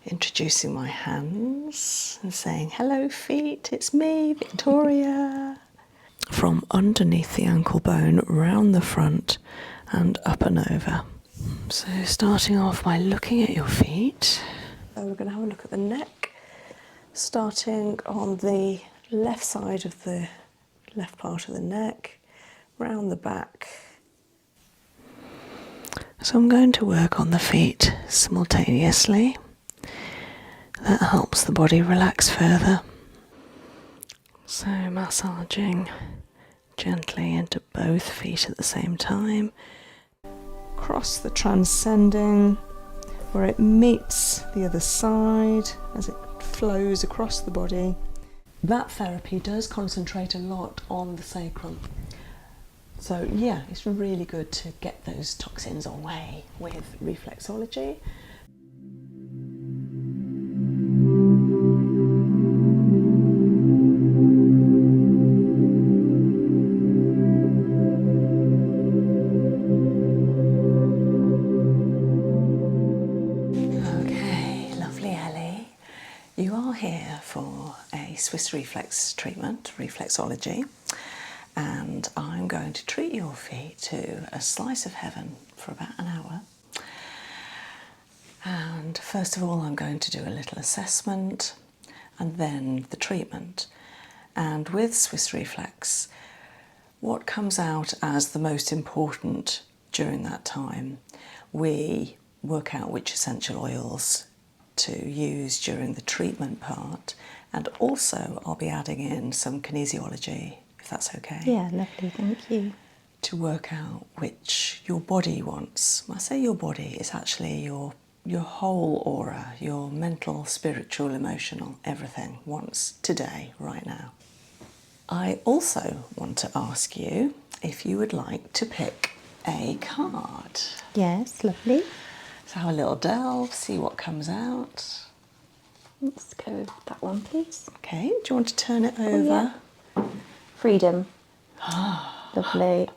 introducing my hands and saying, hello feet, it's me, Victoria. From underneath the ankle bone, round the front and up and over. So starting off by looking at your feet. So we're going to have a look at the neck, starting on the left side of the left part of the neck, round the back. So I'm going to work on the feet simultaneously. That helps the body relax further. So massaging gently into both feet at the same time. Cross the transcending where it meets the other side as it flows across the body. That therapy does concentrate a lot on the sacrum. So yeah, it's really good to get those toxins away with reflexology. Okay, lovely Ellie. You are here for a Swiss reflex treatment, reflexology. And I'm going to treat your feet to a slice of heaven for about an hour. And first of all, I'm going to do a little assessment and then the treatment. And with Swiss reflex, what comes out as the most important during that time, we work out which essential oils to use during the treatment part. And also I'll be adding in some kinesiology, if that's okay. Yeah, lovely, thank you. To work out which your body wants. When I say your body, it's actually your whole aura, your mental, spiritual, emotional, everything wants today, right now. I also want to ask you if you would like to pick a card. Yes, lovely. Let's have a little delve, see what comes out. Let's go with that one, please. Okay, do you want to turn it over? Yeah. Freedom. Lovely.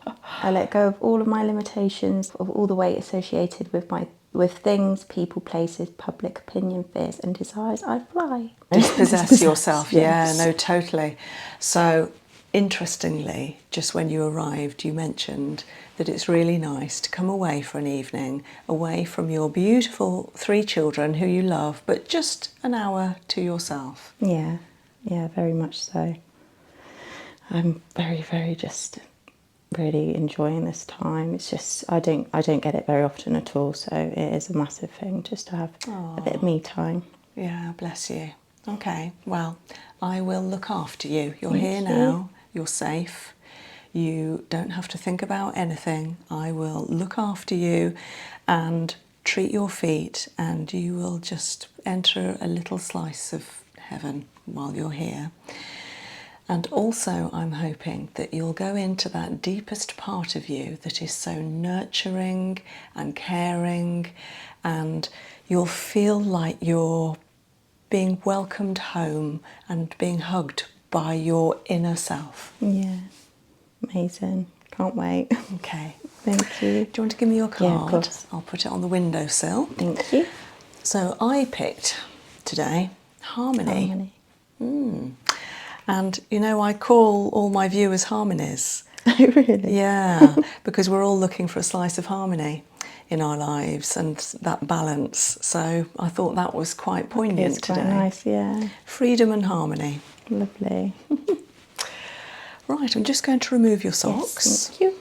I let go of all of my limitations, of all the weight associated with things, people, places, public opinion, fears and desires. I fly. Dispossess yourself, yes. Yeah, no, totally. So, interestingly, just when you arrived, you mentioned that it's really nice to come away for an evening, away from your beautiful 3 children who you love, but just an hour to yourself. Yeah, very much so. I'm very just really enjoying this time. It's just I don't get it very often at all, so it is a massive thing just to have a bit of me time. Yeah, bless you. Okay, well, I will look after you. You're Thank here you. now, you're safe. You don't have to think about anything. I will look after you and treat your feet, and you will just enter a little slice of heaven while you're here. And also I'm hoping that you'll go into that deepest part of you that is so nurturing and caring, and you'll feel like you're being welcomed home and being hugged by your inner self. Yeah, amazing. Can't wait. Okay. Thank you. Do you want to give me your card? Yeah, of course. I'll put it on the windowsill. Thank you. So I picked today Harmony. And you know, I call all my viewers harmonies. Oh, really? Yeah, because we're all looking for a slice of harmony in our lives and that balance. So I thought that was quite poignant It's quite today. nice, yeah. Freedom and harmony. Lovely. Right, I'm just going to remove your socks. Yes, thank you.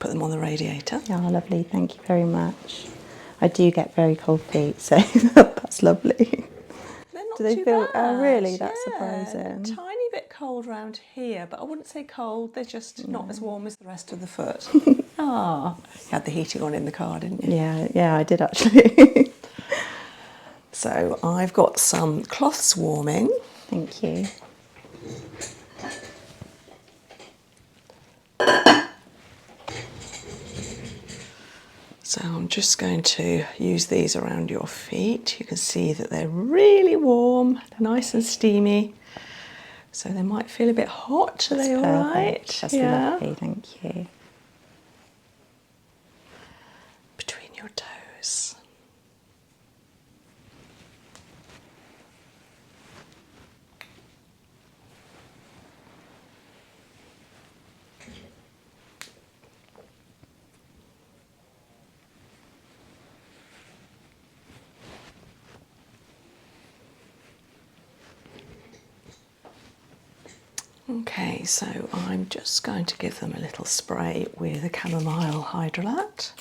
Put them on the radiator. Oh, lovely. Thank you very much. I do get very cold feet, so that's lovely. They're not Do they too feel? bad. Oh, really? That's Yeah, surprising. a tiny bit cold round here, but I wouldn't say cold. They're just not as warm as the rest of the foot. Ah, you had the heating on in the car, didn't you? Yeah, I did actually. So I've got some cloths warming. Thank you. So I'm just going to use these around your feet. You can see that they're really warm, they're nice and steamy. So they might feel a bit hot. Are they all right? That's lovely, thank you. Between your toes. Okay, so I'm just going to give them a little spray with a chamomile hydrolat.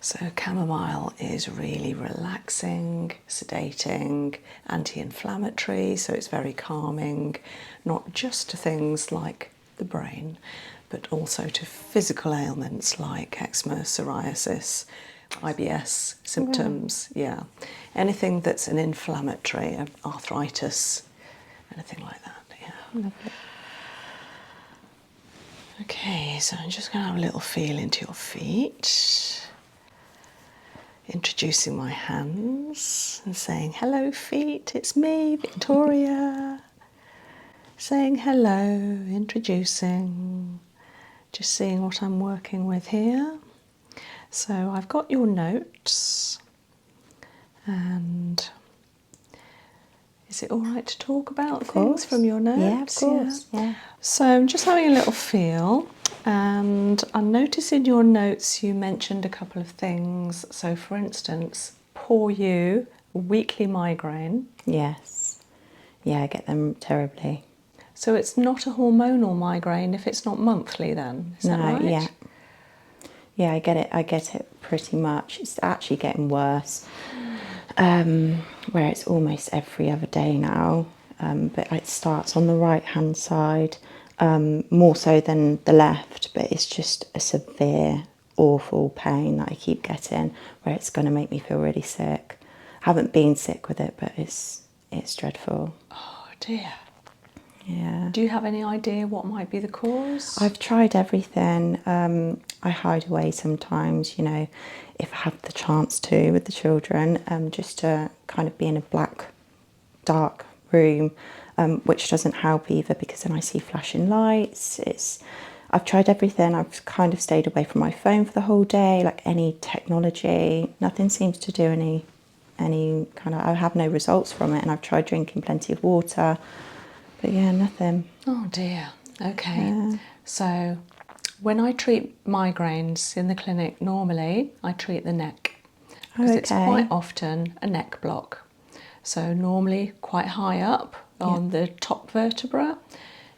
So chamomile is really relaxing, sedating, anti-inflammatory, so it's very calming, not just to things like the brain, but also to physical ailments like eczema, psoriasis, IBS symptoms, yeah. Anything that's an inflammatory, arthritis, anything like that, yeah. Lovely. Okay, so I'm just going to have a little feel into your feet. Introducing my hands and saying, hello feet, it's me, Victoria. Saying hello, introducing, just seeing what I'm working with here. So I've got your notes, and is it all right to talk about things from your notes? Yeah, of course. Yeah. So I'm just having a little feel, and I notice in your notes you mentioned a couple of things. So for instance, poor you, weekly migraine. Yes. Yeah, I get them terribly. So it's not a hormonal migraine if it's not monthly then, is that right? Yeah. Yeah, I get it pretty much. It's actually getting worse. Where it's almost every other day now. But it starts on the right hand side, more so than the left, but it's just a severe, awful pain that I keep getting where it's going to make me feel really sick. I haven't been sick with it, but it's dreadful. Oh dear. Yeah. Do you have any idea what might be the cause? I've tried everything. I hide away sometimes, you know, if I have the chance to with the children, just to kind of be in a black, dark room, which doesn't help either because then I see flashing lights. I've tried everything. I've kind of stayed away from my phone for the whole day, like any technology. Nothing seems to do any kind of, I have no results from it, and I've tried drinking plenty of water. But yeah, nothing. Oh dear. Okay. So when I treat migraines in the clinic, normally I treat the neck because it's quite often a neck block. So normally quite high up on the top vertebra.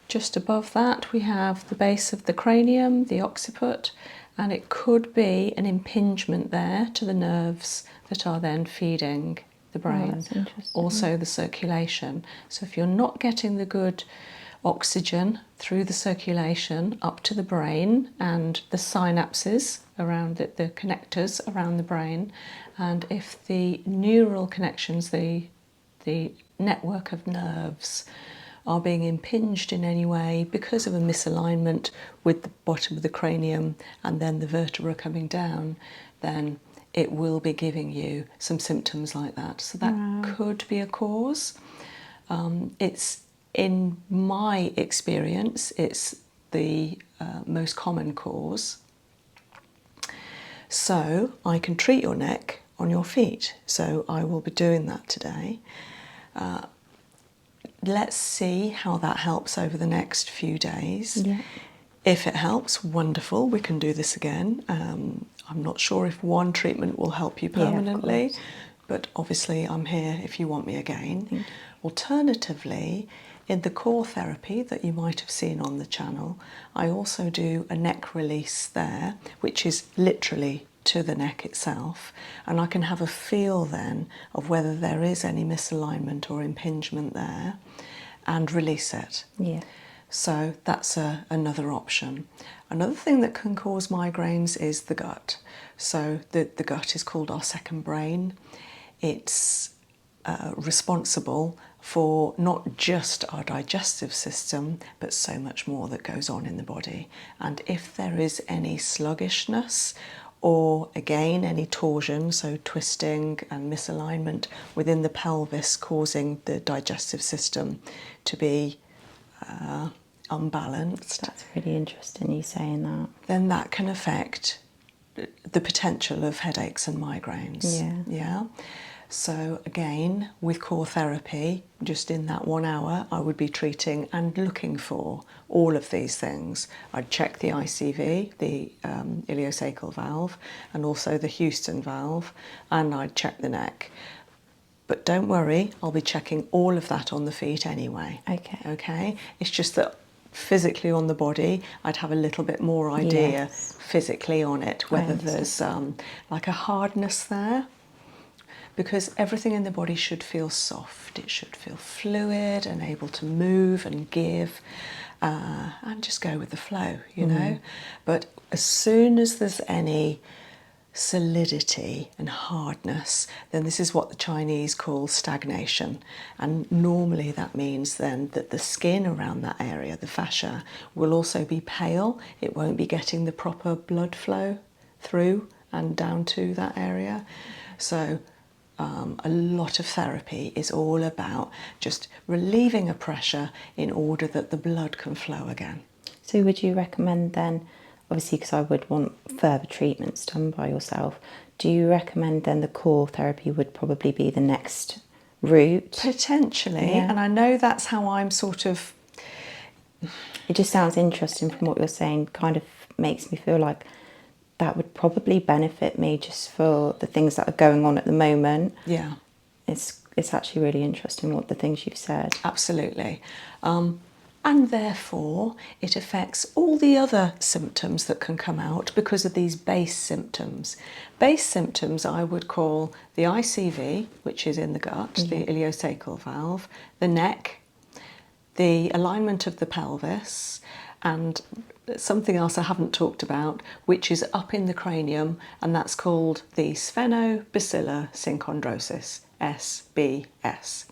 Just above that we have the base of the cranium, the occiput, and it could be an impingement there to the nerves that are then feeding the brain, also the circulation. So if you're not getting the good oxygen through the circulation up to the brain and the synapses around the connectors around the brain, and if the neural connections, the network of nerves are being impinged in any way because of a misalignment with the bottom of the cranium and then the vertebra coming down, then it will be giving you some symptoms like that. So that could be a cause. It's, in my experience, it's the most common cause. So I can treat your neck on your feet. So I will be doing that today. Let's see how that helps over the next few days. Yeah. If it helps, wonderful, we can do this again. I'm not sure if one treatment will help you permanently, but obviously I'm here if you want me again. Alternatively, in the core therapy that you might have seen on the channel, I also do a neck release there, which is literally to the neck itself, and I can have a feel then of whether there is any misalignment or impingement there and release it. Yeah. So that's another option. Another thing that can cause migraines is the gut. So the gut is called our second brain. It's responsible for not just our digestive system, but so much more that goes on in the body. And if there is any sluggishness or again any torsion, so twisting and misalignment within the pelvis causing the digestive system to be unbalanced. That's really interesting you saying that. Then that can affect the potential of headaches and migraines. Yeah. So again, with core therapy, just in that 1 hour, I would be treating and looking for all of these things. I'd check the ICV, the iliosacral valve, and also the Houston valve, and I'd check the neck. But don't worry, I'll be checking all of that on the feet anyway. Okay? It's just that physically on the body, I'd have a little bit more idea physically on it, whether there's like a hardness there. Because everything in the body should feel soft, it should feel fluid and able to move and give and just go with the flow, you know. But as soon as there's any solidity and hardness, then this is what the Chinese call stagnation. And normally that means then that the skin around that area, the fascia, will also be pale. It won't be getting the proper blood flow through and down to that area. So a lot of therapy is all about just relieving a pressure in order that the blood can flow again. So would you recommend then, obviously because I would want further treatments done by yourself, do you recommend then the core therapy would probably be the next route? Potentially, and I know that's how I'm sort of... It just sounds interesting from what you're saying, kind of makes me feel like that would probably benefit me just for the things that are going on at the moment. Yeah. It's actually really interesting what the things you've said. Absolutely. And therefore it affects all the other symptoms that can come out because of these base symptoms. Base symptoms I would call the ICV, which is in the gut, the iliosacral valve, the neck, the alignment of the pelvis, and something else I haven't talked about, which is up in the cranium, and that's called the sphenobasillar synchondrosis, SBS.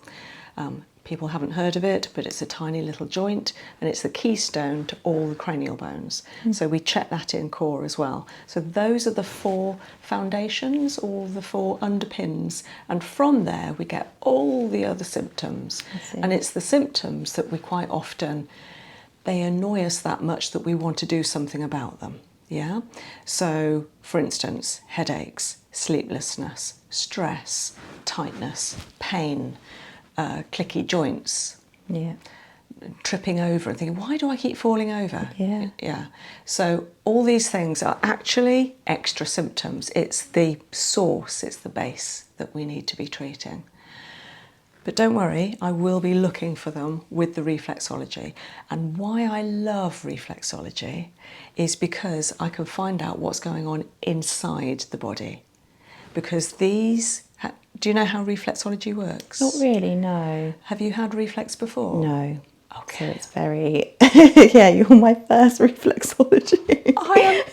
People haven't heard of it, but it's a tiny little joint and it's the keystone to all the cranial bones. So we check that in core as well. So those are the 4 foundations, or the 4 underpins, and from there we get all the other symptoms. And it's the symptoms that we quite often, they annoy us that much that we want to do something about them. Yeah. So for instance, headaches, sleeplessness, stress, tightness, pain, clicky joints, tripping over and thinking, why do I keep falling over? Yeah. So all these things are actually extra symptoms. It's the source, it's the base that we need to be treating. But don't worry, I will be looking for them with the reflexology. And why I love reflexology is because I can find out what's going on inside the body. Because these, do you know how reflexology works? Not really, no. Have you had reflex before? No. Okay. So it's very, you're my first reflexology. I am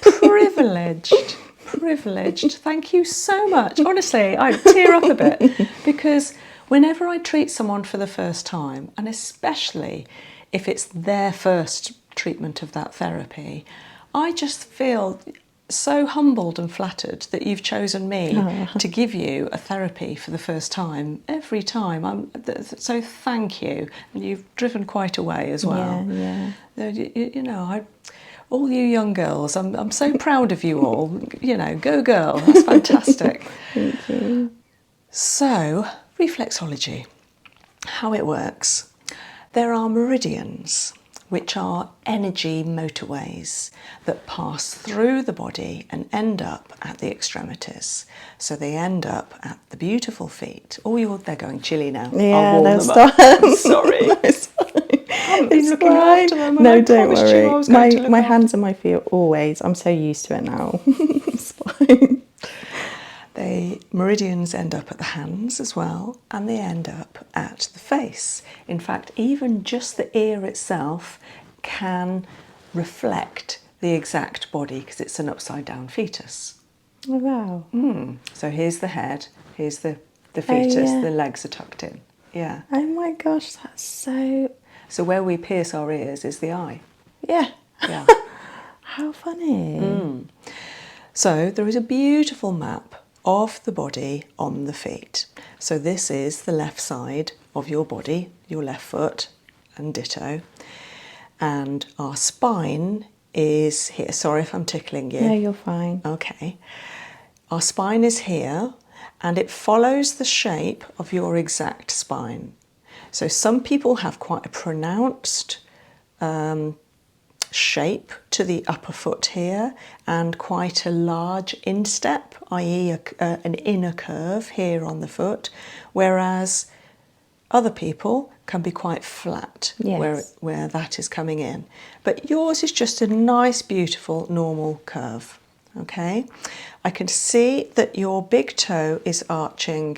privileged. Thank you so much. Honestly, I tear up a bit because whenever I treat someone for the first time, and especially if it's their first treatment of that therapy, I just feel so humbled and flattered that you've chosen me to give you a therapy for the first time every time. So thank you. And you've driven quite a way as well. You know, all you young girls, I'm so proud of you all. You know, go girl, that's fantastic. Thank you. So, reflexology, how it works. There are meridians, which are energy motorways that pass through the body and end up at the extremities. So they end up at the beautiful feet. Oh, they're going chilly now. Yeah, I'll warm them up. I'm sorry. No, it's fine. I've been looking after them. No, don't worry. My hands and my feet always. I'm so used to it now. It's fine. The meridians end up at the hands as well, and they end up at the face. In fact, even just the ear itself can reflect the exact body because it's an upside down fetus. Oh, wow. So here's the head, here's the the fetus, yeah. the legs are tucked in. Yeah. Oh my gosh, that's so... So where we pierce our ears is the eye. Yeah. Yeah. How funny. So there is a beautiful map of the body on the feet. So this is the left side of your body, your left foot, and ditto. And our spine is here. Sorry if I'm tickling you. No, you're fine. Okay. Our spine is here, and it follows the shape of your exact spine. So some people have quite a pronounced shape to the upper foot here, and quite a large instep, i.e. an inner curve here on the foot, whereas other people can be quite flat, Yes. where that is coming in. But yours is just a nice, beautiful, normal curve. Okay, I can see that your big toe is arching.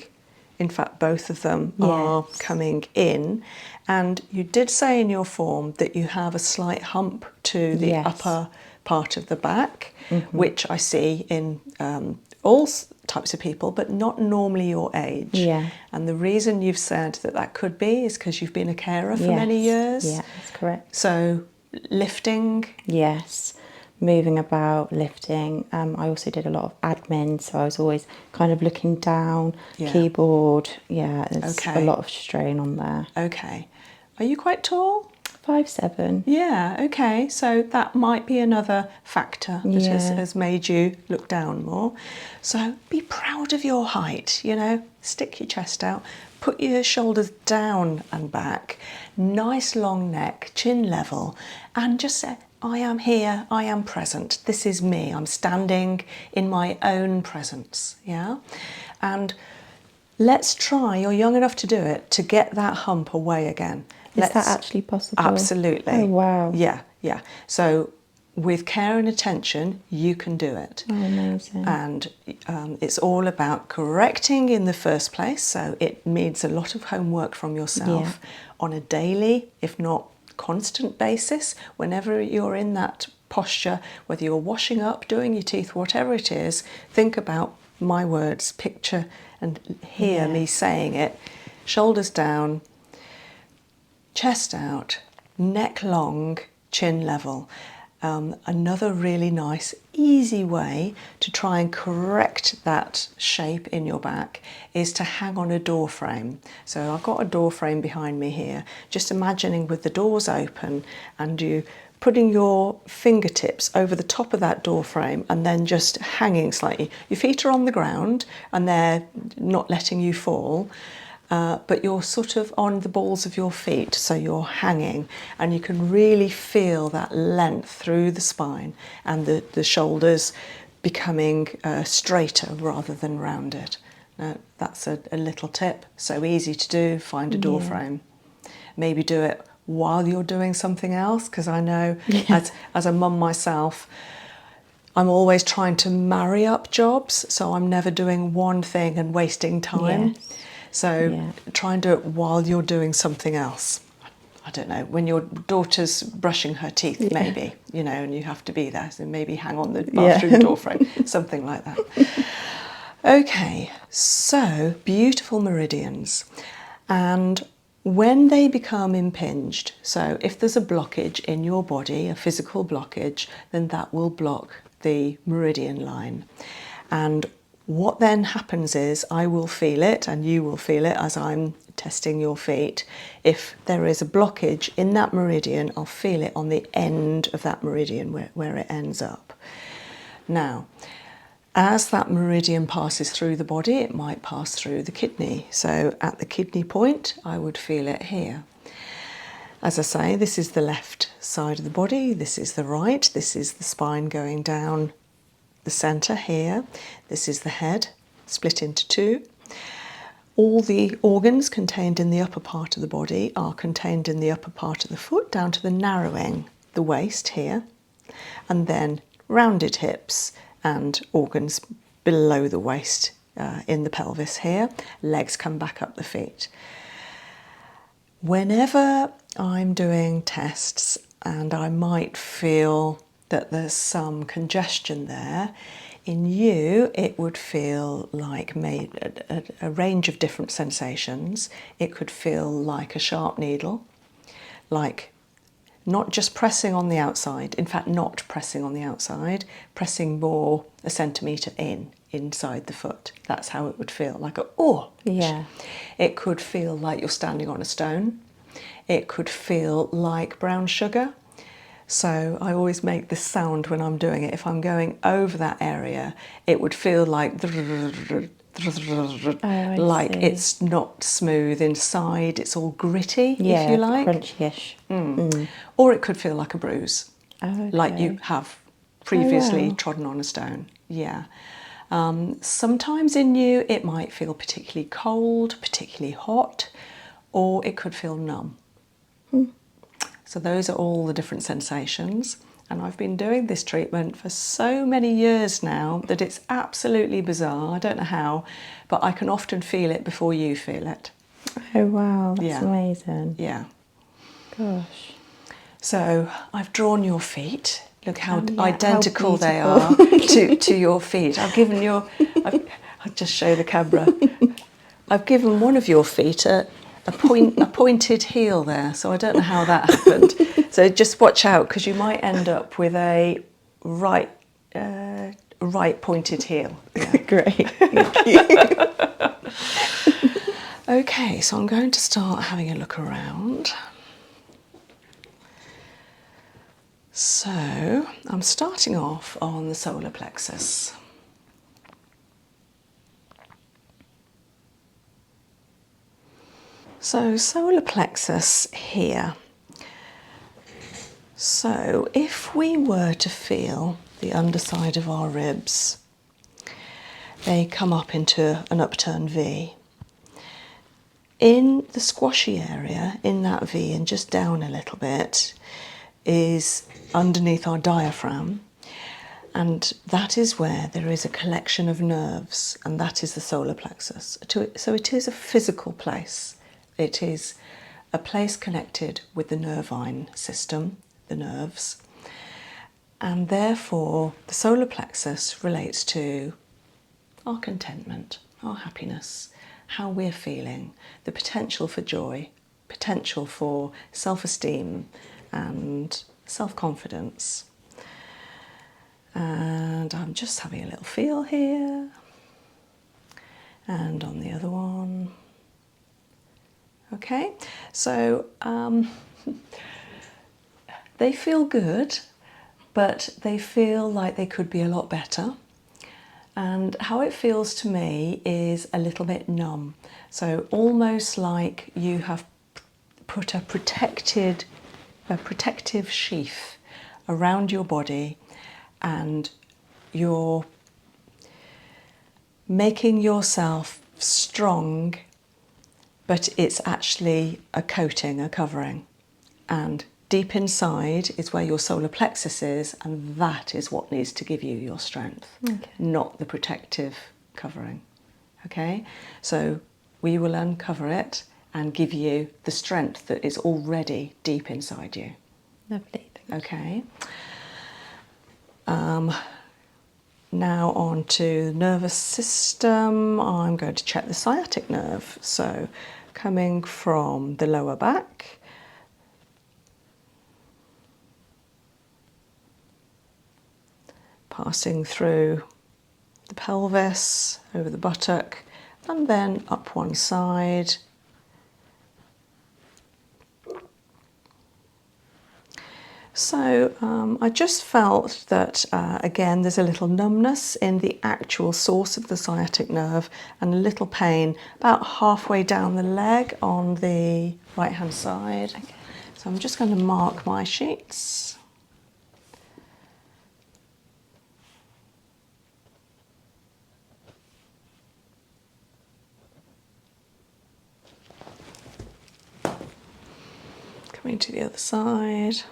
In fact, both of them are coming in. And you did say in your form that you have a slight hump to the upper part of the back, which I see in all types of people, but not normally your age. Yeah. And the reason you've said that that could be is because you've been a carer for many years. Yeah, that's correct. So lifting. Yes. Moving about, lifting. I also did a lot of admin, so I was always kind of looking down, keyboard. Yeah, there's a lot of strain on there. Okay. Are you quite tall? 5'7". Yeah, okay. So that might be another factor that has made you look down more. So be proud of your height, you know, stick your chest out, put your shoulders down and back, nice long neck, chin level, and just say, I am here, I am present, this is me, I'm standing in my own presence, yeah? And let's try, you're young enough to do it, to get that hump away again. Is that actually possible? Absolutely. Oh, wow. Yeah, yeah. So with care and attention, you can do it. Oh, amazing. And it's all about correcting in the first place, so it needs a lot of homework from yourself on a daily, if not constant basis, whenever you're in that posture, whether you're washing up, doing your teeth, whatever it is, think about my words, picture and hear me saying it. Shoulders down, chest out, neck long, chin level. Another really nice, easy way to try and correct that shape in your back is to hang on a door frame. So I've got a door frame behind me here, just imagining with the doors open and you putting your fingertips over the top of that door frame and then just hanging slightly. Your feet are on the ground and they're not letting you fall. But you're sort of on the balls of your feet, so you're hanging, and you can really feel that length through the spine and the shoulders becoming straighter rather than rounded. That's a little tip, so easy to do. Find a door frame. Maybe do it while you're doing something else, because I know as a mum myself, I'm always trying to marry up jobs, so I'm never doing one thing and wasting time. So try and do it while you're doing something else. I don't know, when your daughter's brushing her teeth, maybe, you know, and you have to be there. So maybe hang on the bathroom door frame, something like that. Okay, so beautiful meridians. And when they become impinged, so if there's a blockage in your body, a physical blockage, then that will block the meridian line. And what then happens is I will feel it and you will feel it as I'm testing your feet. If there is a blockage in that meridian, I'll feel it on the end of that meridian where it ends up. Now, as that meridian passes through the body, it might pass through the kidney. So at the kidney point, I would feel it here. As I say, this is the left side of the body, this is the right, this is the spine going down the centre here. This is the head, split into two. All the organs contained in the upper part of the body are contained in the upper part of the foot, down to the narrowing, the waist here, and then rounded hips and organs below the waist in the pelvis here. Legs come back up the feet. Whenever I'm doing tests and I might feel that there's some congestion there, In you, it would feel like a range of different sensations. It could feel like a sharp needle, like not just pressing on the outside, in fact not pressing on the outside, pressing more a centimetre inside the foot. That's how it would feel, like a oh. Yeah. It could feel like you're standing on a stone. It could feel like brown sugar. So I always make this sound when I'm doing it. If I'm going over that area, it would feel like like it's not smooth inside, it's all gritty, if you like. Crunchy-ish. Or it could feel like a bruise, Okay. like you have previously trodden on a stone. Yeah. Sometimes in you it might feel particularly cold, particularly hot, or it could feel numb. So those are all the different sensations. And I've been doing this treatment for so many years now that it's absolutely bizarre. I don't know how, but I can often feel it before you feel it. Oh wow, that's amazing. Yeah. Gosh. So I've drawn your feet. Look how identical how they are to your feet. I'll just show the camera. I've given one of your feet a pointed heel there, so I don't know how that happened. So just watch out, because you might end up with a right pointed heel. Yeah. Great, thank you. Okay, so I'm going to start having a look around. So I'm starting off on the solar plexus. So solar plexus here. So if we were to feel the underside of our ribs, they come up into an upturned V. In the squashy area, in that V and just down a little bit, is underneath our diaphragm, and that is where there is a collection of nerves, and that is the solar plexus. So it is a physical place. It is a place connected with the nervine system, the nerves, and therefore the solar plexus relates to our contentment, our happiness, how we're feeling, the potential for joy, potential for self-esteem and self-confidence. And I'm just having a little feel here, and on the other one. Okay, so they feel good, but they feel like they could be a lot better. And how it feels to me is a little bit numb. So almost like you have put a protective sheath around your body, and you're making yourself strong, but it's actually a coating, a covering. And deep inside is where your solar plexus is, and that is what needs to give you your strength, not the protective covering. Okay, so we will uncover it and give you the strength that is already deep inside you. Lovely. Okay. Now on to the nervous system. I'm going to check the sciatic nerve. So coming from the lower back, passing through the pelvis, over the buttock, and then up one side. So I just felt that, again, there's a little numbness in the actual source of the sciatic nerve, and a little pain about halfway down the leg on the right-hand side. Okay. So I'm just going to mark my sheets. Coming to the other side.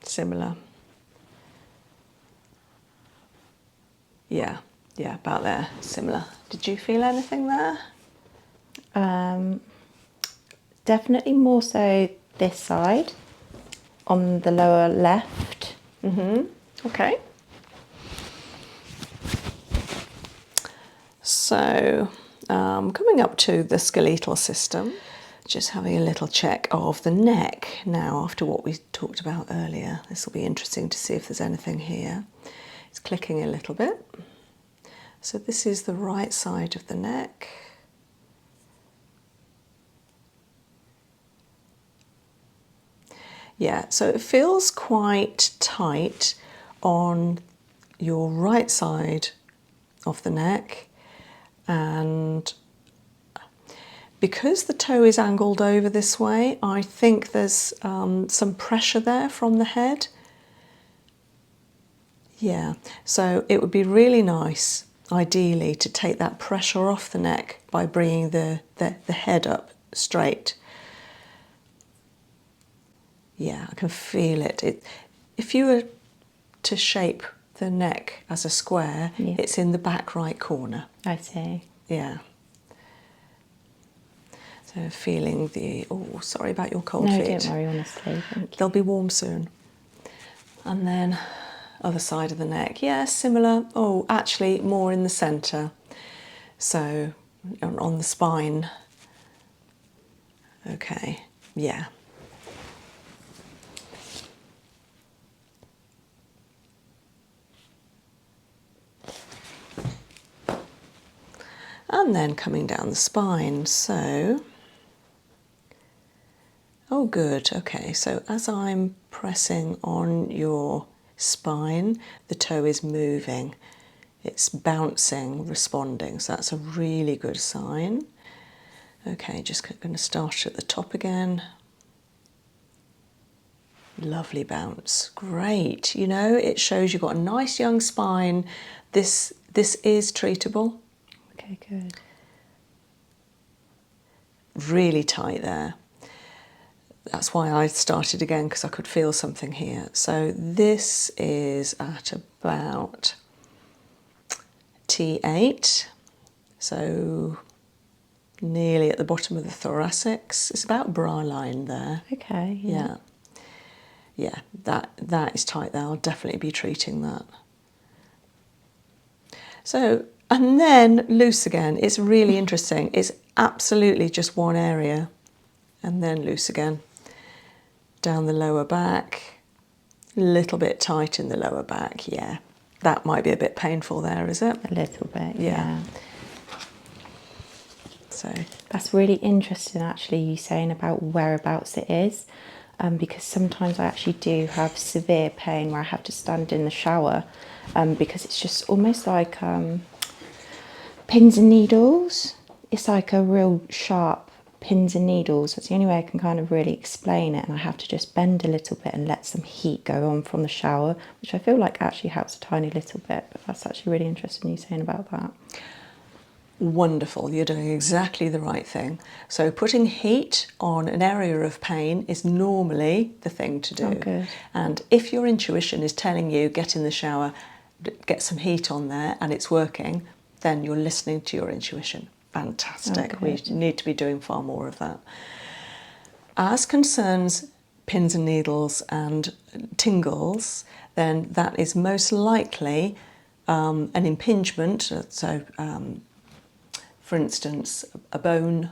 Similar. Yeah, about there, similar. Did you feel anything there? Definitely more so this side, on the lower left. Okay. So coming up to the skeletal system, just having a little check of the neck now after what we talked about earlier. This will be interesting to see if there's anything here. It's clicking a little bit. So this is the right side of the neck. Yeah, so it feels quite tight on your right side of the neck, and because the toe is angled over this way, I think there's some pressure there from the head. Yeah, so it would be really nice, ideally, to take that pressure off the neck by bringing the head up straight. Yeah, I can feel it. If you were to shape the neck as a square, yeah. It's in the back right corner. I see. Yeah. So feeling the, oh, sorry about your cold feet. No, don't worry, honestly. Thank you. They'll be warm soon. And then other side of the neck. Yeah, similar. Oh, actually more in the centre. So on the spine. Okay, yeah. And then coming down the spine, so, oh good, okay, so as I'm pressing on your spine, the toe is moving, it's bouncing, responding, so that's a really good sign. Okay, just going to start at the top again. Lovely bounce, great, you know, it shows you've got a nice young spine. This is treatable. Okay, good. Really tight there. That's why I started again, because I could feel something here. So this is at about T8, so nearly at the bottom of the thoracics. It's about bra line there. Okay, Yeah. Yeah, that is tight there. I'll definitely be treating that. So, and then loose again. It's really interesting. It's absolutely just one area. And then loose again. Down the lower back. A little bit tight in the lower back, yeah. That might be a bit painful there, is it? A little bit, yeah. So that's really interesting, actually, you saying about whereabouts it is, because sometimes I actually do have severe pain where I have to stand in the shower, because it's just almost like pins and needles. It's like a real sharp pins and needles. That's the only way I can kind of really explain it, and I have to just bend a little bit and let some heat go on from the shower, which I feel like actually helps a tiny little bit. But that's actually really interesting you saying about that. Wonderful, you're doing exactly the right thing. So putting heat on an area of pain is normally the thing to do. Oh, good. And if your intuition is telling you get in the shower, get some heat on there, and it's working, then you're listening to your intuition. Fantastic. Oh, we need to be doing far more of that. As concerns pins and needles and tingles, then that is most likely an impingement. So for instance, a bone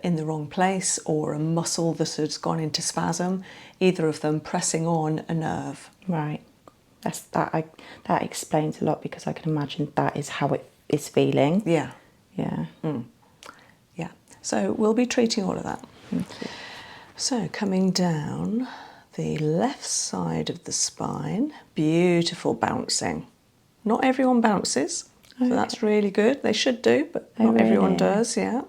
in the wrong place or a muscle that has gone into spasm, either of them pressing on a nerve. Right. That explains a lot, because I can imagine that is how it is feeling. Yeah. Yeah. Yeah. So we'll be treating all of that. Thank you. So coming down the left side of the spine, beautiful bouncing. Not everyone bounces. So that's really good. They should do, but not everyone does, yeah.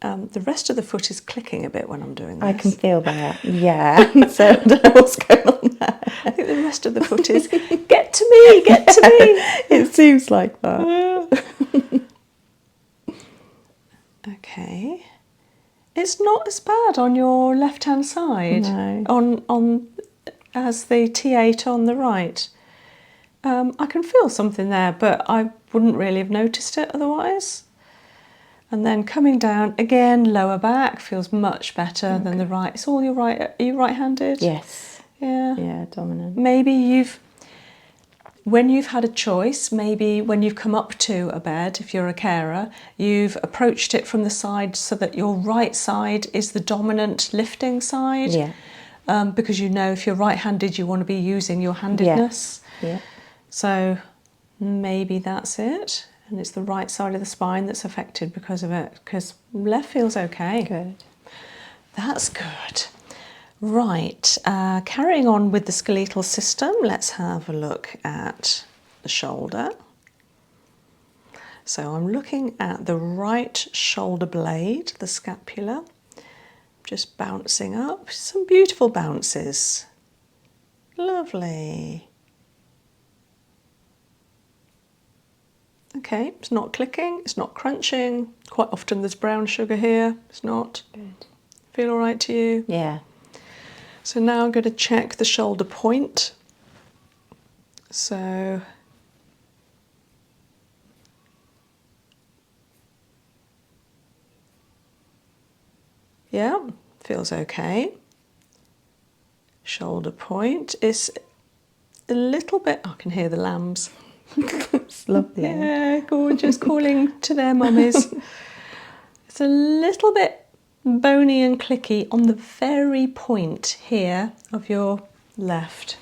The rest of the foot is clicking a bit when I'm doing this. I can feel that, yeah. So I don't know what's going on there. I think the rest of the foot is, get to me, get to me. It seems like that. Okay. It's not as bad on your left-hand side. No. On as the T8 on the right. I can feel something there, but I wouldn't really have noticed it otherwise. And then coming down again, lower back feels much better than the right. It's all your right. Are you right-handed? Yes. Yeah. Yeah, dominant. Maybe you've when you've had a choice, maybe when you've come up to a bed, if you're a carer, you've approached it from the side so that your right side is the dominant lifting side. Yeah. Because you know if you're right-handed, you want to be using your handedness. Yeah. So maybe that's it. And it's the right side of the spine that's affected because of it. Because left feels okay. Good. That's good. Right, carrying on with the skeletal system, let's have a look at the shoulder. So I'm looking at the right shoulder blade, the scapula, just bouncing up. Some beautiful bounces. Lovely. Okay, it's not clicking, it's not crunching. Quite often there's brown sugar here. It's not. Good. Feel all right to you? Yeah. So now I'm going to check the shoulder point. So yeah, feels okay. Shoulder point is a little bit, I can hear the lambs. It's lovely. Yeah, gorgeous, calling to their mummies. It's a little bit bony and clicky on the very point here of your left.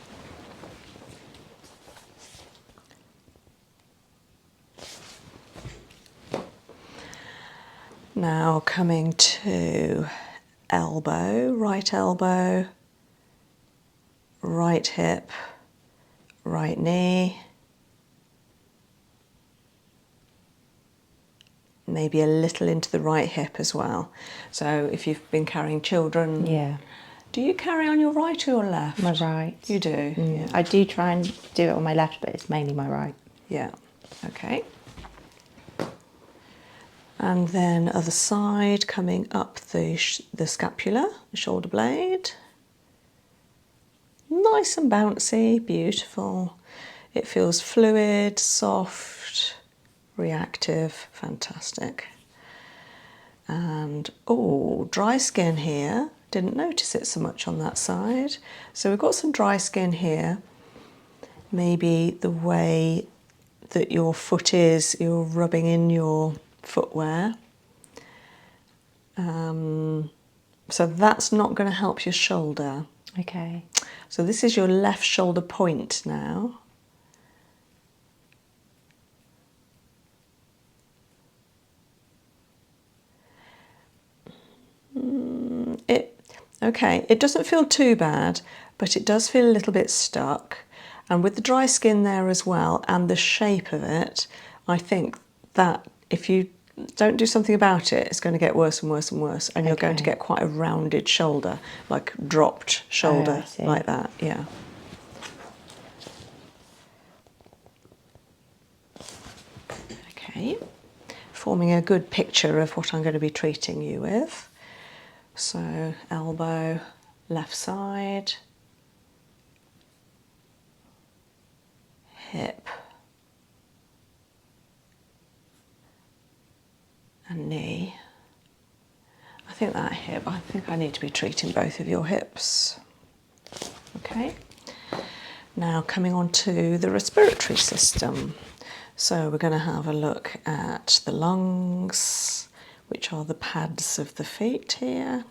Now coming to elbow, right hip, right knee. Maybe a little into the right hip as well. So if you've been carrying children, Yeah. do you carry on your right or your left? My right. You do? Yeah. I do try and do it on my left, but it's mainly my right. Yeah, okay. And then other side, coming up the scapula, the shoulder blade. Nice and bouncy, beautiful. It feels fluid, soft, reactive, fantastic. And oh, dry skin here. Didn't notice it so much on that side. So we've got some dry skin here. Maybe the way that your foot is, you're rubbing in your footwear. So that's not going to help your shoulder. Okay. So this is your left shoulder point now. It doesn't feel too bad, but it does feel a little bit stuck. And with the dry skin there as well, and the shape of it, I think that if you don't do something about it, it's going to get worse and worse and worse, and you're going to get quite a rounded shoulder, like dropped shoulder, like that, yeah. Okay, forming a good picture of what I'm going to be treating you with. So elbow, left side, hip, and knee. I think that hip, I think I need to be treating both of your hips. Okay, now coming on to the respiratory system. So we're going to have a look at the lungs, which are the pads of the feet here.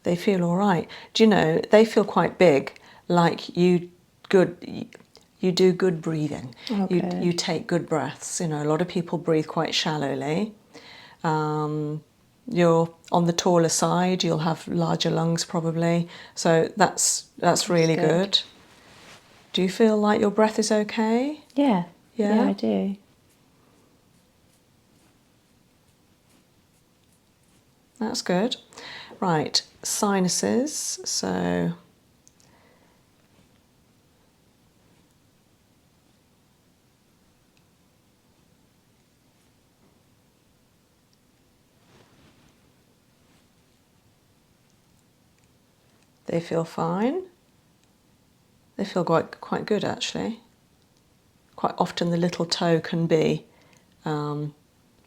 They feel all right. Do you know, they feel quite big, like you do good breathing. Okay. You take good breaths. You know, a lot of people breathe quite shallowly. You're on the taller side, you'll have larger lungs probably. So that's really good. Do you feel like your breath is okay? Yeah. Yeah? Yeah, I do. That's good. Right, sinuses. So they feel fine. They feel quite good actually. Quite often the little toe can be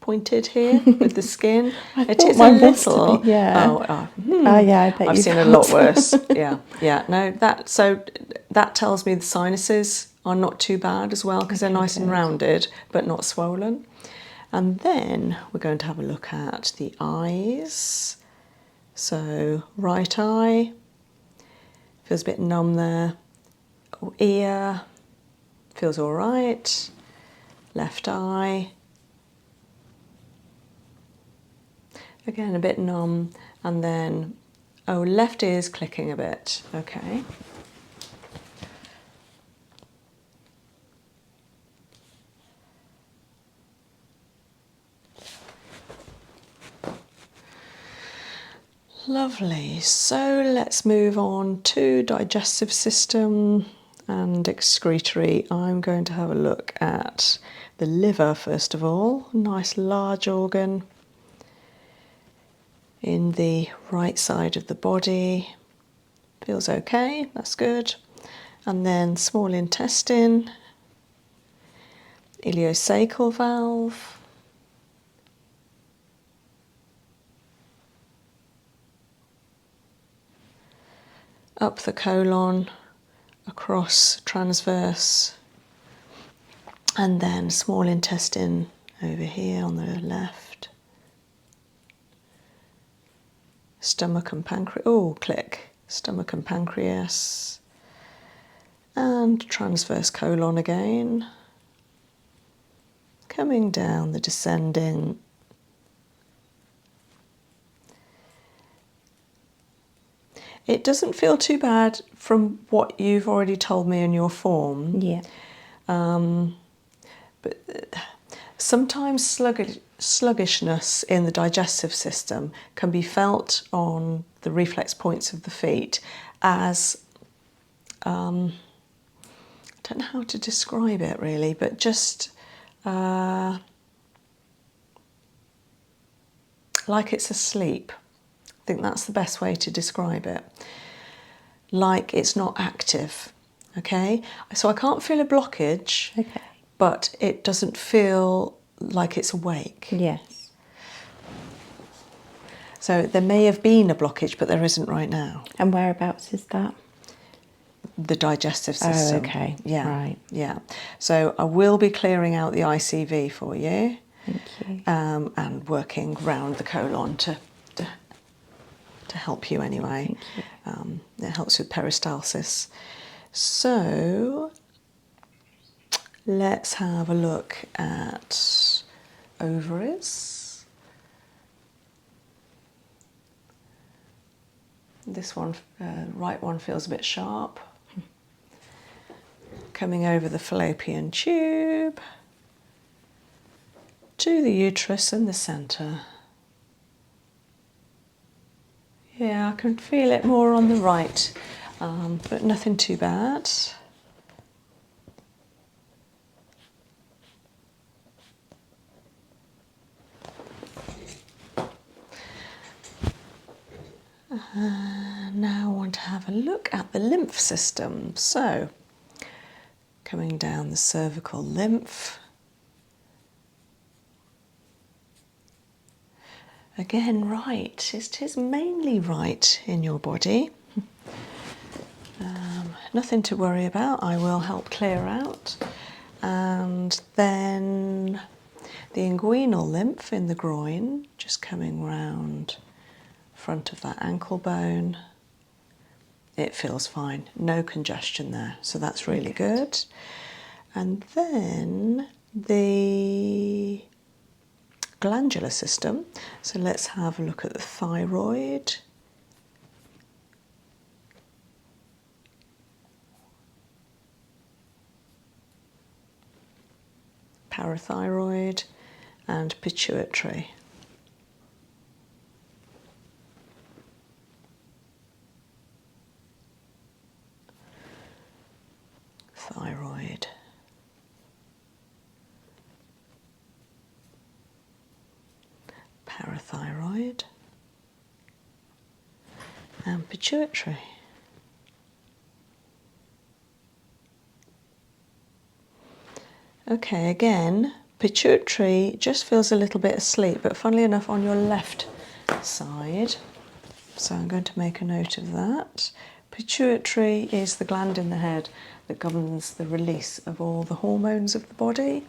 pointed here with the skin. It thought is a mine was to little. be, yeah. Oh, Yeah, I bet I've you seen a felt. lot worse. Yeah. No, that tells me the sinuses are not too bad as well, because they're Okay, nice and good. rounded but not swollen. And then we're going to have a look at the eyes. So right eye feels a bit numb there. Ear feels all right. Left eye, again a bit numb. And then, oh, left ear's clicking a bit. Okay. Lovely. So let's move on to digestive system and excretory. I'm going to have a look at the liver first of all. Nice large organ in the right side of the body. Feels okay, that's good. And then small intestine, ileocecal valve, up the colon, across transverse, and then small intestine over here on the left. Stomach and pancreas, oh, click. Stomach and pancreas. And transverse colon again. Coming down the descending. It doesn't feel too bad from what you've already told me in your form. Yeah. But sometimes sluggishness in the digestive system can be felt on the reflex points of the feet as, I don't know how to describe it really, but just like it's asleep. I think that's the best way to describe it. Like it's not active, okay? So I can't feel a blockage, Okay. but it doesn't feel like it's awake. Yes. So there may have been a blockage, but there isn't right now. And whereabouts is that? The digestive system. Oh, okay. Yeah. Right. Yeah. So I will be clearing out the ICV for you. Thank you. And working round the colon to help you anyway. Thank you. It helps with peristalsis. So let's have a look at ovaries. This one, right one, feels a bit sharp. Coming over the fallopian tube to the uterus in the centre. Yeah, I can feel it more on the right, but nothing too bad. Now I want to have a look at the lymph system. So, coming down the cervical lymph. Again, right. It is mainly right in your body. Nothing to worry about. I will help clear out. And then the inguinal lymph in the groin, just coming round front of that ankle bone. It feels fine. No congestion there. So that's really good. And then the glandular system. So let's have a look at the thyroid. Parathyroid and pituitary. Thyroid. Parathyroid and pituitary. Okay, again, Pituitary just feels a little bit asleep, but funnily enough on your left side. So I'm going to make a note of that. Pituitary is the gland in the head that governs the release of all the hormones of the body.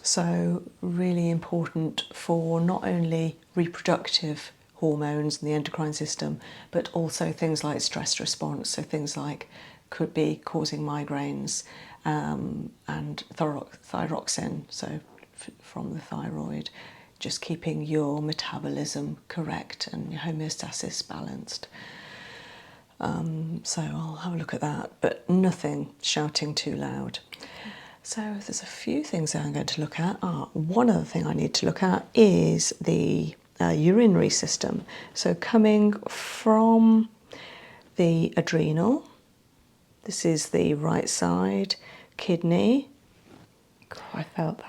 So really important for not only reproductive hormones in the endocrine system, but also things like stress response. So things like could be causing migraines and thyroxine, so from the thyroid, just keeping your metabolism correct and your homeostasis balanced. So I'll have a look at that, but nothing shouting too loud. So there's a few things that I'm going to look at. One other thing I need to look at is the urinary system. So coming from the adrenal, this is the right side, kidney. God, I felt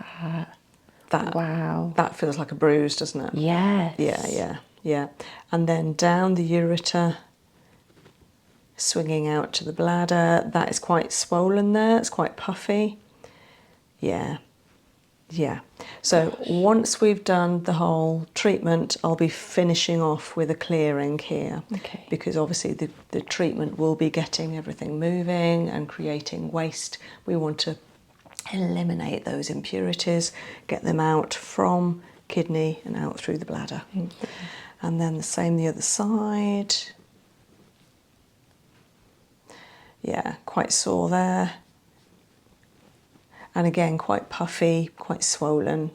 that. Wow. That feels like a bruise, doesn't it? Yes. Yeah. And then down the ureter, swinging out to the bladder. That is quite swollen there. It's quite puffy. Yeah. So once we've done the whole treatment, I'll be finishing off with a clearing here. Okay. Because obviously the treatment will be getting everything moving and creating waste. We want to eliminate those impurities, get them out from kidney and out through the bladder. Thank you. And then the same the other side. Yeah, quite sore there. And again, quite puffy, quite swollen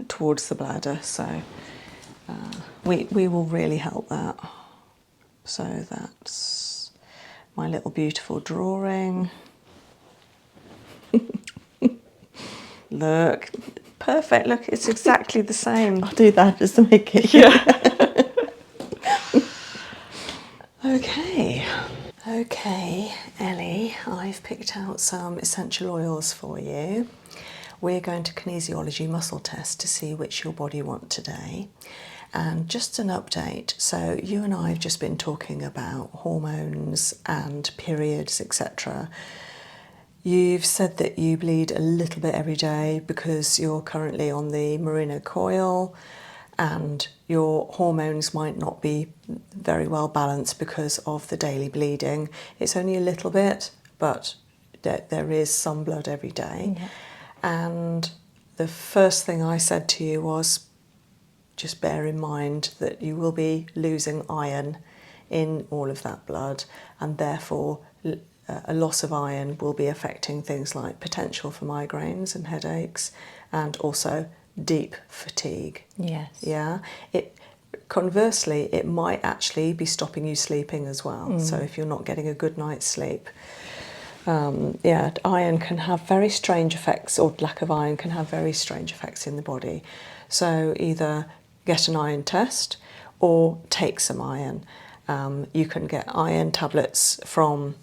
towards the bladder. So we will really help that. So that's my little beautiful drawing. Look, perfect. Look, it's exactly the same. I'll do that just to make it. Okay, Ellie, I've picked out some essential oils for you. We're going to kinesiology muscle test to see which your body wants today. And just an update, so you and I have just been talking about hormones and periods, etc. You've said that you bleed a little bit every day because you're currently on the merino coil and your hormones might not be very well balanced because of the daily bleeding. It's only a little bit, but there is some blood every day. Yeah. And the first thing I said to you was, just bear in mind that you will be losing iron in all of that blood, and therefore a loss of iron will be affecting things like potential for migraines and headaches, and also deep fatigue. Yes. Yeah. Conversely, it might actually be stopping you sleeping as well. So if you're not getting a good night's sleep, iron can have very strange effects, or lack of iron can have very strange effects in the body. So either get an iron test or take some iron. You can get iron tablets from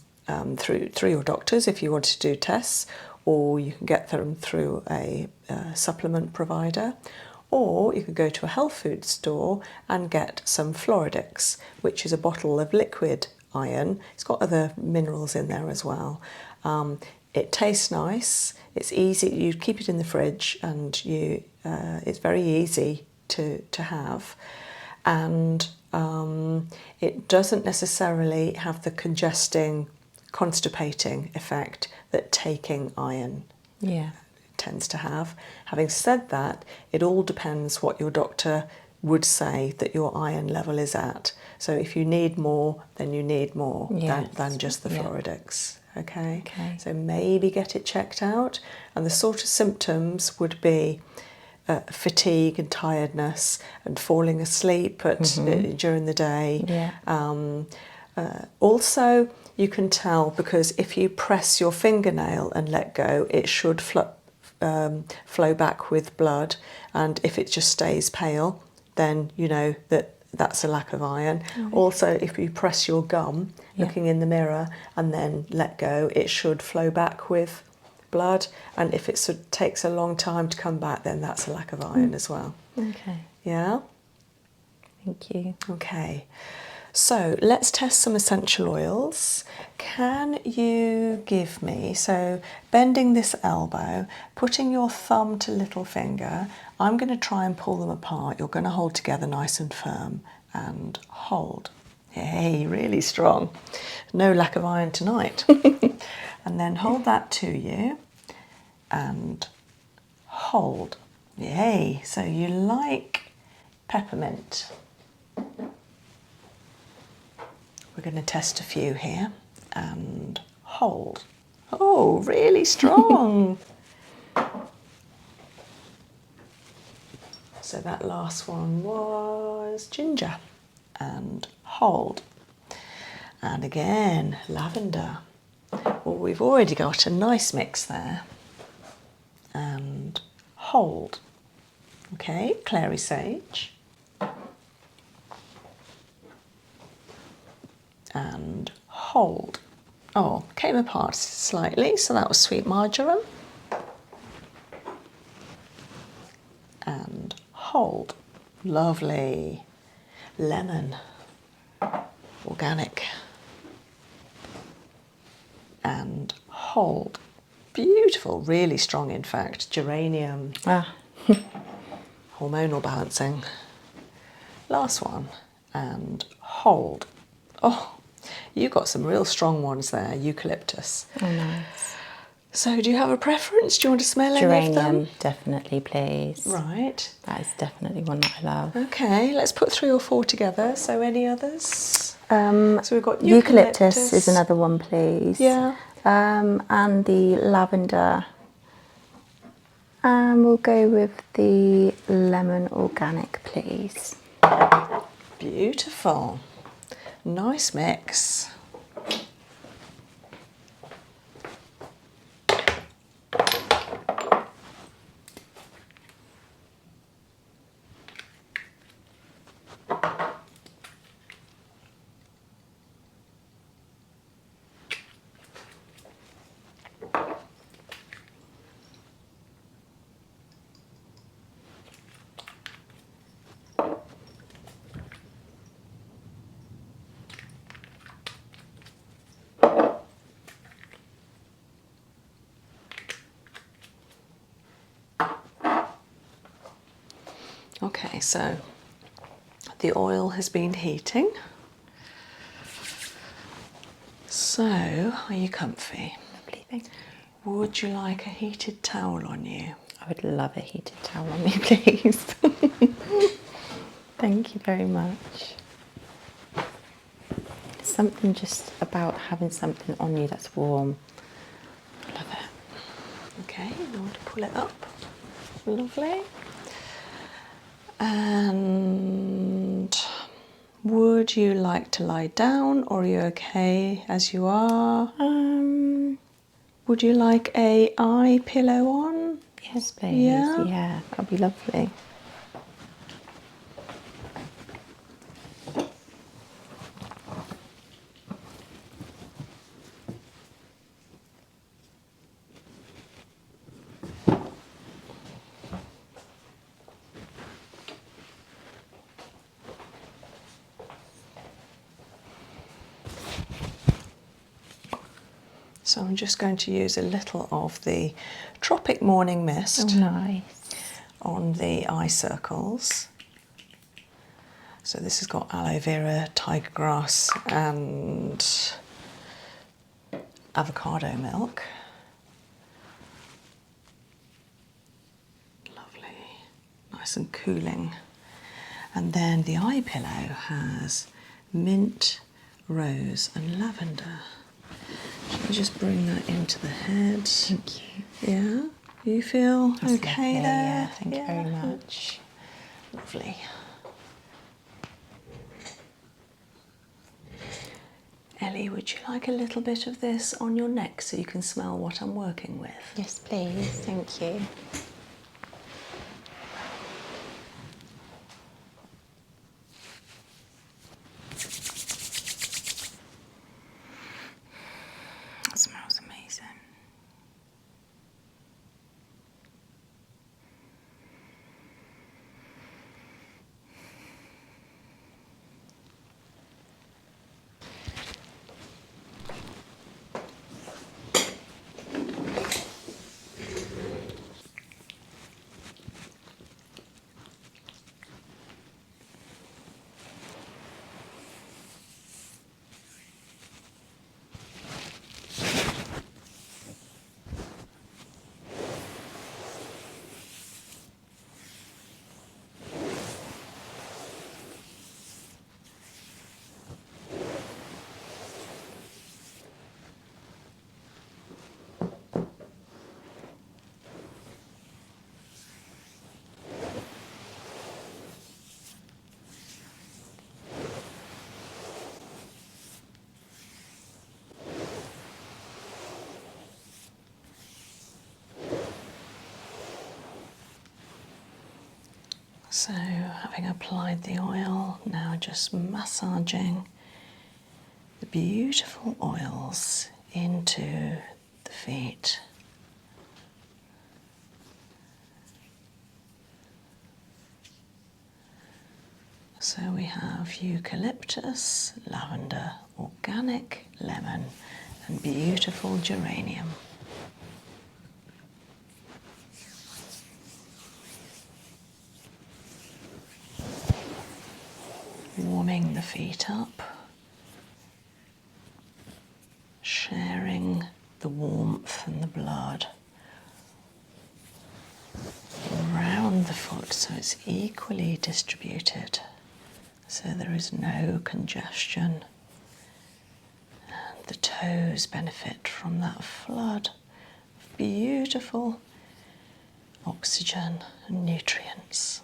through your doctors if you want to do tests, or you can get them through a supplement provider, or you could go to a health food store and get some Floridix, which is a bottle of liquid iron. It's got other minerals in there as well. It tastes nice, it's easy, you keep it in the fridge, and it's very easy to have, and it doesn't necessarily have the constipating effect that taking iron tends to have. Having said that, it all depends what your doctor would say that your iron level is at. So if you need more, then you need more than just the Floridix. Okay? So maybe get it checked out. And the sort of symptoms would be fatigue and tiredness and falling asleep during the day. Also, you can tell because if you press your fingernail and let go, it should flow back with blood, and if it just stays pale, then you know that's a lack of iron. Also, if you press your gum looking in the mirror and then let go, it should flow back with blood, and if it takes a long time to come back, then that's a lack of iron as well. Okay. Yeah? Thank you. Okay. So let's test some essential oils. can you give me, so bending this elbow, putting your thumb to little finger, I'm going to try and pull them apart. You're going to hold together nice and firm and hold. Hey, really strong. No lack of iron tonight. And then hold that to you and hold. Yay, so you like peppermint. We're going to test a few here and hold. Oh, really strong. So that last one was ginger and hold. And again, lavender. Well, we've already got a nice mix there. And hold. Okay, clary sage. And hold. Oh, came apart slightly, so that was sweet marjoram. And hold. Lovely. Lemon. Organic. And hold. Beautiful, really strong in fact. Geranium. Hormonal balancing. Last one. And hold. Oh, you got some real strong ones there. Eucalyptus. Oh, nice. So do you have a preference? Do you want to smell any of them? Geranium, definitely, please. Right. That is definitely one that I love. Okay, let's put 3 or 4 together. So any others? So we've got eucalyptus is another one, please. Yeah. And the lavender. And we'll go with the lemon organic, please. Beautiful. Nice mix. Okay, so the oil has been heating. So, are you comfy? Lovely, thank you. Would you like a heated towel on you? I would love a heated towel on me, please. Thank you very much. There's something just about having something on you that's warm. Love it. Okay, you want to pull it up. Lovely. And would you like to lie down, or are you okay as you are? Would you like a eye pillow on? Yes, please. Yeah? Yeah, that'd be lovely. So I'm just going to use a little of the Tropic Morning Mist Oh, nice. on the eye circles. So this has got aloe vera, tiger grass and avocado milk. Lovely, nice and cooling. And then the eye pillow has mint, rose and lavender. Shall I just bring that into the head? Thank you. Yeah, you feel That's okay lovely, there? yeah, thank you very much. Lovely. Ellie, would you like a little bit of this on your neck so you can smell what I'm working with? Yes, please. Thank you. That smells amazing. So, having applied the oil, now just massaging the beautiful oils into the feet. So we have eucalyptus, lavender, organic lemon, and beautiful geranium. Warming the feet up, sharing the warmth and the blood around the foot so it's equally distributed, so there is no congestion. And the toes benefit from that flood of beautiful oxygen and nutrients.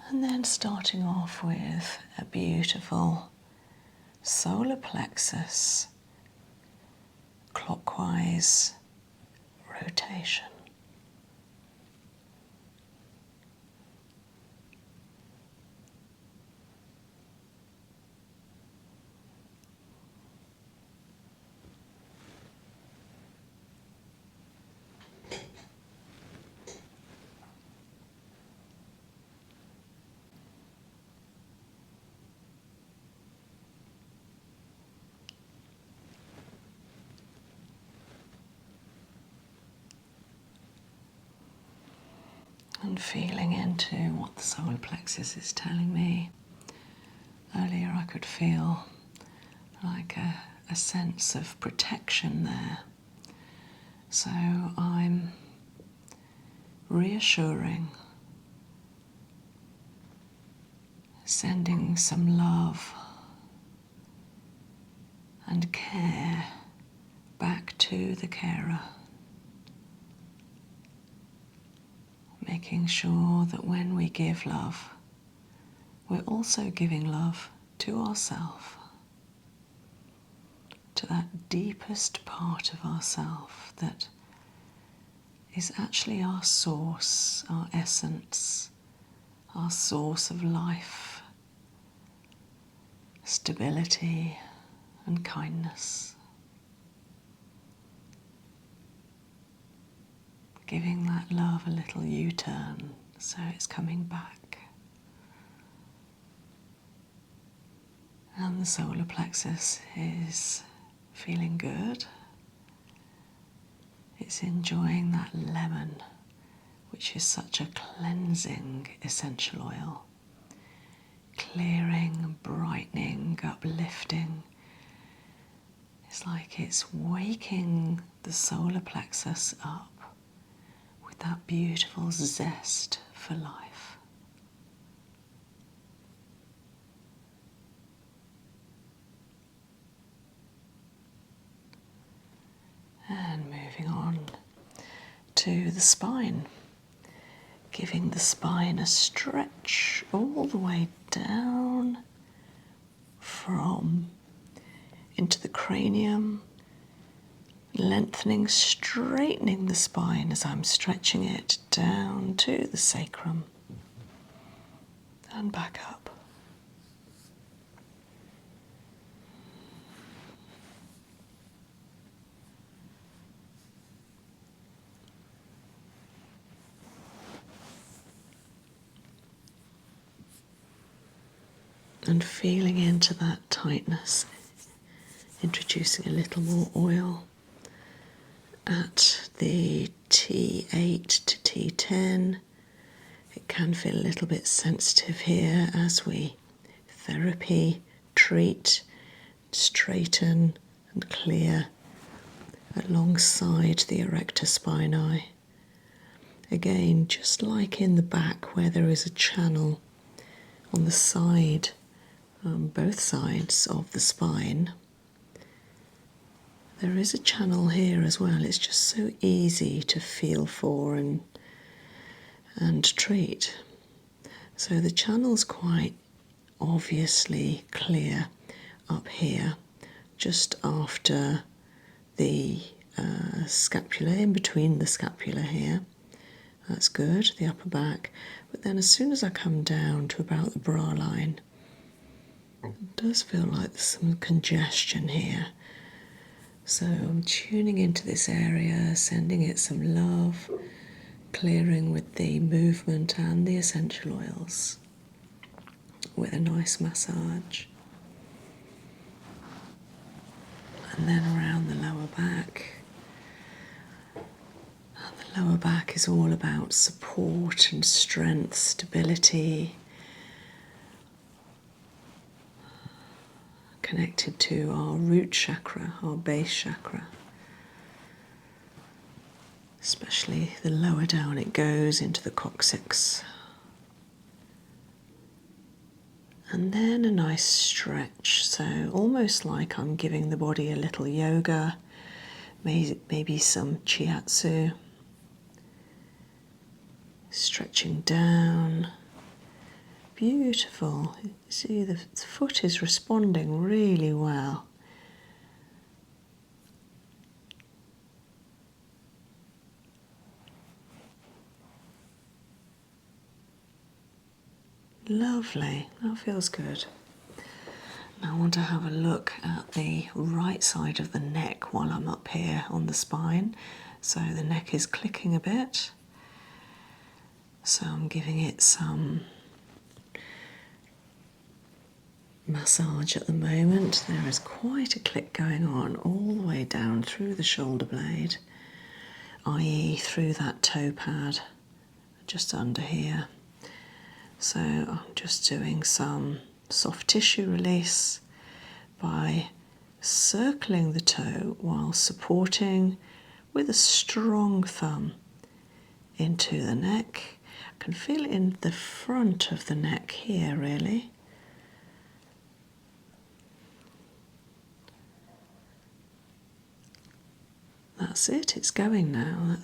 And then starting off with a beautiful solar plexus clockwise rotation. And feeling into what the solar plexus is telling me. Earlier I could feel like a sense of protection there. So I'm reassuring, sending some love and care back to the carer. Making sure that when we give love, we're also giving love to ourselves, to that deepest part of ourself that is actually our source, our essence, our source of life, stability and kindness. Giving that love a little U-turn so it's coming back. And the solar plexus is feeling good. It's enjoying that lemon, which is such a cleansing essential oil. Clearing, brightening, uplifting. It's like it's waking the solar plexus up with that beautiful zest for life. And moving on to the spine, giving the spine a stretch all the way down from into the cranium, lengthening, straightening the spine as I'm stretching it down to the sacrum and back up. And feeling into that tightness, introducing a little more oil at the T8 to T10. It can feel a little bit sensitive here as we therapy, treat, straighten and clear alongside the erector spinae. Again, just like in the back where there is a channel on the side, both sides of the spine, there is a channel here as well. It's just so easy to feel for and treat. So the channel's quite obviously clear up here, just after the scapula, in between the scapula here. That's good, the upper back. But then as soon as I come down to about the bra line, it does feel like there's some congestion here. So I'm tuning into this area, sending it some love, clearing with the movement and the essential oils with a nice massage. And then around the lower back. And the lower back is all about support and strength, stability, connected to our root chakra, our base chakra. Especially the lower down it goes into the coccyx. And then a nice stretch, so almost like I'm giving the body a little yoga, maybe some shiatsu. Stretching down. Beautiful. You see the foot is responding really well. Lovely, that feels good. Now I want to have a look at the right side of the neck while I'm up here on the spine. So the neck is clicking a bit. So I'm giving it some massage at the moment. There is quite a click going on all the way down through the shoulder blade, i.e. through that toe pad just under here. So I'm just doing some soft tissue release by circling the toe while supporting with a strong thumb into the neck. I can feel it in the front of the neck here really. That's it, it's going now,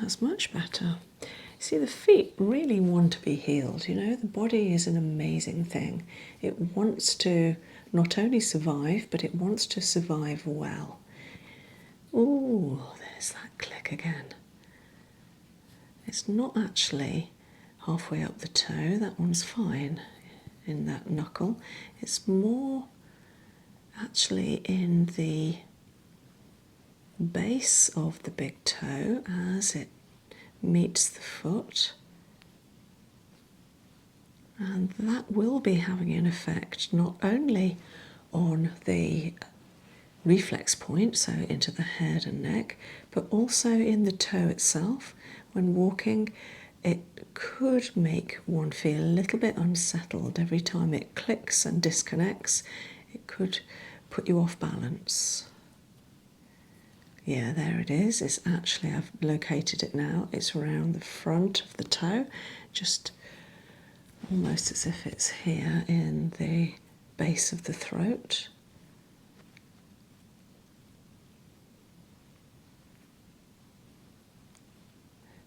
that's much better. See, the feet really want to be healed, you know, the body is an amazing thing. It wants to not only survive, but it wants to survive well. Ooh, there's that click again. It's not actually halfway up the toe, that one's fine in that knuckle. It's more actually in the base of the big toe as it meets the foot, and that will be having an effect not only on the reflex point, so into the head and neck, but also in the toe itself. When walking, it could make one feel a little bit unsettled every time it clicks and disconnects. It could put you off balance. Yeah, there it is. It's actually, I've located it now. It's around the front of the toe, just almost as if it's here in the base of the throat.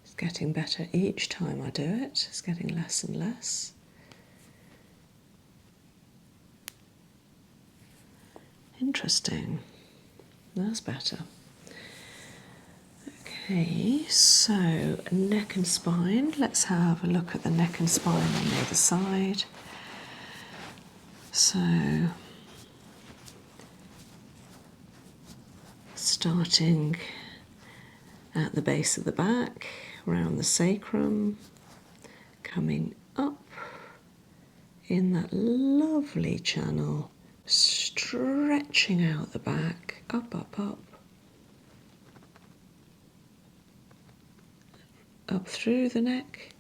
It's getting better each time I do it. It's getting less and less. Interesting. That's better. Okay, so neck and spine. Let's have a look at the neck and spine on the other side. So, starting at the base of the back, around the sacrum, coming up in that lovely channel, stretching out the back, up, up, up. Up through the neck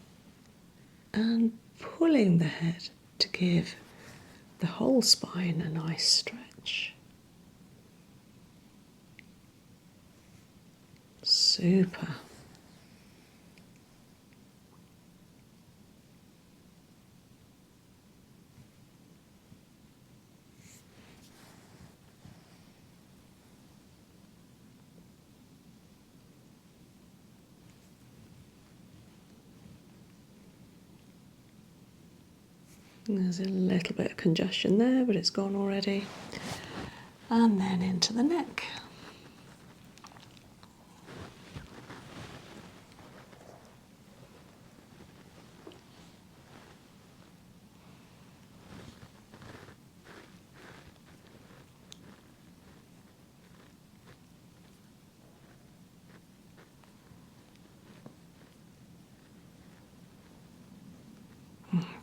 and pulling the head to give the whole spine a nice stretch. Super. There's a little bit of congestion there, but it's gone already. And then into the neck.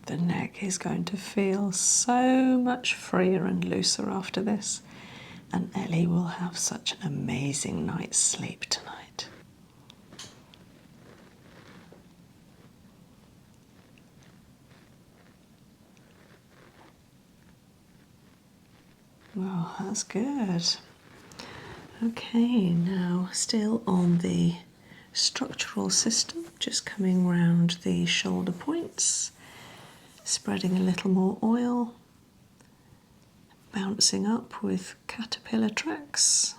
The neck is going to feel so much freer and looser after this, and Ellie will have such an amazing night's sleep tonight. Well, that's good. Okay, now still on the structural system, just coming round the shoulder points, spreading a little more oil, bouncing up with caterpillar tracks.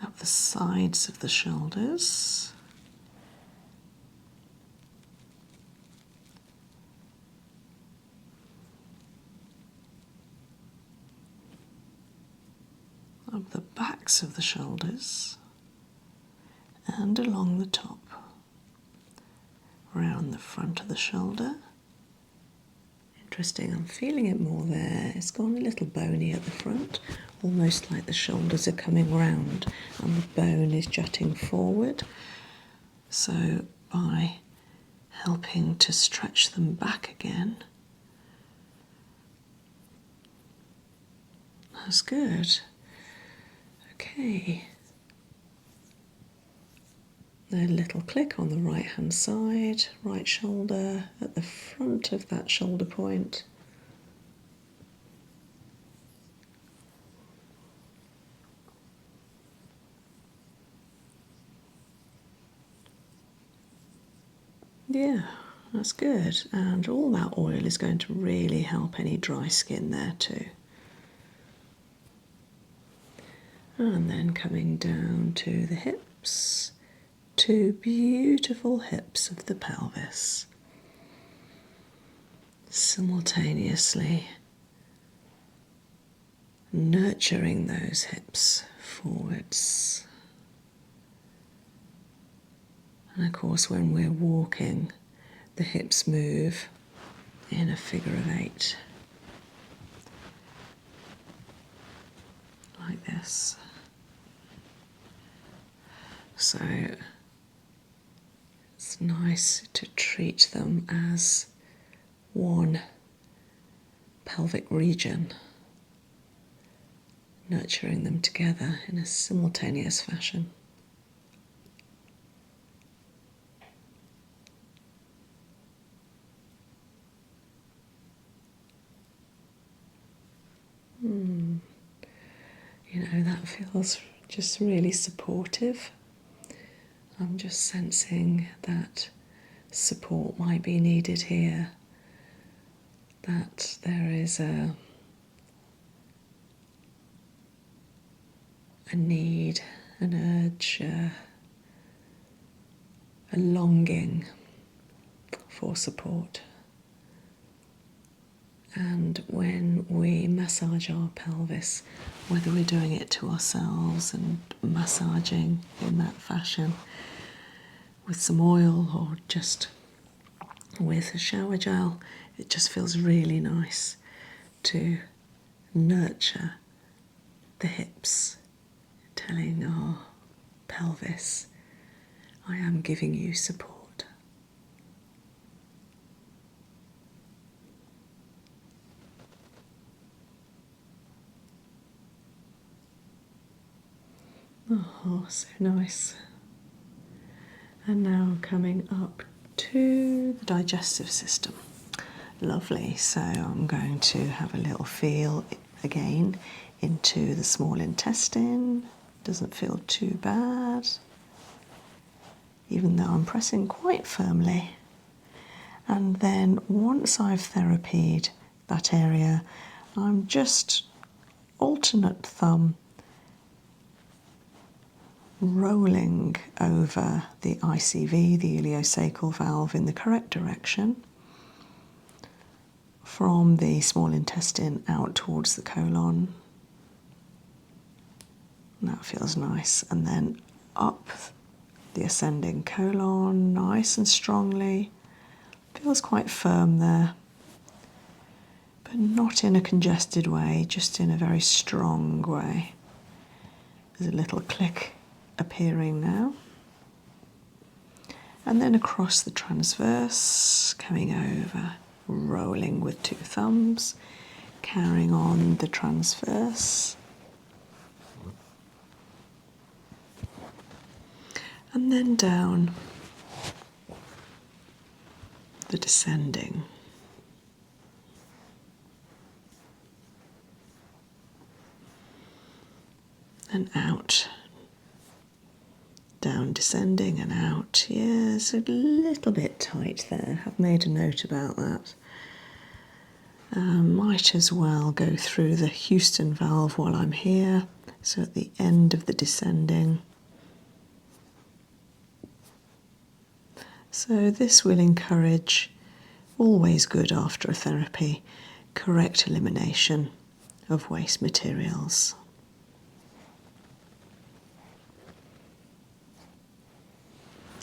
Up the sides of the shoulders. Up the backs of the shoulders and along the top, round the front of the shoulder. Interesting, I'm feeling it more there. It's gone a little bony at the front, almost like the shoulders are coming round and the bone is jutting forward. So by helping to stretch them back again, that's good. Okay, a little click on the right hand side, right shoulder at the front of that shoulder point. Yeah, that's good, and all that oil is going to really help any dry skin there too. And then coming down to the hips, two beautiful hips of the pelvis, simultaneously nurturing those hips forwards. And of course, when we're walking, the hips move in a figure of 8, like this. So it's nice to treat them as one pelvic region, nurturing them together in a simultaneous fashion. You know, that feels just really supportive. I'm just sensing that support might be needed here, that there is a need, an urge, a longing for support. And when we massage our pelvis, whether we're doing it to ourselves and massaging in that fashion with some oil or just with a shower gel, it just feels really nice to nurture the hips, telling our pelvis, I am giving you support. Oh, so nice. And now coming up to the digestive system. Lovely. So I'm going to have a little feel again into the small intestine. Doesn't feel too bad, even though I'm pressing quite firmly. And then once I've therapied that area, I'm just alternate thumb rolling over the ICV, the ileocecal valve, in the correct direction from the small intestine out towards the colon. That feels nice. And then up the ascending colon, nice and strongly. Feels quite firm there, but not in a congested way, just in a very strong way. There's a little click appearing now. And then across the transverse, coming over, rolling with 2 thumbs, carrying on the transverse. And then down the descending. And out. Down, descending and out. Yes, a little bit tight there. I've made a note about that. Might as well go through the Houston valve while I'm here. So at the end of the descending. So this will encourage, always good after a therapy, correct elimination of waste materials.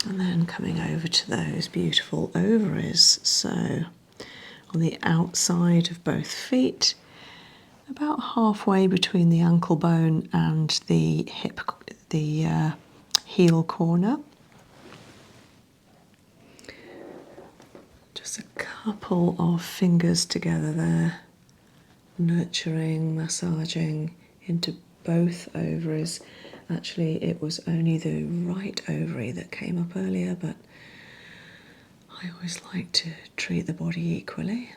And then coming over to those beautiful ovaries. So on the outside of both feet, about halfway between the ankle bone and the hip, the heel corner. Just a couple of fingers together there, nurturing, massaging into both ovaries. Actually, it was only the right ovary that came up earlier, but I always like to treat the body equally.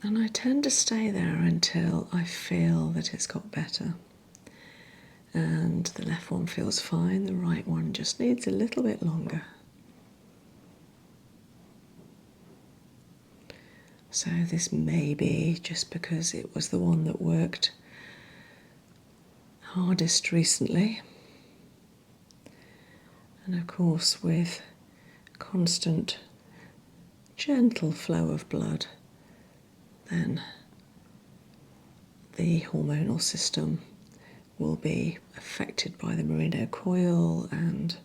And I tend to stay there until I feel that it's got better. And the left one feels fine, the right one just needs a little bit longer. So this may be just because it was the one that worked hardest recently. And of course, with constant, gentle flow of blood, then the hormonal system will be affected by the merino coil and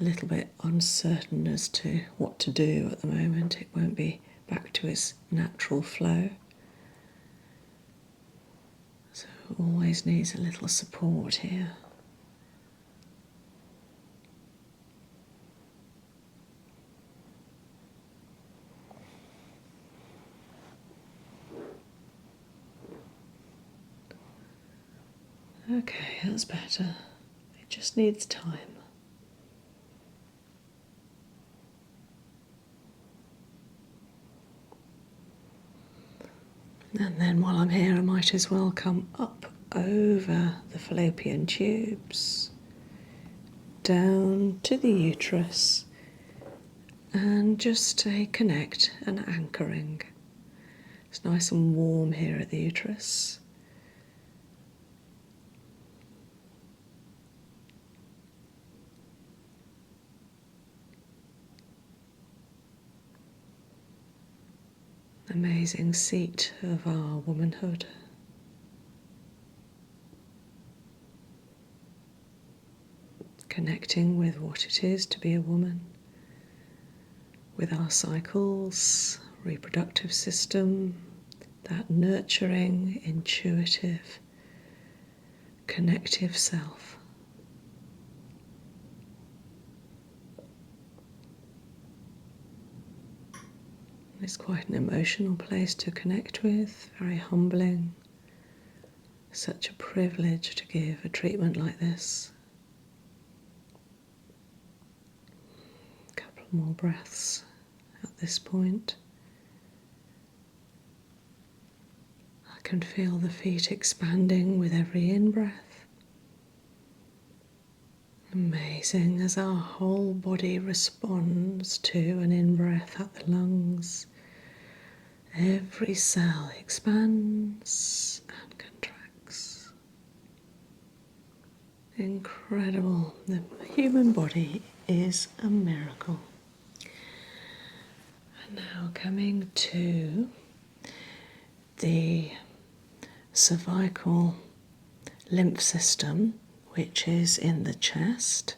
a little bit uncertain as to what to do at the moment. It won't be back to its natural flow. So it always needs a little support here. Okay, that's better. It just needs time. And then while I'm here, I might as well come up over the fallopian tubes, down to the uterus, and just stay connect and anchoring. It's nice and warm here at the uterus. Amazing seat of our womanhood. Connecting with what it is to be a woman, with our cycles, reproductive system, that nurturing, intuitive, connective self. It's quite an emotional place to connect with, very humbling. Such a privilege to give a treatment like this. A couple more breaths at this point. I can feel the feet expanding with every in-breath. Amazing as our whole body responds to an in-breath at the lungs. Every cell expands and contracts. Incredible. The human body is a miracle. coming to the cervical lymph system, which is in the chest.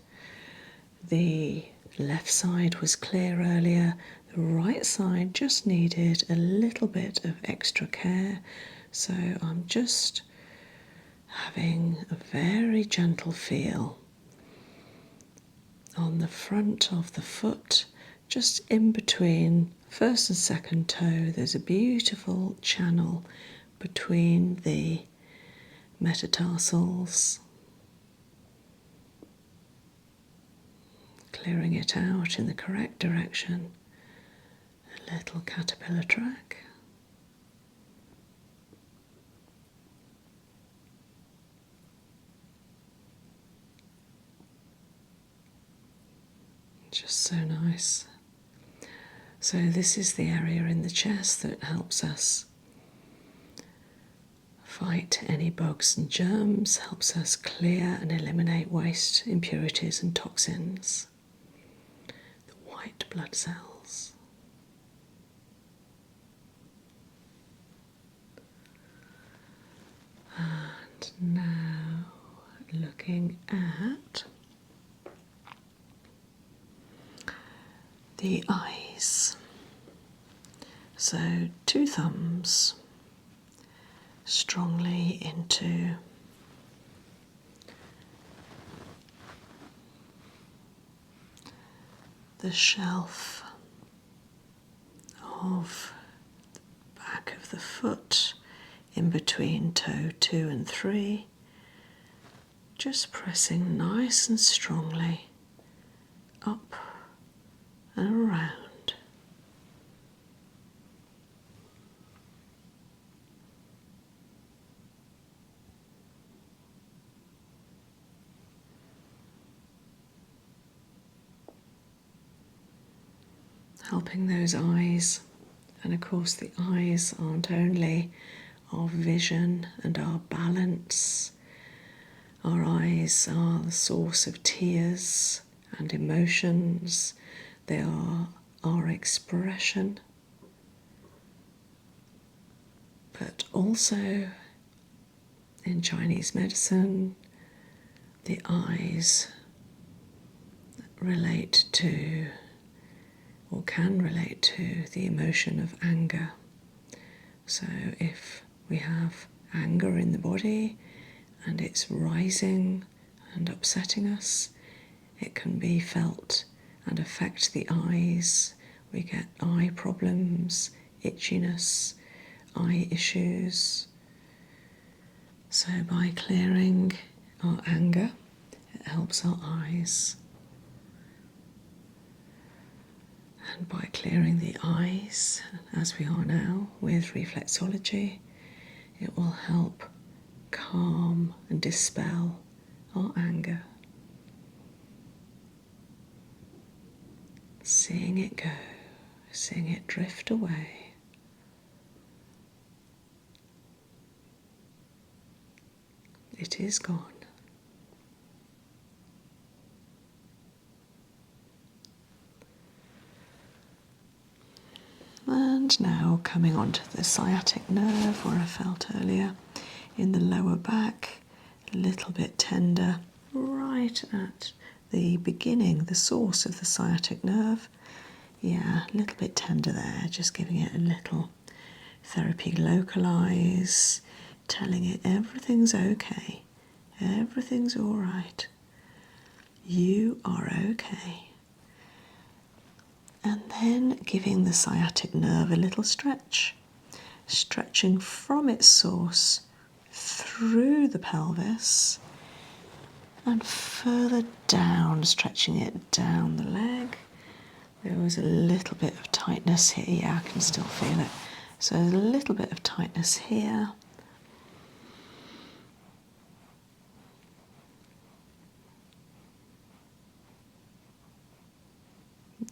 The left side was clear earlier, the right side just needed a little bit of extra care, so I'm just having a very gentle feel on the front of the foot, just in between first and second toe. There's a beautiful channel between the metatarsals, clearing it out in the correct direction. A little caterpillar track. Just so nice. So this is the area in the chest that helps us fight any bugs and germs, helps us clear and eliminate waste, impurities and toxins. The white blood cells. And now looking at the eyes. So 2 thumbs strongly into the shelf of the back of the foot, in between toe 2 and 3, just pressing nice and strongly up and around. Helping those eyes, and of course the eyes aren't only our vision and our balance. Our eyes are the source of tears and emotions. They are our expression, but also in Chinese medicine, the eyes relate to, or can relate to, the emotion of anger. So if we have anger in the body and it's rising and upsetting us, it can be felt and affect the eyes. We get eye problems, itchiness, eye issues. So by clearing our anger, it helps our eyes. And by clearing the eyes, as we are now with reflexology, it will help calm and dispel our anger. Seeing it go, seeing it drift away. It is gone. And now coming onto the sciatic nerve, where I felt earlier in the lower back, a little bit tender, right at the beginning, the source of the sciatic nerve. Yeah, a little bit tender there, just giving it a little therapy localize, telling it everything's okay, everything's all right, you are okay. And then giving the sciatic nerve a little stretch, stretching from its source through the pelvis and further down, stretching it down the leg. There was a little bit of tightness here. Yeah, I can still feel it. So there's a little bit of tightness here.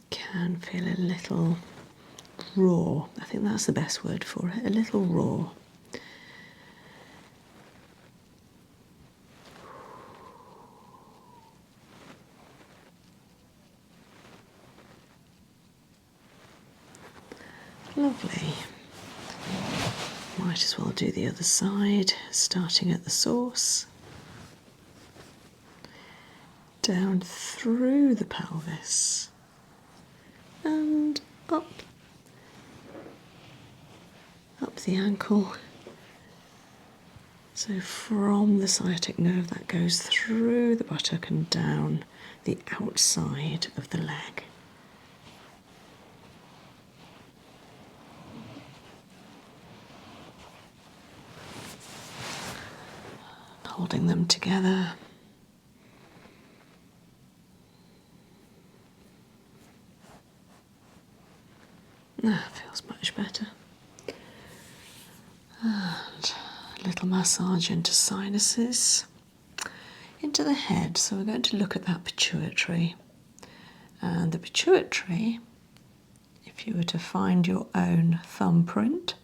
Can feel a little raw. I think that's the best word for it. A little raw. Lovely. Might as well do the other side, starting at the source, down through the pelvis and up the ankle. So from the sciatic nerve that goes through the buttock and down the outside of the leg. Holding them together. Feels much better. And a little massage into sinuses, into the head. So we're going to look at that pituitary. And the pituitary, if you were to find your own thumbprint,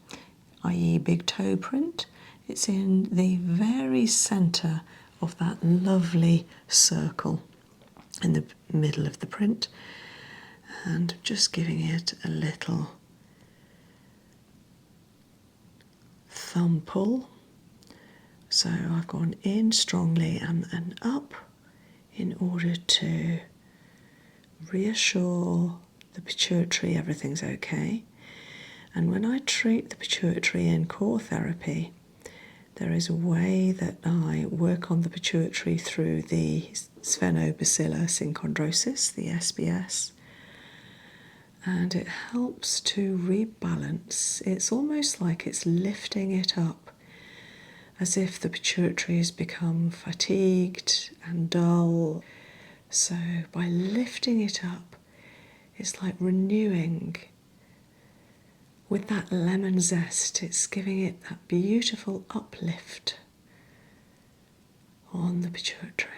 i.e. big toe print, it's in the very centre of that lovely circle in the middle of the print. And just giving it a little thumb pull. So I've gone in strongly and up in order to reassure the pituitary everything's okay. And when I treat the pituitary in core therapy, there is a way that I work on the pituitary through the Sphenobacillus synchondrosis, the SBS, and it helps to rebalance. It's almost like it's lifting it up, as if the pituitary has become fatigued and dull. So by lifting it up, it's like renewing. With that lemon zest, it's giving it that beautiful uplift on the pituitary.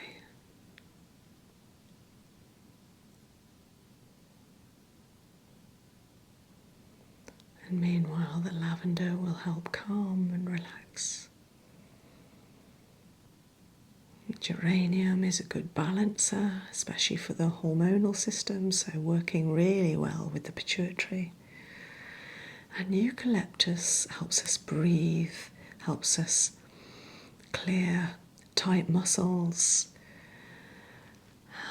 And meanwhile, the lavender will help calm and relax. Geranium is a good balancer, especially for the hormonal system, so working really well with the pituitary. And eucalyptus helps us breathe, helps us clear tight muscles,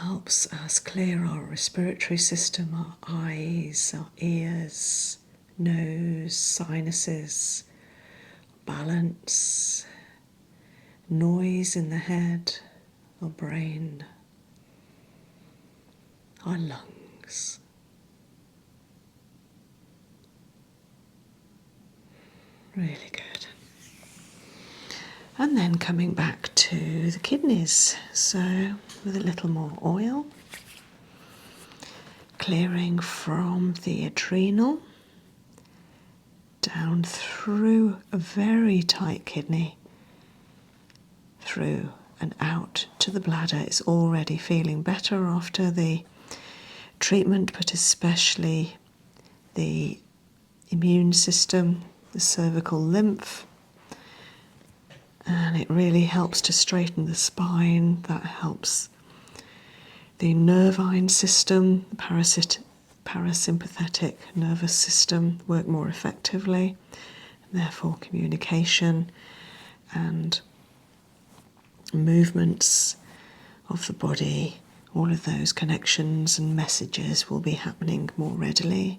helps us clear our respiratory system, our eyes, our ears, nose, sinuses, balance, noise in the head, our brain, our lungs. Really good. And then coming back to the kidneys, so with a little more oil, clearing from the adrenal, down through a very tight kidney, through and out to the bladder. It's already feeling better after the treatment, but especially the immune system, the cervical lymph, and it really helps to straighten the spine. That helps the nervine system, the parasympathetic nervous system work more effectively, and therefore communication and movements of the body, all of those connections and messages will be happening more readily.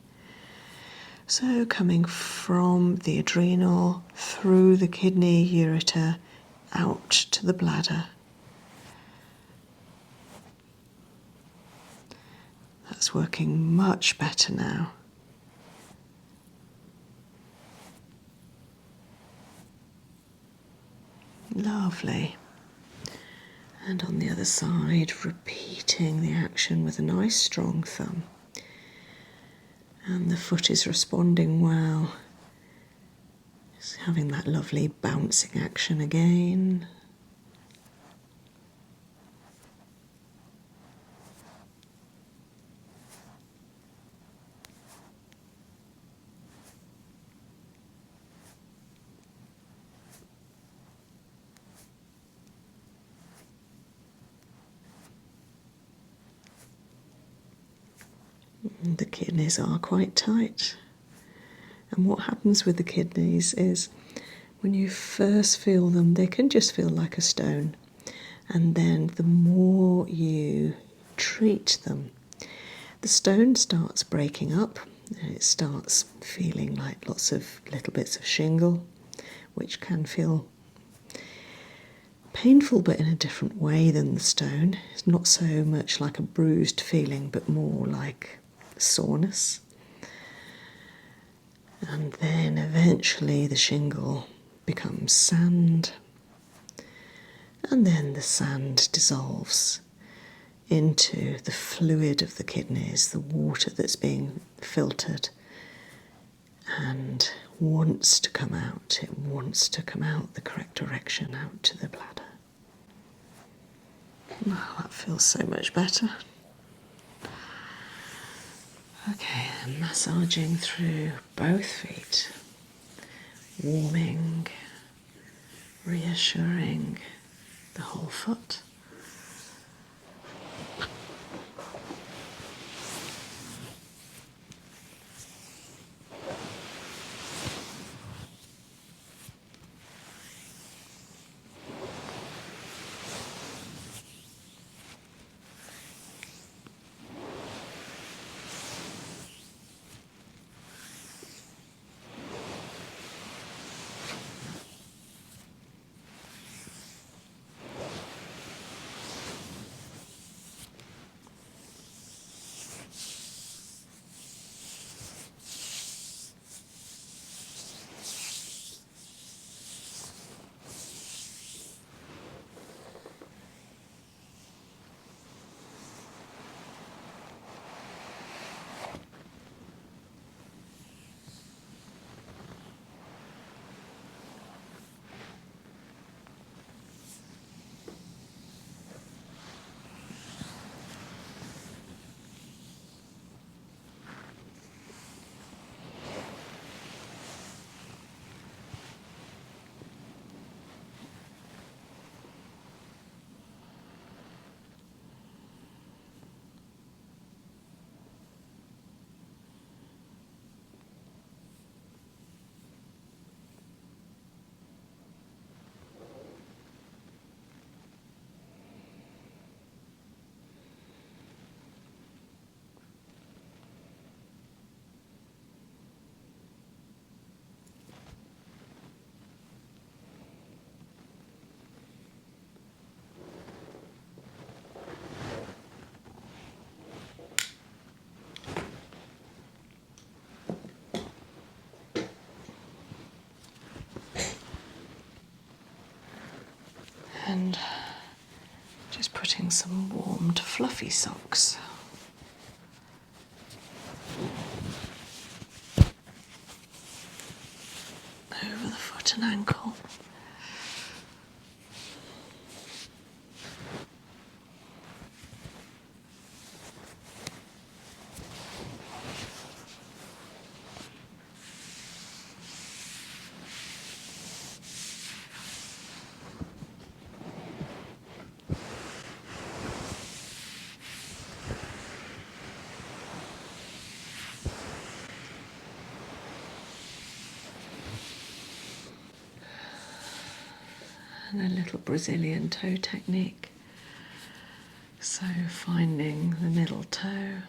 So coming from the adrenal, through the kidney, ureter, out to the bladder. That's working much better now. Lovely. And on the other side, repeating the action with a nice strong thumb. And the foot is responding well. Just having that lovely bouncing action again. The kidneys are quite tight. And what happens with the kidneys is when you first feel them, they can just feel like a stone. And then the more you treat them, the stone starts breaking up and it starts feeling like lots of little bits of shingle, which can feel painful but in a different way than the stone. It's not so much like a bruised feeling but more like soreness. And then eventually the shingle becomes sand, and then the sand dissolves into the fluid of the kidneys, the water that's being filtered, and wants to come out. It wants to come out the correct direction, out to the bladder. Oh, that feels so much better. Okay, and massaging through both feet, warming, reassuring the whole foot. And just putting some warmed, fluffy socks over the foot and ankle. And a little Brazilian toe technique. So finding the middle toe,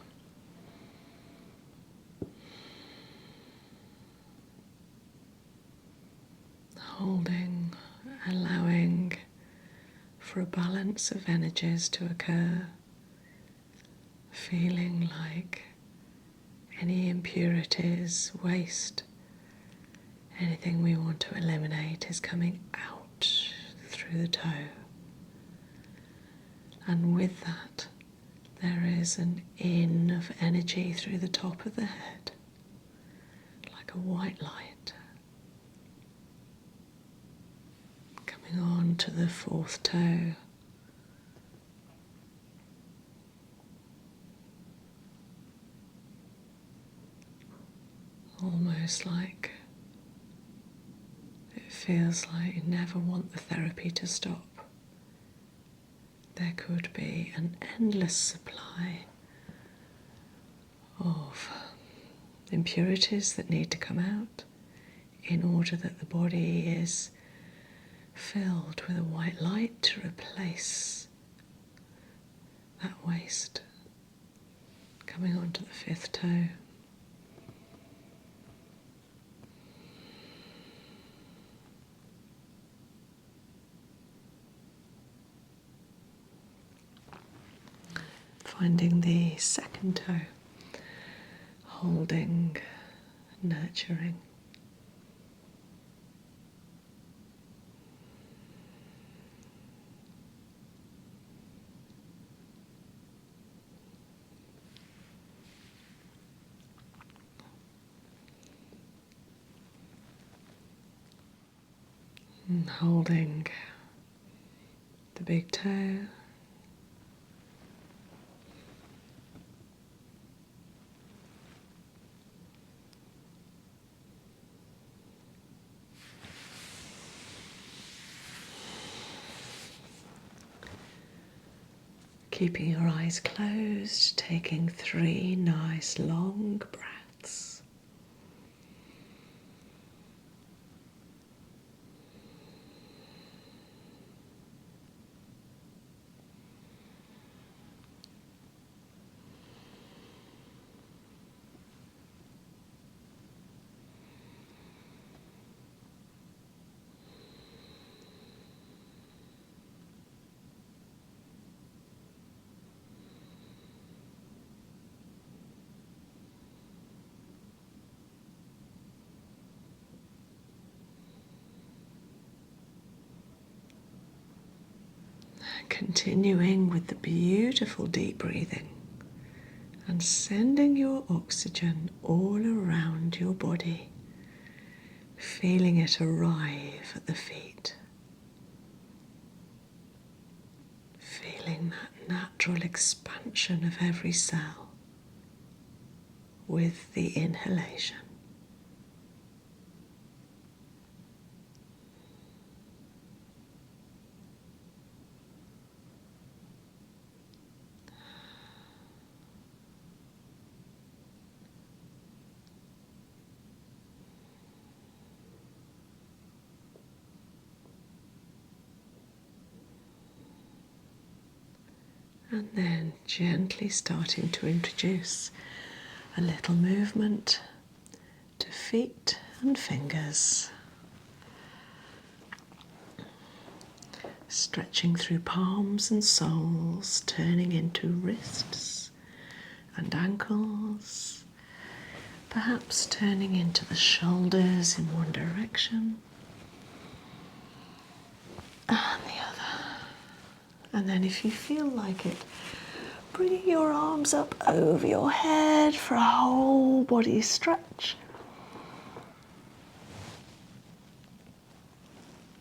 holding, allowing for a balance of energies to occur, feeling like any impurities, waste, anything we want to eliminate is coming out through the toe. And with that, there is an in of energy through the top of the head, like a white light, coming on to the fourth toe. Almost like it feels like you never want the therapy to stop. There could be an endless supply of impurities that need to come out in order that the body is filled with a white light to replace that waste. Coming onto the fifth toe. Finding the second toe, holding, nurturing. And holding the big toe. Keeping your eyes closed, taking 3 nice long breaths. Continuing with the beautiful deep breathing and sending your oxygen all around your body, feeling it arrive at the feet, feeling that natural expansion of every cell with the inhalation. And then gently starting to introduce a little movement to feet and fingers. Stretching through palms and soles, turning into wrists and ankles. Perhaps turning into the shoulders in one direction and the other. And then if you feel like it, bringing your arms up over your head for a whole body stretch.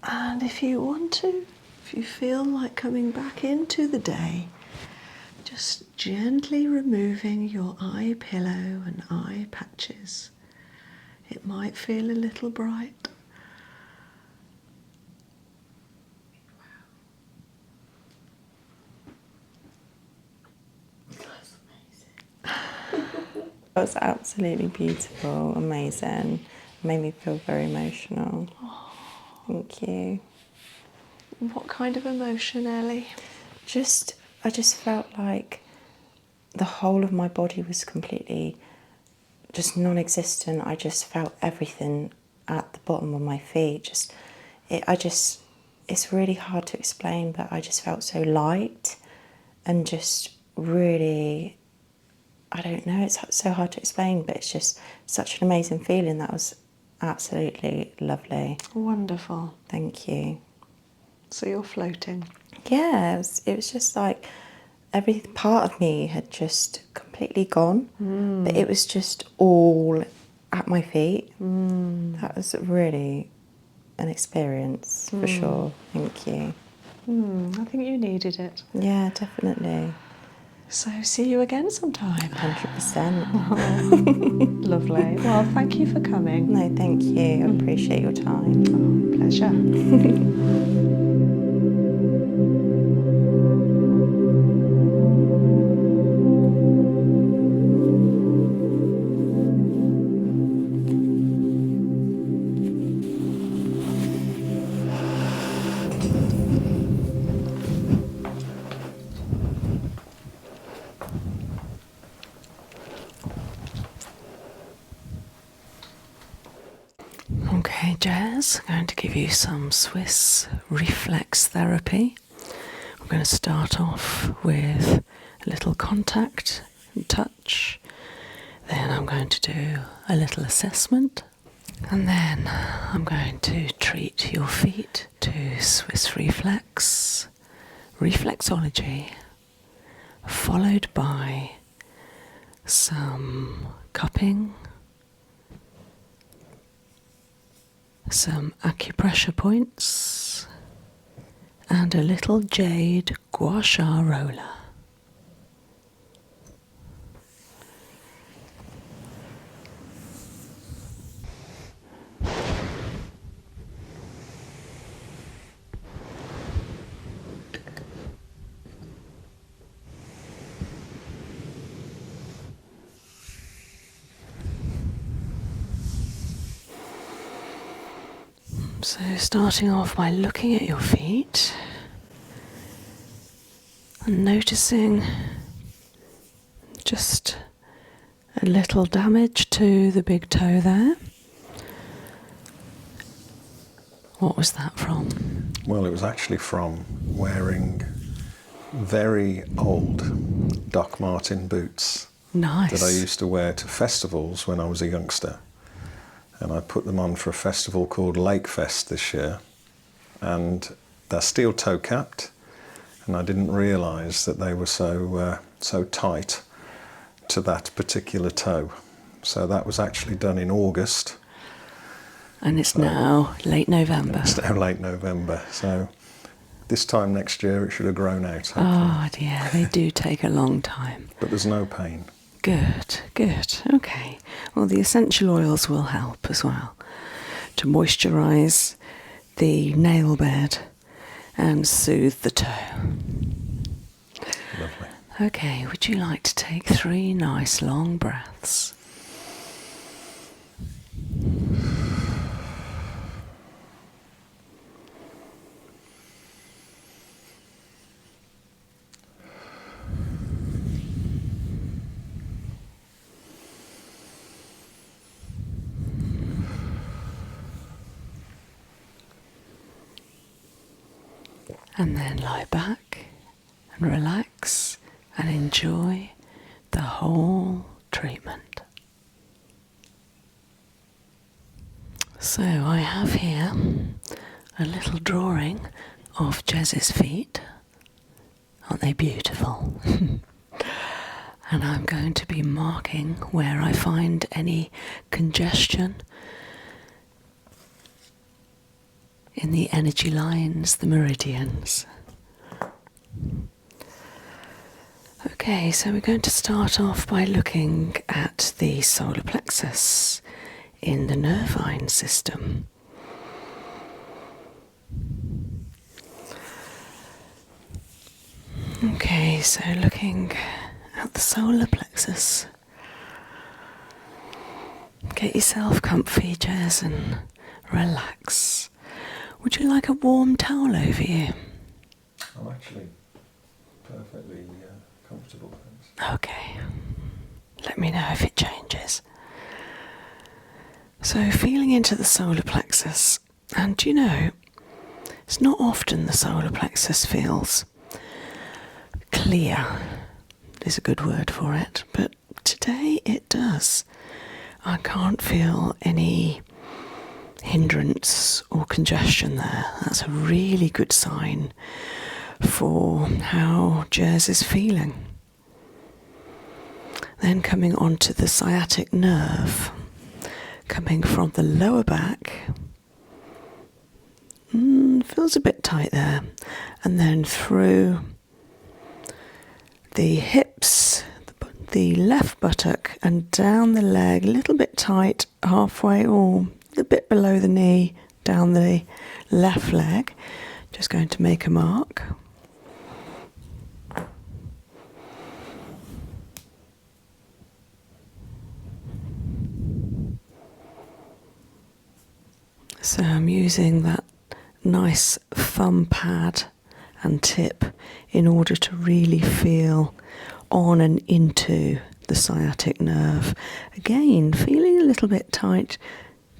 And if you want to, if you feel like coming back into the day, just gently removing your eye pillow and eye patches. It might feel a little bright. That was absolutely beautiful, amazing. Made me feel very emotional. Oh. Thank you. What kind of emotion, Ellie? I just felt like the whole of my body was completely just non-existent. I just felt everything at the bottom of my feet. It's really hard to explain, but I just felt so light and just really, I don't know, it's so hard to explain, but it's just such an amazing feeling. That was absolutely lovely. Wonderful. Thank you. So you're floating? Yeah, it was just like every part of me had just completely gone, but it was just all at my feet. That was really an experience for sure. Thank you. I think you needed it. Yeah, definitely. So see you again sometime. 100%. Lovely. Well, thank you for coming. No, thank you. I appreciate your time. Oh, pleasure. Okay, Jez, I'm going to give you some Swiss reflex therapy. I'm going to start off with a little contact and touch. Then I'm going to do a little assessment. And then I'm going to treat your feet to Swiss reflex, reflexology, followed by some cupping, some acupressure points, and a little jade gua sha roller. So starting off by looking at your feet and noticing just a little damage to the big toe there. What was that from? Well, it was actually from wearing very old Doc Martin boots. Nice. That I used to wear to festivals when I was a youngster. And I put them on for a festival called Lake Fest this year. And they're steel toe capped. And I didn't realise that they were so tight to that particular toe. So that was actually done in August. And it's now late November. It's now late November. So this time next year it should have grown out. Hopefully. Oh dear, they do take a long time. But there's no pain. Good, good. Okay. Well, the essential oils will help as well to moisturise the nail bed and soothe the toe. Lovely. Okay, would you like to take 3 nice long breaths? And then lie back and relax and enjoy the whole treatment. So I have here a little drawing of Jez's feet. Aren't they beautiful? And I'm going to be marking where I find any congestion in the energy lines, the meridians. Okay, so we're going to start off by looking at the solar plexus in the nervine system. Okay, so looking at the solar plexus. Get yourself comfy, Jez, and relax. Would you like a warm towel over you? I'm actually perfectly comfortable, thanks. Okay. Let me know if it changes. So feeling into the solar plexus, and you know, it's not often the solar plexus feels clear, is a good word for it, but today it does. I can't feel any hindrance or congestion there. That's a really good sign for how Jez is feeling. Then coming on to the sciatic nerve, coming from the lower back, feels a bit tight there, and then through the hips, the left buttock, and down the leg, a little bit tight, halfway or a bit below the knee, down the left leg. Just going to make a mark. So I'm using that nice thumb pad and tip in order to really feel on and into the sciatic nerve. Again, feeling a little bit tight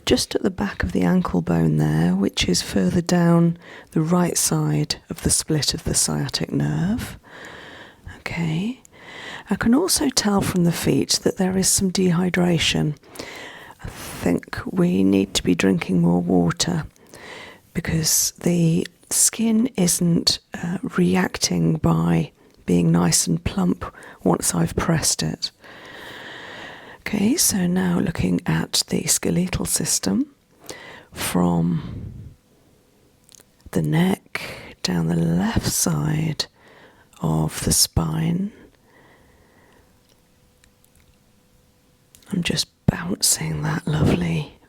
just at the back of the ankle bone there, which is further down the right side of the split of the sciatic nerve. Okay. I can also tell from the feet that there is some dehydration. I think we need to be drinking more water because the skin isn't reacting by being nice and plump once I've pressed it. Okay, so now looking at the skeletal system from the neck down the left side of the spine. I'm just bouncing that lovely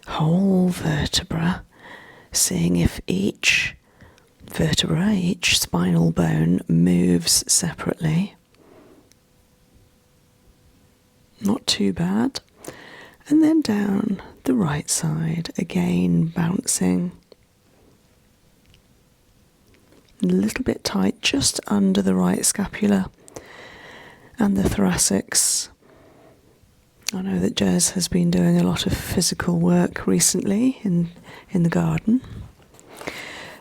whole vertebra, seeing if each vertebra, each spinal bone moves separately. Not too bad. And then down the right side, again bouncing. A little bit tight just under the right scapula and the thoracics. I know that Jez has been doing a lot of physical work recently in the garden.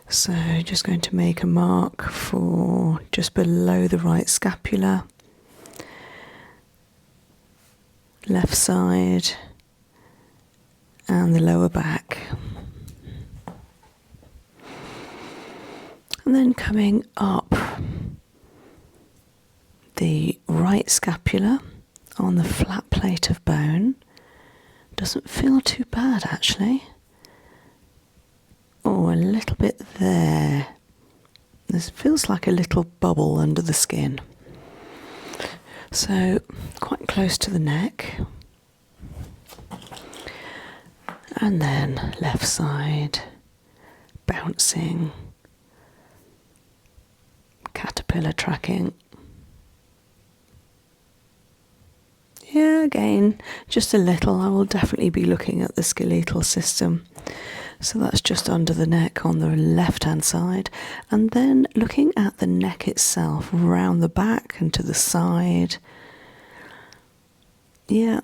So just going to make a mark for just below the right scapula, left side, and the lower back. And then coming up the right scapula on the flat plate of bone. Doesn't feel too bad actually. Oh, a little bit there. This feels like a little bubble under the skin. So quite close to the neck. And then left side, bouncing, caterpillar tracking. Yeah, again, just a little. I will definitely be looking at the skeletal system. So that's just under the neck on the left-hand side. And then looking at the neck itself, round the back and to the side. Yeah,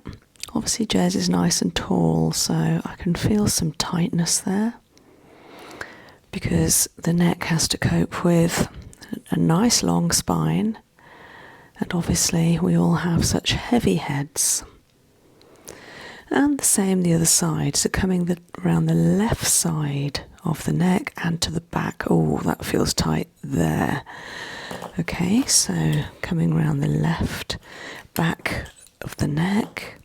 obviously Jez is nice and tall, so I can feel some tightness there. Because the neck has to cope with a nice long spine. And obviously we all have such heavy heads. And the same the other side, so coming around the left side of the neck and to the back. Oh, that feels tight there. Okay, so coming around the left back of the neck.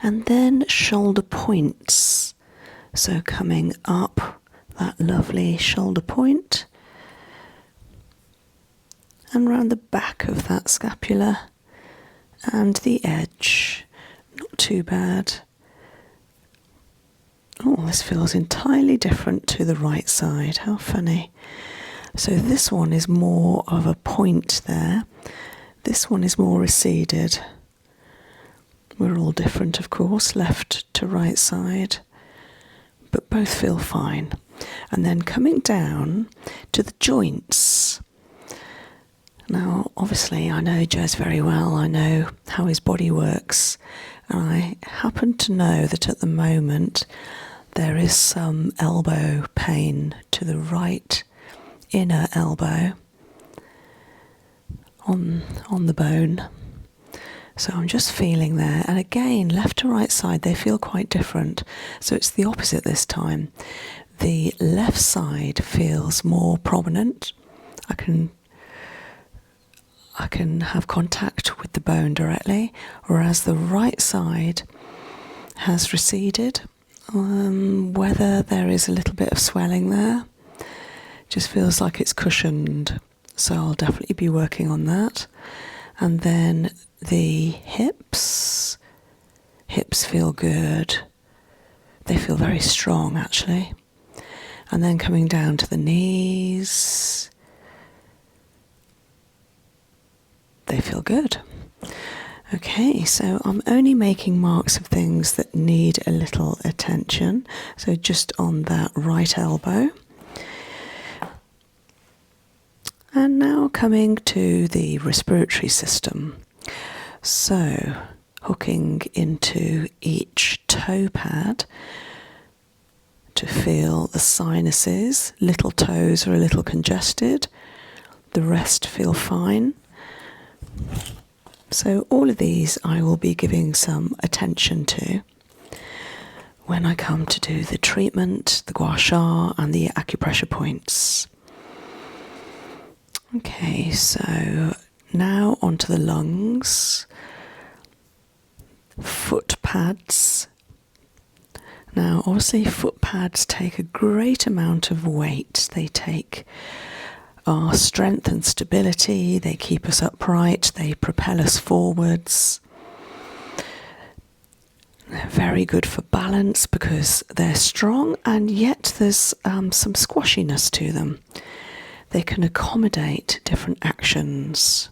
And then shoulder points. So coming up that lovely shoulder point. And round the back of that scapula and the edge. Not too bad. Oh, this feels entirely different to the right side. How funny. So this one is more of a point there. This one is more receded. We're all different, of course, left to right side. But both feel fine. And then coming down to the joints. Now, obviously, I know Jez very well. I know how his body works. And I happen to know that at the moment there is some elbow pain to the right inner elbow on the bone. So I'm just feeling there. And again, left to right side, they feel quite different. So it's the opposite this time. The left side feels more prominent. I can have contact with the bone directly, whereas the right side has receded. Whether there is a little bit of swelling there, just feels like it's cushioned, so I'll definitely be working on that. And then the hips feel good. They feel very strong actually. And then coming down to the knees, they feel good. Okay, so I'm only making marks of things that need a little attention. So just on that right elbow. And now coming to the respiratory system. So hooking into each toe pad to feel the sinuses. Little toes are a little congested, the rest feel fine. So all of these I will be giving some attention to when I come to do the treatment, the gua sha and the acupressure points. Okay, so now onto the lungs. Foot pads. Now obviously foot pads take a great amount of weight. They take our strength and stability, they keep us upright, they propel us forwards. They're very good for balance because they're strong and yet there's some squashiness to them. They can accommodate different actions,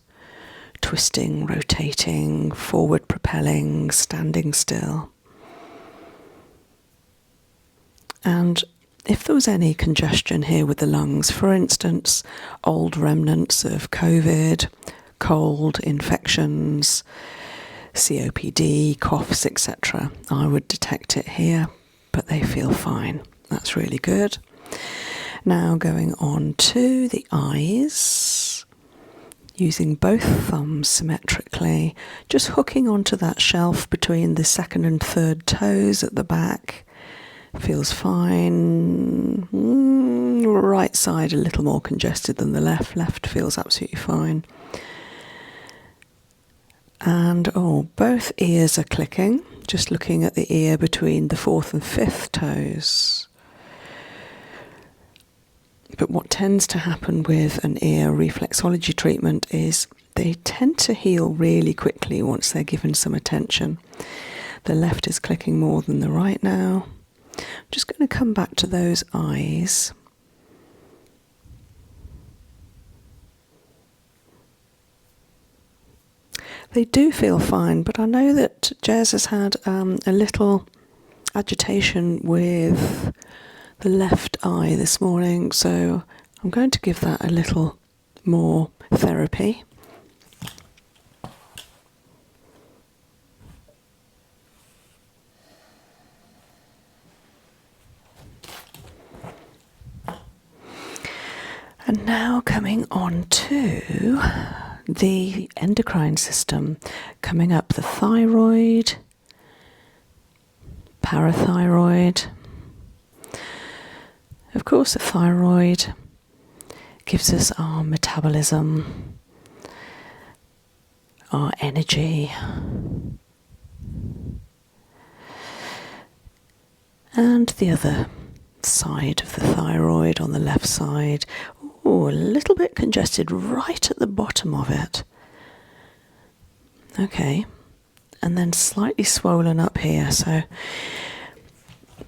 twisting, rotating, forward propelling, standing still. And if there was any congestion here with the lungs, for instance, old remnants of COVID, cold, infections, COPD, coughs, etc., I would detect it here, but they feel fine. That's really good. Now going on to the eyes, using both thumbs symmetrically, just hooking onto that shelf between the second and third toes at the back. Feels fine. Right side a little more congested than the left. Left feels absolutely fine. And both ears are clicking. Just looking at the ear between the fourth and fifth toes. But what tends to happen with an ear reflexology treatment is they tend to heal really quickly once they're given some attention. The left is clicking more than the right now. I'm just going to come back to those eyes. They do feel fine, but I know that Jez has had a little agitation with the left eye this morning, so I'm going to give that a little more therapy. And now coming on to the endocrine system, coming up the thyroid, parathyroid. Of course, the thyroid gives us our metabolism, our energy, and the other side of the thyroid on the left side, a little bit congested right at the bottom of it. Okay, and then slightly swollen up here, so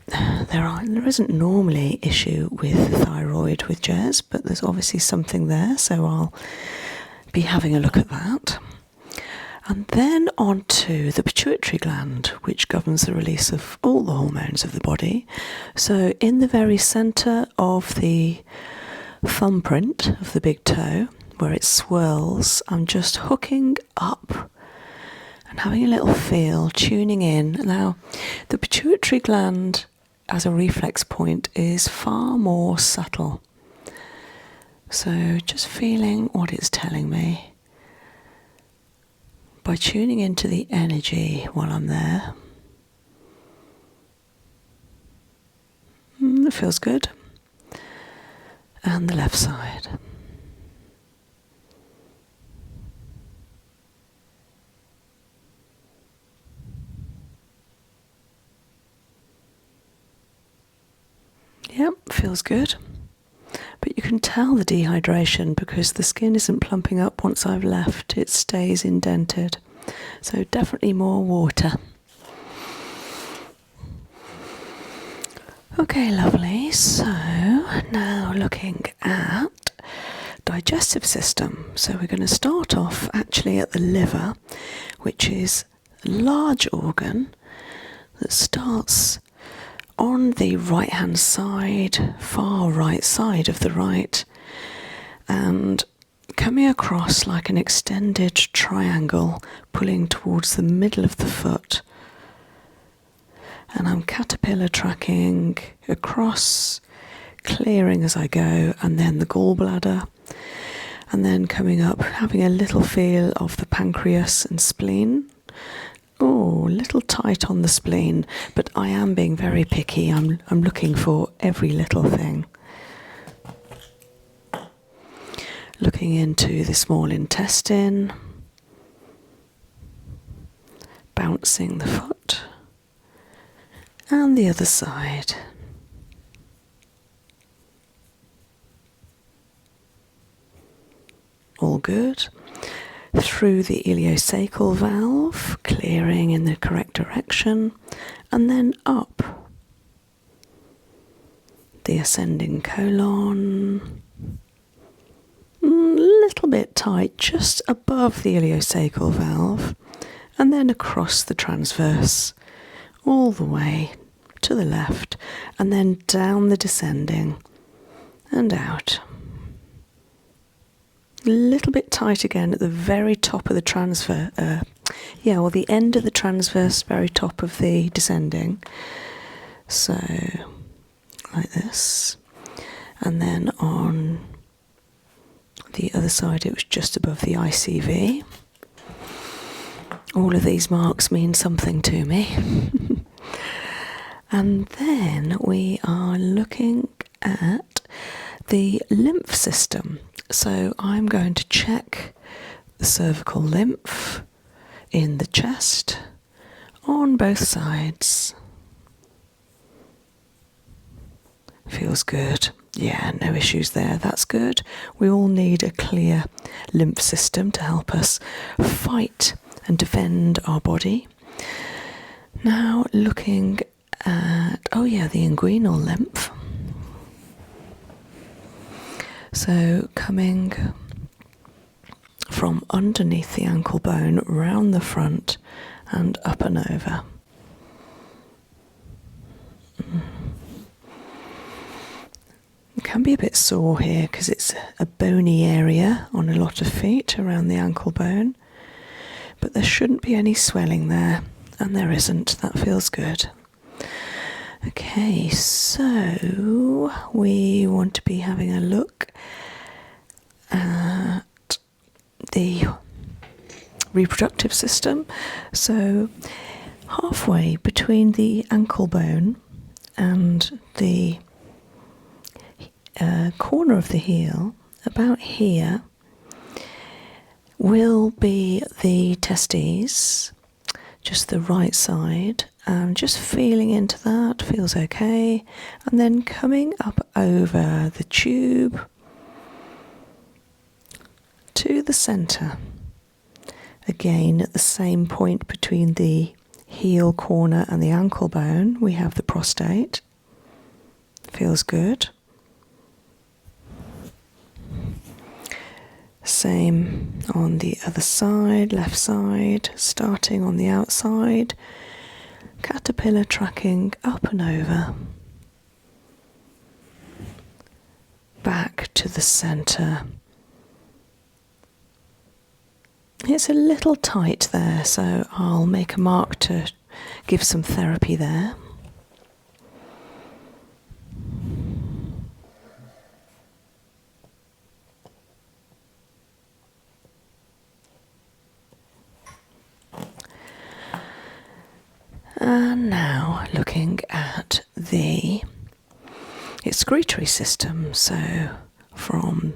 there isn't normally issue with the thyroid with Jez, but there's obviously something there, so I'll be having a look at that. And then on to the pituitary gland, which governs the release of all the hormones of the body. So in the very centre of the thumbprint of the big toe, where it swirls, I'm just hooking up and having a little feel, tuning in. Now, the pituitary gland as a reflex point is far more subtle. So just feeling what it's telling me by tuning into the energy while I'm there. It feels good. And the left side. Yep, feels good. But you can tell the dehydration because the skin isn't plumping up once I've left. It stays indented. So definitely more water. Okay, lovely. So now looking at digestive system. So we're going to start off actually at the liver, which is a large organ that starts on the right hand side, far right side of the right, and coming across like an extended triangle, pulling towards the middle of the foot. And I'm caterpillar tracking across, clearing as I go, and then the gallbladder, and then coming up, having a little feel of the pancreas and spleen. Oh, a little tight on the spleen, but I am being very picky. I'm looking for every little thing. Looking into the small intestine, bouncing the foot, and the other side. All good. Through the ileocecal valve, clearing in the correct direction, and then up. The ascending colon. A little bit tight, just above the ileocecal valve, and then across the transverse, all the way to the left, and then down the descending, and out. A little bit tight again at the very top of the transverse, the end of the transverse, very top of the descending. So, like this. And then on the other side, it was just above the ICV. All of these marks mean something to me. And then we are looking at the lymph system. So I'm going to check the cervical lymph in the chest on both sides. Feels good. Yeah, no issues there. That's good. We all need a clear lymph system to help us fight and defend our body. Now looking at, the inguinal lymph. So coming from underneath the ankle bone, round the front and up and over. It can be a bit sore here because it's a bony area on a lot of feet around the ankle bone, but there shouldn't be any swelling there, and there isn't. That feels good. Okay, so we want to be having a look at the reproductive system. So halfway between the ankle bone and the corner of the heel, about here, will be the testes, just the right side. Just feeling into that, feels okay. And then coming up over the tube to the centre. Again, at the same point between the heel corner and the ankle bone, we have the prostate. Feels good. Same on the other side, left side, starting on the outside. Caterpillar tracking up and over, back to the centre. It's a little tight there, so I'll make a mark to give some therapy there. And now looking at the excretory system, so from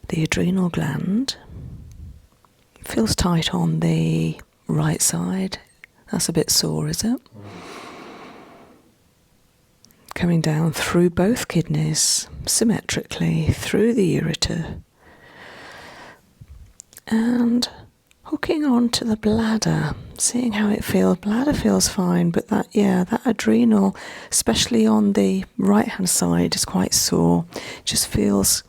the adrenal gland, feels tight on the right side. That's a bit sore, is it? Coming down through both kidneys, symmetrically, through the ureter, and hooking on to the bladder, seeing how it feels. Bladder feels fine, but that adrenal, especially on the right hand side, is quite sore. Just feels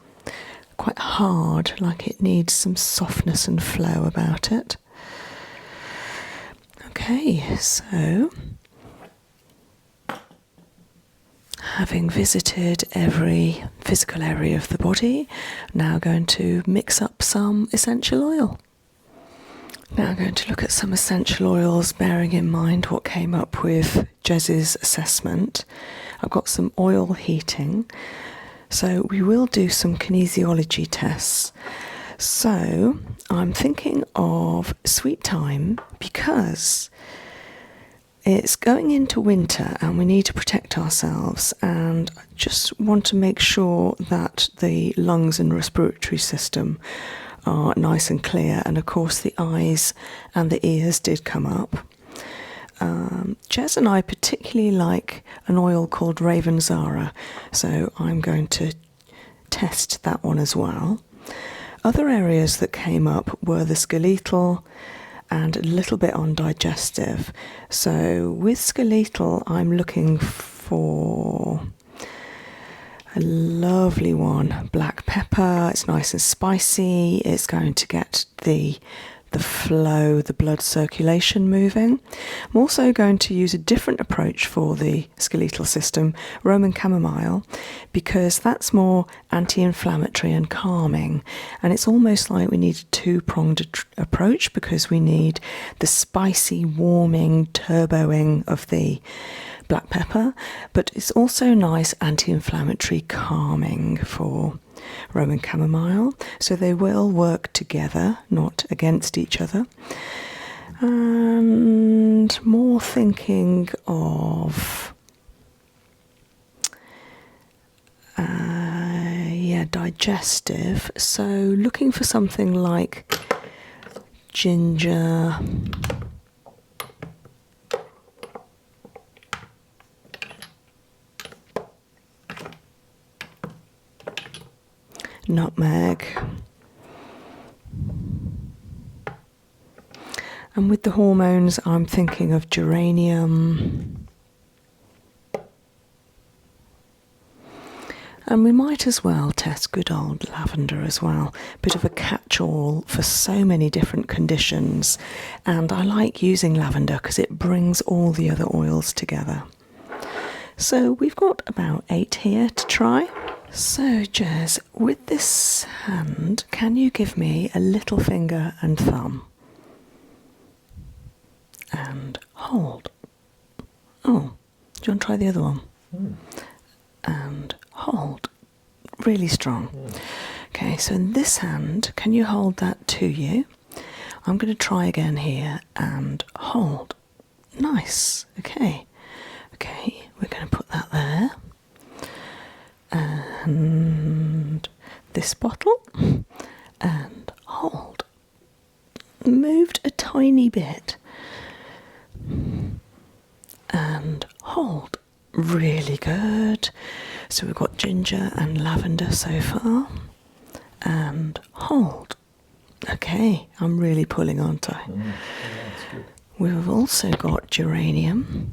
quite hard, like it needs some softness and flow about it. Okay, so having visited every physical area of the body, now going to mix up some essential oil. Now I'm going to look at some essential oils, bearing in mind what came up with Jez's assessment. I've got some oil heating, so we will do some kinesiology tests. So I'm thinking of sweet thyme because it's going into winter and we need to protect ourselves, and I just want to make sure that the lungs and respiratory system are nice and clear, and of course the eyes and the ears did come up. Jez and I particularly like an oil called Ravensara, so I'm going to test that one as well. Other areas that came up were the skeletal and a little bit on digestive. So with skeletal, I'm looking for a lovely one, black pepper. It's nice and spicy. It's going to get the flow, the blood circulation moving. I'm also going to use a different approach for the skeletal system, Roman chamomile, because that's more anti-inflammatory and calming. And it's almost like we need a two-pronged approach, because we need the spicy, warming, turboing of the black pepper, but it's also nice anti-inflammatory calming for Roman chamomile. So they will work together, not against each other. And more thinking of digestive. So looking for something like ginger, nutmeg, and with the hormones I'm thinking of geranium, and we might as well test good old lavender as well. Bit of a catch-all for so many different conditions, and I like using lavender because it brings all the other oils together. So we've got about 8 here to try. So, Jez, with this hand, can you give me a little finger and thumb? And hold. Oh, do you want to try the other one? And hold. Really strong. Okay, so in this hand, can you hold that to you? I'm going to try again here and hold. Nice. Okay. Okay, we're going to put that there. And this bottle, and hold. Moved a tiny bit, and hold. Really good. So we've got ginger and lavender so far, and hold. Okay, I'm really pulling, aren't I? Yeah, that's good. We've also got geranium,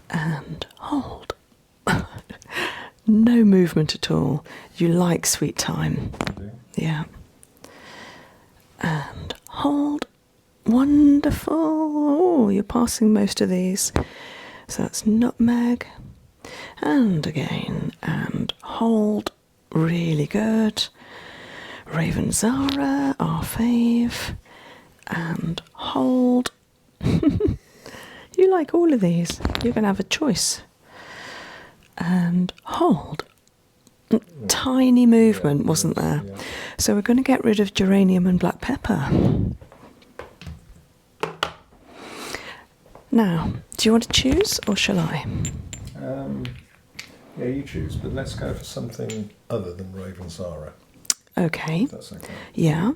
and hold. No movement at all. You like sweet thyme. I do. Yeah. And hold. Wonderful. Oh, you're passing most of these. So that's nutmeg. And again. And hold. Really good. Ravensara, our fave. And hold. You like all of these. You're going to have a choice. And hold. Tiny movement, wasn't there? Yeah. So we're going to get rid of geranium and black pepper. Now, do you want to choose or shall I? Yeah, you choose, but let's go for something other than Ravensara. Okay. If that's okay. Yeah.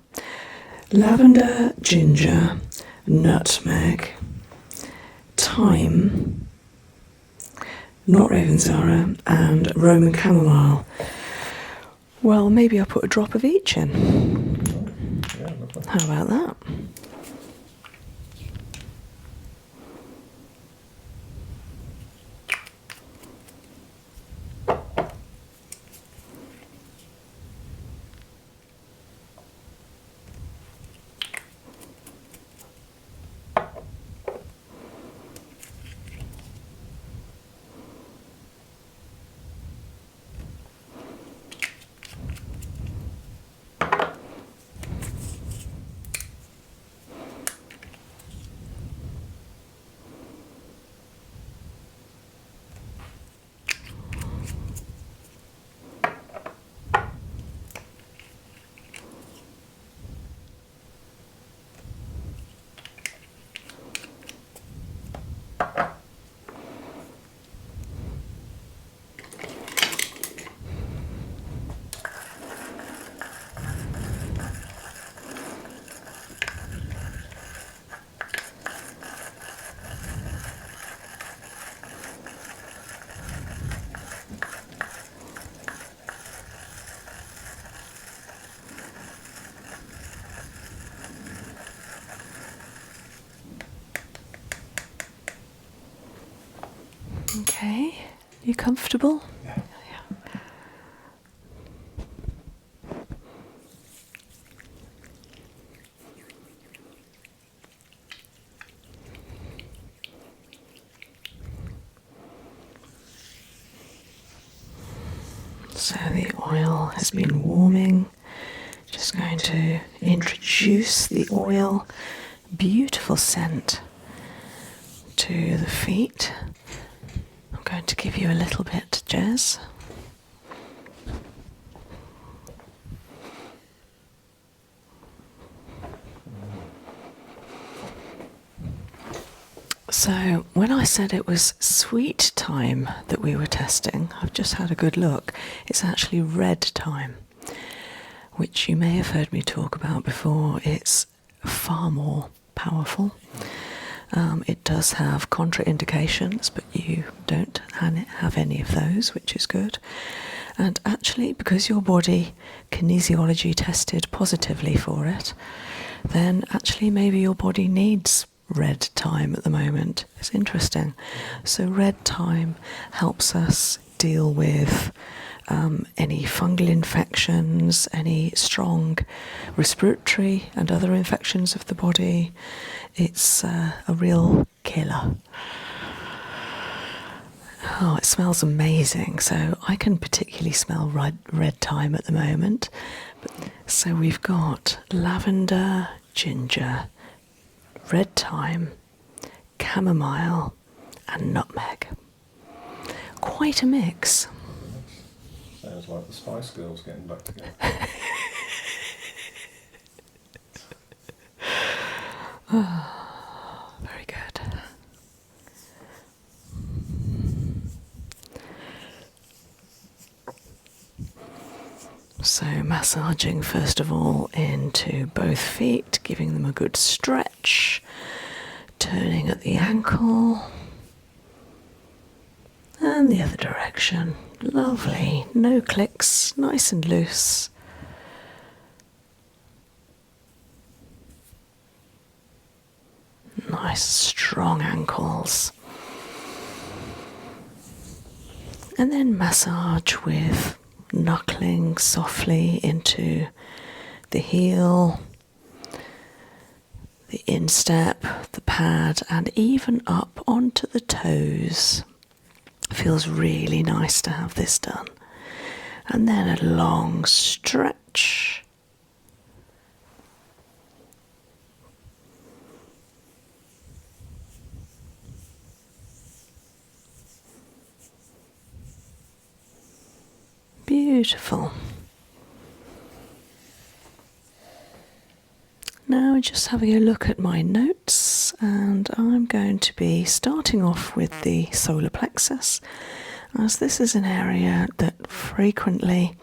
Lavender, ginger, nutmeg, thyme, not Ravensara, and Roman chamomile. Well, maybe I'll put a drop of each in. Oh, yeah, lovely. How about that? Okay, you comfortable? Yeah. So the oil has been warming. Just going to introduce the oil, beautiful scent, to the feet. I'm going to give you a little bit, Jez. So when I said it was sweet time that we were testing, I've just had a good look. It's actually red time, which you may have heard me talk about before. It's far more powerful. It does have contraindications, but you don't have any of those, which is good. And actually, because your body kinesiology tested positively for it, then actually maybe your body needs red time at the moment. It's interesting. So red time helps us deal with any fungal infections, any strong respiratory and other infections of the body. It's a real killer. Oh, it smells amazing. So I can particularly smell red thyme at the moment. So we've got lavender, ginger, red thyme, chamomile and nutmeg. Quite a mix. Sounds like the Spice Girls getting back together. Oh, very good. So massaging first of all into both feet, giving them a good stretch, turning at the ankle and the other direction. Lovely, no clicks, nice and loose. Nice strong ankles. And then massage with knuckling softly into the heel, the instep, the pad, and even up onto the toes. Feels really nice to have this done. And then a long stretch. Beautiful. Now just having a look at my notes, and I'm going to be starting off with the solar plexus, as this is an area that frequently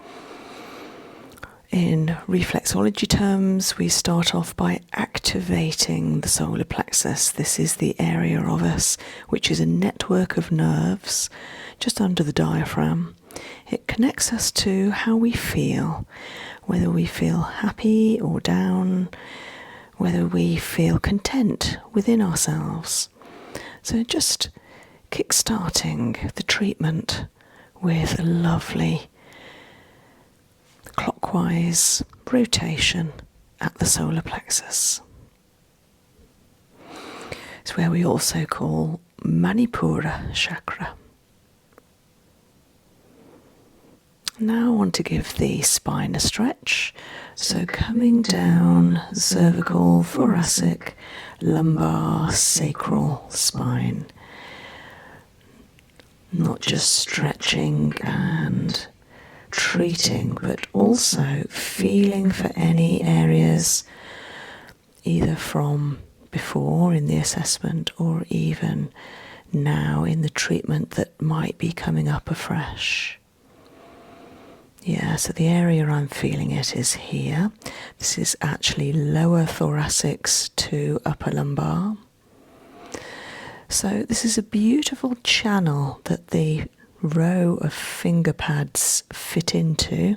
in reflexology terms we start off by activating the solar plexus. This is the area of us which is a network of nerves just under the diaphragm. It connects us to how we feel, whether we feel happy or down, whether we feel content within ourselves. So just kick-starting the treatment with a lovely clockwise rotation at the solar plexus. It's where we also call Manipura chakra. Now I want to give the spine a stretch. So coming down cervical, thoracic, lumbar, sacral spine. Not just stretching and treating, but also feeling for any areas either from before in the assessment or even now in the treatment that might be coming up afresh. Yeah, so the area I'm feeling it is here. This is actually lower thoracics to upper lumbar. So this is a beautiful channel that the row of finger pads fit into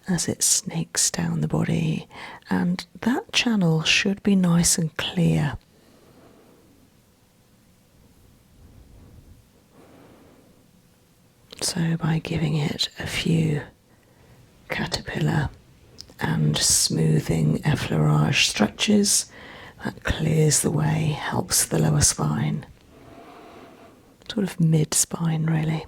as it snakes down the body, and that channel should be nice and clear. So by giving it a few caterpillar and smoothing effleurage stretches, that clears the way, helps the lower spine, sort of mid-spine really.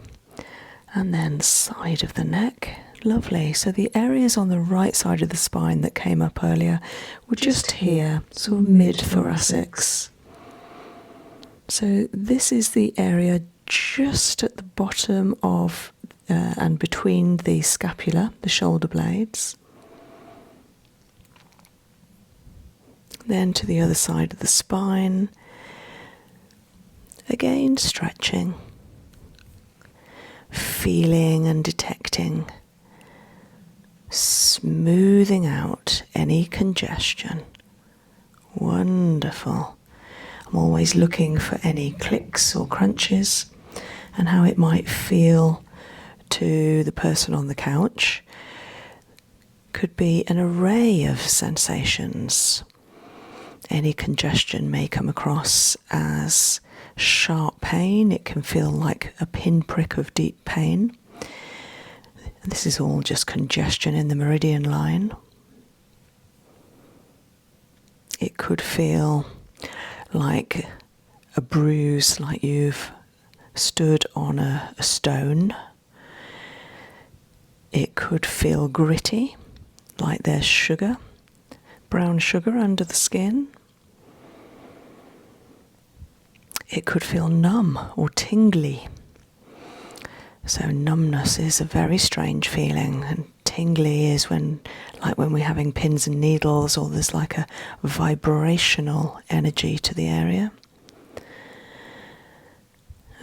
And then side of the neck, lovely. So the areas on the right side of the spine that came up earlier were just here, sort of mid-thoracics. So this is the area just at the bottom of and between the scapula, the shoulder blades. Then to the other side of the spine. Again, stretching, feeling and detecting, smoothing out any congestion. Wonderful. I'm always looking for any clicks or crunches and how it might feel to the person on the couch. Could be an array of sensations. Any congestion may come across as sharp pain. It can feel like a pinprick of deep pain. This is all just congestion in the meridian line. It could feel like a bruise, like you've stood on a stone. It could feel gritty, like there's sugar, brown sugar under the skin. It could feel numb or tingly. So numbness is a very strange feeling, and tingly is when we're having pins and needles, or there's like a vibrational energy to the area.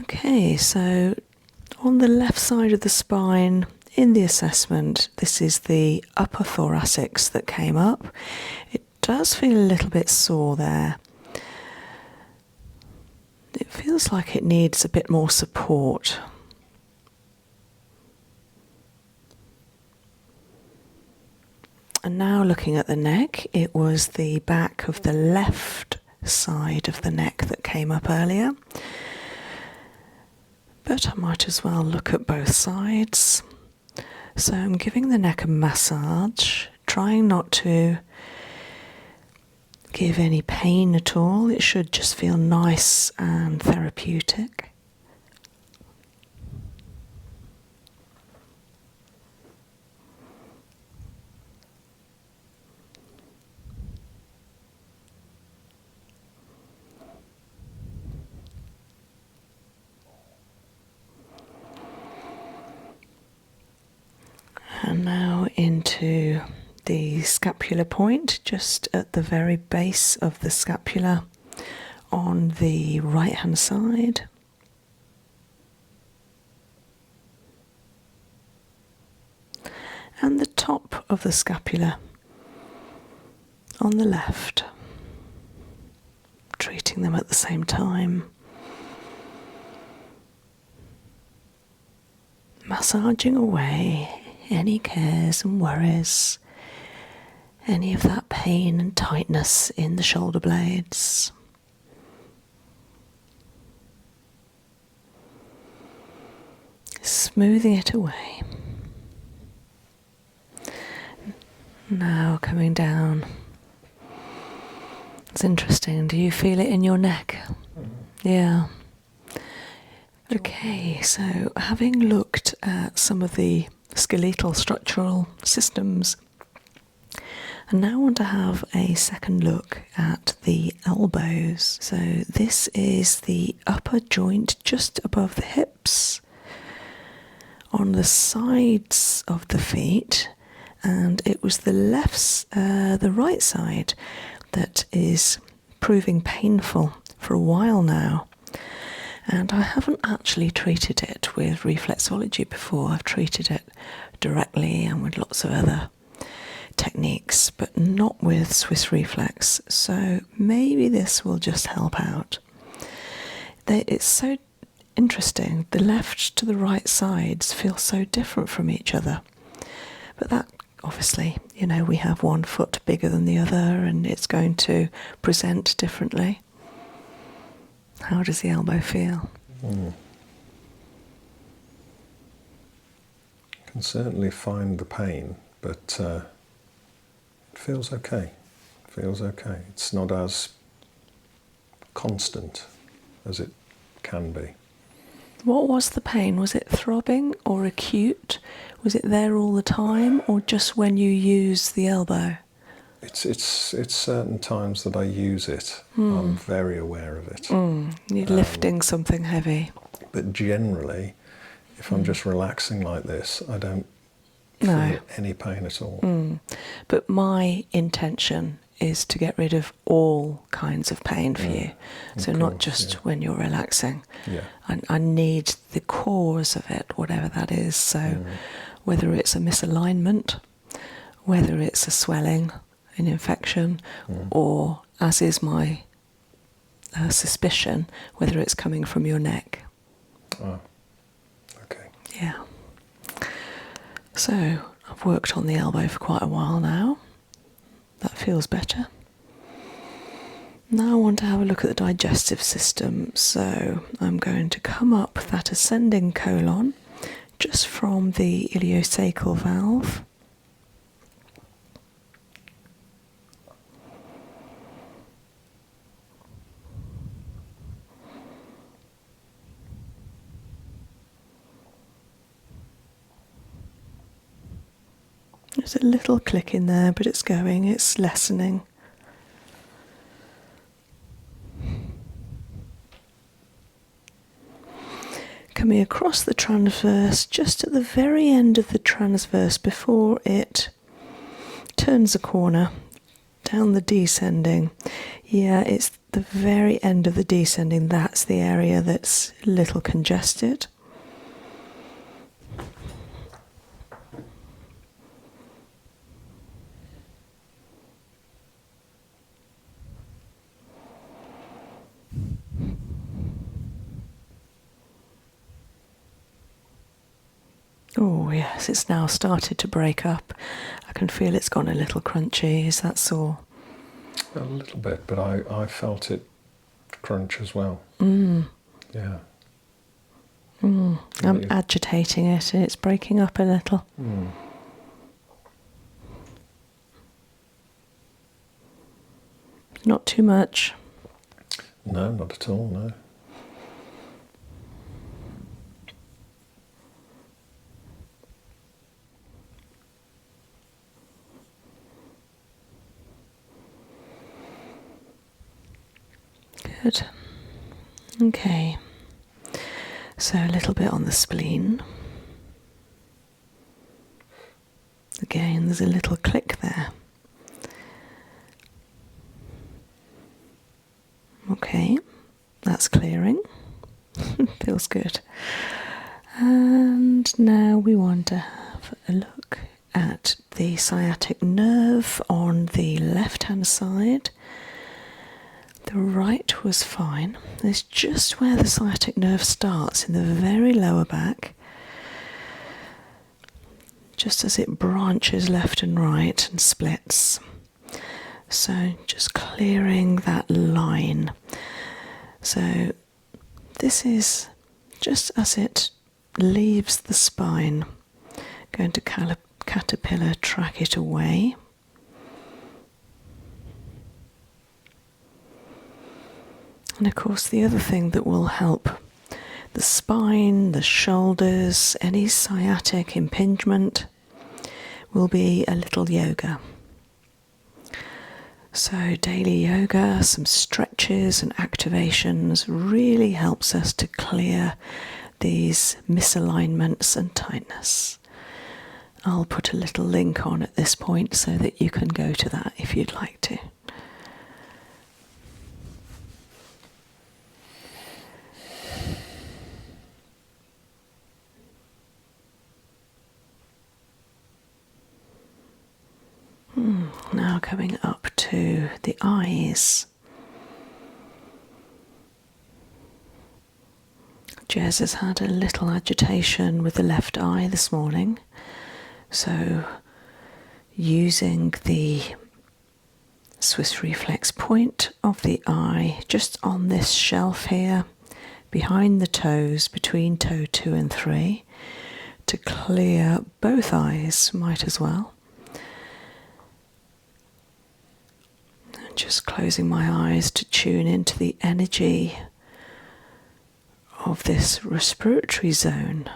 Okay, so on the left side of the spine, in the assessment, this is the upper thoracics that came up. It does feel a little bit sore there. It feels like it needs a bit more support. And now looking at the neck, it was the back of the left side of the neck that came up earlier. But I might as well look at both sides. So I'm giving the neck a massage, trying not to give any pain at all. It should just feel nice and therapeutic. And now into the scapular point, just at the very base of the scapula on the right hand side. And the top of the scapula on the left, treating them at the same time. Massaging away any cares and worries, any of that pain and tightness in the shoulder blades. Smoothing it away. Now coming down. It's interesting. Do you feel it in your neck? Yeah. Okay, so having looked at some of the skeletal structural systems, I now want to have a second look at the elbows. So this is the upper joint just above the hips, on the sides of the feet, and it was the right side that is proving painful for a while now. And I haven't actually treated it with reflexology before. I've treated it directly and with lots of other techniques, but not with Swiss reflex. So maybe this will just help out. It's so interesting. The left to the right sides feel so different from each other. But that, obviously, we have one foot bigger than the other and it's going to present differently. How does the elbow feel? can certainly find the pain, but it feels okay. It feels okay. It's not as constant as it can be. What was the pain? Was it throbbing or acute? Was it there all the time, or just when you use the elbow? It's certain times that I use it. I'm very aware of it. You're lifting something heavy. But generally, if I'm just relaxing like this, I don't feel any pain at all. But my intention is to get rid of all kinds of pain for you. So not just when you're relaxing. Yeah. I need the cause of it, whatever that is. So whether it's a misalignment, whether it's a swelling, an infection, or, as is my suspicion, whether it's coming from your neck. Oh, okay. Yeah. So I've worked on the elbow for quite a while now. That feels better. Now I want to have a look at the digestive system. So I'm going to come up that ascending colon just from the ileocecal valve. There's a little click in there, but it's going, it's lessening. Coming across the transverse, just at the very end of the transverse before it turns a corner, down the descending. Yeah, it's the very end of the descending, that's the area that's a little congested. Oh yes, it's now started to break up. I can feel it's gone a little crunchy. Is that sore? A little bit, but I felt it crunch as well. Yeah. I'm agitating it and it's breaking up a little. Not too much. No, not at all, no. Good. Okay. So a little bit on the spleen. Again, there's a little click there. Okay, that's clearing. Feels good. And now we want to have a look at the sciatic nerve on the left-hand side. The right was fine. It's just where the sciatic nerve starts, in the very lower back, just as it branches left and right and splits. So just clearing that line. So this is just as it leaves the spine, going to caterpillar track it away. And of course the other thing that will help the spine, the shoulders, any sciatic impingement will be a little yoga. So daily yoga, some stretches and activations really helps us to clear these misalignments and tightness. I'll put a little link on at this point so that you can go to that if you'd like to. Now coming up to the eyes. Jez has had a little agitation with the left eye this morning, so using the Swiss reflex point of the eye just on this shelf here, behind the toes, between toe 2 and 3, to clear both eyes, might as well. And just closing my eyes to tune into the energy of this respiratory zone.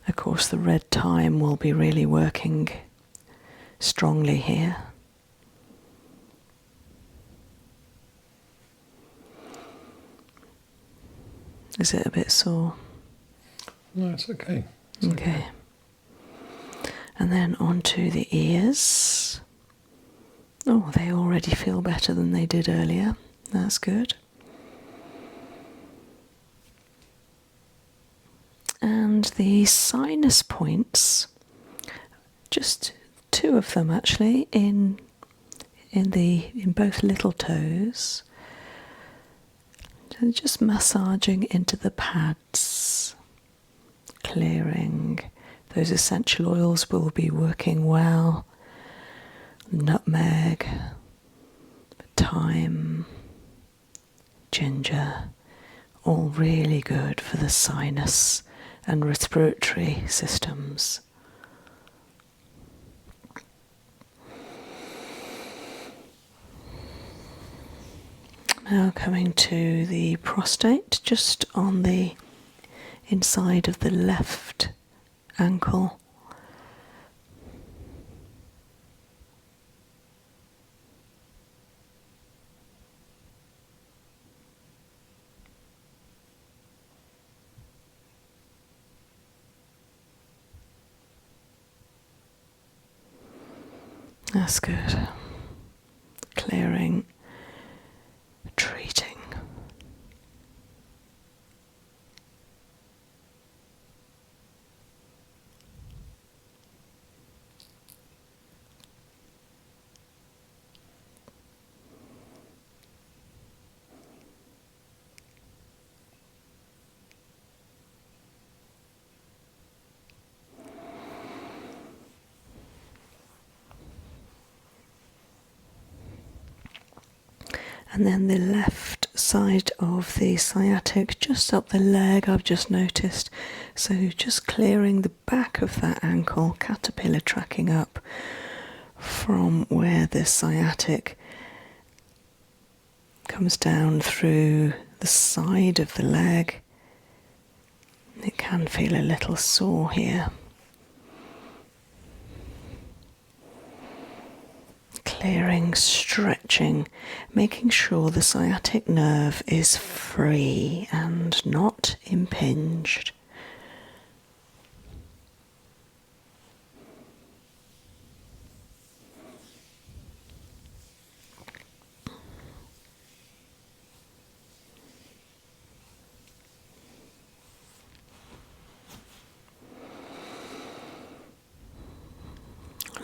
Of course, the red time will be really working strongly here. Is it a bit sore? No, it's okay. Okay. And then onto the ears. Oh, they already feel better than they did earlier. That's good. And the sinus points, just 2 of them actually, in both little toes. And just massaging into the pads, clearing. Those essential oils will be working well. Nutmeg, thyme, ginger, all really good for the sinus and respiratory systems. Now coming to the prostate, just on the inside of the left ankle. That's good. Clearing, treating. And then the left side of the sciatic, just up the leg, I've just noticed. So just clearing the back of that ankle, caterpillar tracking up from where the sciatic comes down through the side of the leg. It can feel a little sore here. Clearing, stretching, making sure the sciatic nerve is free and not impinged.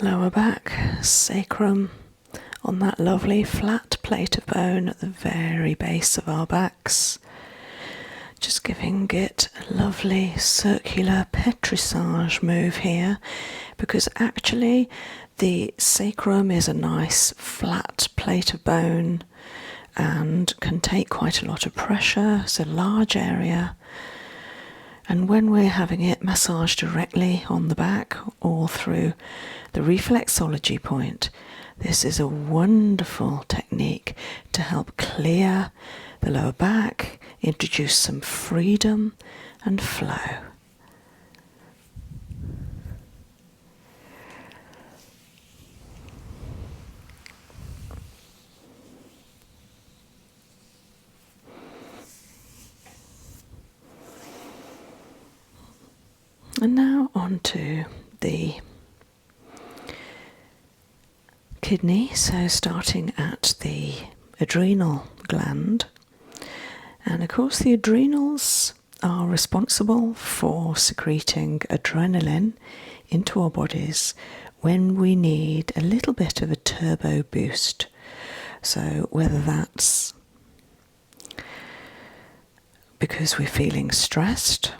Lower back, sacrum, on that lovely flat plate of bone at the very base of our backs. Just giving it a lovely circular petrissage move here, because actually the sacrum is a nice flat plate of bone and can take quite a lot of pressure. It's a large area. And when we're having it massaged directly on the back or through the reflexology point, this is a wonderful technique to help clear the lower back, introduce some freedom and flow. And now on to the kidney, so starting at the adrenal gland. And of course the adrenals are responsible for secreting adrenaline into our bodies when we need a little bit of a turbo boost. So whether that's because we're feeling stressed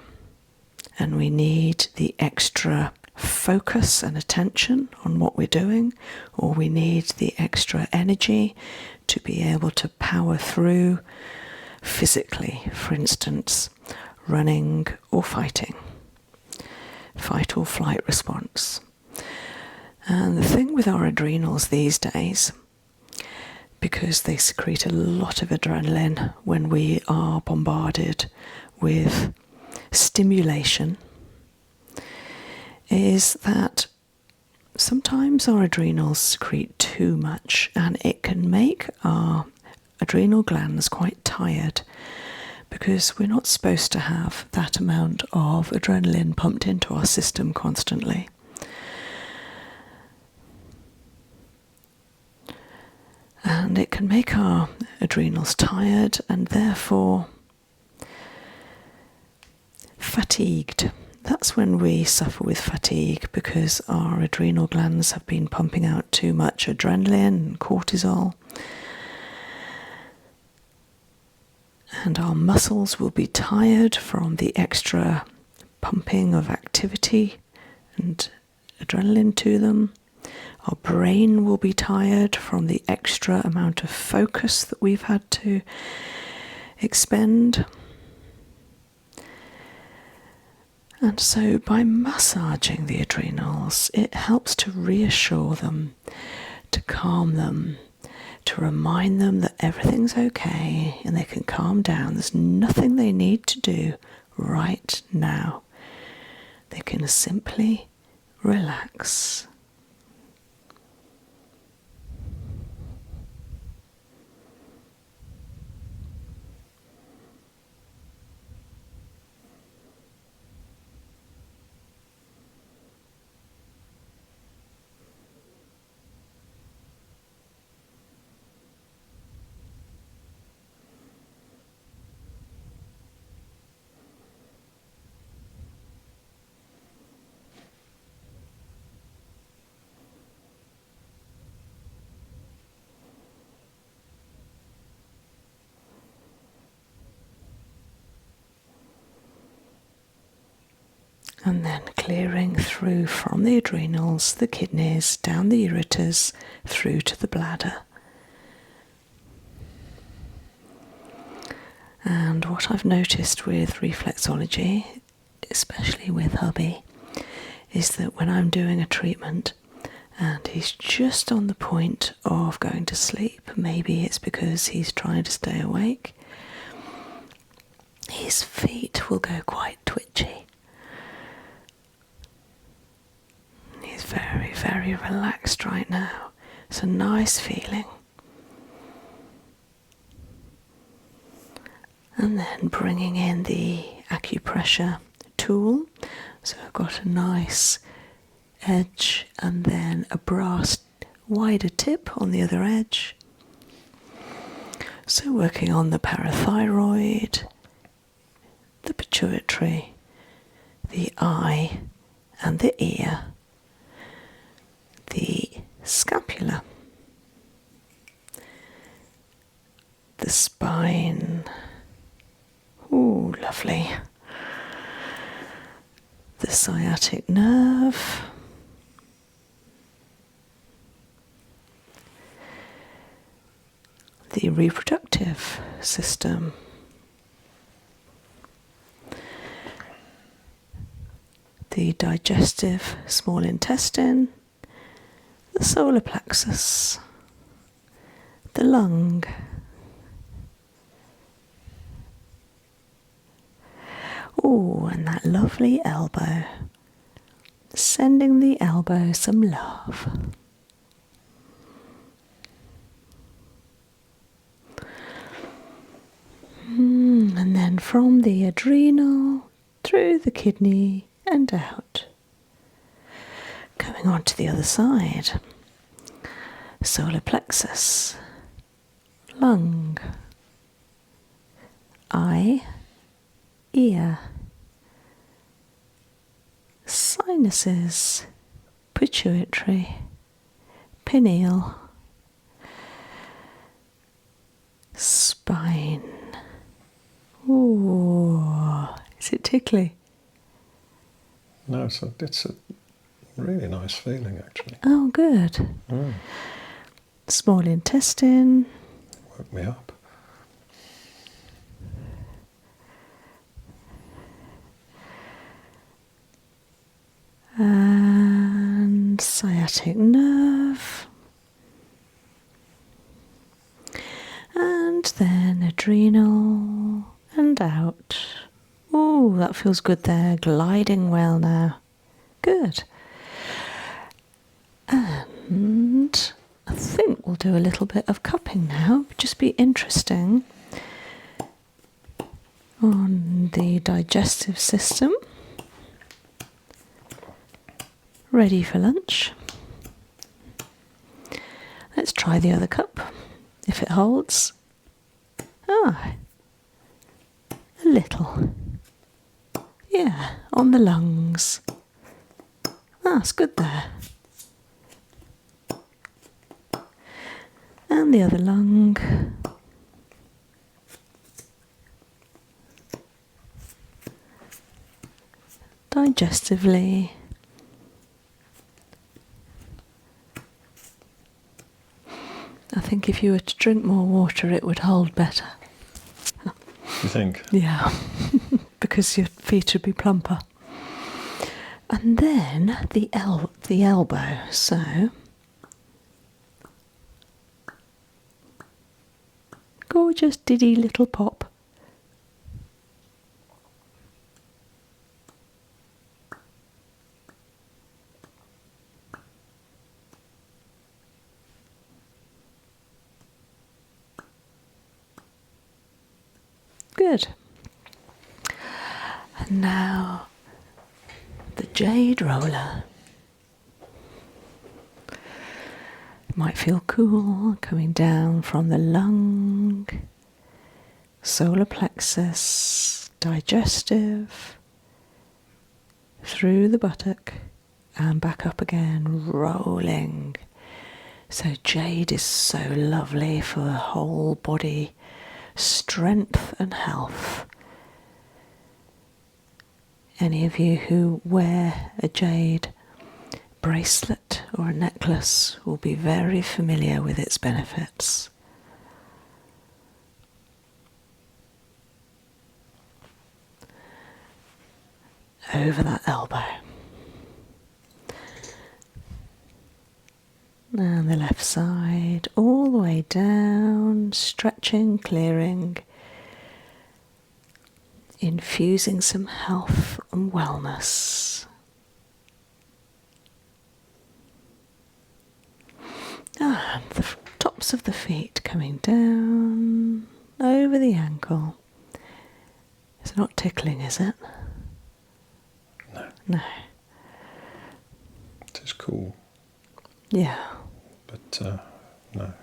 and we need the extra focus and attention on what we're doing, or we need the extra energy to be able to power through physically, for instance, running or fighting. Fight or flight response. And the thing with our adrenals these days, because they secrete a lot of adrenaline when we are bombarded with stimulation, is that sometimes our adrenals secrete too much, and it can make our adrenal glands quite tired, because we're not supposed to have that amount of adrenaline pumped into our system constantly. And it can make our adrenals tired and therefore fatigued. That's when we suffer with fatigue, because our adrenal glands have been pumping out too much adrenaline and cortisol. And our muscles will be tired from the extra pumping of activity and adrenaline to them. Our brain will be tired from the extra amount of focus that we've had to expend. And so by massaging the adrenals, it helps to reassure them, to calm them, to remind them that everything's okay and they can calm down. There's nothing they need to do right now. They can simply relax. And then clearing through from the adrenals, the kidneys, down the ureters, through to the bladder. And what I've noticed with reflexology, especially with Hubby, is that when I'm doing a treatment and he's just on the point of going to sleep, maybe it's because he's trying to stay awake, his feet will go quite twitchy. He's very, very relaxed right now. It's a nice feeling. And then bringing in the acupressure tool. So I've got a nice edge and then a brass wider tip on the other edge. So working on the parathyroid, the pituitary, the eye and the ear, the scapula, the spine. Ooh, lovely. The sciatic nerve, the reproductive system, the digestive small intestine, the solar plexus, the lung, oh, and that lovely elbow, sending the elbow some love. And then from the adrenal, through the kidney and out. Coming on to the other side. Solar plexus, lung, eye, ear, sinuses, pituitary, pineal, spine. Ooh, is it tickly? No, it's a really nice feeling, actually. Oh, good. Small intestine. Woke me up. and sciatic nerve. And then adrenal and out. Oh, that feels good there. Gliding well now. Good. And I think we'll do a little bit of cupping now. Just be interesting on the digestive system. Ready for lunch. Let's try the other cup, if it holds. Ah, a little. Yeah, on the lungs. That's good there. And the other lung. Digestively. I think if you were to drink more water, it would hold better. You think? Yeah, because your feet would be plumper. And then the elbow. So, gorgeous diddy little pop. Good. And now the jade roller. Might feel cool coming down from the lung, solar plexus, digestive, through the buttock and back up again, rolling. So jade is so lovely for the whole body strength and health. Any of you who wear a jade bracelet or a necklace will be very familiar with its benefits. Over that elbow. And the left side, all the way down, stretching, clearing, infusing some health and wellness. And the tops of the feet coming down, over the ankle. It's not tickling, is it? No. No. It's cool. Yeah. But no.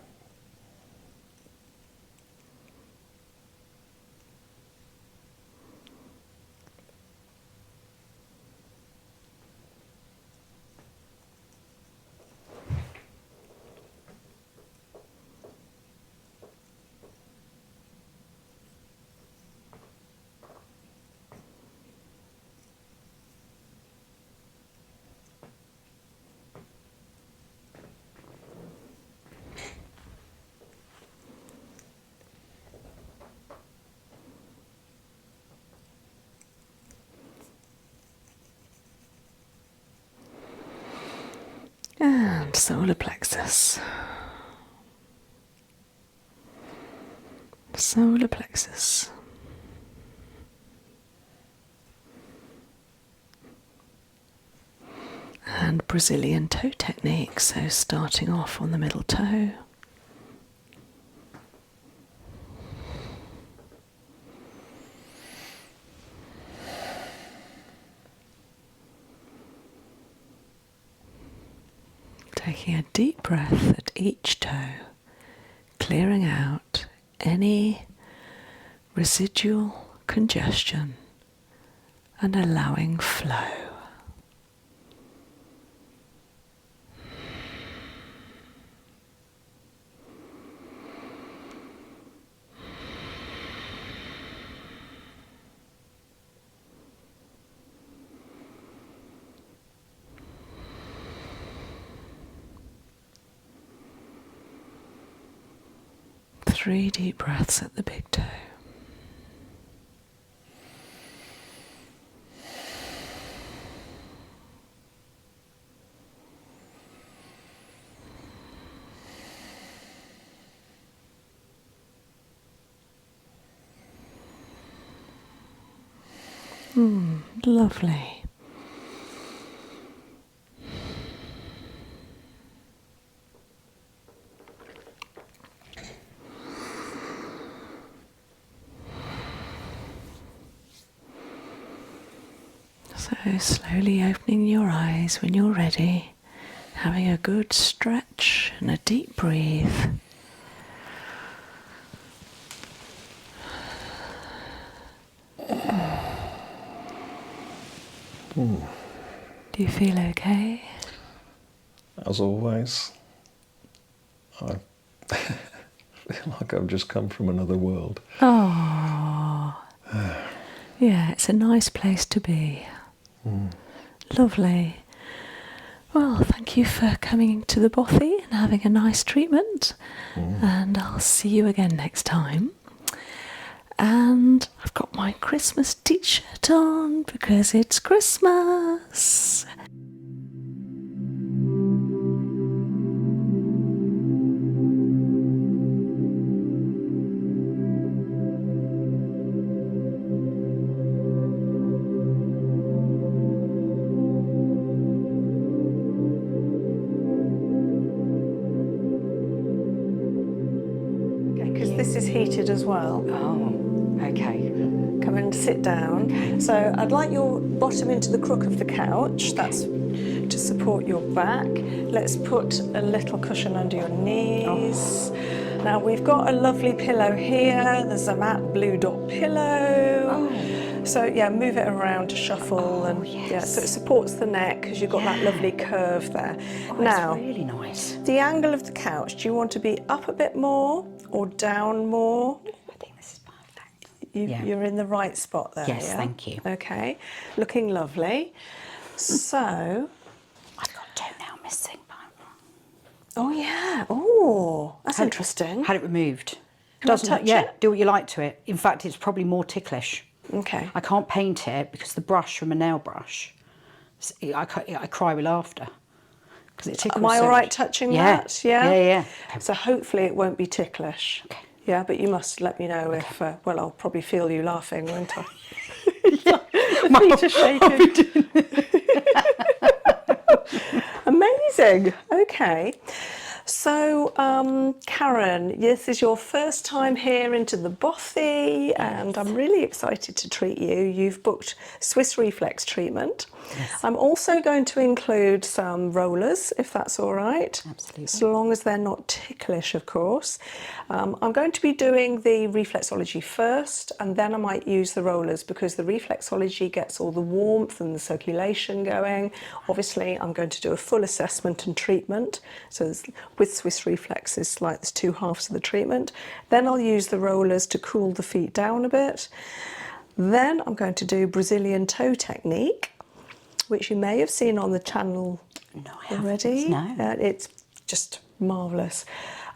And solar plexus. Solar plexus. And Brazilian toe technique, so starting off on the middle toe. Taking a deep breath at each toe, clearing out any residual congestion and allowing flow. Three deep breaths at the big toe. Lovely. So slowly opening your eyes when you're ready, having a good stretch and a deep breathe. Do you feel okay? As always, I feel like I've just come from another world. Oh, yeah, it's a nice place to be. Lovely. Well, thank you for coming to the bothy and having a nice treatment. And I'll see you again next time. And I've got my Christmas t-shirt on because it's Christmas. Because this is heated as well. Oh, okay. Come and sit down. Okay. So I'd like your bottom into the crook of the couch. That's to support your back. Let's put a little cushion under your knees. Now we've got a lovely pillow here. There's a matte blue dot pillow. So yeah, move it around to shuffle and yeah, so it supports the neck because you've got that lovely curve there. Now, That's really nice. the angle of the couch, do you want to be up a bit more or down more? I think this is perfect. You're in the right spot there. Yes, yeah? thank you. Okay, looking lovely. So, I've got toenail missing. oh yeah, oh, that's interesting. Had it removed. Can I touch it? Do what you like to it. In fact, it's probably more ticklish. Okay. I can't paint it because the brush from a nail brush, I cry with laughter. Because it tickles. Am I so all right much. touching Yeah. that? Yeah? Yeah. So hopefully it won't be ticklish. Okay. Yeah, but you must let me know if, well, I'll probably feel you laughing, won't I? My feet are shaking. Amazing. Okay. So, Karen, this is your first time here into the bothy, and I'm really excited to treat you. You've booked Swiss reflex treatment. Yes. I'm also going to include some rollers, if that's all right. Absolutely. So long as they're not ticklish, of course. I'm going to be doing the reflexology first, and then I might use the rollers because the reflexology gets all the warmth and the circulation going. Obviously, I'm going to do a full assessment and treatment. So with Swiss reflex, it's like there's two halves of the treatment. Then I'll use the rollers to cool the feet down a bit. Then I'm going to do Brazilian toe technique, which you may have seen on the channel already. No. It's just marvellous.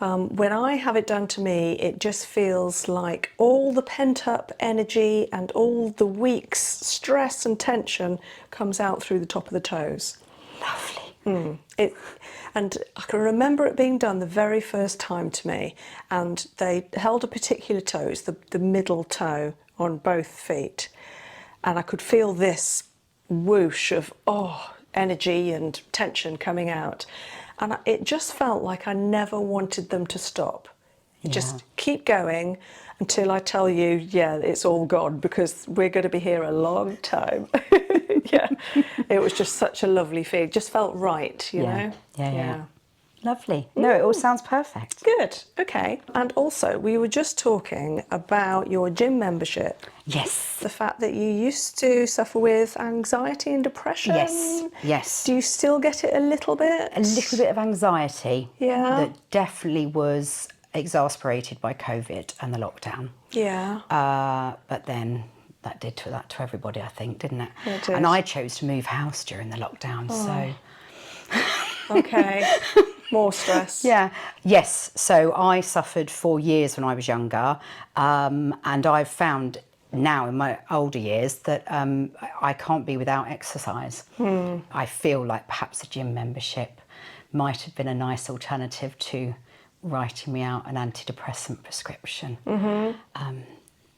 When I have it done to me, it just feels like all the pent-up energy and all the week's stress and tension comes out through the top of the toes. Lovely. And I can remember it being done the very first time to me, and they held a particular toe, it's the middle toe on both feet, and I could feel this whoosh of energy and tension coming out, and it just felt like I never wanted them to stop. Just keep going until I tell you, yeah, it's all gone, because we're going to be here a long time. Yeah, it was just such a lovely feeling. Just felt right, you know? Yeah. Lovely. No, it all sounds perfect. Good, okay. And also, we were just talking about your gym membership. Yes. The fact that you used to suffer with anxiety and depression. Yes. Do you still get it a little bit? A little bit of anxiety. Yeah. That definitely was exasperated by COVID and the lockdown. Yeah. But then that did that to everybody, I think, didn't it? It did. And I chose to move house during the lockdown, so... Okay. More stress. Yeah. Yes. So I suffered for years when I was younger, and I've found now in my older years that I can't be without exercise. I feel like perhaps a gym membership might have been a nice alternative to writing me out an antidepressant prescription.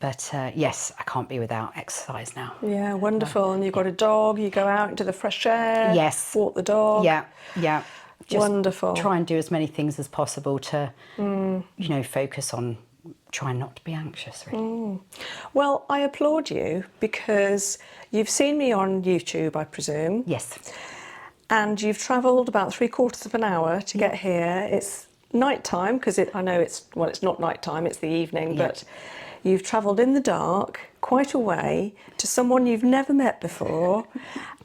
But yes, I can't be without exercise now. Yeah, wonderful. And you've got a dog, you go out into the fresh air, Yes. walk the dog. Yeah, yeah. Just Wonderful. try and do as many things as possible to, you know, focus on trying not to be anxious, really. Well, I applaud you because you've seen me on YouTube, I presume. Yes. And you've travelled about 3/4 of an hour to get here. It's night time because I know it's not night time, it's the evening, Yeah. but you've travelled in the dark quite a way to someone you've never met before,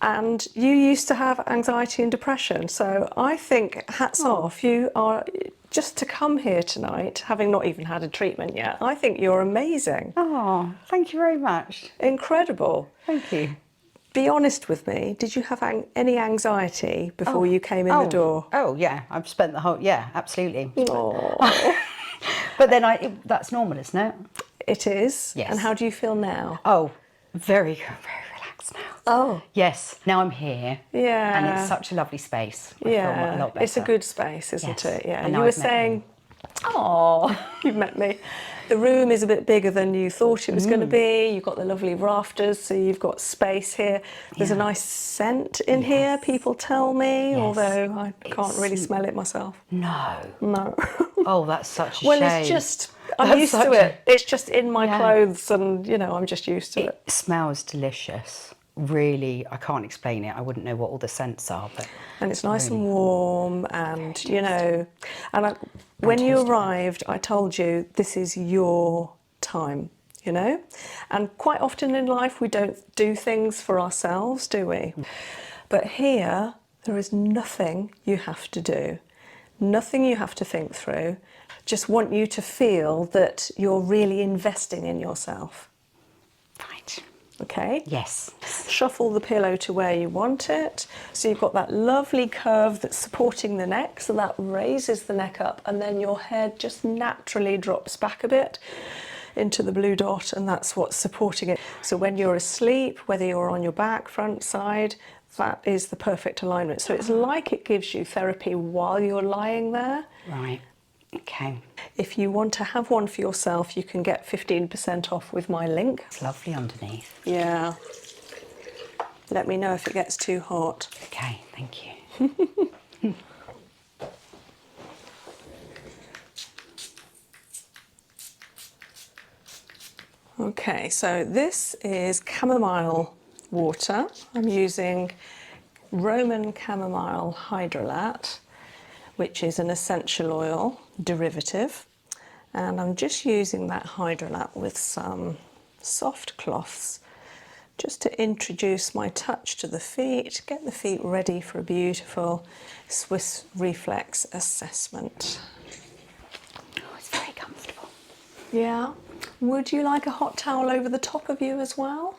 and you used to have anxiety and depression. So I think hats off. You are just to come here tonight, having not even had a treatment yet. I think you're amazing. Oh, thank you very much. Incredible. Thank you. Be honest with me, did you have any anxiety before you came in the door? Oh, yeah. I've spent the whole, yeah, absolutely. Oh, But then that's normal, isn't it? it is. Yes. And how do you feel now? Oh, very, very relaxed now. Oh, Yes, now I'm here. yeah. And it's such a lovely space. I feel a Yeah, lot better. it's a good space, isn't Yes. it? Yeah. And And now you were I've met saying, oh, you've met me. The room is a bit bigger than you thought it was going to be. You've got the lovely rafters, so you've got space here. There's a Yeah. nice scent in here, people tell me, Yes. although I can't It's- really smell it myself. No. No. Oh, that's such a Well, shame. it's just, I'm That's used to such it. It's just in my Yeah. clothes and, I'm just used to it. It smells delicious. Really, I can't explain it. I wouldn't know what all the scents are, but And it's nice and warm and, when you tasty. arrived, I told you this is your time, And quite often in life we don't do things for ourselves, do we? But here, there is nothing you have to do, nothing you have to think through. Just want you to feel that you're really investing in yourself. right. Okay? Yes. Shuffle the pillow to where you want it. So you've got that lovely curve that's supporting the neck, so that raises the neck up, and then your head just naturally drops back a bit into the blue dot, and that's what's supporting it. So when you're asleep, whether you're on your back, front, side, that is the perfect alignment. So it's like it gives you therapy while you're lying there. Right. Okay. If you want to have one for yourself, you can get 15% off with my link. It's lovely underneath. Yeah. Let me know if it gets too hot. Okay, thank you. Okay, so this is chamomile water. I'm using Roman chamomile hydrolat, which is an essential oil derivative. And I'm just using that hydrolat with some soft cloths just to introduce my touch to the feet, get the feet ready for a beautiful Swiss reflex assessment. Oh, it's very comfortable. Yeah. Would you like a hot towel over the top of you as well?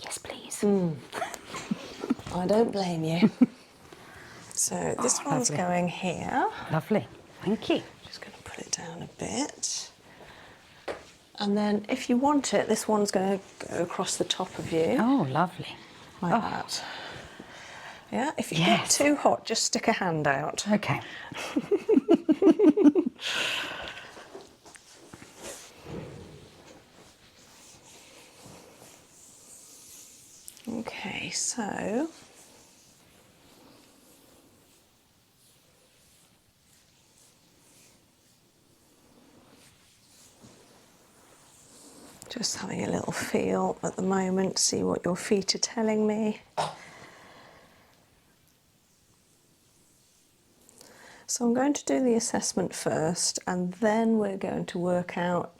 Yes, please. I don't blame you. So this one's lovely. going here. Lovely. Thank you. Just going to put it down a bit. And then if you want it, this one's going to go across the top of you, Oh, lovely. like that. Yeah, if you get Yes. too hot, just stick a hand out. Okay. Okay, so just having a little feel at the moment, see what your feet are telling me. So I'm going to do the assessment first, and then we're going to work out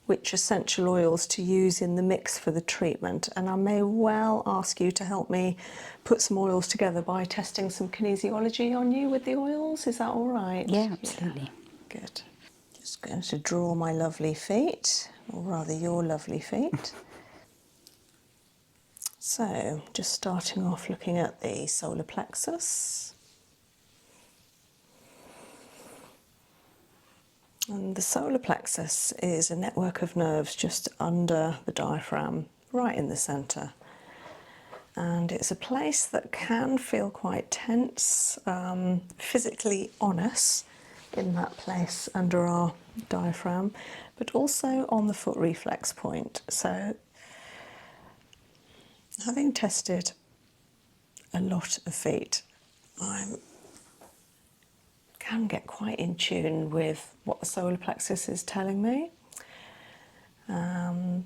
which essential oils to use in the mix for the treatment. And I may well ask you to help me put some oils together by testing some kinesiology on you with the oils. Is that all right? Yeah, absolutely. Yeah. Good. Just going to draw my lovely feet, or rather your lovely feet. So just starting off looking at the solar plexus. And the solar plexus is a network of nerves just under the diaphragm, right in the centre. And it's a place that can feel quite tense, physically on us, in that place under our diaphragm, but also on the foot reflex point. So having tested a lot of feet, I can get quite in tune with what the solar plexus is telling me. I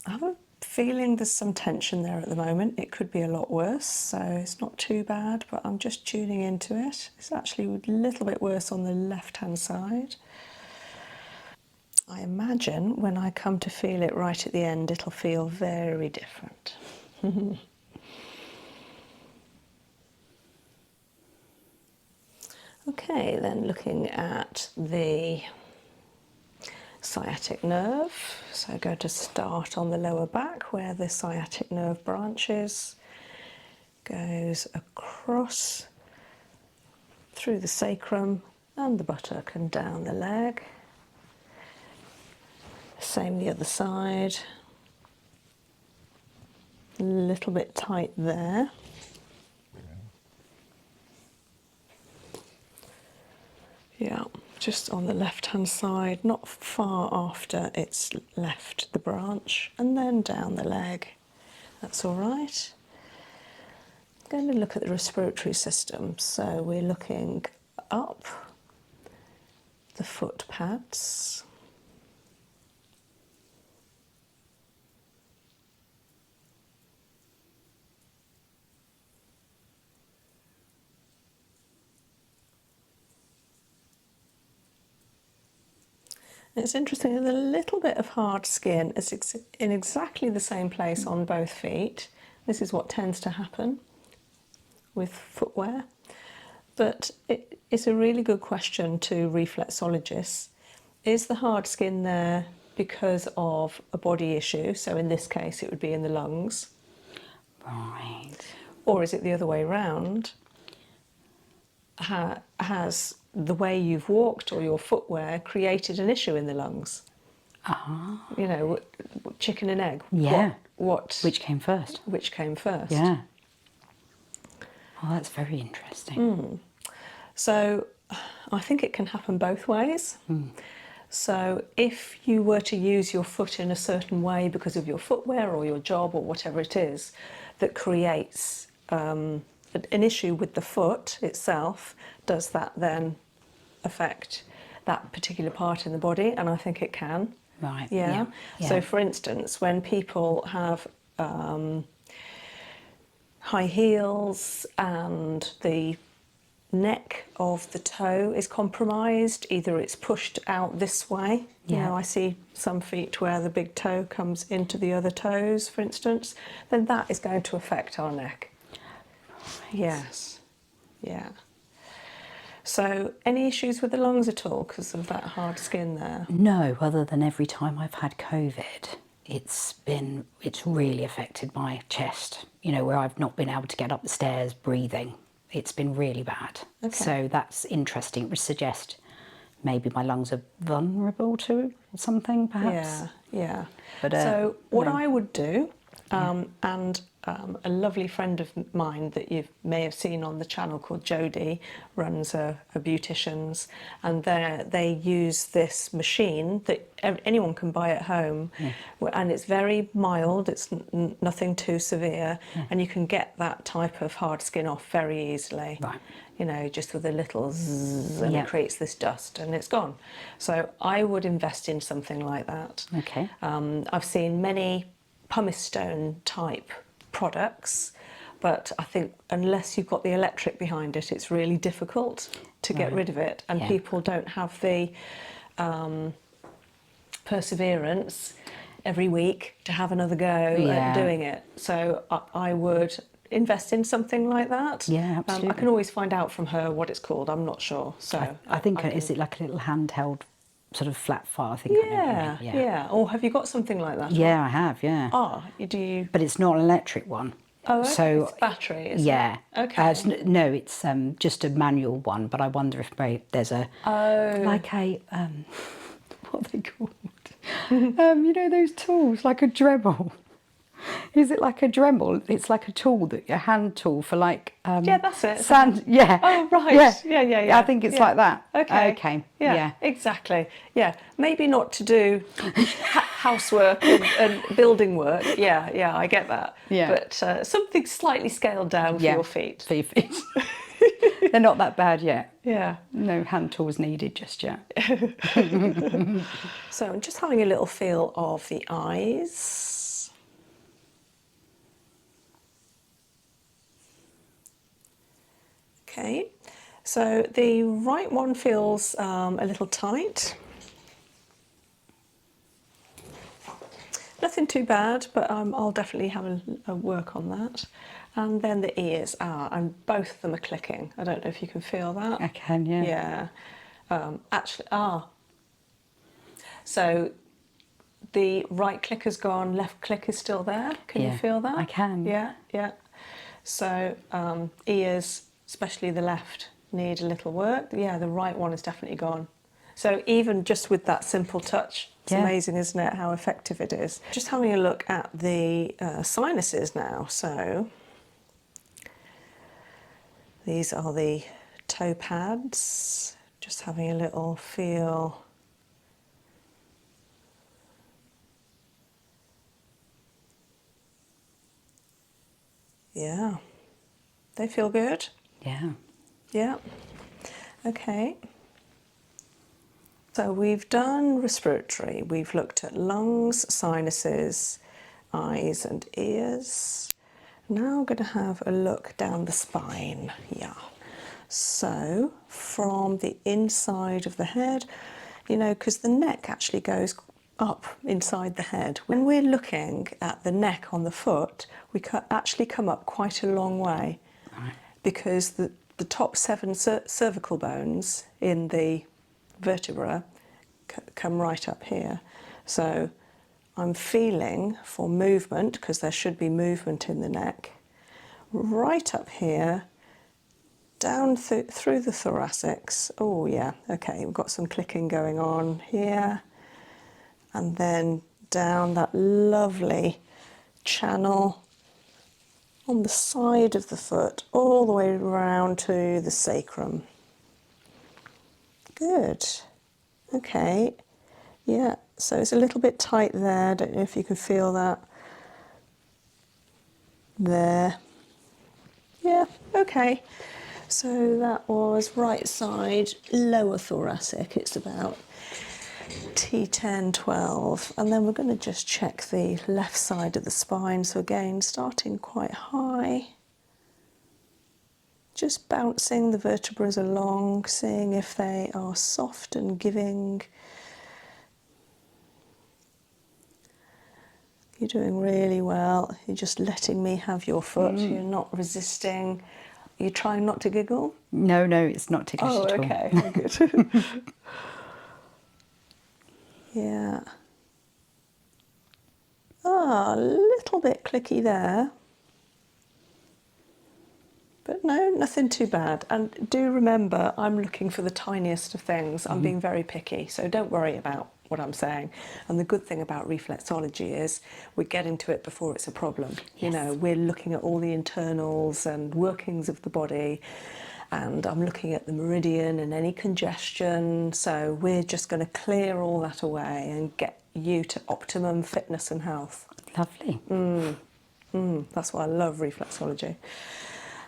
have a feeling there's some tension there at the moment. It could be a lot worse, so it's not too bad, but I'm just tuning into it. It's actually a little bit worse on the left-hand side. I imagine when I come to feel it right at the end, it'll feel very different. Okay, then looking at the sciatic nerve. So go to start on the lower back where the sciatic nerve branches, goes across through the sacrum and the buttock and down the leg. Same the other side. A little bit tight there. Yeah, just on the left-hand side, not far after it's left the branch, and then down the leg. That's all right. I'm going to look at the respiratory system. So we're looking up the foot pads. It's interesting, there's a little bit of hard skin. It's in exactly the same place on both feet. This is what tends to happen with footwear. But it's a really good question to reflexologists. Is the hard skin there because of a body issue? So in this case, it would be in the lungs. Right. Or is it the other way around? Has the way you've walked or your footwear created an issue in the lungs? Ah. You know, chicken and egg. Yeah. Which came first? Which came first? Yeah. Oh, that's very interesting. So I think it can happen both ways. So if you were to use your foot in a certain way because of your footwear or your job or whatever it is that creates an issue with the foot itself, does that then affect that particular part in the body? And I think it can. Right. Yeah. Yeah. So for instance, when people have high heels and the neck of the toe is compromised, either it's pushed out this way. You know, I see some feet where the big toe comes into the other toes, for instance, then that is going to affect our neck. Right. Yes. Yeah. So any issues with the lungs at all because of that hard skin there? No, other than every time I've had COVID, it's really affected my chest, you know, where I've not been able to get up the stairs breathing. It's been really bad. Okay. So that's interesting. It would suggest maybe my lungs are vulnerable to something, perhaps. Yeah. But, so what no. I would do, and a lovely friend of mine that you may have seen on the channel called Jodie runs a beauticians, and they use this machine that anyone can buy at home, and it's very mild, it's nothing too severe, and you can get that type of hard skin off very easily. Right. You know, just with a little zzz, and it creates this dust and it's gone. So I would invest in something like that. Okay. I've seen many pumice stone type products, but I think unless you've got the electric behind it, it's really difficult to get rid of it, and people don't have the perseverance every week to have another go at doing it. So I would invest in something like that. Yeah, absolutely. I can always find out from her what it's called. I'm not sure. So I think, is it like a little handheld sort of flat file? I think I know what you mean. Yeah. Or have you got something like that? Yeah, I have, yeah. Oh, do you? But it's not an electric one. Oh, okay. So it's battery, is yeah. it? Okay. No, it's just a manual one, but I wonder if there's a... like a... what are they called? You know those tools, like a Dremel. Is it like a Dremel? It's like a tool, a hand tool for like Yeah, that's it. Sand. Yeah. Oh right. Yeah. I think it's like that. Okay. Yeah. Exactly. Yeah. Maybe not to do housework and building work. Yeah. I get that. Yeah. But something slightly scaled down for your feet. For your feet. They're not that bad yet. Yeah. No hand tools needed just yet. So I'm just having a little feel of the eyes. Okay, so the right one feels a little tight. Nothing too bad, but I'll definitely have a work on that. And then the ears and both of them are clicking. I don't know if you can feel that. I can, yeah. Yeah. Actually, so the right click has gone, left click is still there. Can you feel that? I can. Yeah. So ears, especially the left, need a little work. Yeah, the right one is definitely gone. So even just with that simple touch, it's amazing, isn't it, how effective it is. Just having a look at the sinuses now. So these are the toe pads. Just having a little feel. Yeah, they feel good. Yeah. Okay. So we've done respiratory, we've looked at lungs, sinuses, eyes and ears. Now I'm going to have a look down the spine. Yeah. So from the inside of the head, you know, because the neck actually goes up inside the head. When we're looking at the neck on the foot, we actually come up quite a long way, because the top 7 cervical bones in the vertebra come right up here. So I'm feeling for movement, because there should be movement in the neck, right up here, down through the thoracics. Oh yeah, okay, we've got some clicking going on here, and then down that lovely channel on the side of the foot, all the way around to the sacrum. Good. Okay. Yeah, so it's a little bit tight there. Don't know if you can feel that. There. Yeah, okay. So that was right side, lower thoracic. It's about T10, 12. And then we're going to just check the left side of the spine. So again, starting quite high. Just bouncing the vertebrae along, seeing if they are soft and giving. You're doing really well. You're just letting me have your foot. You're not resisting. You're trying not to giggle? No, it's not ticklish at all. Oh, okay, good. Yeah. A little bit clicky there. But no, nothing too bad. And do remember, I'm looking for the tiniest of things. I'm being very picky, so don't worry about what I'm saying. And the good thing about reflexology is we're getting to it before it's a problem. Yes. You know, we're looking at all the internals and workings of the body, and I'm looking at the meridian and any congestion. So we're just going to clear all that away and get you to optimum fitness and health. Lovely. That's why I love reflexology.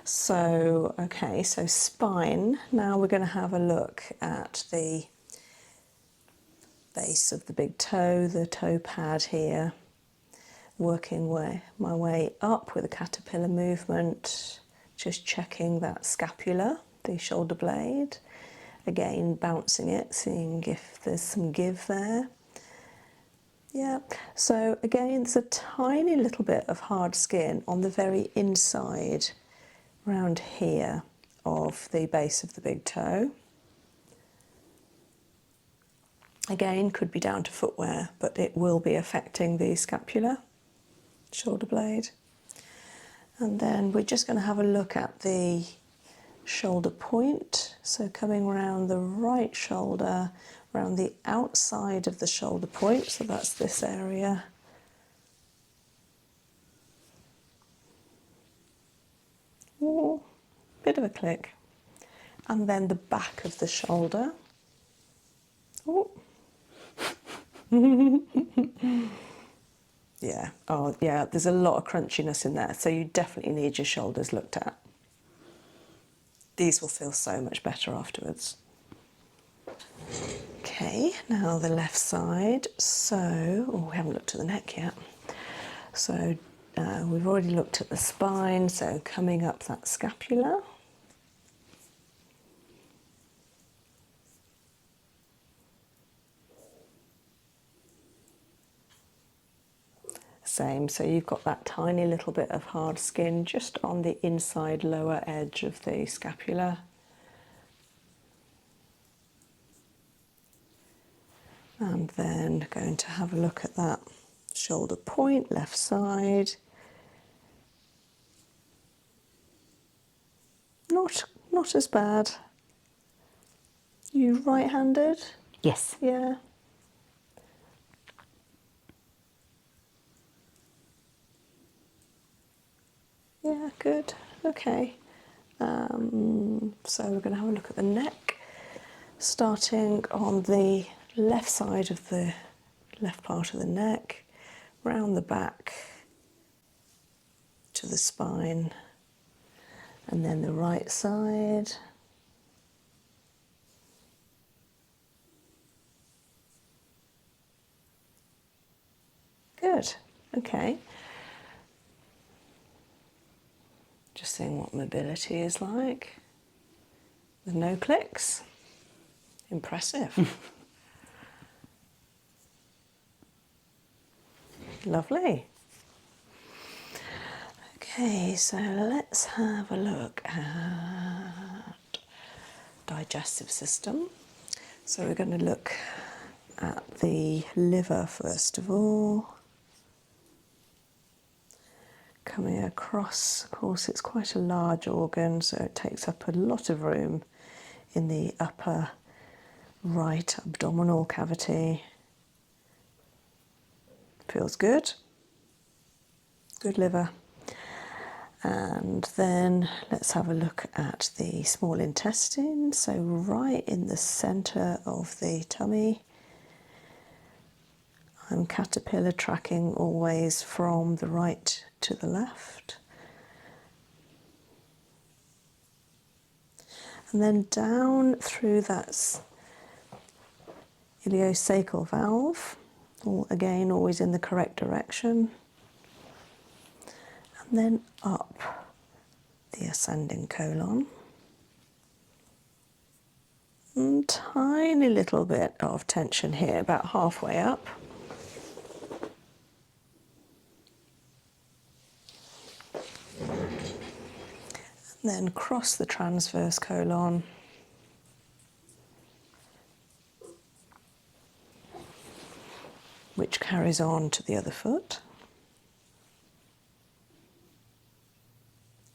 So, okay, so spine. Now we're going to have a look at the base of the big toe, the toe pad here. Working my way up with a caterpillar movement, just checking that scapula, the shoulder blade. Again, bouncing it, seeing if there's some give there. Yeah, so again, there's a tiny little bit of hard skin on the very inside, around here, of the base of the big toe. Again, could be down to footwear, but it will be affecting the scapula, shoulder blade. And then we're just going to have a look at the shoulder point. So coming around the right shoulder, around the outside of the shoulder point, so that's this area. Ooh, bit of a click. And then the back of the shoulder. Ooh. Yeah, oh yeah, there's a lot of crunchiness in there, so you definitely need your shoulders looked at. These will feel so much better afterwards. Okay, now the left side. So, oh, we haven't looked at the neck yet. So we've already looked at the spine, so coming up that scapula. Same, so you've got that tiny little bit of hard skin just on the inside lower edge of the scapula. And then going to have a look at that shoulder point, left side. Not as bad. You right-handed? Yes. Yeah. Yeah, good. Okay. So we're going to have a look at the neck, starting on the left side of the left part of the neck, round the back to the spine, and then the right side. Good. Okay. Just seeing what mobility is like. With no clicks. Impressive. Lovely. Okay, so let's have a look at digestive system. So we're going to look at the liver first of all. Coming across, of course, it's quite a large organ, so it takes up a lot of room in the upper right abdominal cavity. Feels good. Good liver. And then let's have a look at the small intestine. So right in the centre of the tummy. I'm caterpillar tracking always from the right to the left. And then down through that ileocecal valve, again always in the correct direction. And then up the ascending colon. And tiny little bit of tension here, about halfway up. And then cross the transverse colon. Which carries on to the other foot.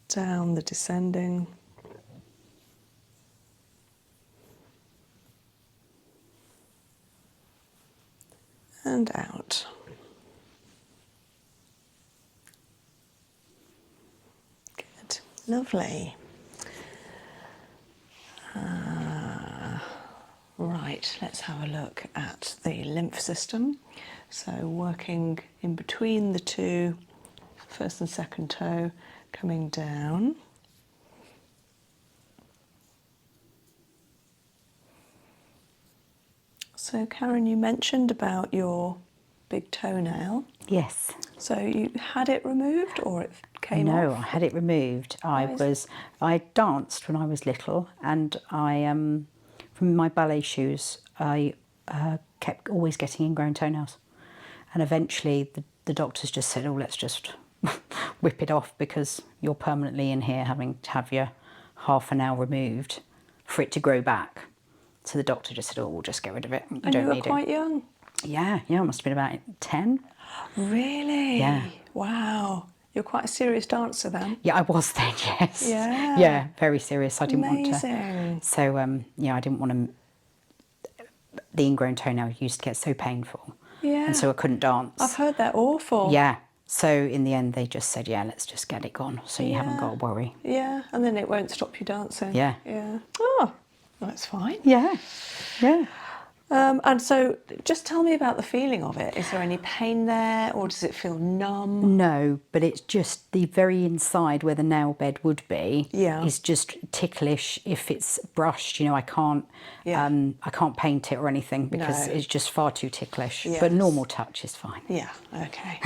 Down the descending. And out. Good, lovely. Right, let's have a look at the lymph system. So working in between the two, first and second toe, coming down. So Karen, you mentioned about your big toenail. Yes. So you had it removed or it came off? No, I had it removed. I danced when I was little, and from my ballet shoes, I kept always getting ingrown toenails. And eventually the doctors just said, oh, let's just whip it off because you're permanently in here having to have your half an hour removed for it to grow back. So the doctor just said, oh, we'll just get rid of it. You don't need it. And you were quite young? Yeah, it must have been about 10. Really? Yeah. Wow. You're quite a serious dancer then? Yeah, I was then, yes. Yeah. Yeah, very serious. I didn't want Amazing. to. So, I didn't want to. The ingrown toenail used to get so painful. Yeah. And so I couldn't dance. I've heard they're awful. Yeah. So in the end, they just said, yeah, let's just get it gone. So you haven't got to worry. Yeah, and then it won't stop you dancing. Yeah. Yeah. Oh, that's fine. Yeah. Yeah. And so just tell me about the feeling of it. Is there any pain there, or does it feel numb? No, but it's just the very inside where the nail bed would be is just ticklish if it's brushed. You know, I can't paint it or anything because it's just far too ticklish. Yes. But normal touch is fine. Yeah, okay.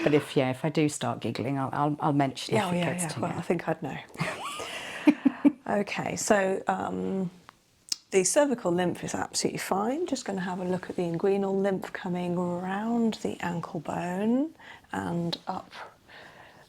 But if I do start giggling, I'll mention if it gets to well, you. I think I'd know. Okay, so the cervical lymph is absolutely fine. Just going to have a look at the inguinal lymph coming around the ankle bone and up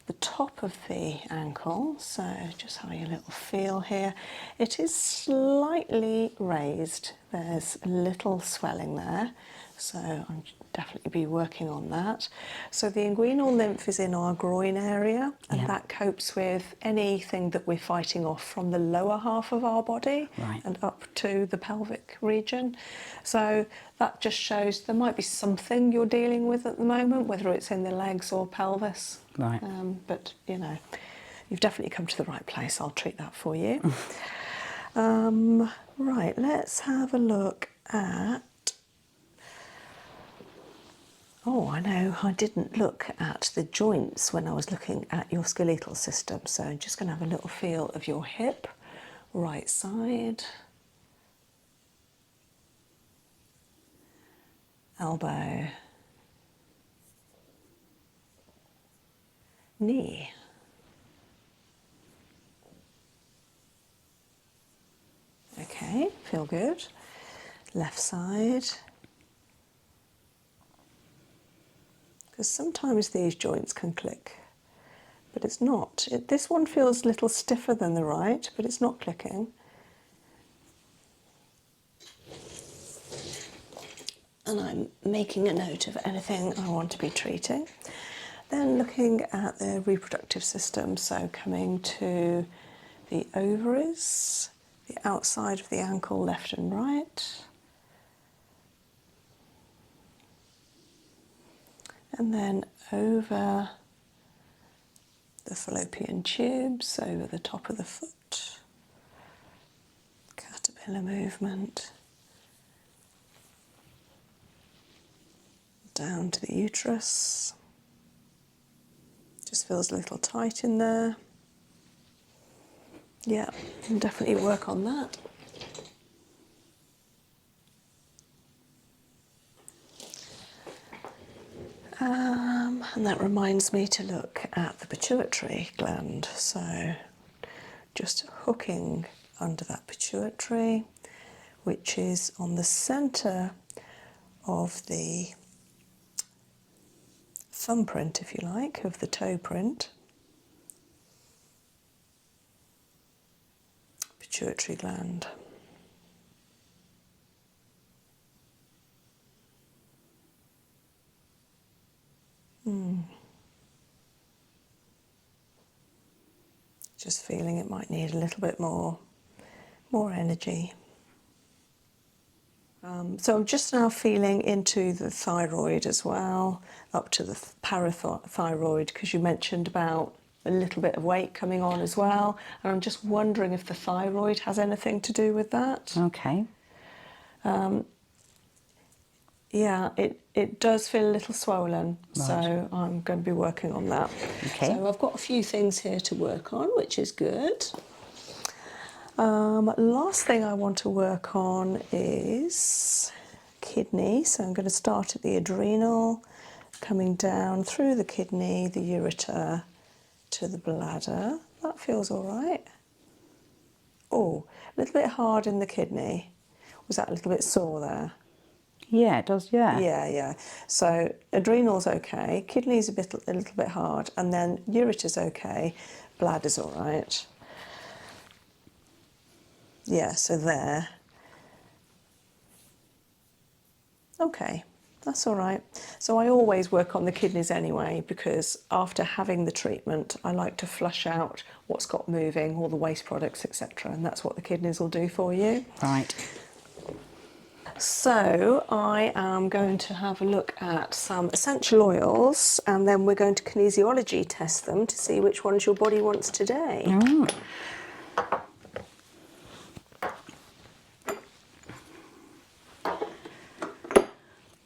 the top of the ankle. So just having a little feel here. It is slightly raised. There's a little swelling there. So I'll definitely be working on that. So the inguinal lymph is in our groin area, and that copes with anything that we're fighting off from the lower half of our body and up to the pelvic region. So that just shows there might be something you're dealing with at the moment, whether it's in the legs or pelvis. Right. But you've definitely come to the right place. I'll treat that for you. Right, let's have a look at... Oh, I know, I didn't look at the joints when I was looking at your skeletal system. So I'm just going to have a little feel of your hip, right side, elbow, knee, okay, feel good, left side. Because sometimes these joints can click, but it's not. This one feels a little stiffer than the right, but it's not clicking. And I'm making a note of anything I want to be treating. Then looking at the reproductive system, so coming to the ovaries, the outside of the ankle, left and right. And then over the fallopian tubes, over the top of the foot, caterpillar movement, down to the uterus. Just feels a little tight in there. Yeah, can definitely work on that. And that reminds me to look at the pituitary gland. So just hooking under that pituitary, which is on the centre of the thumbprint, if you like, of the toe print. Pituitary gland. Just feeling it might need a little bit more energy. So I'm just now feeling into the thyroid as well, up to the parathyroid, because you mentioned about a little bit of weight coming on as well, and I'm just wondering if the thyroid has anything to do with that. Okay. Yeah, it does feel a little swollen, so I'm going to be working on that. Okay. So I've got a few things here to work on, which is good. Last thing I want to work on is kidney. So I'm going to start at the adrenal, coming down through the kidney, the ureter, to the bladder. That feels all right. Oh, a little bit hard in the kidney. Was that a little bit sore there? Yeah, it does, yeah. Yeah. So adrenal's okay, kidney's a little bit hard, and then ureter's okay, bladder's all right. Yeah, so there. Okay, that's all right. So I always work on the kidneys anyway, because after having the treatment, I like to flush out what's got moving, all the waste products, etc., and that's what the kidneys will do for you. Right. So I am going to have a look at some essential oils, and then we're going to kinesiology test them to see which ones your body wants today. Oh.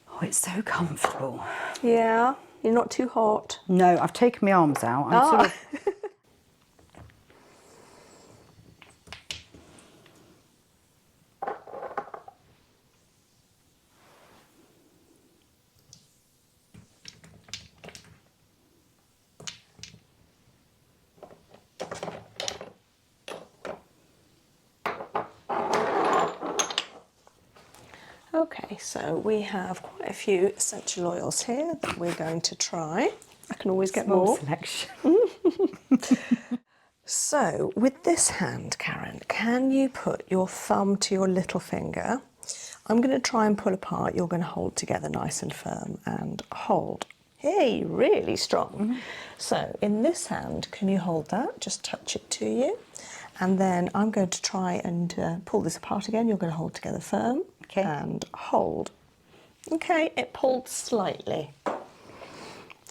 Oh, it's so comfortable. Yeah, you're not too hot. No, I've taken my arms out. I'm sort of... Okay, so we have quite a few essential oils here that we're going to try. I can always get Small more. selection. So with this hand, Karen, can you put your thumb to your little finger? I'm going to try and pull apart. You're going to hold together nice and firm and hold. Hey, really strong. So in this hand, can you hold that? Just touch it to you. And then I'm going to try and pull this apart again. You're going to hold together firm and hold. Okay, it pulled slightly.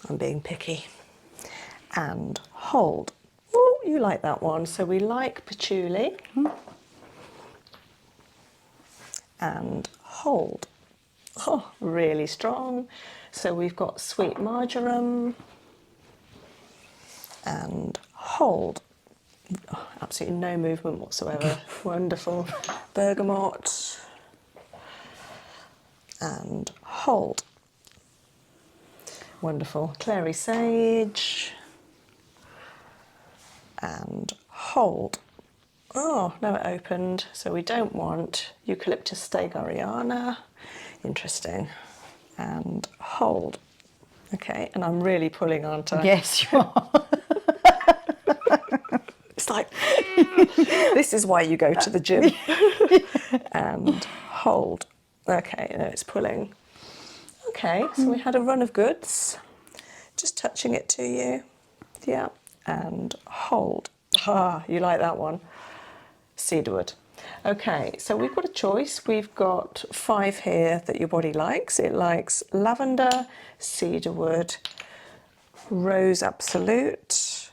I'm being picky. And hold. Oh, you like that one. So we like patchouli. And hold. Oh, really strong. So we've got sweet marjoram and hold. Oh, absolutely no movement whatsoever. Wonderful. Bergamot and hold. Wonderful. Clary sage and hold. Oh, no, it opened. So we don't want eucalyptus stegariana. Interesting. And hold. Okay, and I'm really pulling, aren't I? Yes, you are. It's like, this is why you go to the gym. And hold. Okay, no, it's pulling. Okay, so we had a run of goods. Just touching it to you. Yeah, and hold. Ah, you like that one. Cedarwood. Okay, so we've got a choice. We've got 5 here that your body likes. It likes lavender, cedarwood, rose absolute.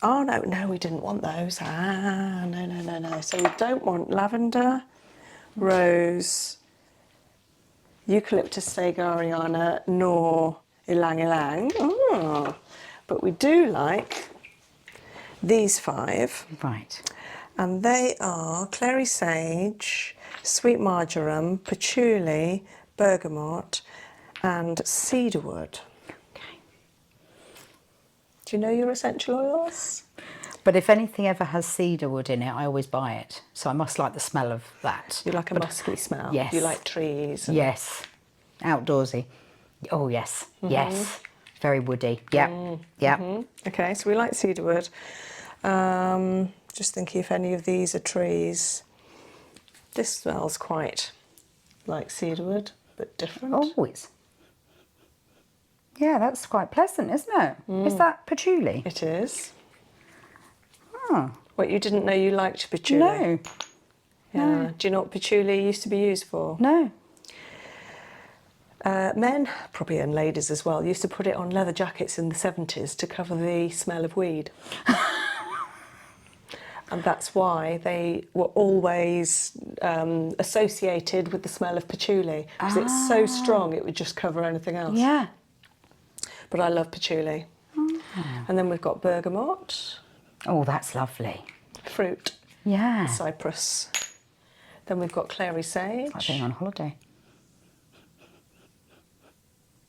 Oh, no, we didn't want those. Ah, no. So we don't want lavender, rose, eucalyptus stegariana, nor ylang ylang. Oh, but we do like these 5. Right. And they are clary sage, sweet marjoram, patchouli, bergamot, and cedarwood. Okay. Do you know your essential oils? But if anything ever has cedarwood in it, I always buy it. So I must like the smell of that. You like a musky smell? Yes. You like trees? And... Yes. Outdoorsy. Oh, yes. Yes. Very woody. Yep. Yep. Okay, so we like cedarwood. Just thinking if any of these are trees. This smells quite like cedarwood, but different. Oh, it's... Yeah, that's quite pleasant, isn't it? Is that patchouli? It is. Oh. What, you didn't know you liked patchouli? No. Yeah. No. Do you know what patchouli used to be used for? No. Men, probably, and ladies as well, used to put it on leather jackets in the 70s to cover the smell of weed. And that's why they were always associated with the smell of patchouli, because it's so strong it would just cover anything else. Yeah. But I love patchouli. And then we've got bergamot, Oh, that's lovely. fruit, Yeah. cypress. Then we've got clary sage. Like being on holiday.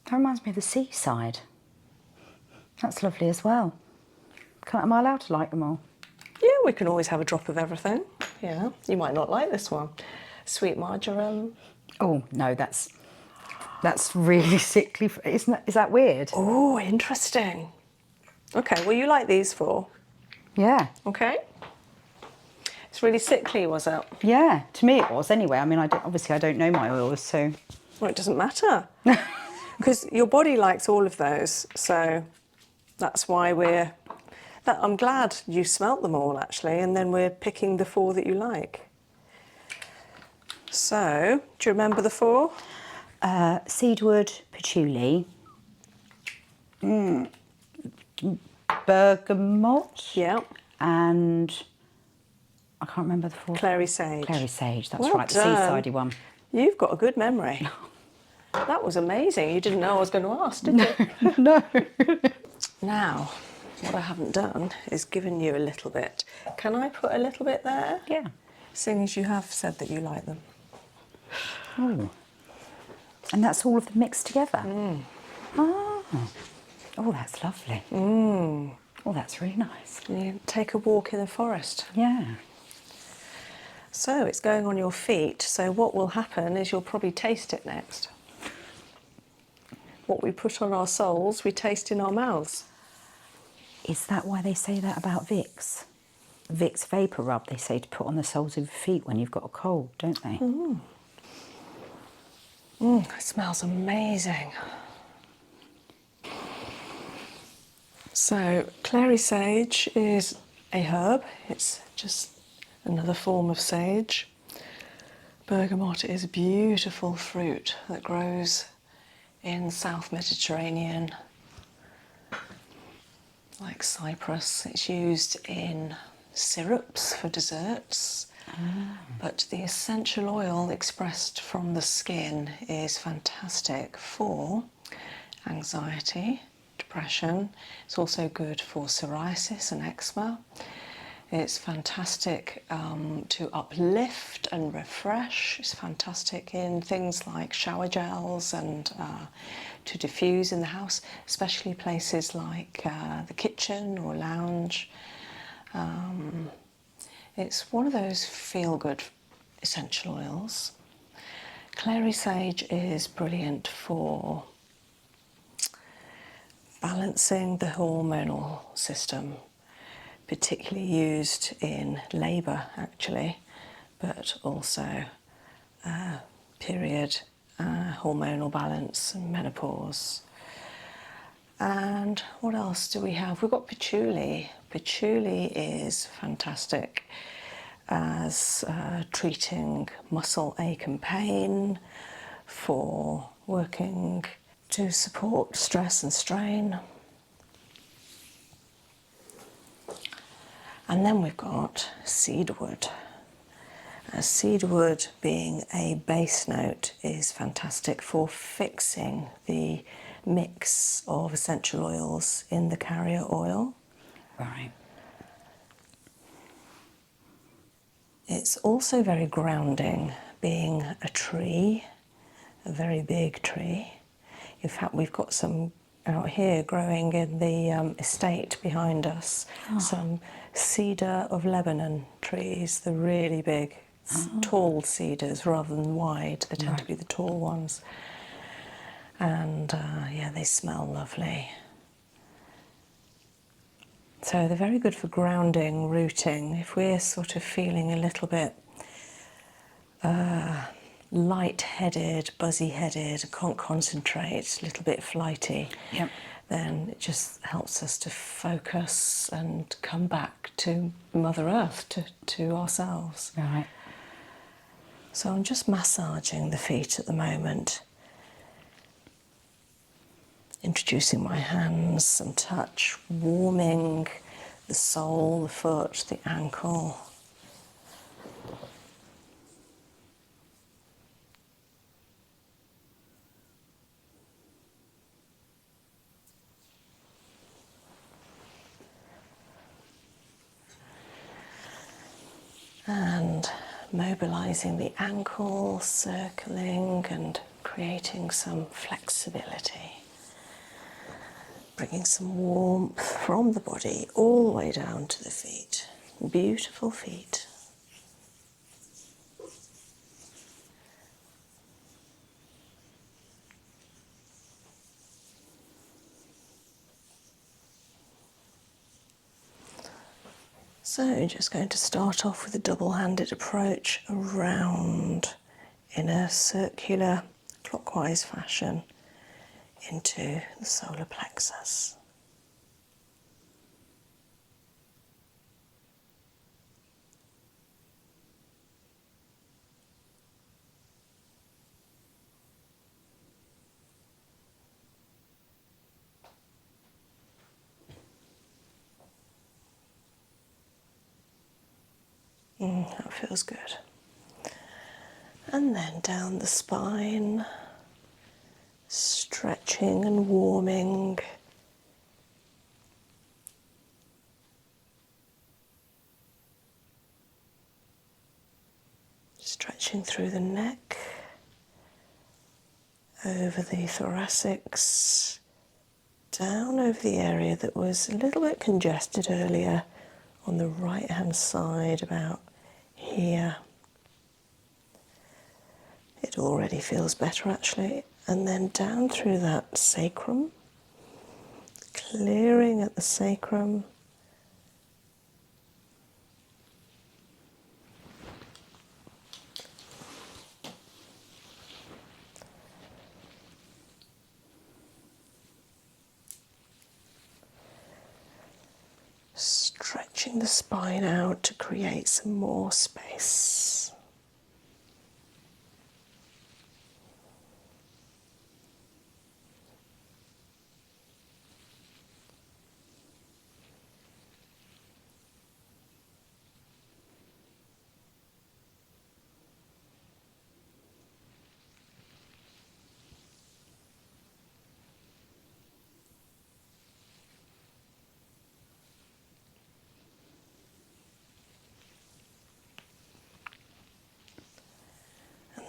That reminds me of the seaside. That's lovely as well. Am I allowed to like them all? Yeah, we can always have a drop of everything. Yeah, you might not like this one. Sweet marjoram. Oh no, that's really sickly. Is that weird? Oh, interesting. Okay, well, you like these 4. Yeah. Okay. It's really sickly, was it? Yeah. To me, it was anyway. I mean, obviously I don't know my oils, so. Well, it doesn't matter. Because your body likes all of those, so that's why I'm glad you smelt them all, actually, and then we're picking the 4 that you like. So, do you remember the 4? Cedarwood, patchouli, bergamot, Yeah. and I can't remember the 4th. Clary sage. Clary sage, that's Well right, the done. seasidey one. You've got a good memory. That was amazing. You didn't know I was going to ask, did you? No. Now, what I haven't done is given you a little bit. Can I put a little bit there? Yeah. Seeing as you have said that you like them. Oh. And that's all of them mixed together? Oh. Oh, that's lovely. Oh, that's really nice. You take a walk in the forest. Yeah. So it's going on your feet, so what will happen is you'll probably taste it next. What we put on our soles, we taste in our mouths. Is that why they say that about Vicks? Vicks Vapor Rub, they say to put on the soles of your feet when you've got a cold, don't they? It smells amazing. So, clary sage is a herb. It's just another form of sage. Bergamot is a beautiful fruit that grows in South Mediterranean, like Cyprus. It's used in syrups for desserts, but the essential oil expressed from the skin is fantastic for anxiety, depression. It's also good for psoriasis and eczema. It's fantastic to uplift and refresh. It's fantastic in things like shower gels and to diffuse in the house, especially places like the kitchen or lounge. It's one of those feel-good essential oils. Clary sage is brilliant for balancing the hormonal system, particularly used in labour actually, but also period, hormonal balance and menopause. And what else do we have? We've got patchouli. Patchouli is fantastic as treating muscle ache and pain, for working to support stress and strain. And then we've got cedarwood. Cedarwood, being a base note, is fantastic for fixing the mix of essential oils in the carrier oil. Right. It's also very grounding, being a tree, a very big tree. In fact, we've got some out here growing in the estate behind us, some cedar of Lebanon trees, the really big, tall cedars rather than wide. They tend to be the tall ones. And yeah, they smell lovely. So they're very good for grounding, rooting. If we're sort of feeling a little bit light-headed, buzzy-headed, can't concentrate, a little bit flighty, Yep. then it just helps us to focus and come back to Mother Earth, to ourselves. Right. So I'm just massaging the feet at the moment, introducing my hands, some touch, warming the sole, the foot, the ankle. And mobilising the ankle, circling and creating some flexibility. Bringing some warmth from the body all the way down to the feet. Beautiful feet. So just going to start off with a double-handed approach around in a circular clockwise fashion into the solar plexus. That feels good. And then down the spine, stretching and warming. Stretching through the neck, over the thoracics, down over the area that was a little bit congested earlier on the right hand side, about here. It already feels better actually. And then down through that sacrum, clearing at the sacrum. Stretching the spine out to create some more space.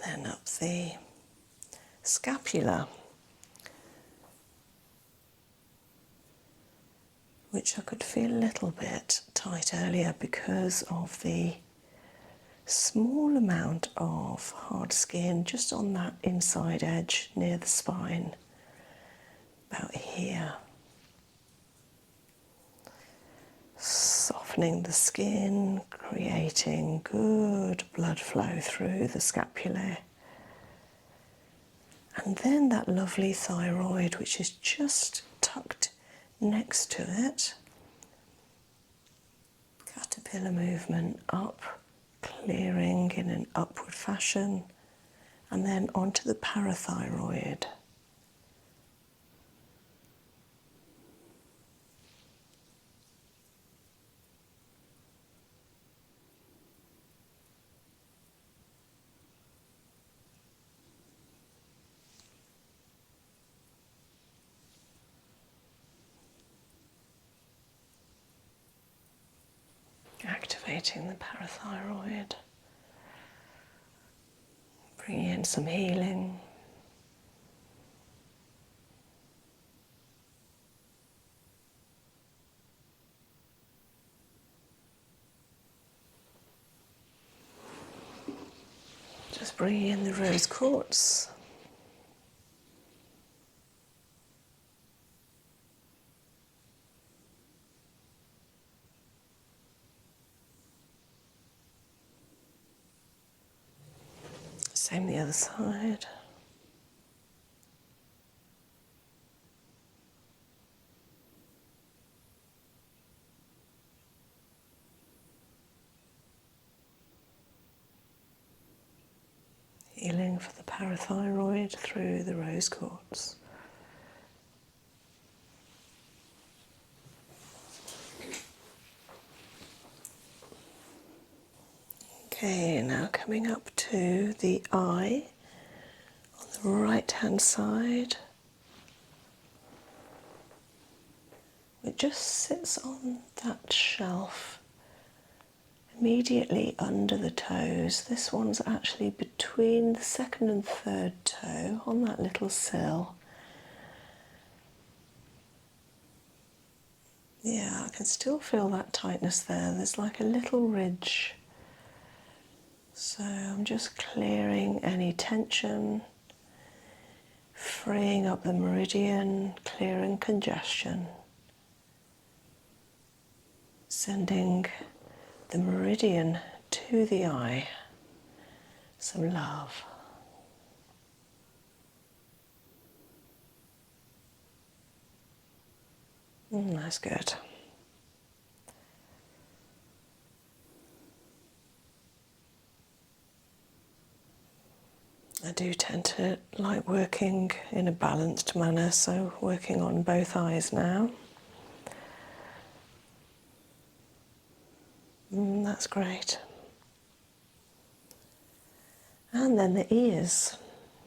Then up the scapula, which I could feel a little bit tight earlier because of the small amount of hard skin just on that inside edge near the spine, about here. Softening the skin, creating good blood flow through the scapulae. And then that lovely thyroid, which is just tucked next to it. Caterpillar movement up, clearing in an upward fashion, and then onto the parathyroid. Activating the parathyroid, bringing in some healing. Just bringing in the rose quartz. Same the other side. Healing for the parathyroid through the rose quartz. Okay, now coming up to the eye on the right hand side. It just sits on that shelf immediately under the toes. This one's actually between the second and third toe on that little sill. Yeah, I can still feel that tightness there. There's like a little ridge. So I'm just clearing any tension, freeing up the meridian, clearing congestion, sending the meridian to the eye some love. That's good. I do tend to like working in a balanced manner, so working on both eyes now. That's great. And then the ears.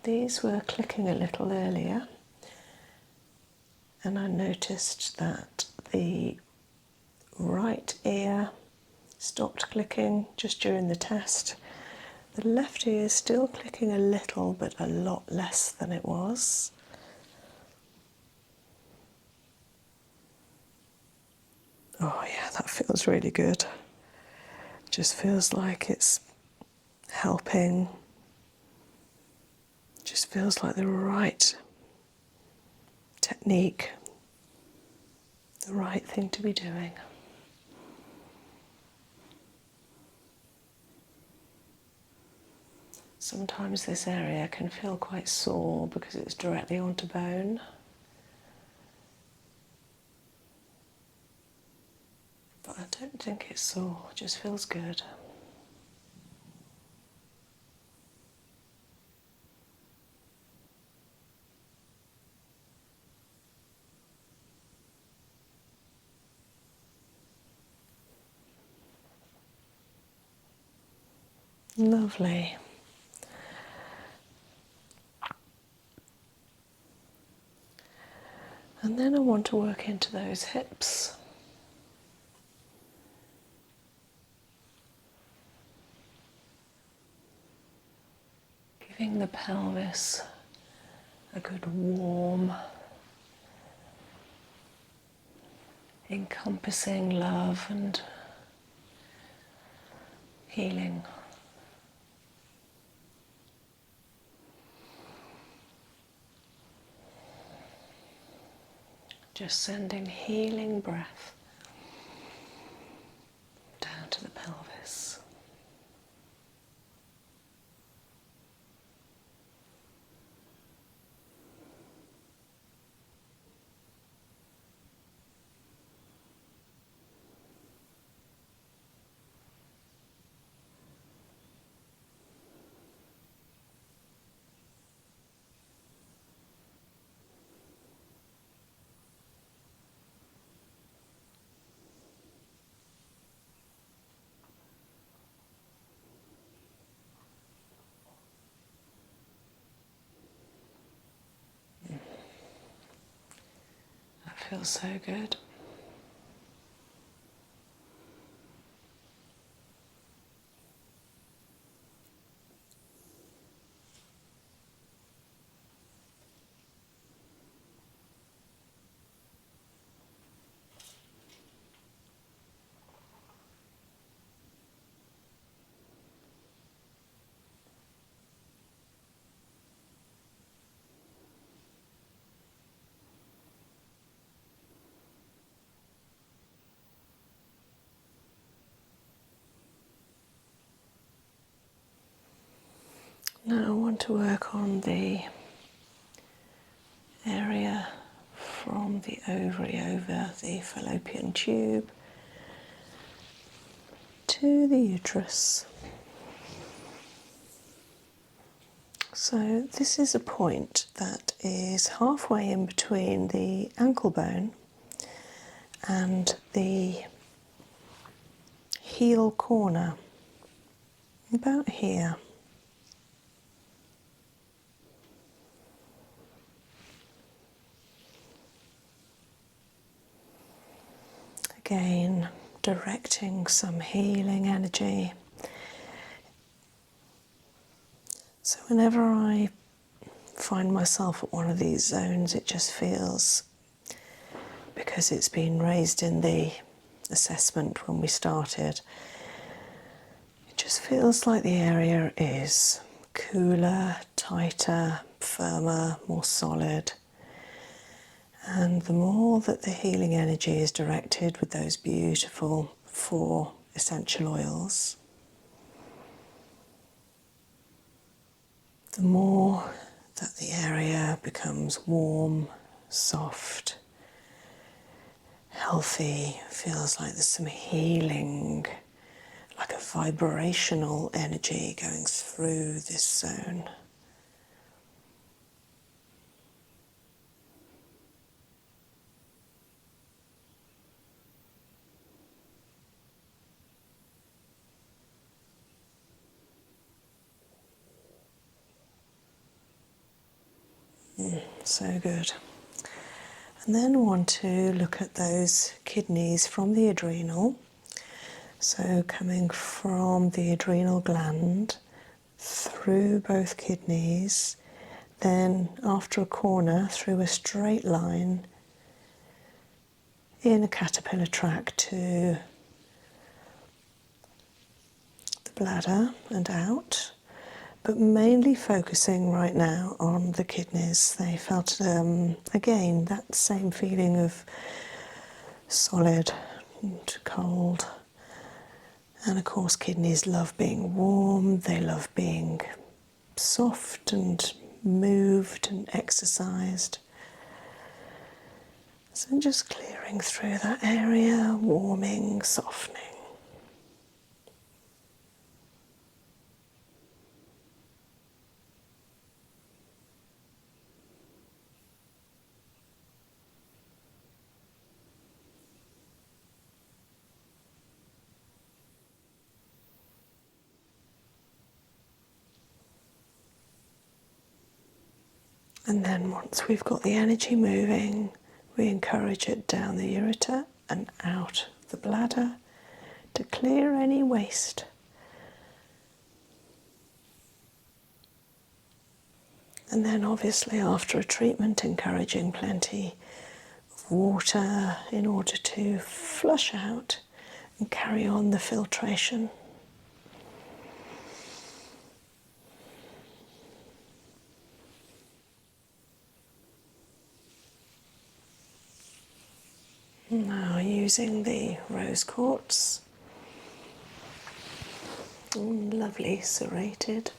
These were clicking a little earlier, and I noticed that the right ear stopped clicking just during the test. The left ear is still clicking a little, but a lot less than it was. Oh yeah, that feels really good. Just feels like it's helping. Just feels like the right technique, the right thing to be doing. Sometimes this area can feel quite sore because it's directly onto bone. But I don't think it's sore, it just feels good. Lovely. And then I want to work into those hips. Giving the pelvis a good warm, encompassing love and healing. Just sending healing breath down to the pelvis. That feels so good. Now I want to work on the area from the ovary over the fallopian tube to the uterus. So this is a point that is halfway in between the ankle bone and the heel corner, about here. Again, directing some healing energy. So whenever I find myself at one of these zones, it just feels, because it's been raised in the assessment when we started, it just feels like the area is cooler, tighter, firmer, more solid. And the more that the healing energy is directed with those beautiful 4 essential oils, the more that the area becomes warm, soft, healthy, feels like there's some healing, like a vibrational energy going through this zone. So good. And then want to look at those kidneys from the adrenal. So coming from the adrenal gland through both kidneys, then after a corner through a straight line in a caterpillar track to the bladder and out, but mainly focusing right now on the kidneys. They felt, again, that same feeling of solid and cold. And of course, kidneys love being warm, they love being soft and moved and exercised. So just clearing through that area, warming, softening. And then once we've got the energy moving, we encourage it down the ureter and out the bladder to clear any waste. And then obviously after a treatment, encouraging plenty of water in order to flush out and carry on the filtration. Now using the rose quartz, lovely serrated.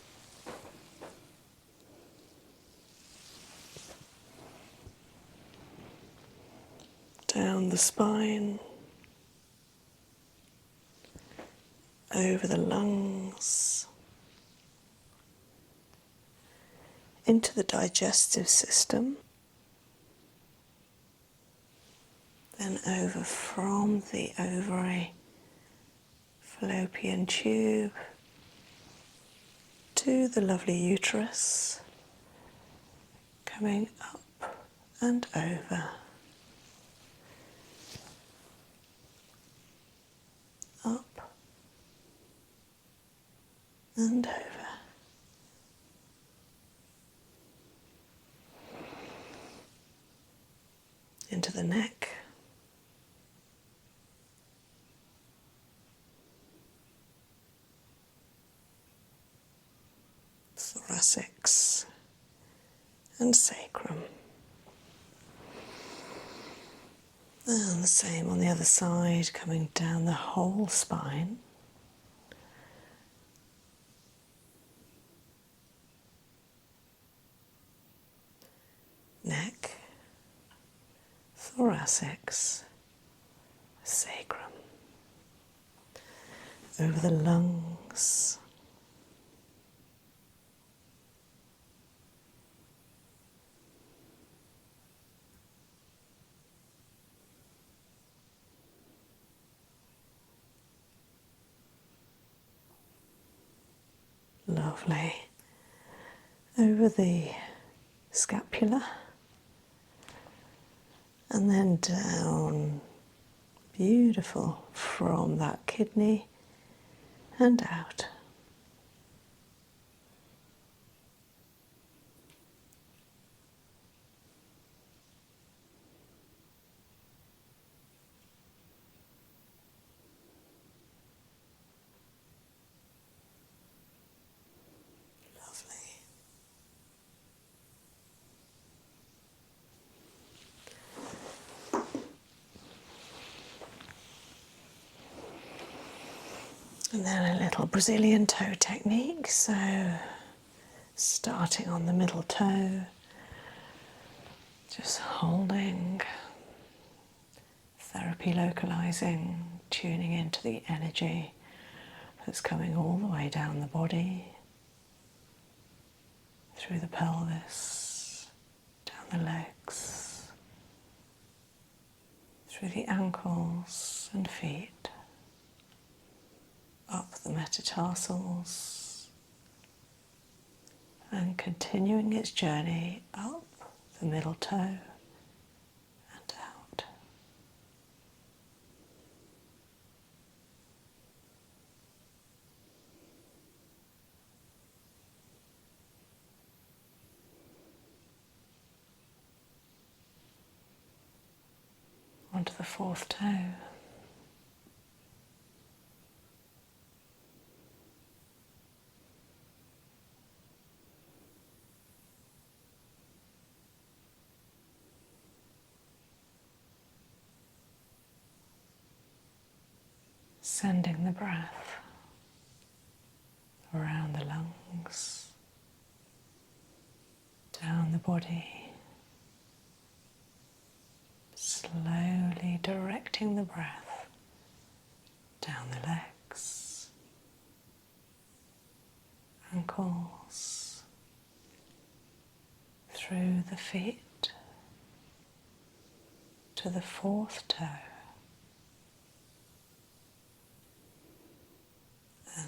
Down the spine, over the lungs, into the digestive system, then over from the ovary, fallopian tube, to the lovely uterus, coming up and over. Up and over. Into the neck. Thoracics and sacrum. And the same on the other side, coming down the whole spine. Neck, thoracics, sacrum. Over the lungs. Lovely. Over the scapula. And then down, beautiful, from that kidney and out. Lovely. And then a little Brazilian toe technique. So starting on the middle toe, just holding, therapy localizing, tuning into the energy that's coming all the way down the body, through the pelvis, down the legs, through the ankles and feet, up the metatarsals, and continuing its journey up the middle toe and out. Onto the fourth toe. Sending the breath around the lungs, down the body, slowly directing the breath down the legs, ankles, through the feet to the fourth toe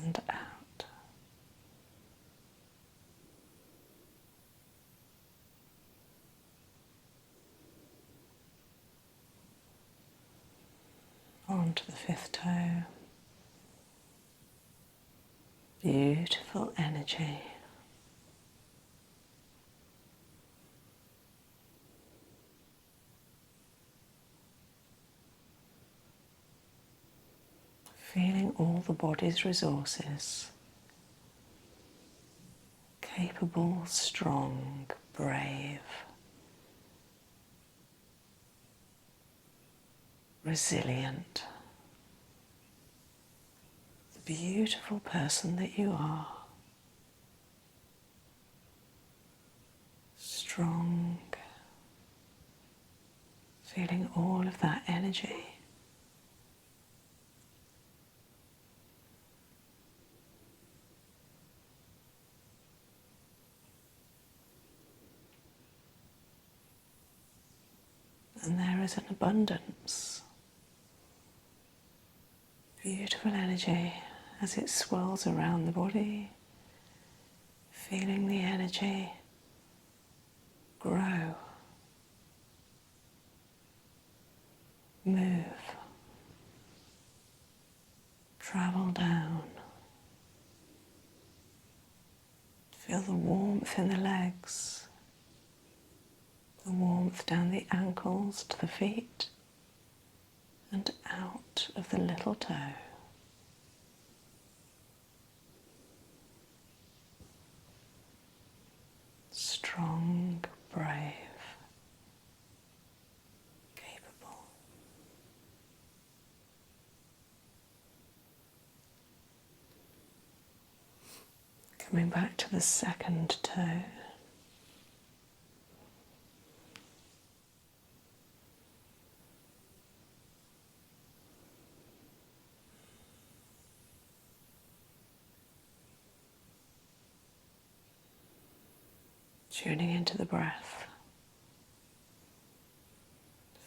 and out. Onto the fifth toe. Beautiful energy. Feeling all the body's resources. Capable, strong, brave, resilient. The beautiful person that you are. Strong. Feeling all of that energy. And there is an abundance. Beautiful energy as it swirls around the body. Feeling the energy grow, move, travel down. Feel the warmth in the legs. The warmth down the ankles to the feet and out of the little toe. Strong, brave, capable. Coming back to the second toe. Tuning into the breath,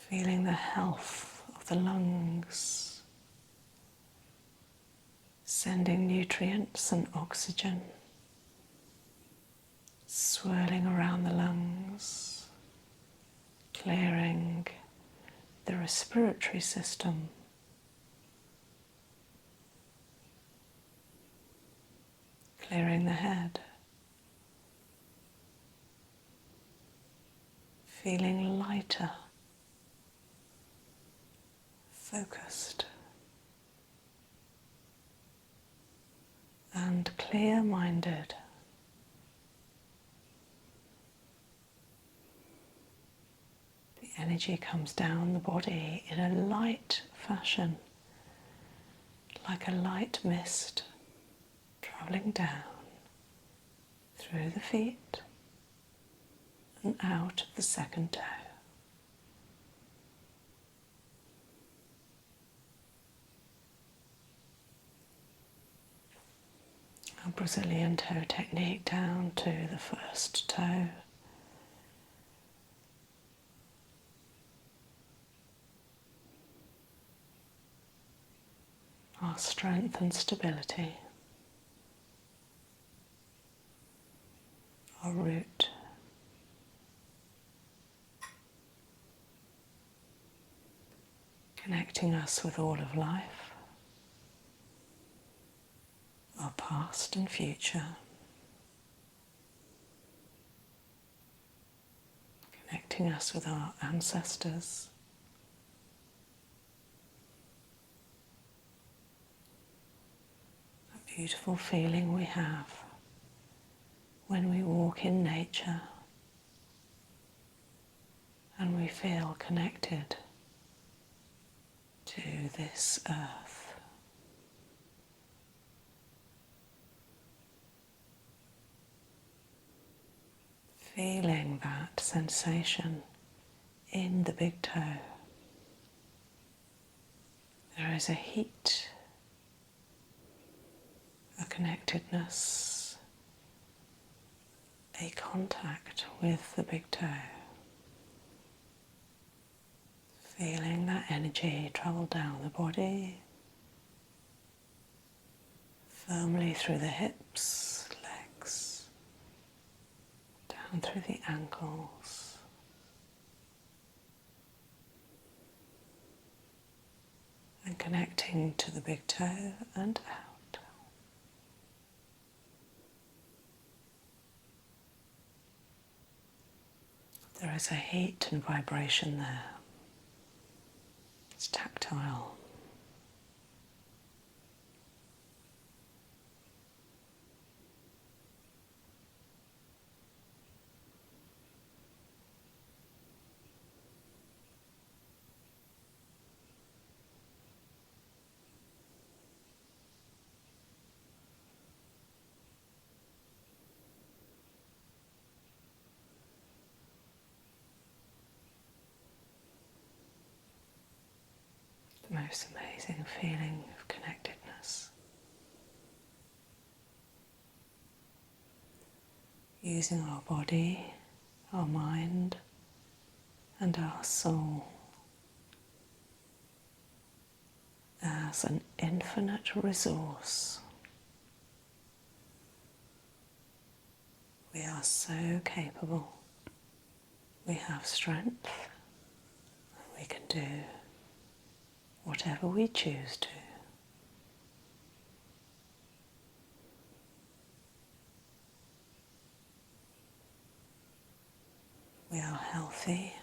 feeling the health of the lungs, sending nutrients and oxygen, swirling around the lungs, clearing the respiratory system, clearing the head. Feeling lighter, focused, and clear-minded. The energy comes down the body in a light fashion, like a light mist, travelling down through the feet and out of the second toe. A Brazilian toe technique down to the first toe. Our strength and stability. Our root. connecting us with all of life, our past and future, connecting us with our ancestors, a beautiful feeling we have when we walk in nature and we feel connected to this earth. Feeling that sensation in the big toe. There is a heat, a connectedness, a contact with the big toe. Feeling that energy travel down the body, firmly through the hips, legs, down through the ankles, and connecting to the big toe and out. There is a heat and vibration there. It's tactile. The most amazing feeling of connectedness. Using our body, our mind, and our soul as an infinite resource. We are so capable. We have strength. We can do whatever we choose to. We are healthy.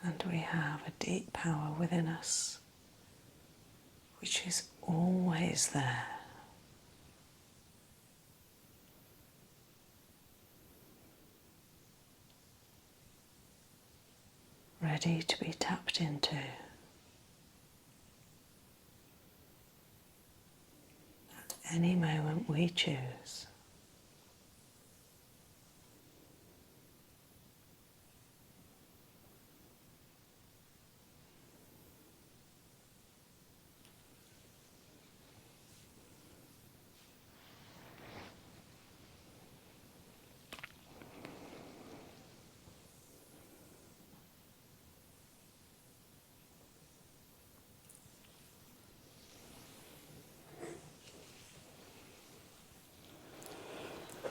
And we have a deep power within us, which is always there. Ready to be tapped into. At any moment we choose.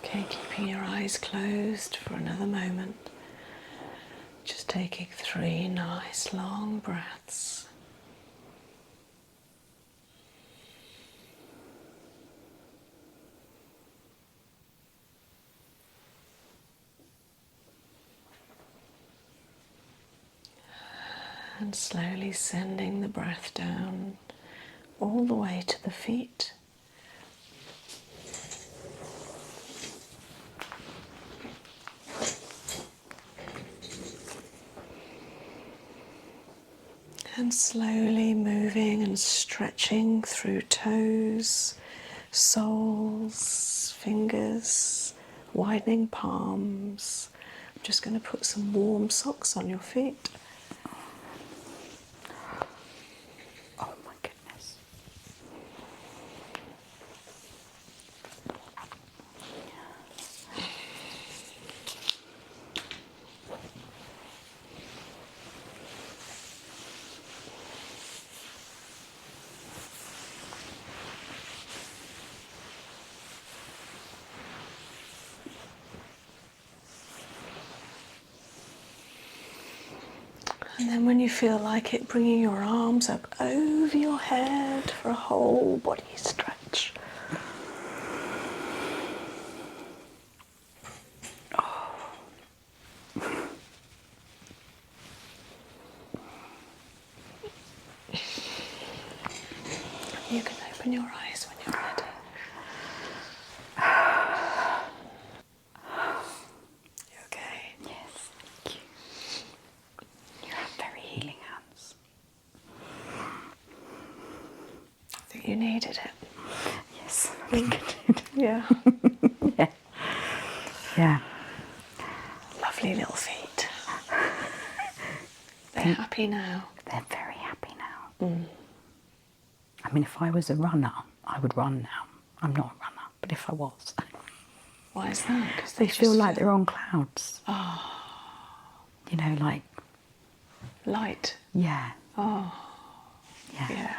Okay, keeping your eyes closed for another moment. Just taking 3 nice long breaths. And slowly sending the breath down all the way to the feet. And slowly moving and stretching through toes, soles, fingers, widening palms. I'm just going to put some warm socks on your feet. Oh my goodness. And then when you feel like it, bringing your arms up over your head for a whole body stretch. You can open your eyes when you're ready. You okay? Yes, thank you. You have very healing hands. I think you needed it. Yes, I think I did. Yeah. Yeah. Yeah. Lovely little feet. They're happy now. They're very happy now. I mean, if I was a runner, I would run now. I'm not a runner, but if I was, Why is that? Because they feel like they're on clouds. Oh. You know, like, Light. yeah. Oh. Yeah. Yeah.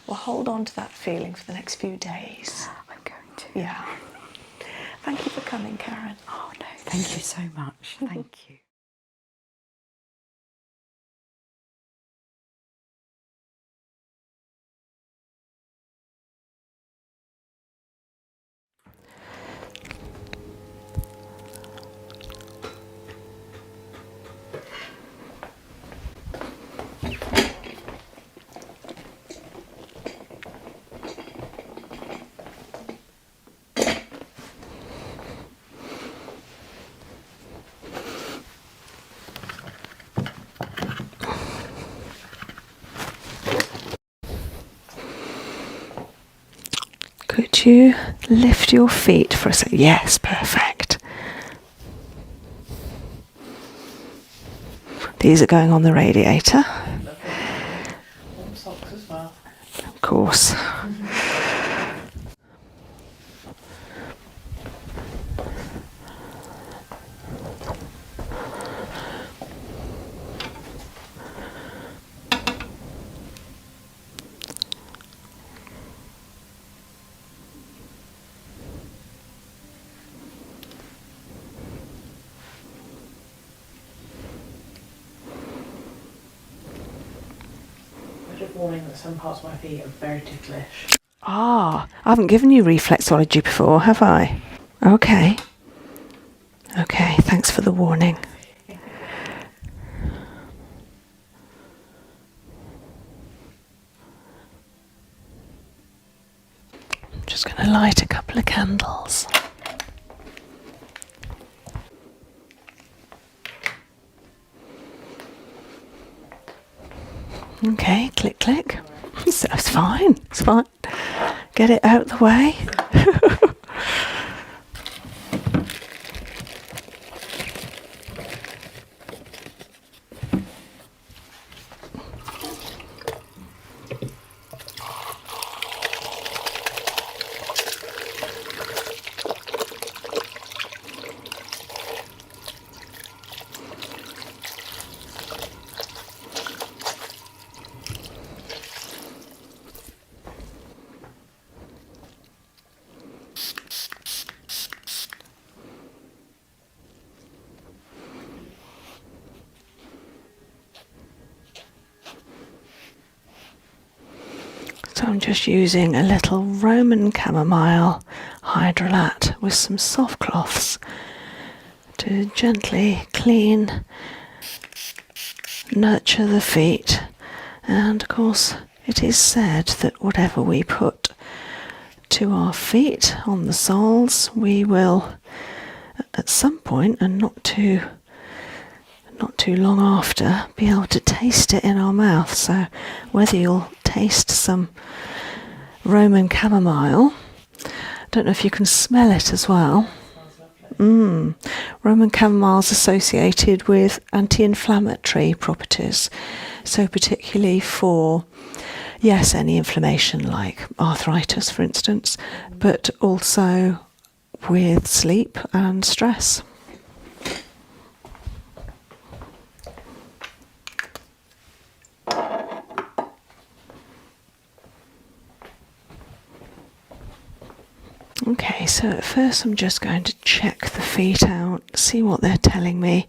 Well, hold on to that feeling for the next few days. I'm going to. Yeah. Thank you for coming, Karen. Oh, no, thank you so much. Thank you. Could you lift your feet for a second? Yes, perfect. These are going on the radiator. Warm socks as well. Of course. Warning that some parts of my feet are very ticklish. Ah, I haven't given you reflexology before, have I? Okay. Okay, thanks for the warning. I'm just going to light a couple of candles. Okay, click, click. So it's fine, it's fine. Get it out the way. So I'm just using a little Roman chamomile hydrolat with some soft cloths to gently clean, nurture the feet. And of course it is said that whatever we put to our feet on the soles, we will at some point, and not too long after, be able to taste it in our mouth. So whether you'll taste some Roman chamomile, I don't know if you can smell it as well. Roman chamomile is associated with anti-inflammatory properties, so particularly for, yes, any inflammation like arthritis, for instance, but also with sleep and stress. Okay, so at first I'm just going to check the feet out, see what they're telling me.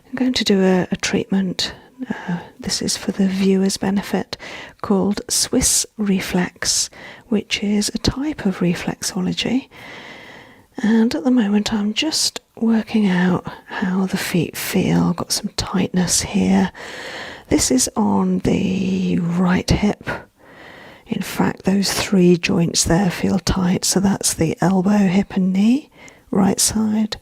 I'm going to do a treatment This is for the viewer's benefit, called Swiss Reflex, which is a type of reflexology. And at the moment I'm just working out how the feet feel. Got some tightness here. This is on the right hip. In fact, those 3 joints there feel tight, so that's the elbow, hip and knee, right side.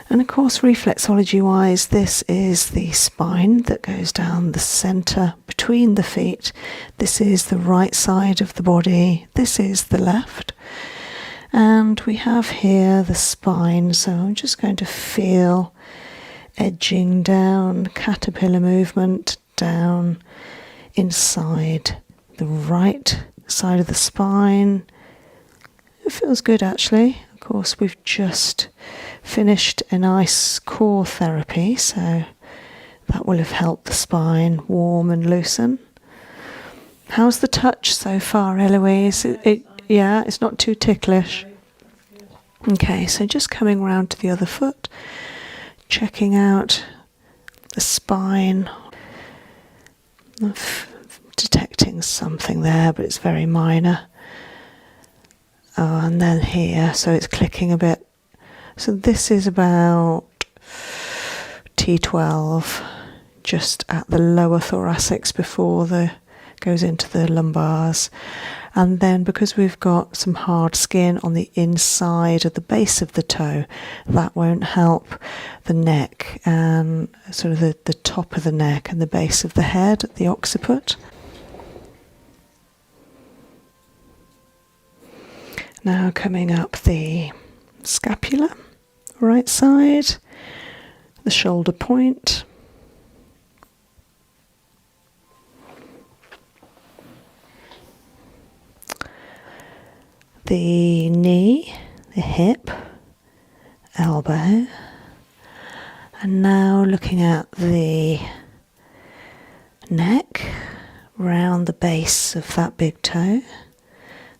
And of course, reflexology wise, this is the spine that goes down the centre between the feet. This is the right side of the body, this is the left. And we have here the spine, so I'm just going to feel edging down, caterpillar movement down inside the right side of the spine. It feels good actually. Of course, we've just finished a nice core therapy, so that will have helped the spine warm and loosen. How's the touch so far, Eloise? Yeah, it's not too ticklish. Okay, so just coming round to the other foot, checking out the spine, detecting something there, but it's very minor. Oh, and then here, so it's clicking a bit. So this is about T12, just at the lower thoracics before the goes into the lumbars. And then because we've got some hard skin on the inside of the base of the toe, that won't help the neck and sort of the top of the neck and the base of the head, the occiput. Now coming up the scapula, right side, the shoulder point. The knee, the hip, elbow, and now looking at the neck, round the base of that big toe,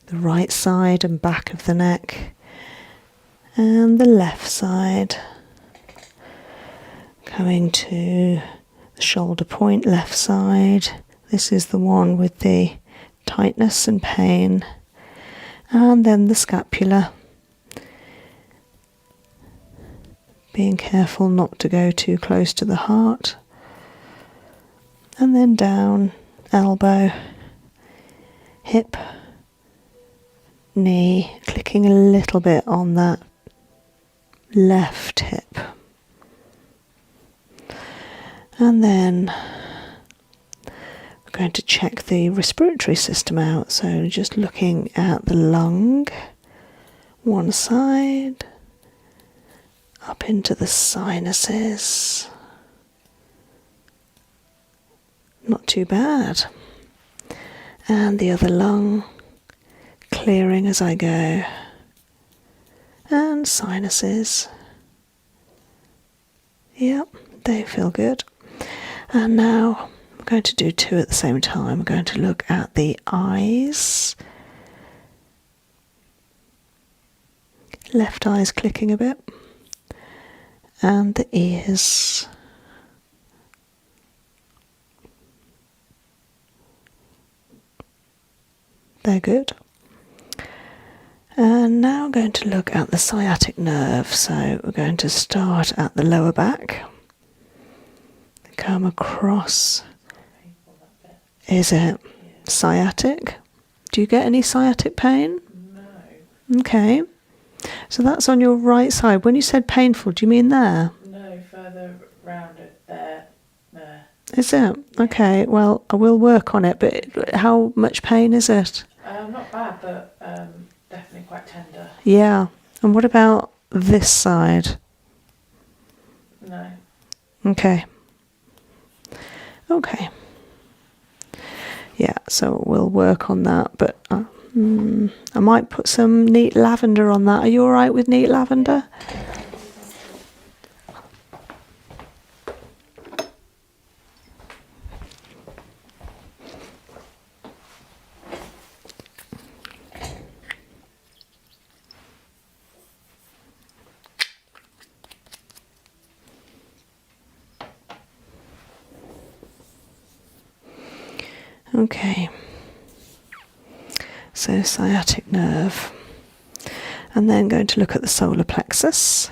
the right side and back of the neck, and the left side, coming to the shoulder point, left side. This is the one with the tightness and pain. And then the scapula, being careful not to go too close to the heart, and then down, elbow, hip, knee, clicking a little bit on that left hip, and then going to check the respiratory system out, so just looking at the lung, one side, up into the sinuses, not too bad, and the other lung, clearing as I go, and sinuses, yep, they feel good. And now I'm going to do 2 at the same time. I'm going to look at the eyes. Left eye's clicking a bit. And the ears. They're good. And now I'm going to look at the sciatic nerve. So we're going to start at the lower back. Come across. Is it sciatic? Do you get any sciatic pain? No. Okay. So that's on your right side. When you said painful, do you mean there? No, further round it there. Is it? Okay, well, I will work on it, but how much pain is it? Not bad, but definitely quite tender. Yeah. And what about this side? No. Okay. Okay. Yeah, so we'll work on that, but I might put some neat lavender on that. Are you all right with neat lavender? Okay. So sciatic nerve. And then going to look at the solar plexus.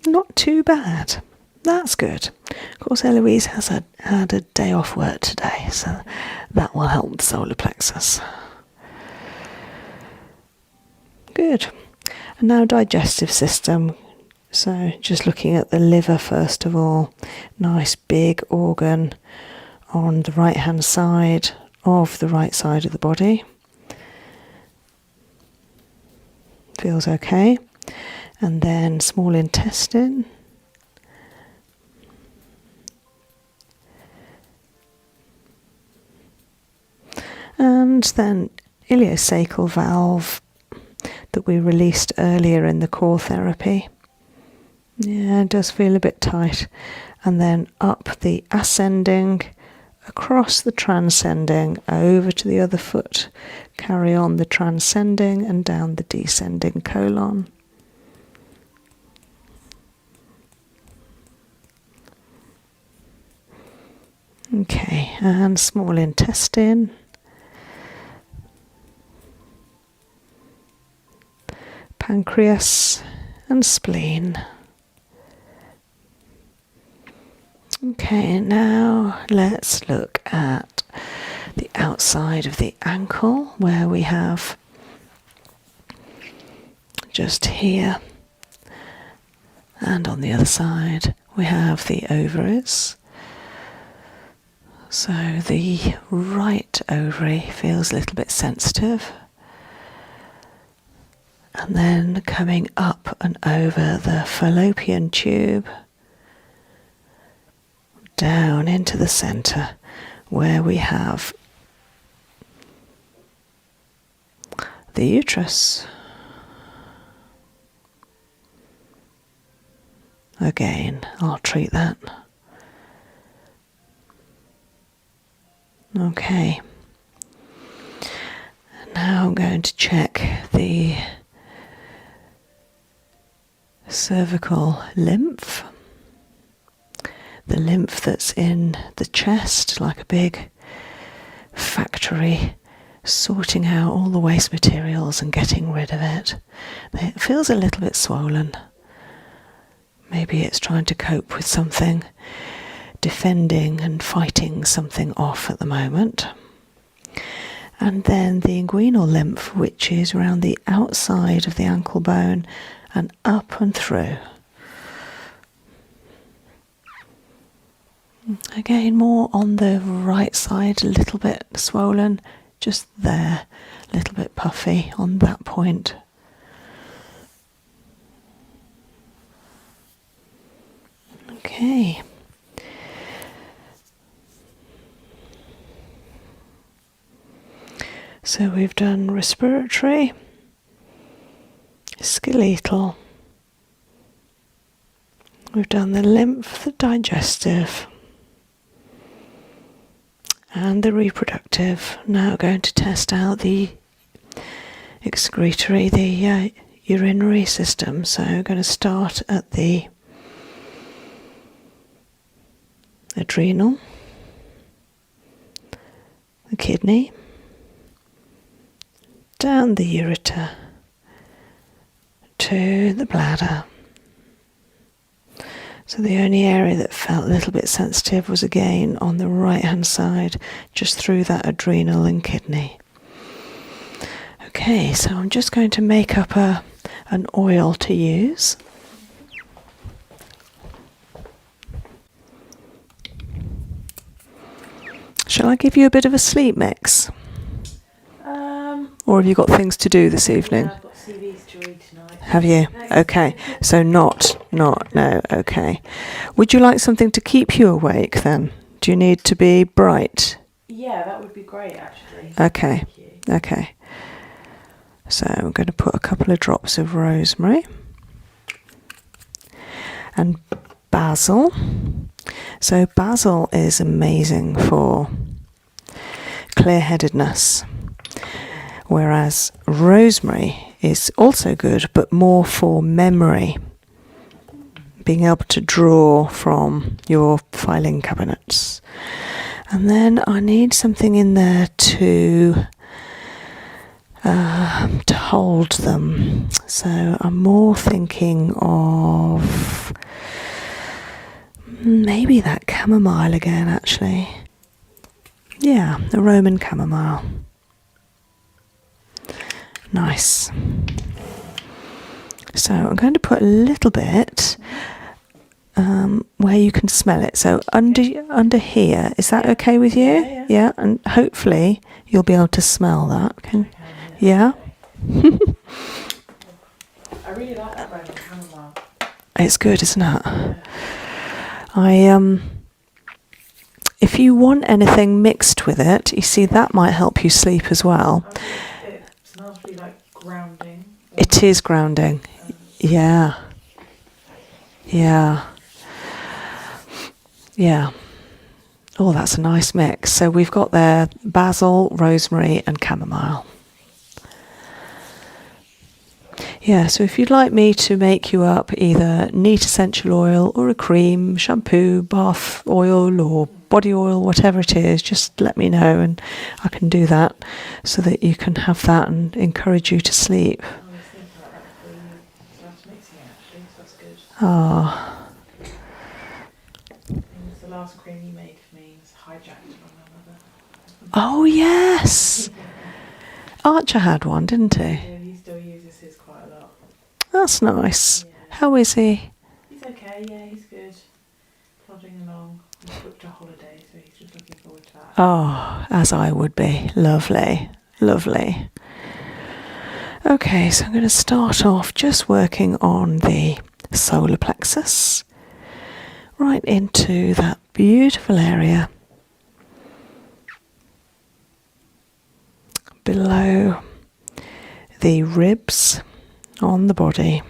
Not too bad. That's good. Of course, Eloise has had a day off work today, so that will help the solar plexus. Good. And now digestive system. So just looking at the liver first of all. Nice big organ on the right hand side of the right side of the body. Feels okay. And then small intestine. And then ileocecal valve that we released earlier in the core therapy. Yeah, it does feel a bit tight. And then up the ascending, across the transcending, over to the other foot. Carry on the transcending and down the descending colon. Okay, and small intestine. Pancreas and spleen. Okay, now let's look at the outside of the ankle where we have just here, and on the other side we have the ovaries. So the right ovary feels a little bit sensitive. And then coming up and over the fallopian tube, down into the centre where we have the uterus. Again, I'll treat that. Okay. Now I'm going to check the cervical lymph, the lymph that's in the chest, like a big factory, sorting out all the waste materials and getting rid of it. It feels a little bit swollen. Maybe it's trying to cope with something, defending and fighting something off at the moment. And then the inguinal lymph, which is around the outside of the ankle bone and up and through. Again, more on the right side, a little bit swollen, just there, a little bit puffy on that point. Okay. So we've done respiratory, skeletal, we've done the lymph, the digestive, and the reproductive. Now going to test out the excretory, the urinary system. So I'm going to start at the adrenal, the kidney, down the ureter to the bladder. So the only area that felt a little bit sensitive was again on the right hand side, just through that adrenal and kidney. Okay, so I'm just going to make up an oil to use. Shall I give you a bit of a sleep mix? Or have you got things to do this evening? Yeah, I've got CVs to read tonight. Have you? Okay. So no, okay. Would you like something to keep you awake then? Do you need to be bright? Yeah, that would be great actually. Okay. Thank you. Okay. So I'm going to put a couple of drops of rosemary and basil. So basil is amazing for clear-headedness, whereas rosemary is also good, but more for memory. Being able to draw from your filing cabinets. And then I need something in there to hold them. So I'm more thinking of maybe that chamomile again, actually. Yeah, the Roman chamomile. Nice. So I'm going to put a little bit where you can smell it. So under here, is that okay with you? Yeah, and hopefully you'll be able to smell that. Yeah? I really like that Roman chamomile. It's good, isn't it? Yeah. If you want anything mixed with it, you see that might help you sleep as well. It smells really like grounding. It is grounding. Yeah. Yeah. Yeah. Oh, that's a nice mix. So we've got there basil, rosemary and chamomile. Yeah, so if you'd like me to make you up either neat essential oil or a cream, shampoo, bath oil or body oil, whatever it is, just let me know and I can do that so that you can have that and encourage you to sleep. I was thinking about that before you started mixing it actually, so that's good. Ah. It was the last cream you made for me was hijacked from my mother. Oh, yes. Archer had one, didn't he? Yeah, he still uses his quite a lot. That's nice. Yeah. How is he? He's okay, yeah, he's good. Plodding along. He's booked a holiday, so he's just looking forward to that. Oh, as I would be. Lovely. Lovely. Okay, so I'm going to start off just working on the solar plexus. Right into that beautiful area below the ribs on the body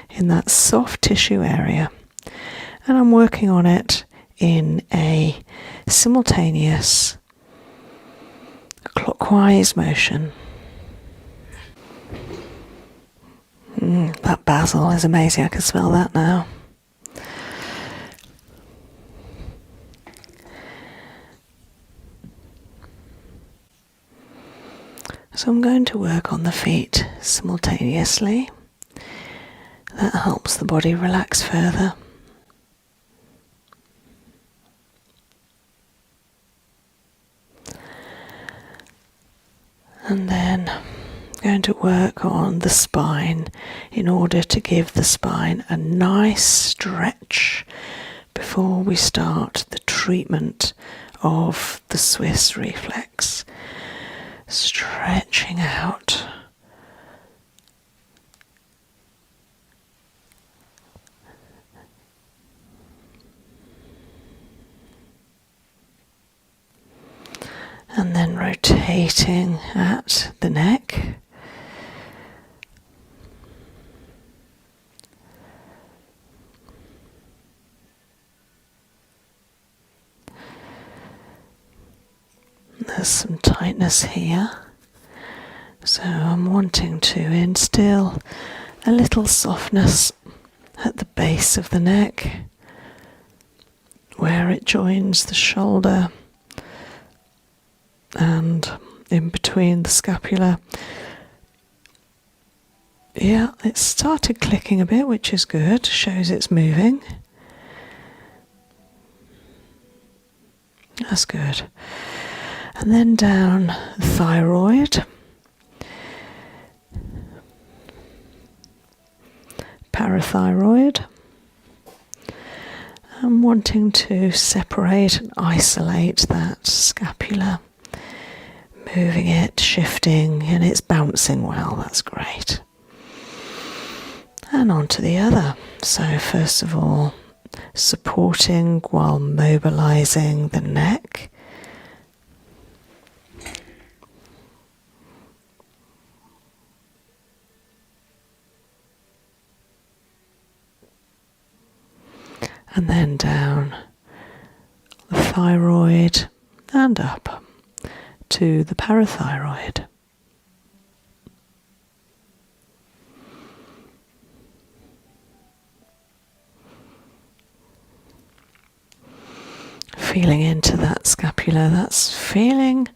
in that soft tissue area, and I'm working on it in a simultaneous clockwise motion. That basil is amazing. I can smell that now. So I'm going to work on the feet simultaneously. That helps the body relax further. And then I'm going to work on the spine in order to give the spine a nice stretch before we start the treatment of the Swiss reflex. Stretching out. And then rotating at the neck. There's some tightness here. So I'm wanting to instill a little softness at the base of the neck, where it joins the shoulder and in between the scapula. Yeah, it's started clicking a bit, which is good, shows it's moving. That's good. And then down the thyroid, parathyroid. I'm wanting to separate and isolate that scapula, moving it, shifting, and it's bouncing well. That's great. And on to the other. So first of all, supporting while mobilizing the neck. And then down the thyroid and up to the parathyroid. feeling into that scapula. That's feeling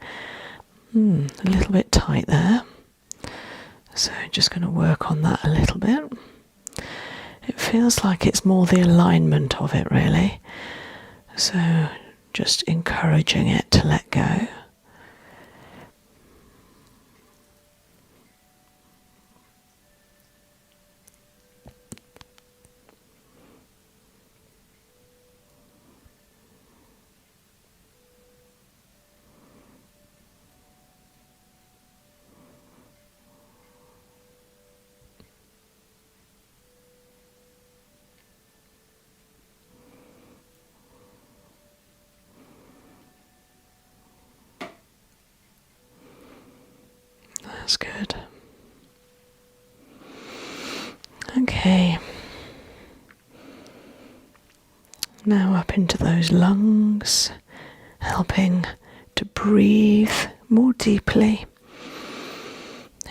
a little bit tight there. So just going to work on that a little bit. It feels like it's more the alignment of it, really. So just encouraging it to let go. That's good. Okay. Now up into those lungs, helping to breathe more deeply,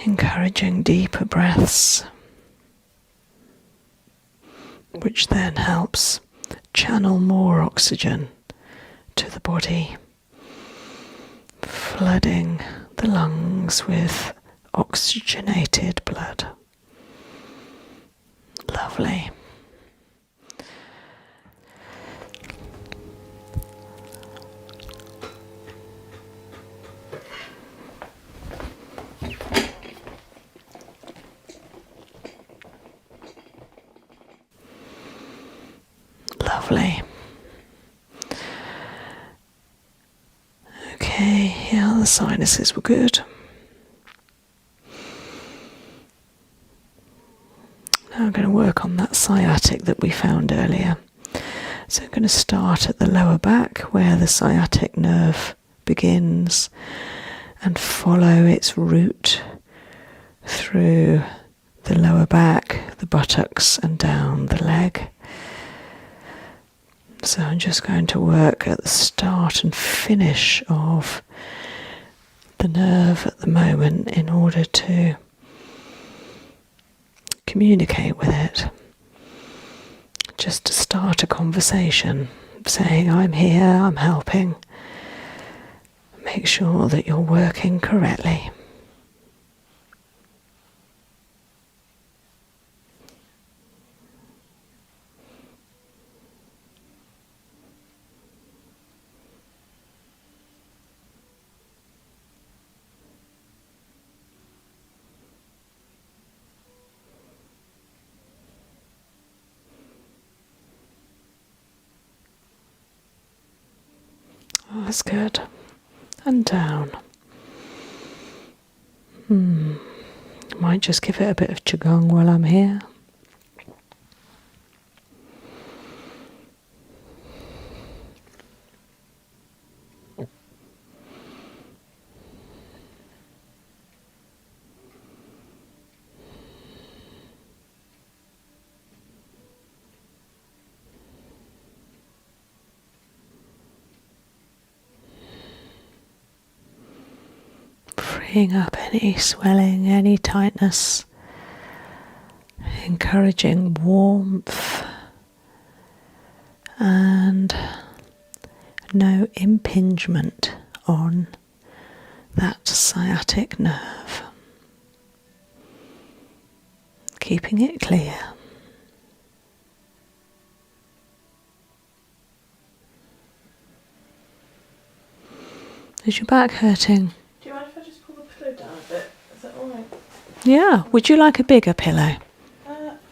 encouraging deeper breaths, which then helps channel more oxygen to the body, flooding the lungs with oxygenated blood. Lovely. Lovely. Okay, yeah, the sinuses were good. Now I'm going to work on that sciatic that we found earlier. So I'm going to start at the lower back where the sciatic nerve begins and follow its route through the lower back, the buttocks and down the leg. So I'm just going to work at the start and finish of the nerve at the moment in order to communicate with it. Just to start a conversation, saying, I'm here, I'm helping. Make sure that you're working correctly. Oh, that's good. And down. Might just give it a bit of qigong while I'm here. Freeing up any swelling, any tightness, encouraging warmth and no impingement on that sciatic nerve. Keeping it clear. Is your back hurting? Do you mind if I just pull the pillow down a bit? Is that alright? Yeah. Would you like a bigger pillow?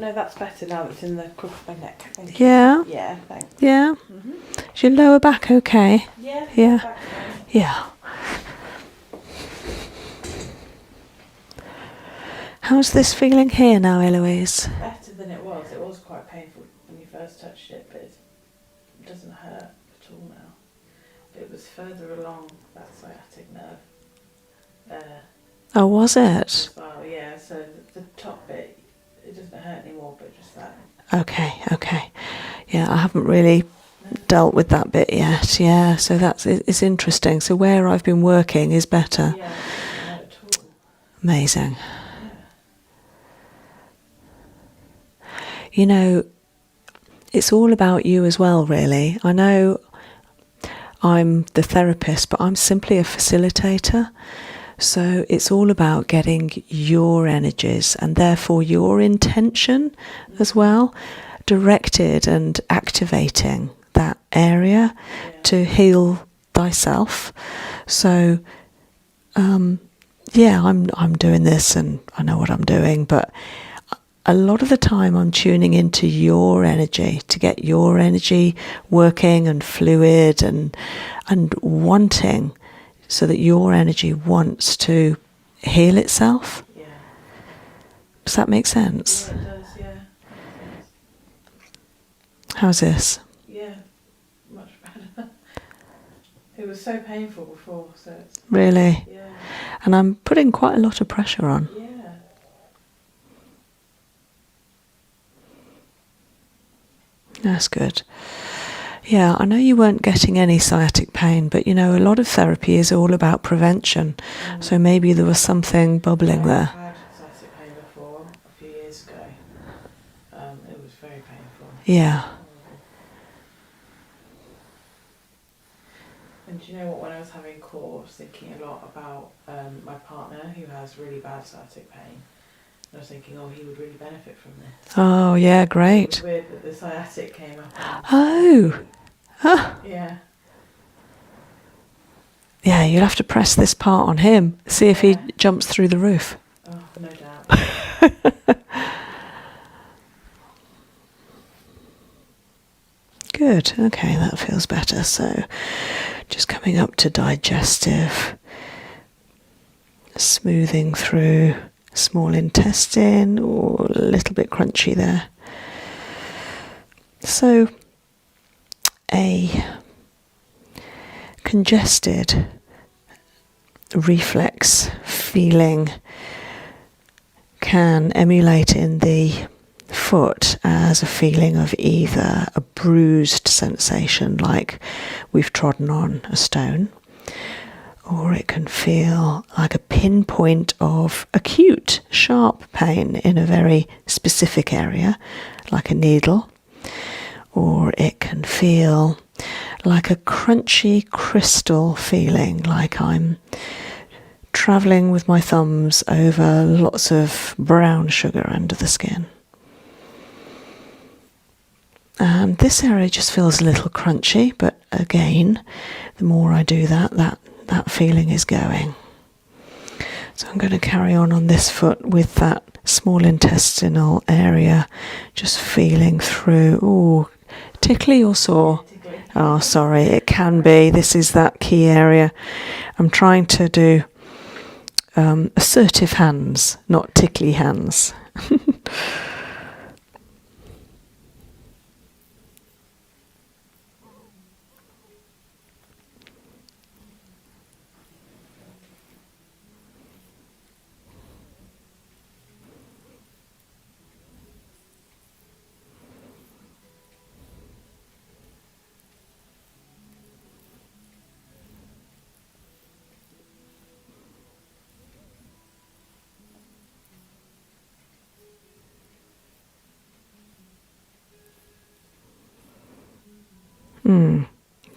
No, that's better now it's in the crook of my neck. Thank you. Yeah? Yeah, thanks. Yeah? Is your lower back okay? Yeah. Yeah. Back fine. Yeah. How's this feeling here now, Eloise? Better than it was. It was quite painful when you first touched it, but it doesn't hurt at all now. It was further along that sciatic nerve there Oh, was it? as well. Yeah, so the top bit, it doesn't hurt anymore, but just that. Okay. Yeah, I haven't really dealt with that bit yet. Yeah, so it's interesting. So where I've been working is better. Yeah, it doesn't hurt at all. Amazing. Yeah. You know, it's all about you as well, really. I know I'm the therapist, but I'm simply a facilitator. So it's all about getting your energies and therefore your intention as well, directed and activating that area to heal thyself. So yeah, I'm doing this and I know what I'm doing, but a lot of the time I'm tuning into your energy to get your energy working and fluid and wanting, so that your energy wants to heal itself. Yeah. Does that make sense? Yeah, it does, yeah. Makes sense. How's this? Yeah, much better. It was so painful before, so it's... Really? Yeah. And I'm putting quite a lot of pressure on. Yeah. That's good. Yeah, I know you weren't getting any sciatic pain, but you know, a lot of therapy is all about prevention. So maybe there was something bubbling there. I had sciatic pain before, a few years ago. It was very painful. Yeah. And do you know what, when I was having core, I was thinking a lot about my partner who has really bad sciatic pain. And I was thinking, oh, he would really benefit from this. Oh, yeah, It great. was weird that the sciatic came up. Oh. Huh. Yeah. Yeah, you'll have to press this part on him. See if he jumps through the roof. Oh, no doubt. Good. Okay, that feels better. So just coming up to digestive, smoothing through small intestine, or a little bit crunchy there. So a congested reflex feeling can emulate in the foot as a feeling of either a bruised sensation, like we've trodden on a stone, or it can feel like a pinpoint of acute, sharp pain in a very specific area, like a needle, or it can feel like a crunchy crystal feeling, like I'm travelling with my thumbs over lots of brown sugar under the skin. And this area just feels a little crunchy, but again, the more I do that, that feeling is going. So I'm going to carry on this foot with that small intestinal area, just feeling through. Ooh, tickly or sore? Oh, sorry, it can be. This is that key area. I'm trying to do assertive hands, not tickly hands.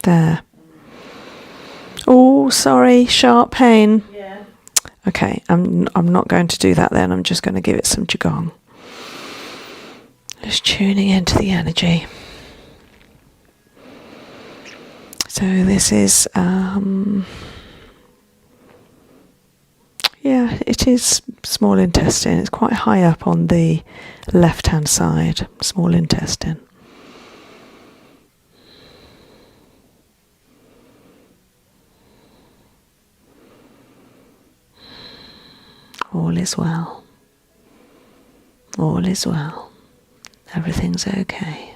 There. Oh, sorry, sharp pain. Yeah. Okay, I'm not going to do that then. I'm just going to give it some qigong. Just tuning into the energy. So this is, yeah, it is small intestine. It's quite high up on the left-hand side, small intestine. All is well. All is well. Everything's okay.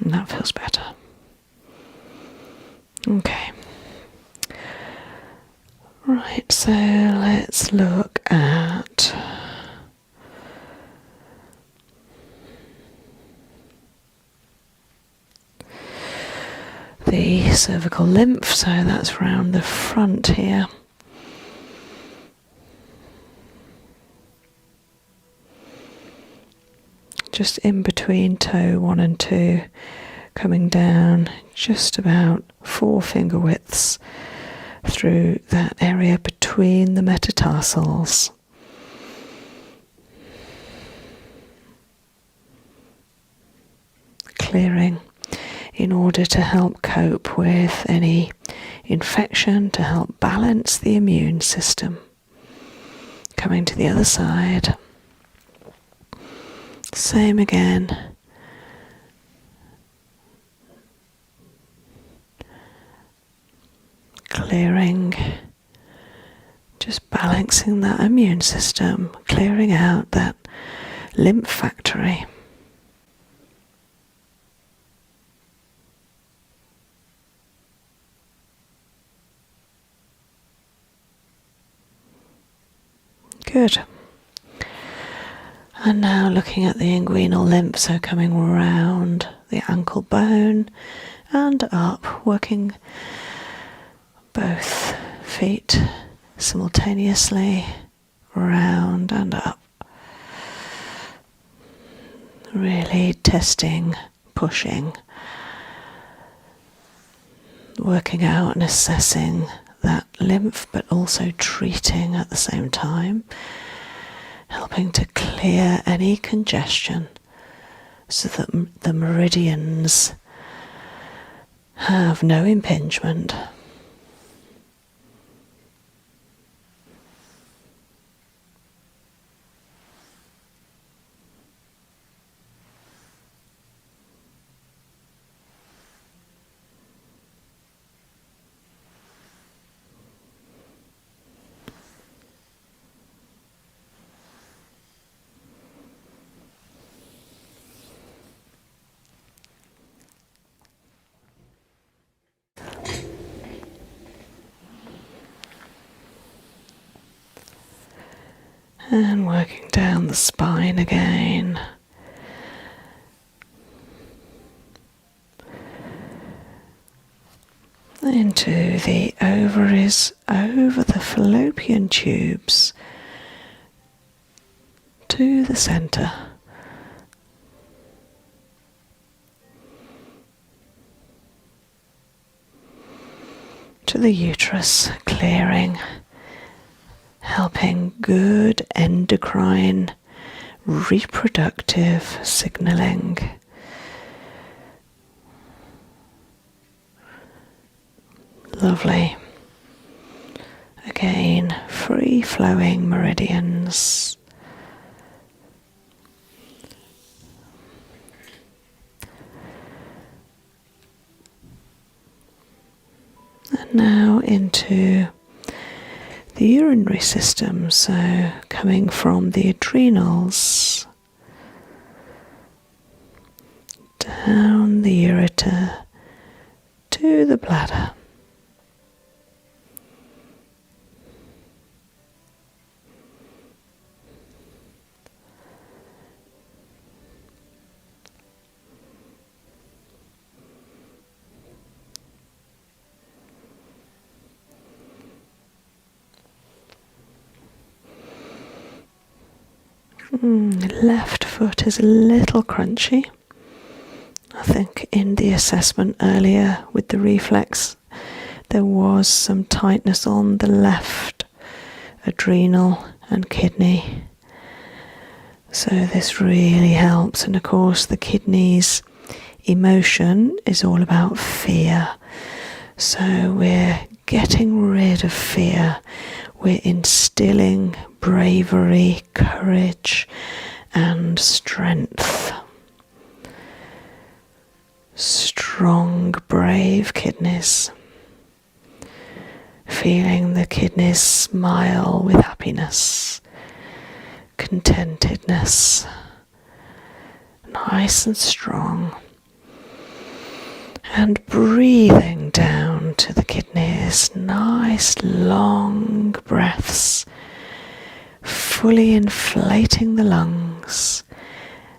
And that feels better. Okay. Right, so let's look at the cervical lymph, so that's round the front here. Just in between toe 1 and 2, coming down just about 4 finger widths through that area between the metatarsals. Clearing in order to help cope with any infection, to help balance the immune system. Coming to the other side. Same again. Clearing, just balancing that immune system, clearing out that lymph factory. Good. And now looking at the inguinal lymph, so coming round the ankle bone and up, working both feet simultaneously, round and up. Really testing, pushing, working out and assessing that lymph, but also treating at the same time, helping to clear any congestion so that the meridians have no impingement. And working down the spine again. Into the ovaries, over the fallopian tubes, to the centre. To the uterus, clearing, helping good endocrine reproductive signalling. Lovely. Again, free flowing meridians. And now into the urinary system, so coming from the adrenals, down the ureter to the bladder. Left foot is a little crunchy. I think in the assessment earlier with the reflex there was some tightness on the left adrenal and kidney. So this really helps, and of course the kidneys' emotion is all about fear. So we're getting rid of fear. We're instilling bravery, courage, and strength. Strong, brave kidneys. Feeling the kidneys smile with happiness, contentedness, nice and strong. And breathing down to the kidneys, nice long breaths, fully inflating the lungs,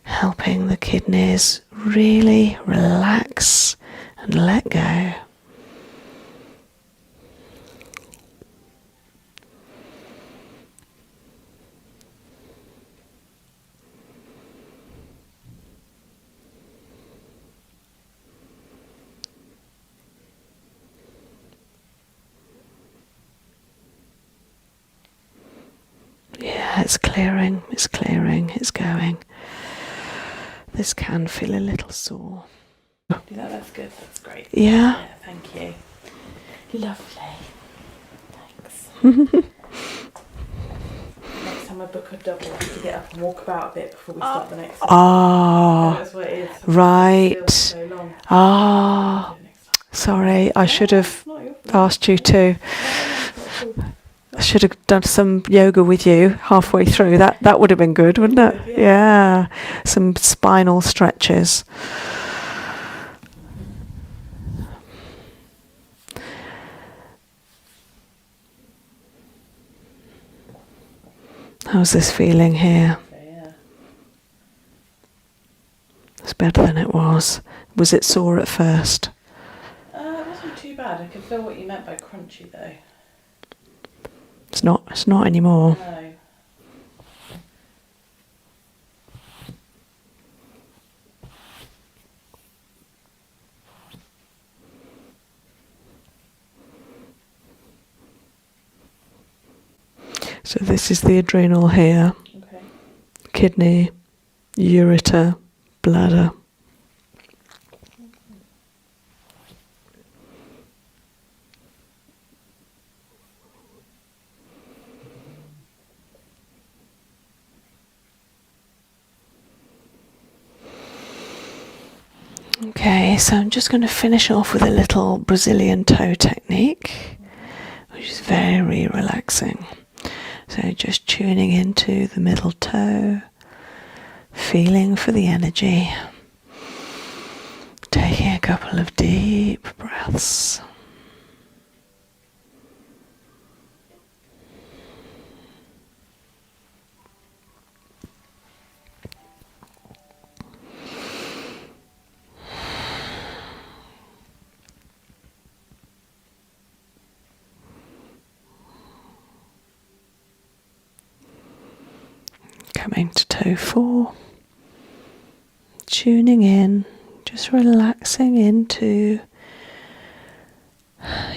helping the kidneys really relax and let go. Yeah, it's clearing, it's clearing, it's going. This can feel a little sore. Yeah, that's good, that's great. Yeah? Yeah, thank you. Lovely. Thanks. Next time I book a double, I have to get up and walk about a bit before we start the next session. Ah, That's what it is. Sometimes right. it feels so long. Ah, I'll do it next time. sorry, I should have It's not your fault. asked you to. I should have done some yoga with you halfway through. That would have been good, wouldn't it? Yeah. Some spinal stretches. How's this feeling here? Yeah. It's better than it was. Was it sore at first? It wasn't too bad. I could feel what you meant by crunchy though. It's not anymore. No. So this is the adrenal here, Okay. kidney, ureter, bladder. Okay, so I'm just going to finish off with a little Brazilian toe technique, which is very relaxing. So just tuning into the middle toe, feeling for the energy, taking a couple of deep breaths. Coming to toe 4, tuning in, just relaxing into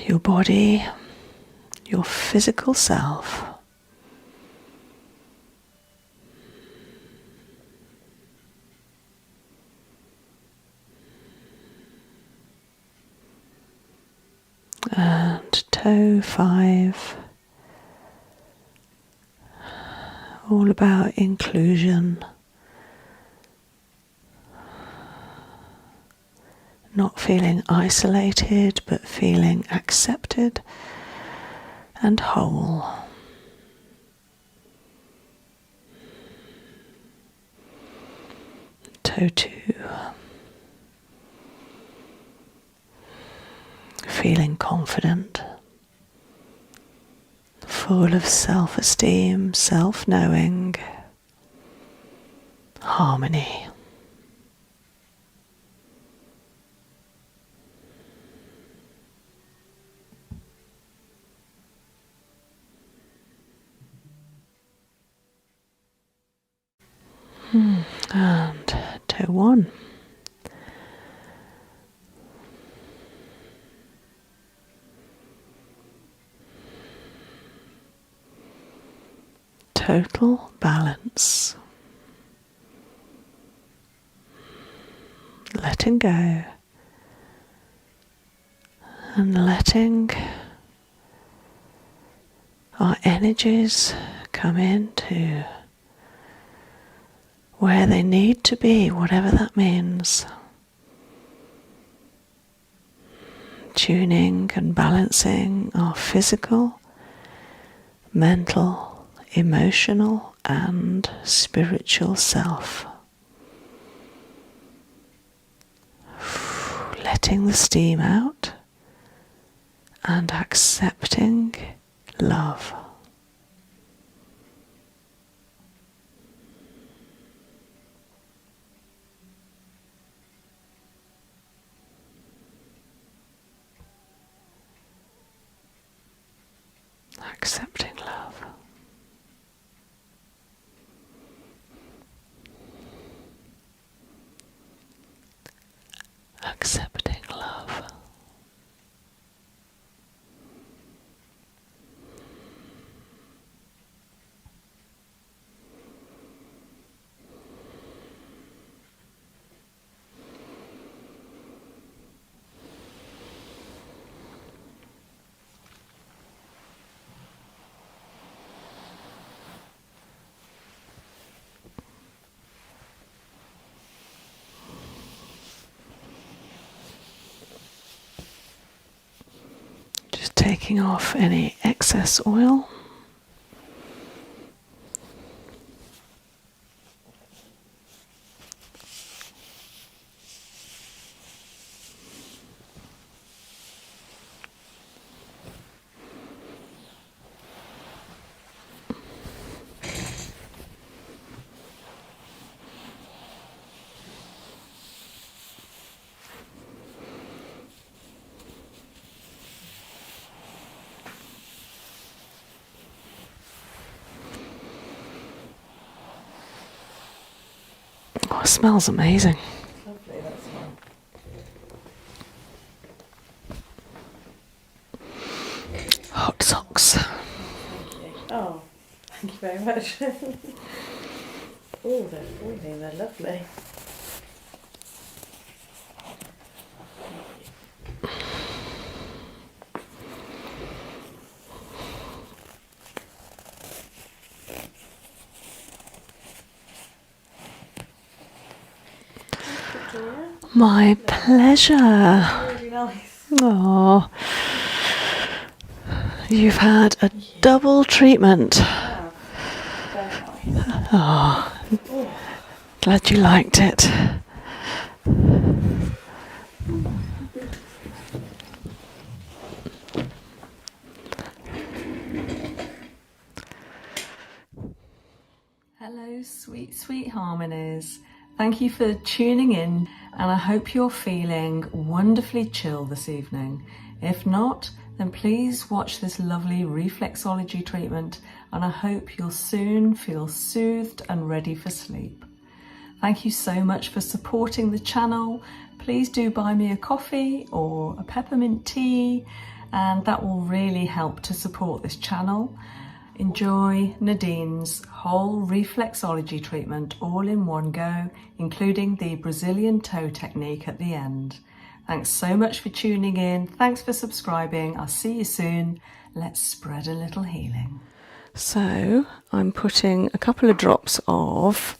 your body, your physical self. And toe 5, all about inclusion, not feeling isolated but feeling accepted and whole. Toe 2, feeling confident, full of self-esteem, self-knowing, harmony. And toe 1. Total balance. Letting go and letting our energies come into where they need to be, whatever that means. Tuning and balancing our physical, mental, emotional and spiritual self. Letting the steam out and accepting love. accepting love. Accepting love. Just taking off any excess oil. Oh, it smells amazing. Lovely, that smell. Hot socks. Thank you. Oh, thank you very much. Oh, they're boiling, they're lovely. My pleasure. Really nice. Oh, you've had a double treatment. Wow, very nice. Oh, Oh, glad you liked it. Hello, sweet, sweet harmonies. Thank you for tuning in, and I hope you're feeling wonderfully chill this evening. If not, then please watch this lovely reflexology treatment, and I hope you'll soon feel soothed and ready for sleep. Thank you so much for supporting the channel. Please do buy me a coffee or a peppermint tea, and that will really help to support this channel. Enjoy Nadine's whole reflexology treatment all in one go, including the Brazilian toe technique at the end. Thanks so much for tuning in. Thanks for subscribing. I'll see you soon. Let's spread a little healing. So I'm putting a couple of drops of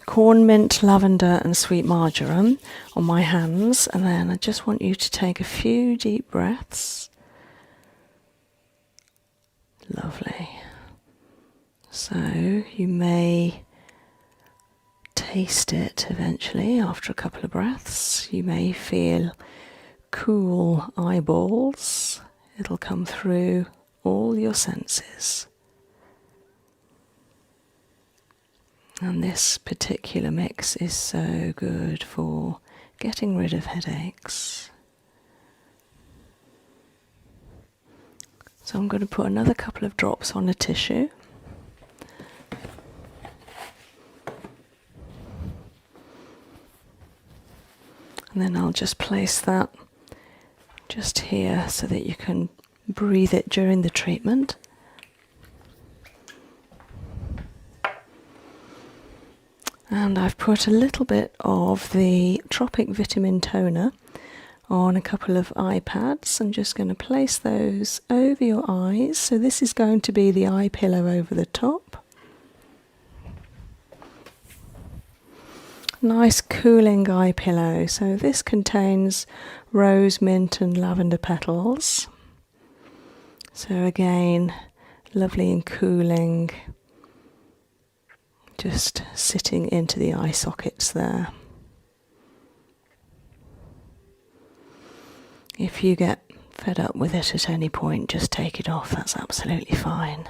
corn mint, lavender and sweet marjoram on my hands, and then I just want you to take a few deep breaths. Lovely. So you may taste it eventually after a couple of breaths. You may feel cool eyeballs. It'll come through all your senses. And this particular mix is so good for getting rid of headaches. So I'm going to put another couple of drops on a tissue. And then I'll just place that just here so that you can breathe it during the treatment. And I've put a little bit of the TROPIC vitamin toner on a couple of eye pads. I'm just going to place those over your eyes. So this is going to be the eye pillow over the top. Nice cooling eye pillow. So this contains rose, mint and lavender petals. So again, lovely and cooling. Just sitting into the eye sockets there. If you get fed up with it at any point, just take it off, that's absolutely fine.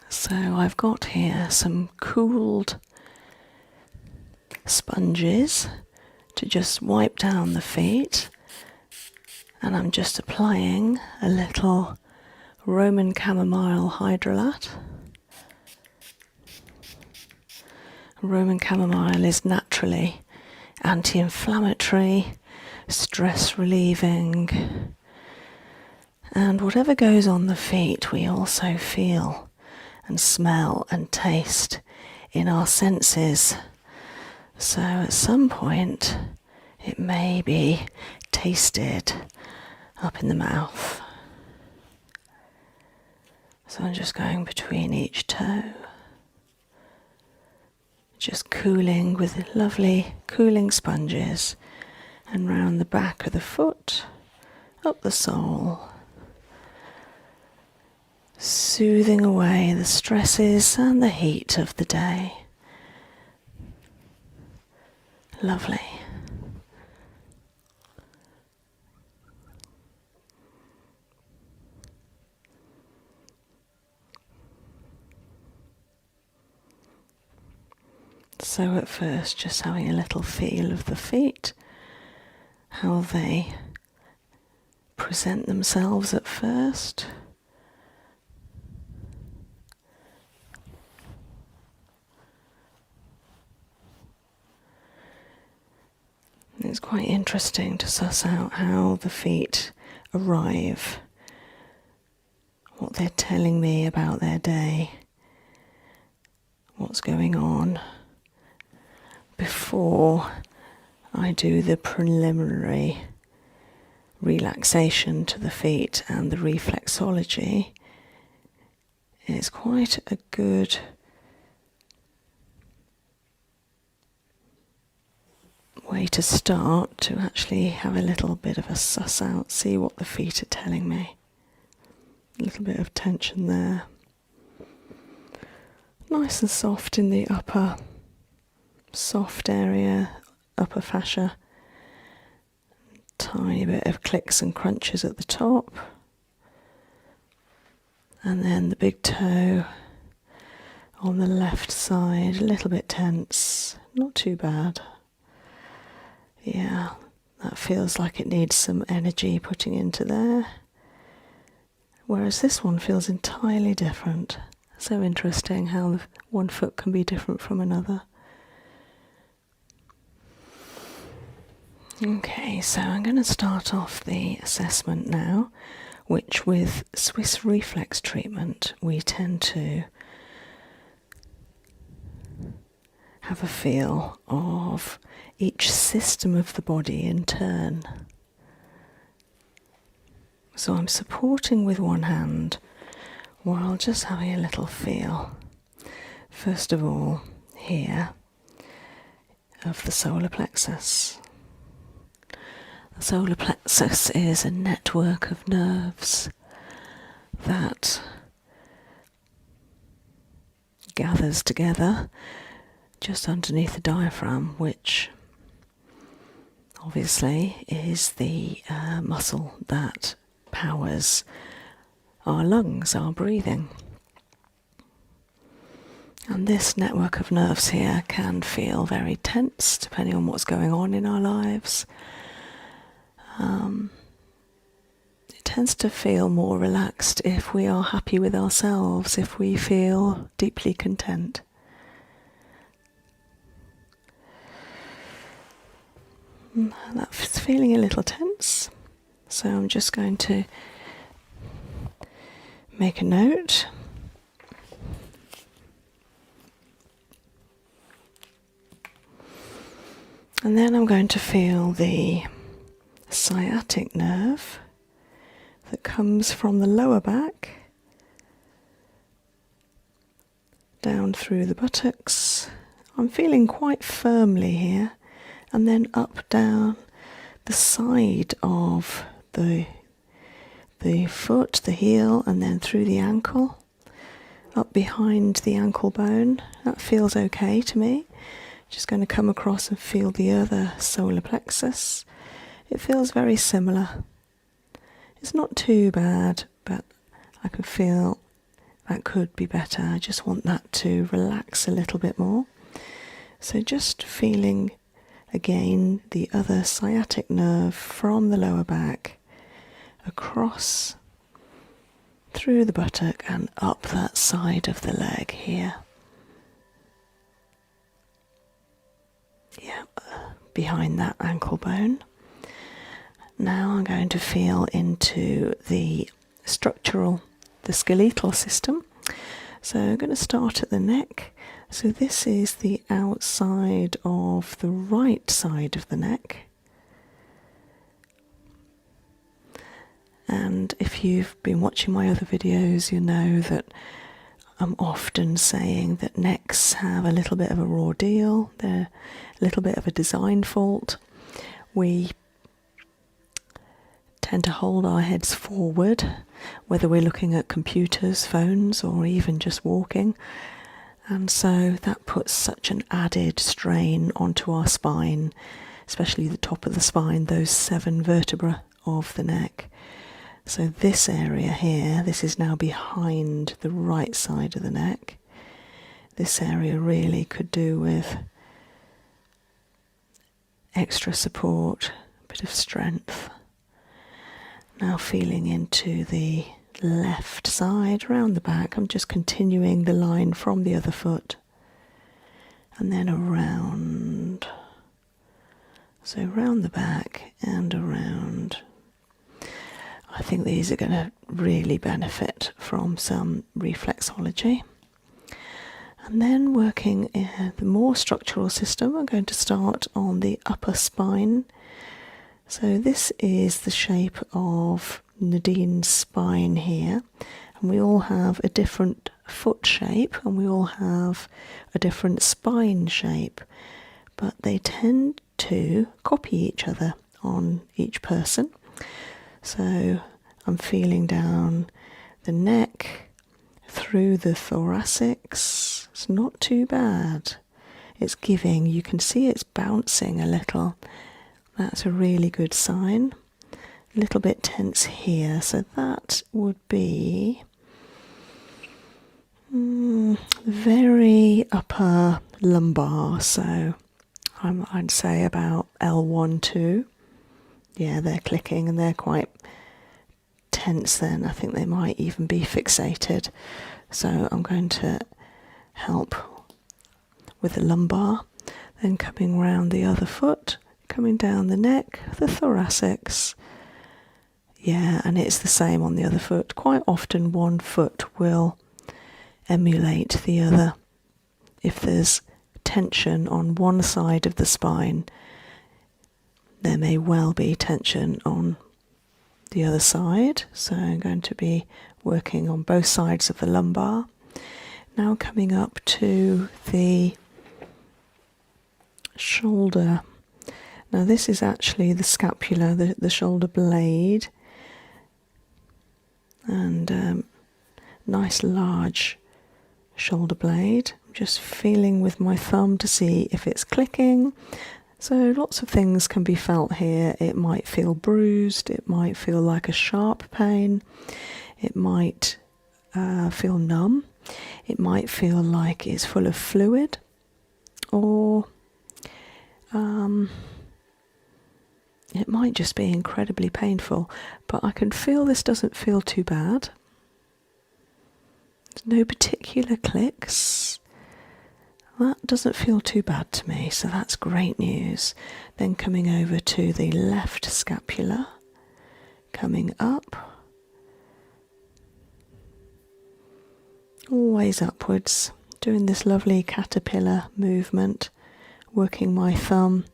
So I've got here some cooled sponges to just wipe down the feet, and I'm just applying a little Roman chamomile hydrolat. Roman chamomile is naturally anti-inflammatory, stress relieving, and whatever goes on the feet we also feel and smell and taste in our senses. So at some point it may be tasted up in the mouth. So I'm just going between each toe, just cooling with lovely cooling sponges, and round the back of the foot, up the sole, soothing away the stresses and the heat of the day. Lovely. So at first, just having a little feel of the feet, how they present themselves at first. It's quite interesting to suss out how the feet arrive, what they're telling me about their day, what's going on, before I do the preliminary relaxation to the feet and the reflexology. It's quite a good way to start, to actually have a little bit of a suss out, see what the feet are telling me. A little bit of tension there. Nice and soft in the upper soft area, upper fascia. Tiny bit of clicks and crunches at the top. And then the big toe on the left side, a little bit tense, not too bad. Yeah, that feels like it needs some energy putting into there. Whereas this one feels entirely different. So interesting how one foot can be different from another. Okay, so I'm going to start off the assessment now, which with Swiss reflex treatment we tend to have a feel of each system of the body in turn. So I'm supporting with one hand while just having a little feel. First of all, here, of the solar plexus. The solar plexus is a network of nerves that gathers together just underneath the diaphragm, which obviously is the muscle that powers our lungs, our breathing. And this network of nerves here can feel very tense depending on what's going on in our lives. It tends to feel more relaxed if we are happy with ourselves, if we feel deeply content. That's feeling a little tense, so I'm just going to make a note. And then I'm going to feel the sciatic nerve that comes from the lower back down through the buttocks. I'm feeling quite firmly here, and then up down the side of the foot, the heel, and then through the ankle, up behind the ankle bone. That feels okay to me. Just going to come across and feel the other solar plexus. It feels very similar. It's not too bad, but I can feel that could be better. I just want that to relax a little bit more. So just feeling again the other sciatic nerve from the lower back across through the buttock and up that side of the leg here. Yeah, behind that ankle bone. Now I'm going to feel into the skeletal system. So I'm going to start at the neck. So this is the outside of the right side of the neck. And if you've been watching my other videos, you know that I'm often saying that necks have a little bit of a raw deal. They're a little bit of a design fault. We tend to hold our heads forward, whether we're looking at computers, phones, or even just walking. And so that puts such an added strain onto our spine, especially the top of the spine, those 7 vertebrae of the neck. So this area here, this is now behind the right side of the neck. This area really could do with extra support, a bit of strength. Now feeling into the left side, round the back. I'm just continuing the line from the other foot. And then around. So round the back and around. I think these are going to really benefit from some reflexology. And then working in the more structural system, I'm going to start on the upper spine. So this is the shape of Nadine's spine here. And we all have a different foot shape and we all have a different spine shape. But they tend to copy each other on each person. So I'm feeling down the neck, through the thoracics. It's not too bad. It's giving. You can see it's bouncing a little. That's a really good sign. A little bit tense here. So that would be very upper lumbar. So I'd say about L1, 2. Yeah, they're clicking and they're quite tense then. I think they might even be fixated. So I'm going to help with the lumbar, then coming round the other foot, coming down the neck, the thoracics. Yeah, and it's the same on the other foot. Quite often one foot will emulate the other. If there's tension on one side of the spine, there may well be tension on the other side. So I'm going to be working on both sides of the lumbar. Now coming up to the shoulder. Now this is actually the scapula, the shoulder blade. And nice large shoulder blade. I'm just feeling with my thumb to see if it's clicking. So lots of things can be felt here. It might feel bruised, it might feel like a sharp pain, it might feel numb, it might feel like it's full of fluid, or it might just be incredibly painful. But I can feel this doesn't feel too bad. There's no particular clicks. That doesn't feel too bad to me, so that's great news. Then coming over to the left scapula, coming up, always upwards, doing this lovely caterpillar movement, working my thumb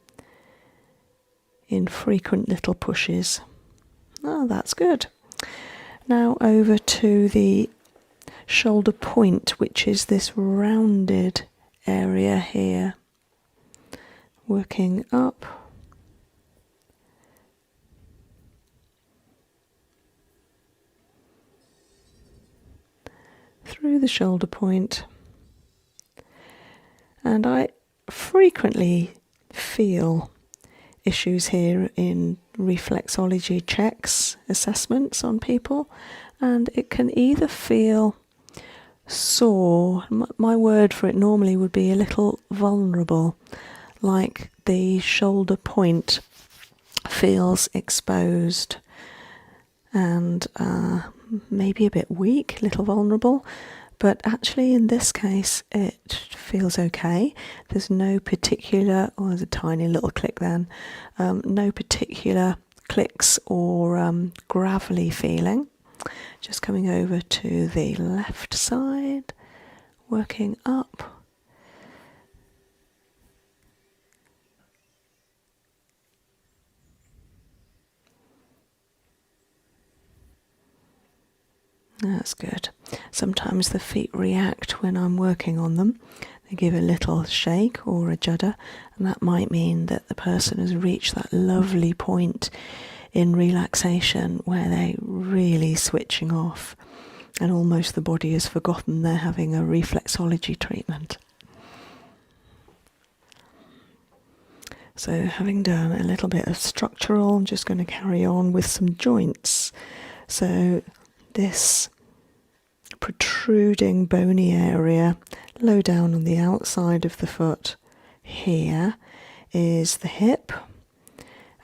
in frequent little pushes. Oh, that's good. Now over to the shoulder point, which is this rounded area here, working up, through the shoulder point, and I frequently feel issues here in reflexology checks, assessments on people, and it can either feel sore, my word for it normally would be a little vulnerable, like the shoulder point feels exposed and maybe a bit weak, a little vulnerable, but actually in this case it feels okay. There's no particular, oh, there's a tiny little click then, no particular clicks or gravelly feeling. Just coming over to the left side, working up. That's good. Sometimes the feet react when I'm working on them. They give a little shake or a judder, and that might mean that the person has reached that lovely point in relaxation where they're really switching off and almost the body has forgotten they're having a reflexology treatment. So having done a little bit of structural, I'm just going to carry on with some joints. So this protruding bony area low down on the outside of the foot here is the hip,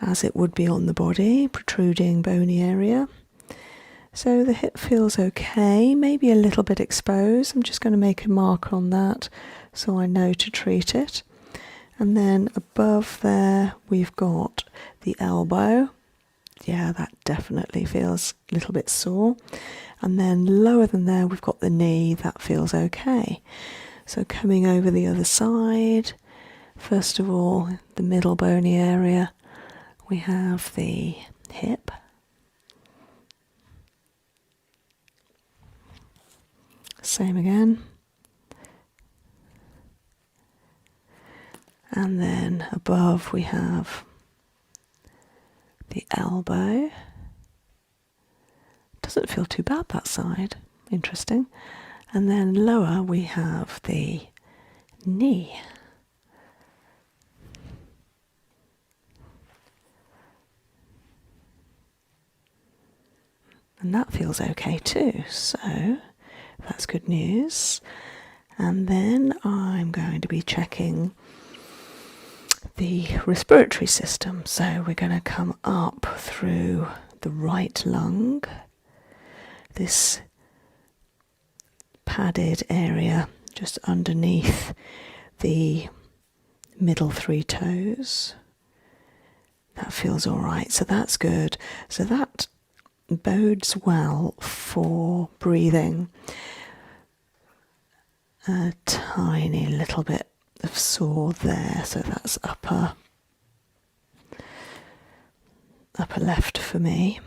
as it would be on the body, protruding bony area. So the hip feels okay, maybe a little bit exposed. I'm just going to make a mark on that so I know to treat it. And then above there we've got the elbow. Yeah, that definitely feels a little bit sore. And then lower than there we've got the knee, that feels okay. So coming over the other side, first of all, the middle bony area, we have the hip. Same again. And then above we have the elbow. Doesn't feel too bad that side, interesting. And then lower we have the knee. And that feels okay too, so that's good news. And then I'm going to be checking the respiratory system. So we're going to come up through the right lung, this padded area just underneath the middle three toes. That feels all right, so that's good. So that bodes well for breathing. A tiny little bit of sore there, so that's upper left for me.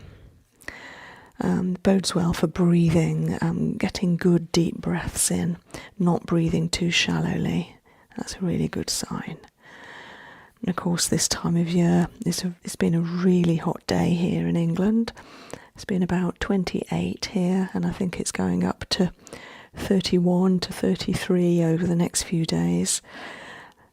Bodes well for breathing, getting good deep breaths in, not breathing too shallowly. That's a really good sign. And of course this time of year, it's been a really hot day here in England. It's been about 28 here, and I think it's going up to 31 to 33 over the next few days.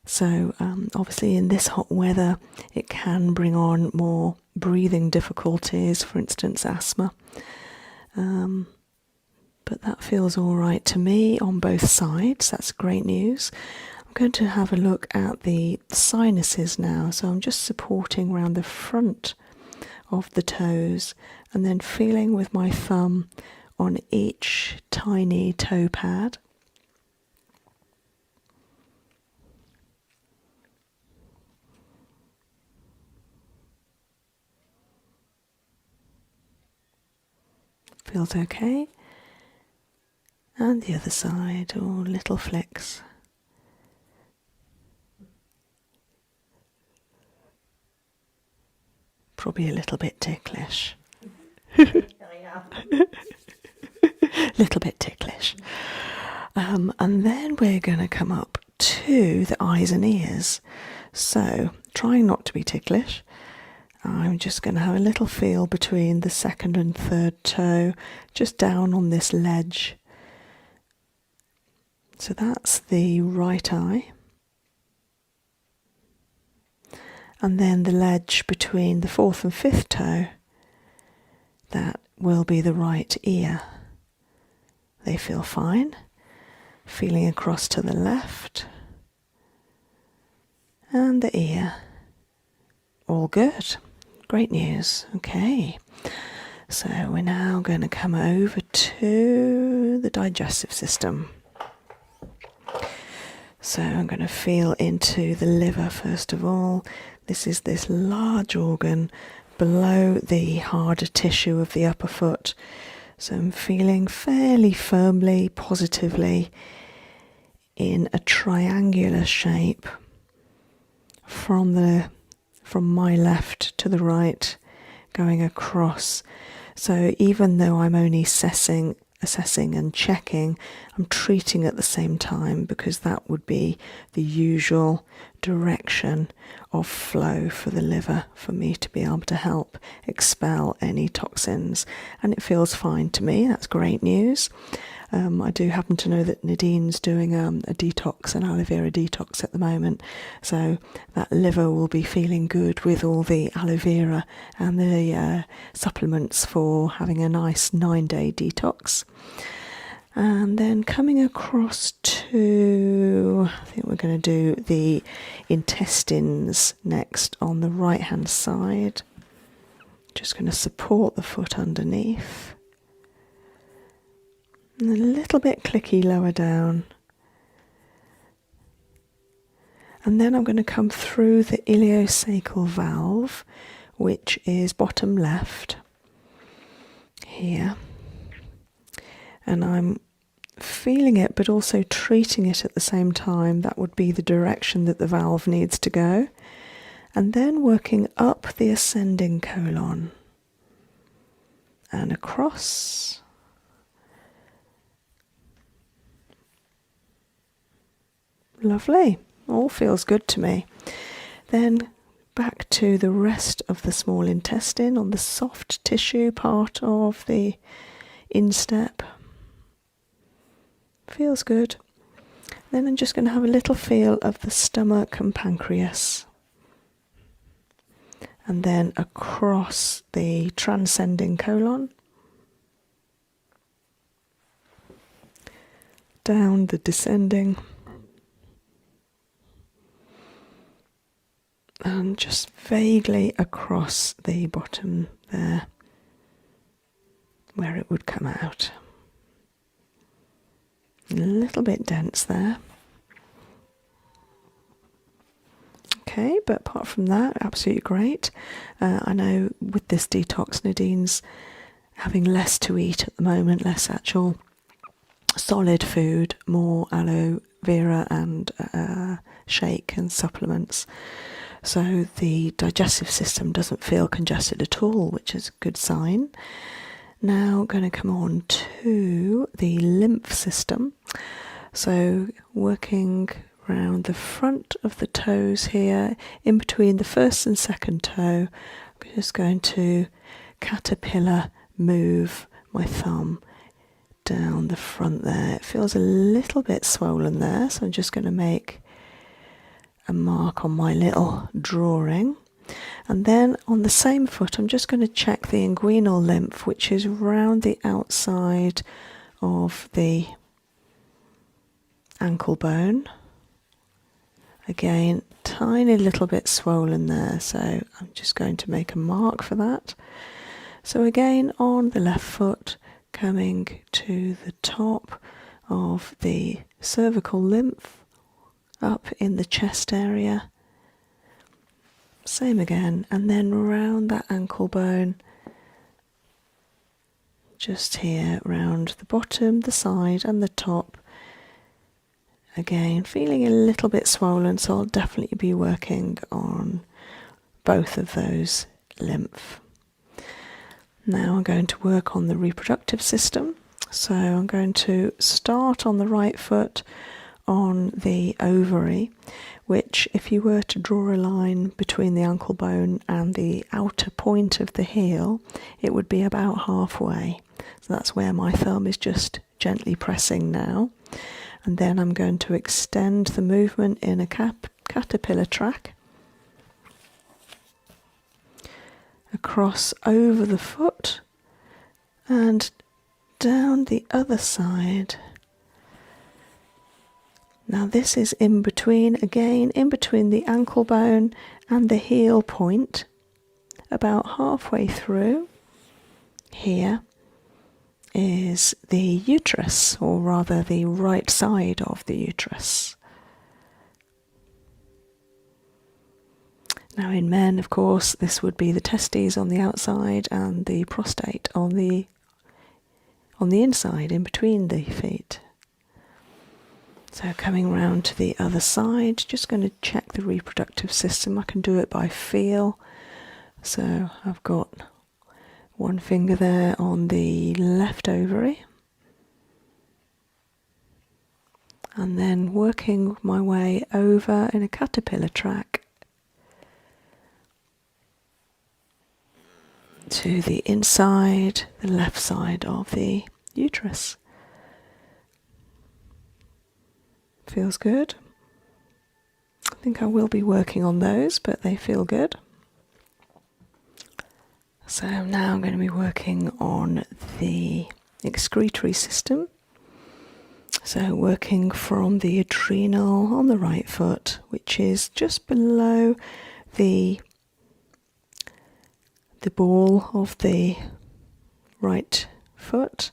So obviously in this hot weather it can bring on more breathing difficulties, for instance asthma, but that feels all right to me on both sides. That's great news. I'm going to have a look at the sinuses now, so I'm just supporting around the front of the toes and then feeling with my thumb on each tiny toe pad. Feels okay. And the other side, or little flicks. Probably a little bit ticklish. Little bit ticklish. And then we're going to come up to the eyes and ears. So, trying not to be ticklish, I'm just going to have a little feel between the second and third toe, just down on this ledge. So that's the right eye. And then the ledge between the fourth and fifth toe, that will be the right ear. They feel fine. Feeling across to the left. and the ear. All good. Great news. Okay. So we're now going to come over to the digestive system. So I'm going to feel into the liver first of all. This is this large organ below the harder tissue of the upper foot. So I'm feeling fairly firmly, positively in a triangular shape from my left to the right, going across. So even though I'm only assessing and checking, I'm treating at the same time, because that would be the usual direction of flow for the liver, for me to be able to help expel any toxins. And it feels fine to me. That's great news. I do happen to know that Nadine's doing a detox, an aloe vera detox at the moment. So that liver will be feeling good with all the aloe vera and the supplements for having a nice 9-day detox. And then coming across to, I think we're going to do the intestines next on the right hand side. Just going to support the foot underneath. And a little bit clicky lower down. And then I'm going to come through the ileocecal valve, which is bottom left here. And I'm feeling it, but also treating it at the same time. That would be the direction that the valve needs to go. And then working up the ascending colon and across. Lovely. All feels good to me. Then back to the rest of the small intestine on the soft tissue part of the instep. Feels good. Then I'm just going to have a little feel of the stomach and pancreas. And then across the transcending colon. Down the descending. And just vaguely across the bottom there, where it would come out. A little bit dense there. Okay, but apart from that, absolutely great. I know with this detox, Nadine's having less to eat at the moment, less actual solid food, more aloe vera and shake and supplements. So the digestive system doesn't feel congested at all, which is a good sign. Now going to come on to the lymph system. So working around the front of the toes here, in between the first and second toe, I'm just going to caterpillar move my thumb down the front there. It feels a little bit swollen there, so I'm just going to make a mark on my little drawing. And then on the same foot, I'm just going to check the inguinal lymph, which is around the outside of the ankle bone. Again, tiny little bit swollen there, so I'm just going to make a mark for that. So again, on the left foot, coming to the top of the cervical lymph, up in the chest area. Same again, and then round that ankle bone, just here, round the bottom, the side and the top. Again, feeling a little bit swollen, so I'll definitely be working on both of those lymph. Now I'm going to work on the reproductive system. So I'm going to start on the right foot on the ovary, which if you were to draw a line between the ankle bone and the outer point of the heel, it would be about halfway. So that's where my thumb is just gently pressing now. And then I'm going to extend the movement in a caterpillar track across over the foot and down the other side. Now this is in between, again, in between the ankle bone and the heel point, about halfway through. Here is the uterus, or rather the right side of the uterus. Now in men, of course, this would be the testes on the outside and the prostate on the inside, in between the feet. So coming round to the other side, just going to check the reproductive system. I can do it by feel. So I've got one finger there on the left ovary, and then working my way over in a caterpillar track to the inside, the left side of the uterus. Feels good. I think I will be working on those, but they feel good. So now I'm going to be working on the excretory system. So working from the adrenal on the right foot, which is just below the ball of the right foot.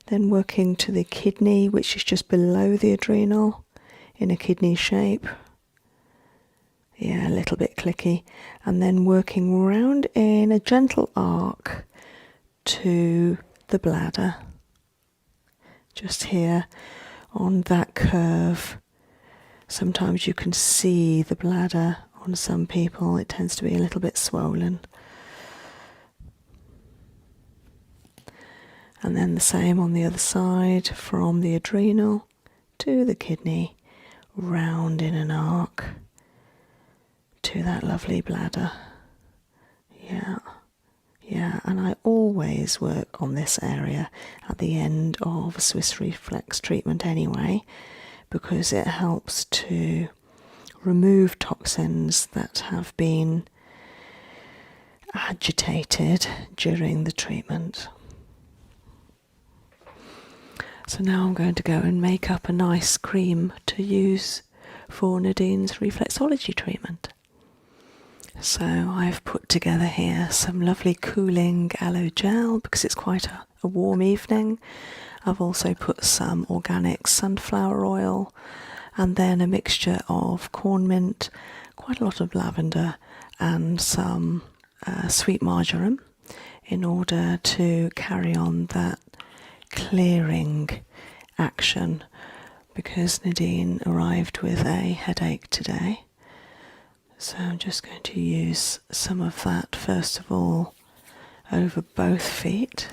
Then working to the kidney, which is just below the adrenal in a kidney shape. Yeah, a little bit clicky. And then working round in a gentle arc to the bladder. Just here on that curve. Sometimes you can see the bladder on some people. It tends to be a little bit swollen. And then the same on the other side, from the adrenal to the kidney, round in an arc to that lovely bladder. Yeah, and I always work on this area at the end of a Swiss reflex treatment anyway, because it helps to remove toxins that have been agitated during the treatment. So now I'm going to go and make up a nice cream to use for Nadine's reflexology treatment. So I've put together here some lovely cooling aloe gel because it's quite a warm evening. I've also put some organic sunflower oil and then a mixture of corn mint, quite a lot of lavender and some sweet marjoram in order to carry on that clearing action, because Nadine arrived with a headache today. So I'm just going to use some of that first of all over both feet.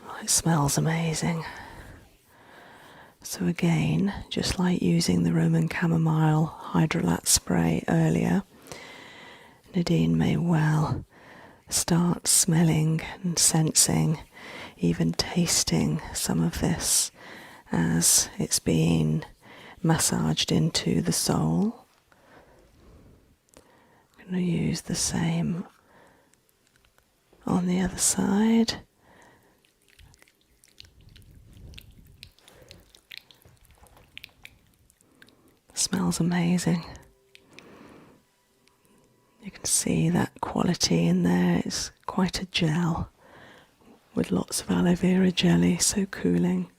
Oh, it smells amazing. So again, just like using the Roman chamomile hydrolat spray earlier, Nadine may well start smelling and sensing, even tasting some of this as it's being massaged into the soul. I'm going to use the same on the other side. It smells amazing. You can see that quality in there. It's quite a gel with lots of aloe vera jelly, so cooling.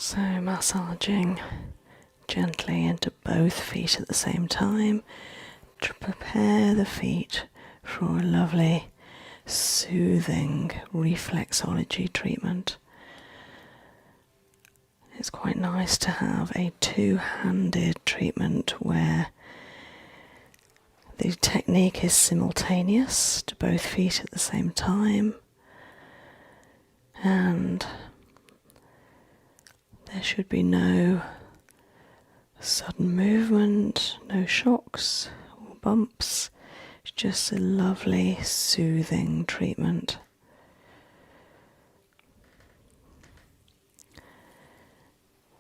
So massaging gently into both feet at the same time to prepare the feet for a lovely, soothing reflexology treatment. It's quite nice to have a two-handed treatment where the technique is simultaneous to both feet at the same time, and there should be no sudden movement, no shocks or bumps. It's just a lovely, soothing treatment.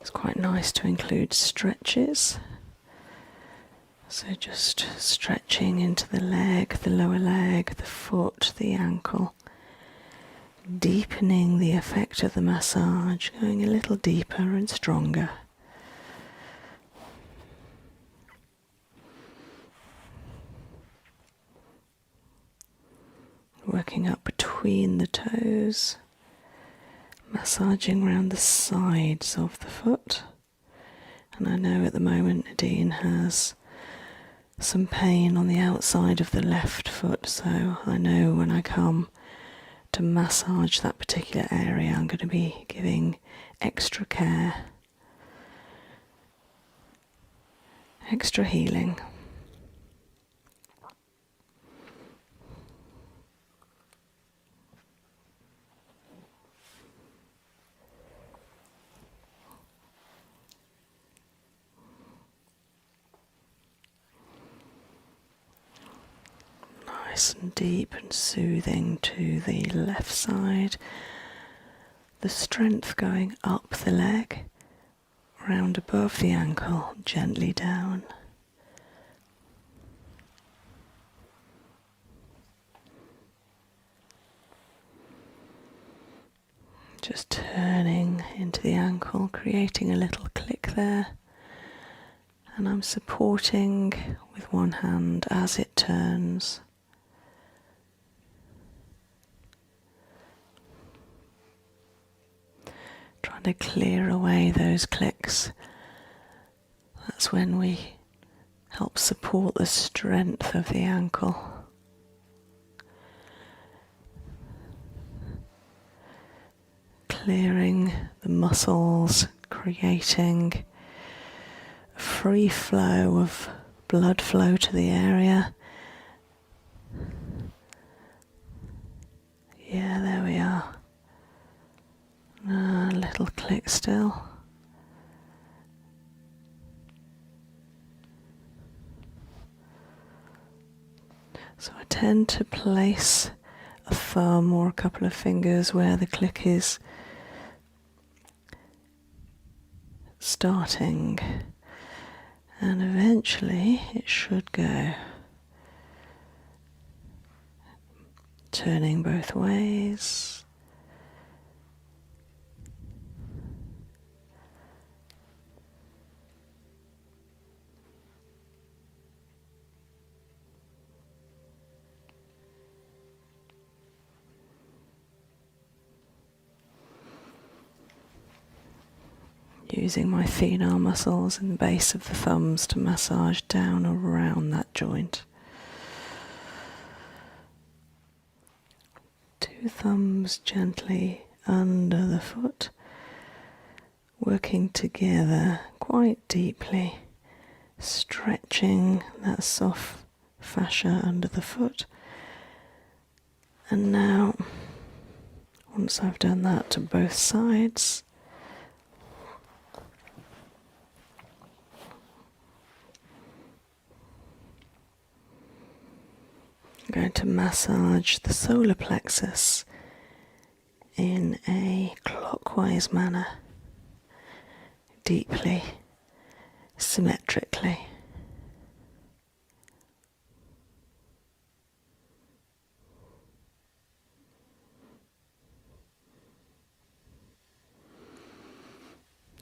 It's quite nice to include stretches. So just stretching into the leg, the lower leg, the foot, the ankle, deepening the effect of the massage, going a little deeper and stronger. Working up between the toes, massaging around the sides of the foot. And I know at the moment Nadine has some pain on the outside of the left foot, so I know when I come to massage that particular area I'm going to be giving extra care, extra healing. Nice and deep and soothing to the left side. The strength going up the leg, round above the ankle, gently down. Just turning into the ankle, creating a little click there. And I'm supporting with one hand as it turns. Trying to clear away those clicks. That's when we help support the strength of the ankle. Clearing the muscles, creating a free flow of blood flow to the area. Yeah, there we are. A little click still. So I tend to place a thumb or a couple of fingers where the click is starting, and eventually it should go. Turning both ways. Using my thenar muscles and the base of the thumbs to massage down around that joint. Two thumbs gently under the foot, working together quite deeply, stretching that soft fascia under the foot. And now, once I've done that to both sides, I'm going to massage the solar plexus in a clockwise manner, deeply, symmetrically.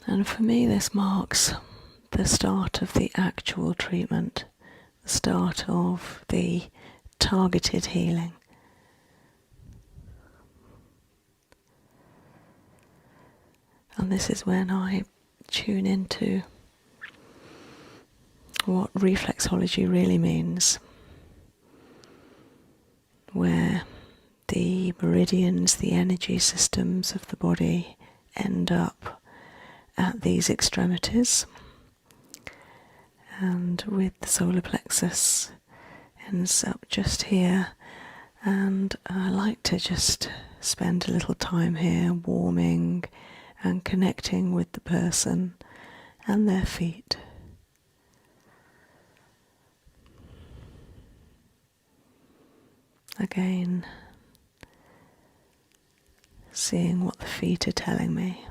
And for me, this marks the start of the actual treatment, the start of the targeted healing. And this is when I tune into what reflexology really means, where the meridians, the energy systems of the body end up at these extremities, and with the solar plexus ends up just here. And I like to just spend a little time here warming and connecting with the person and their feet. Again, seeing what the feet are telling me.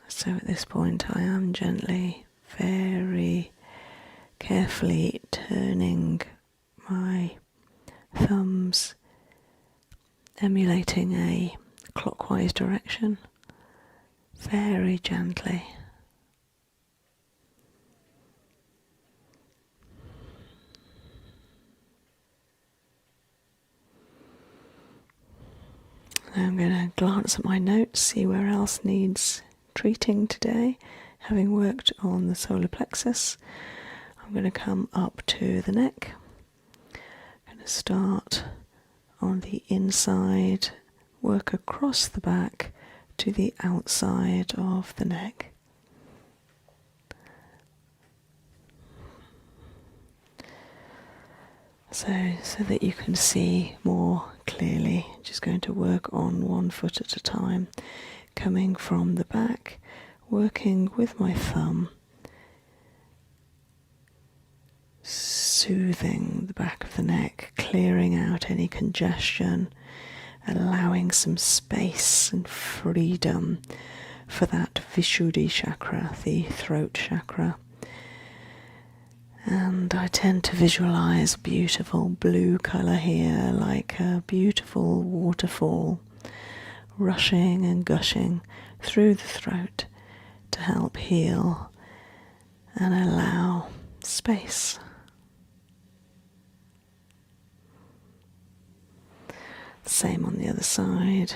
So at this point I am gently, very carefully turning my thumbs, emulating a clockwise direction, very gently. Now I'm going to glance at my notes, see where else needs treating today. Having worked on the solar plexus, I'm going to come up to the neck. I'm going to start on the inside, work across the back to the outside of the neck. So that you can see more clearly. Just going to work on one foot at a time, coming from the back, working with my thumb, soothing the back of the neck, clearing out any congestion, allowing some space and freedom for that Vishuddhi chakra, the throat chakra. And I tend to visualize beautiful blue colour here, like a beautiful waterfall rushing and gushing through the throat to help heal and allow space. Same on the other side.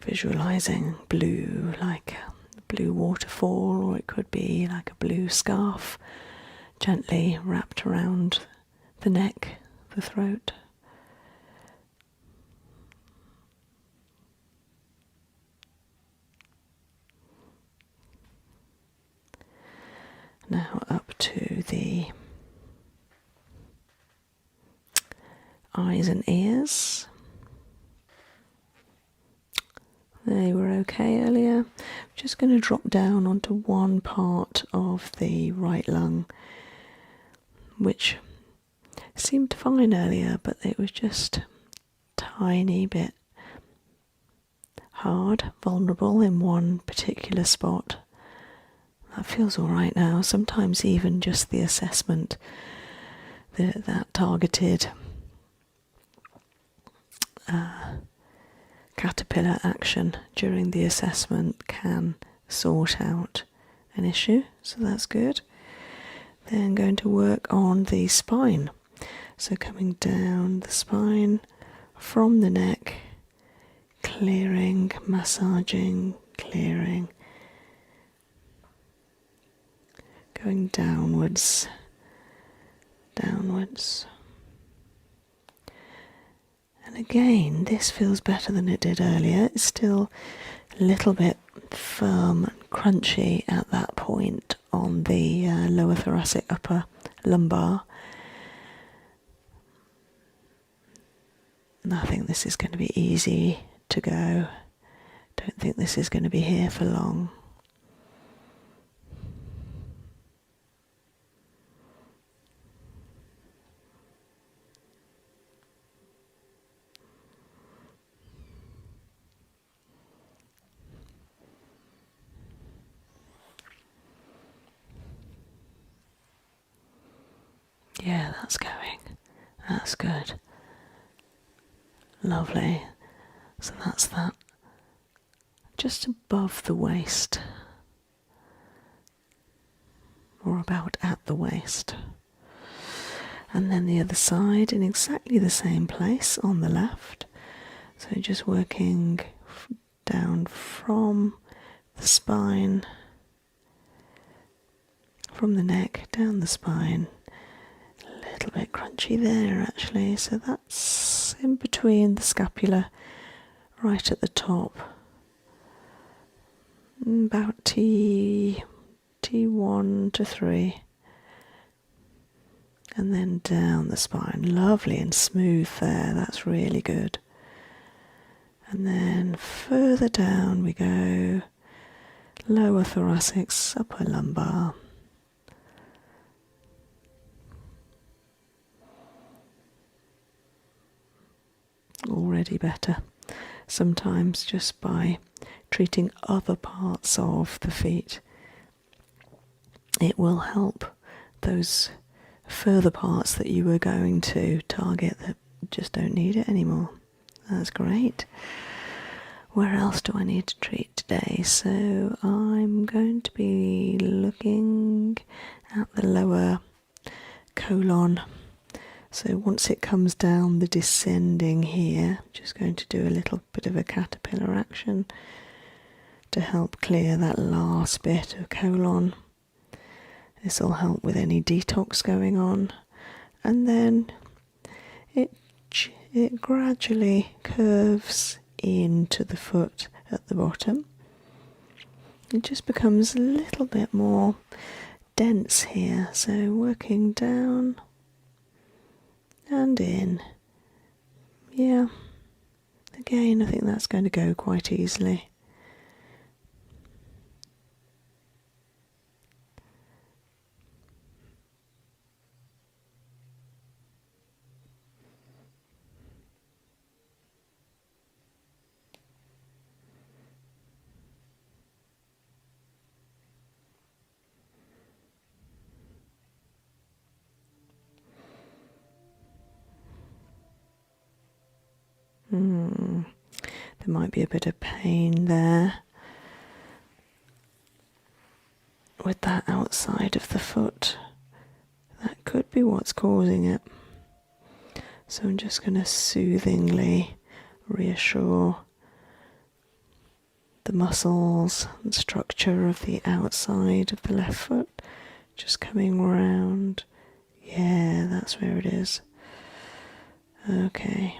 Visualizing blue, like a blue waterfall, or it could be like a blue scarf gently wrapped around the neck, the throat. Now up to the eyes and ears. They were okay earlier. I'm just going to drop down onto one part of the right lung, which seemed fine earlier, but it was just a tiny bit hard, vulnerable in one particular spot. That feels all right now. Sometimes even just the assessment, that targeted caterpillar action during the assessment can sort out an issue, so that's good. Then going to work on the spine. So coming down the spine from the neck, clearing, massaging, clearing. Going downwards, downwards. And again, this feels better than it did earlier. It's still a little bit firm and crunchy at that point on the lower thoracic, upper lumbar. And I think this is going to be easy to go. Don't think this is going to be here for long. Yeah, that's going. That's good. Lovely. So that's that. Just above the waist. Or or about at the waist. And then the other side in exactly the same place on the left. So just working down from the spine, from the neck down the spine. A little bit crunchy there actually, so that's in between the scapula, right at the top, about T1 to 3, and then down the spine. Lovely and smooth there, that's really good. And then further down we go, lower thoracics, upper lumbar. Already better. Sometimes just by treating other parts of the feet, it will help those further parts that you were going to target that just don't need it anymore. That's great. Where else do I need to treat today? So I'm going to be looking at the lower colon. So once it comes down the descending here, I'm just going to do a little bit of a caterpillar action to help clear that last bit of colon. This will help with any detox going on. And then it gradually curves into the foot at the bottom. It just becomes a little bit more dense here. So working down and in. Yeah. Again, I think that's going to go quite easily. There might be a bit of pain there with that outside of the foot. That could be what's causing it. So I'm just going to soothingly reassure the muscles and structure of the outside of the left foot. Just coming round. Yeah, that's where it is. Okay.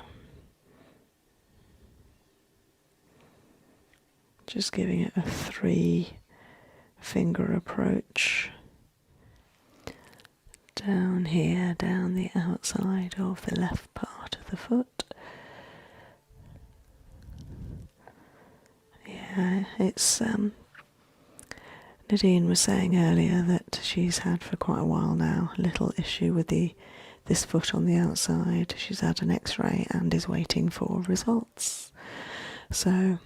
Just giving it a 3-finger approach. Down here, down the outside of the left part of the foot. Yeah, it's Nadine was saying earlier that she's had for quite a while now a little issue with this foot on the outside. She's had an X-ray and is waiting for results. So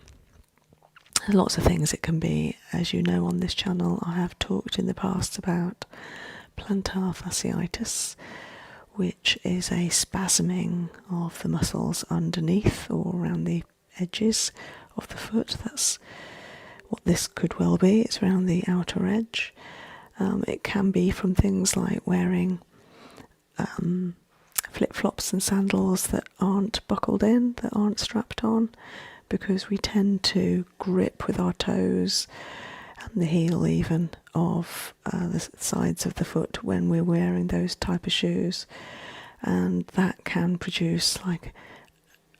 lots of things it can be. As you know, on this channel I have talked in the past about plantar fasciitis, which is a spasming of the muscles underneath or around the edges of the foot. That's what this could well be. It's around the outer edge. It can be from things like wearing flip-flops and sandals that aren't buckled in, that aren't strapped on, because we tend to grip with our toes and the heel even of the sides of the foot when we're wearing those type of shoes, and that can produce like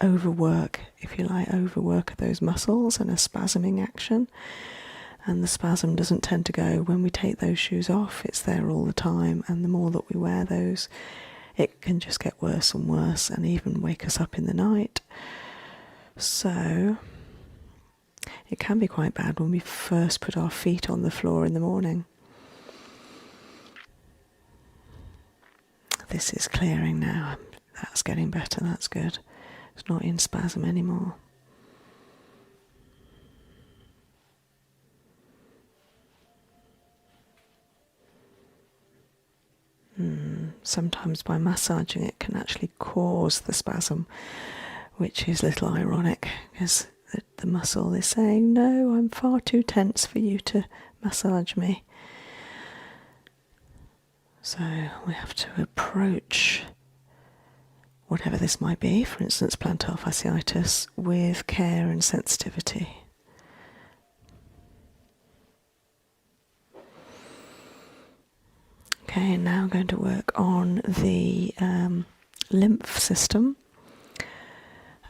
overwork, if you like, overwork of those muscles and a spasming action. And the spasm doesn't tend to go when we take those shoes off. It's there all the time, and the more that we wear those, it can just get worse and worse and even wake us up in the night. So it can be quite bad when we first put our feet on the floor in the morning. This is clearing now. That's getting better, that's good. It's not in spasm anymore. Sometimes by massaging it can actually cause the spasm, which is a little ironic because the muscle is saying, no, I'm far too tense for you to massage me. So we have to approach whatever this might be, for instance plantar fasciitis, with care and sensitivity. Okay, now I'm going to work on the lymph system.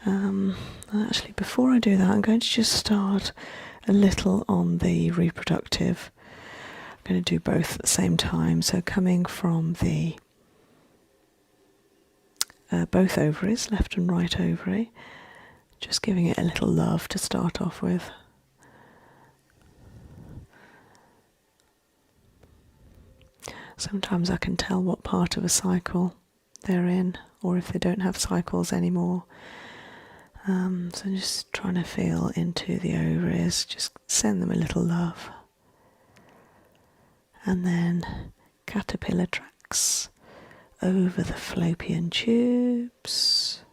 Actually, before I do that, I'm going to just start a little on the reproductive. I'm going to do both at the same time. So coming from the both ovaries, left and right ovary, just giving it a little love to start off with. Sometimes I can tell what part of a cycle they're in, or if they don't have cycles anymore. So I'm just trying to feel into the ovaries, just send them a little love. And then caterpillar tracks over the fallopian tubes,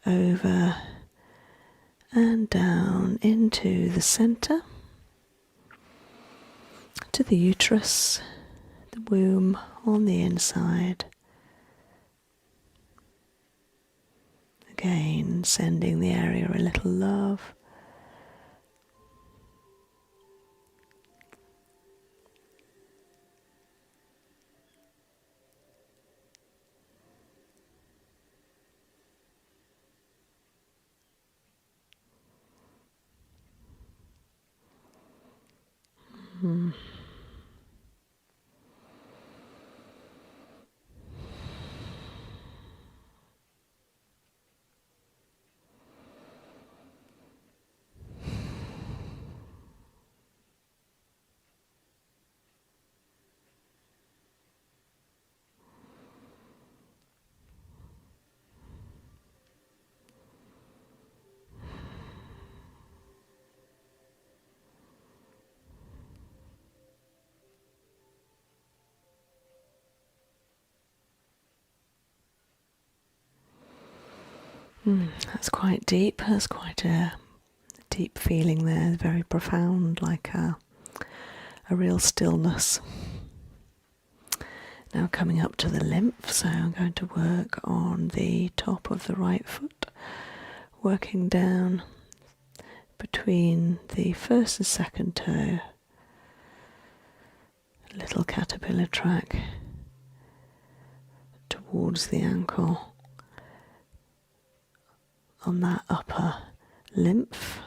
over and down into the centre, to the uterus, the womb on the inside. Again, sending the area a little love. That's quite deep. That's quite a deep feeling there, very profound, like a real stillness. Now coming up to the lymph, so I'm going to work on the top of the right foot, working down between the first and second toe, a little caterpillar track towards the ankle, on that upper lymph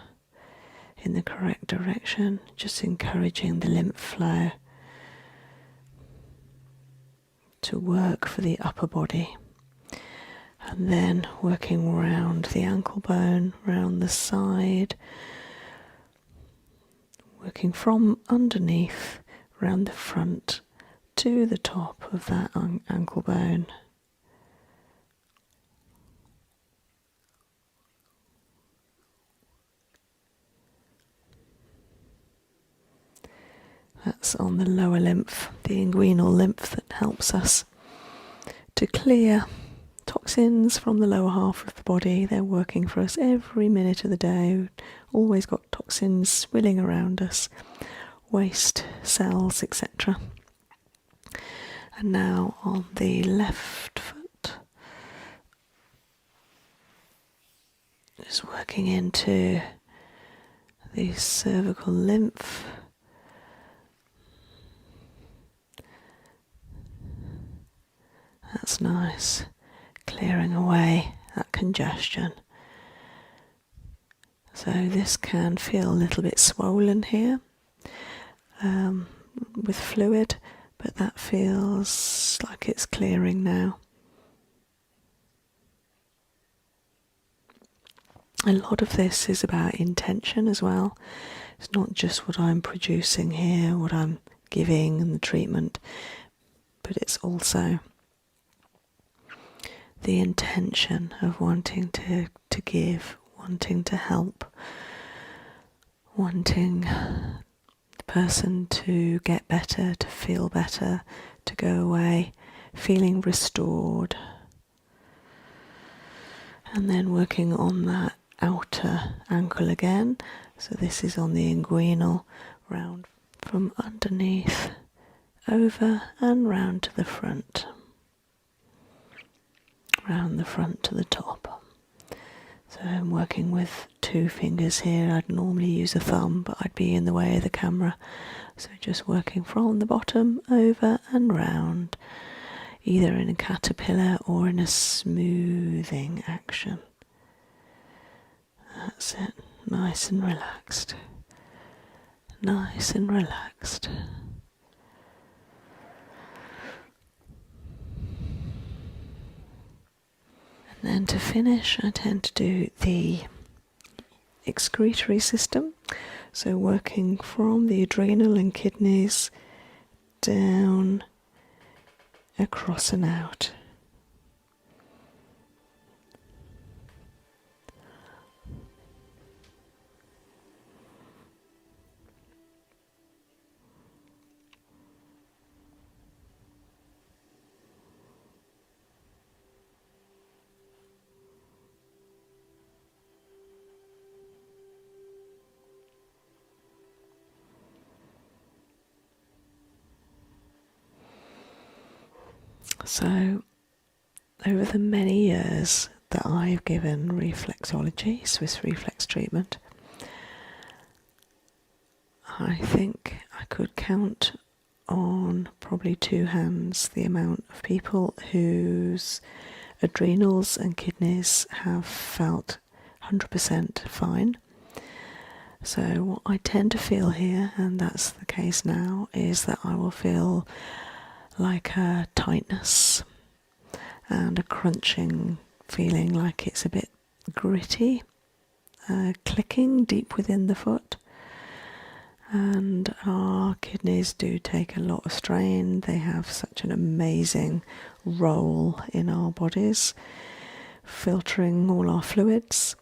in the correct direction, just encouraging the lymph flow to work for the upper body, and then working around the ankle bone, round the side, working from underneath round the front to the top of that ankle bone. That's on the lower lymph, the inguinal lymph, that helps us to clear toxins from the lower half of the body. They're working for us every minute of the day. We've always got toxins swilling around us, waste cells, etc. And now on the left foot, just working into the cervical lymph. That's nice, clearing away that congestion. So this can feel a little bit swollen here with fluid, but that feels like it's clearing now. A lot of this is about intention as well. It's not just what I'm producing here, what I'm giving and the treatment, but it's also the intention of wanting to give, wanting to help, wanting the person to get better, to feel better, to go away, feeling restored. And then working on that outer ankle again. So this is on the inguinal, round from underneath, over and round to the front, round the front to the top. So I'm working with 2 fingers here. I'd normally use a thumb, but I'd be in the way of the camera. So just working from the bottom over and round, either in a caterpillar or in a smoothing action. That's it, nice and relaxed. Nice and relaxed. And then to finish, I tend to do the excretory system. So working from the adrenal and kidneys down, across and out. So, over the many years that I've given reflexology, Swiss reflex treatment, I think I could count on probably 2 hands the amount of people whose adrenals and kidneys have felt 100% fine. So what I tend to feel here, and that's the case now, is that I will feel like a tightness and a crunching feeling, like it's a bit gritty, clicking deep within the foot. And our kidneys do take a lot of strain. They have such an amazing role in our bodies, filtering all our fluids.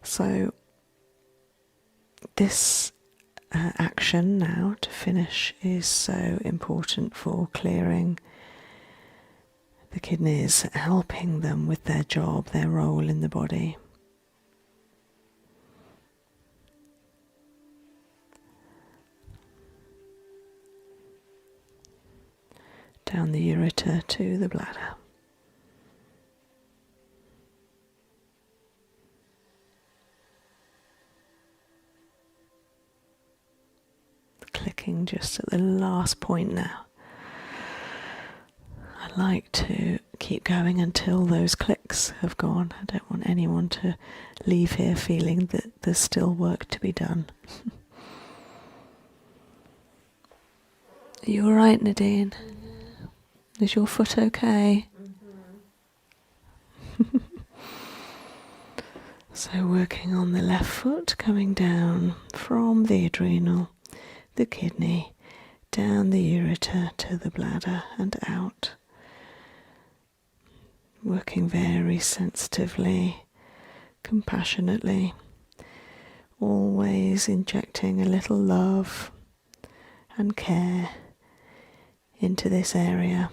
So this action now to finish is so important for clearing the kidneys, helping them with their job, their role in the body. Down the ureter to the bladder. Clicking just at the last point now. I like to keep going until those clicks have gone. I don't want anyone to leave here feeling that there's still work to be done. Are you alright, Nadine? Is your foot okay? So working on the left foot, coming down from the adrenal, the kidney, down the ureter to the bladder and out. Working very sensitively, compassionately, always injecting a little love and care into this area.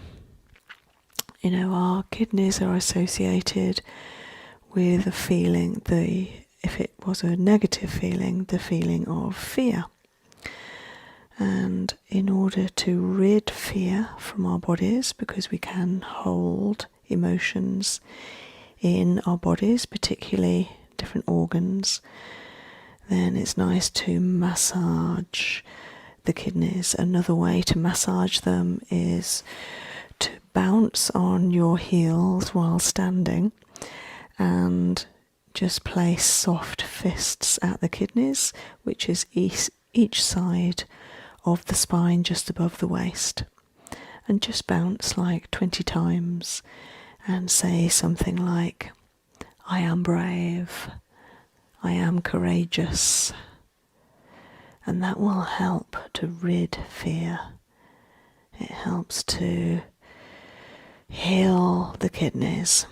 You know, our kidneys are associated with a feeling, if it was a negative feeling, the feeling of fear. And in order to rid fear from our bodies, because we can hold emotions in our bodies, particularly different organs, then it's nice to massage the kidneys. Another way to massage them is to bounce on your heels while standing and just place soft fists at the kidneys, which is each side of the spine just above the waist, and just bounce like 20 times and say something like, I am brave, I am courageous, and that will help to rid fear. It helps to heal the kidneys,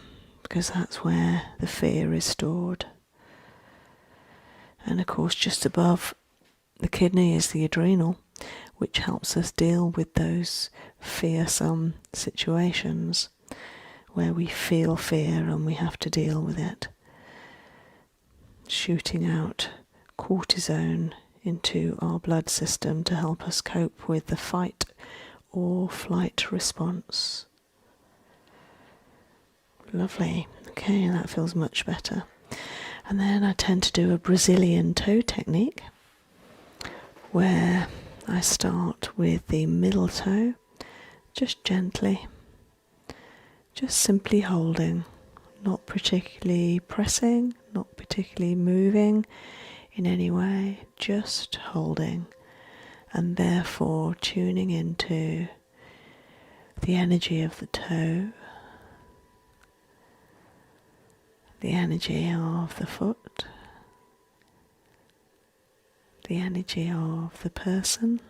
because that's where the fear is stored. And of course, just above the kidney is the adrenal, which helps us deal with those fearsome situations where we feel fear and we have to deal with it. Shooting out cortisone into our blood system to help us cope with the fight or flight response. Lovely. Okay, that feels much better. And then I tend to do a Brazilian toe technique where I start with the middle toe, just gently, just simply holding, not particularly pressing, not particularly moving in any way, just holding, and therefore tuning into the energy of the toe, the energy of the foot, the energy of the person.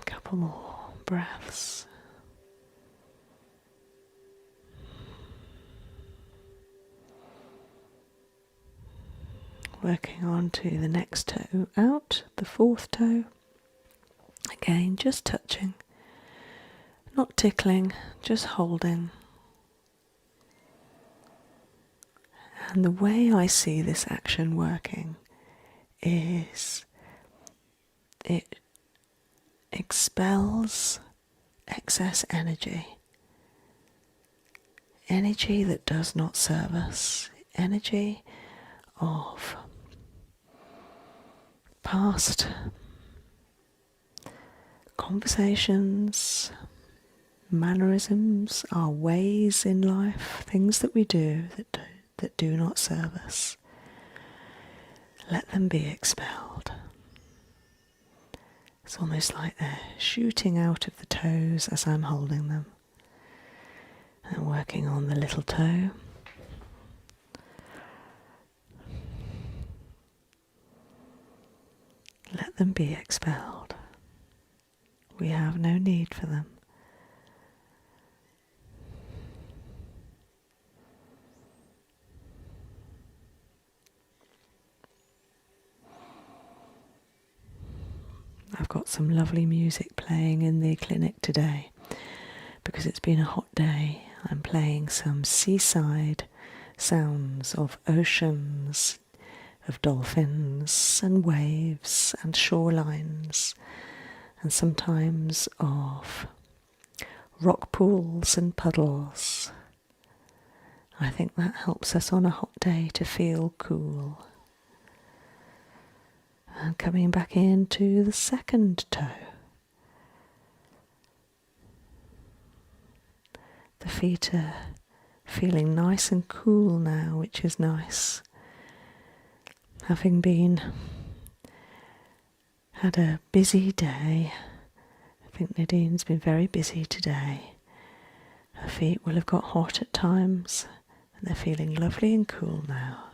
A couple more breaths. Working on to the next toe out, the fourth toe. Again, just touching, not tickling, just holding. And the way I see this action working is it expels excess energy. Energy that does not serve us. Energy of past conversations, mannerisms, our ways in life, things that we do that do not serve us. Let them be expelled. It's almost like they're shooting out of the toes as I'm holding them. And working on the little toe. Let them be expelled. We have no need for them. I've got some lovely music playing in the clinic today because it's been a hot day. I'm playing some seaside sounds of oceans, of dolphins and waves and shorelines, and sometimes of rock pools and puddles. I think that helps us on a hot day to feel cool. And coming back into the second toe. The feet are feeling nice and cool now, which is nice. Having had a busy day. I think Nadine's been very busy today. Her feet will have got hot at times, and they're feeling lovely and cool now.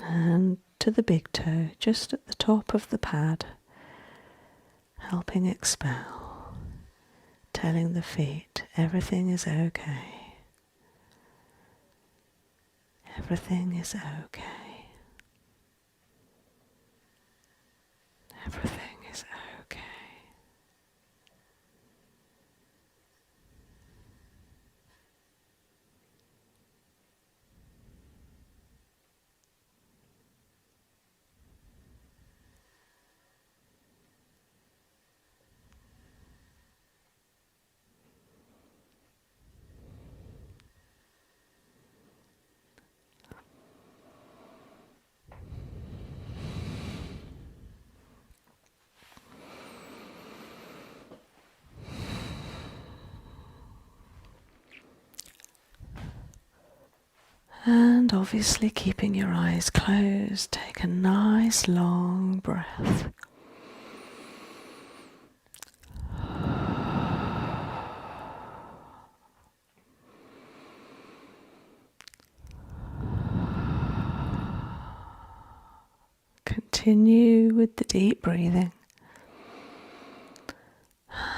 And to the big toe, just at the top of the pad, helping expel, telling the feet everything is okay. Everything is okay. Everything is okay. And obviously keeping your eyes closed, take a nice long breath. Continue with the deep breathing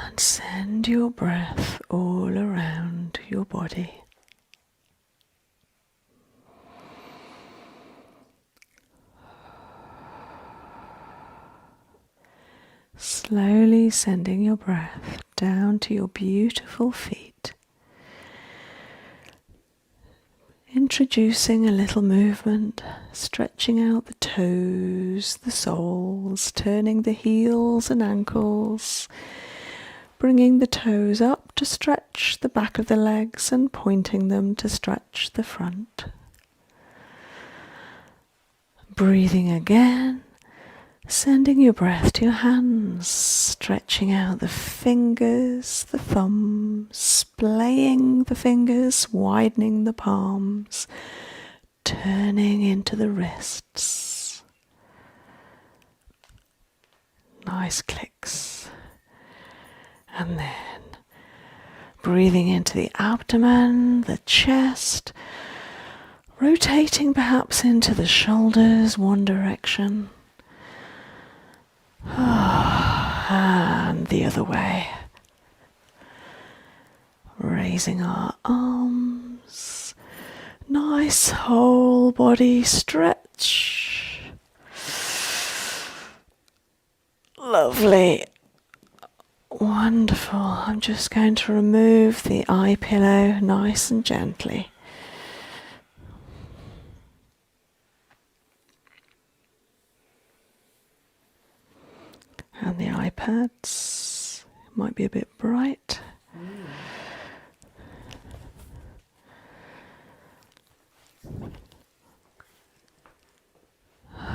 and send your breath all around your body. Slowly sending your breath down to your beautiful feet. introducing a little movement, stretching out the toes, the soles, turning the heels and ankles, bringing the toes up to stretch the back of the legs and pointing them to stretch the front. Breathing again, sending your breath to your hands, stretching out the fingers, the thumbs, splaying the fingers, widening the palms, turning into the wrists. Nice clicks. And then breathing into the abdomen, the chest, rotating perhaps into the shoulders, one direction. And the other way. Raising our arms. Nice whole body stretch. Lovely. Wonderful. I'm just going to remove the eye pillow nice and gently. And the iPads might be a bit bright.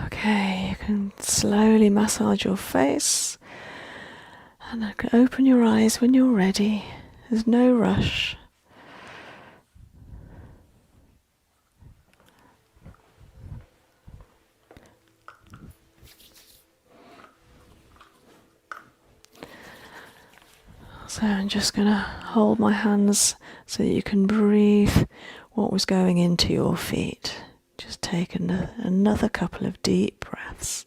Okay, you can slowly massage your face and you can open your eyes when you're ready. There's no rush. So I'm just going to hold my hands so that you can breathe what was going into your feet. Just take another couple of deep breaths.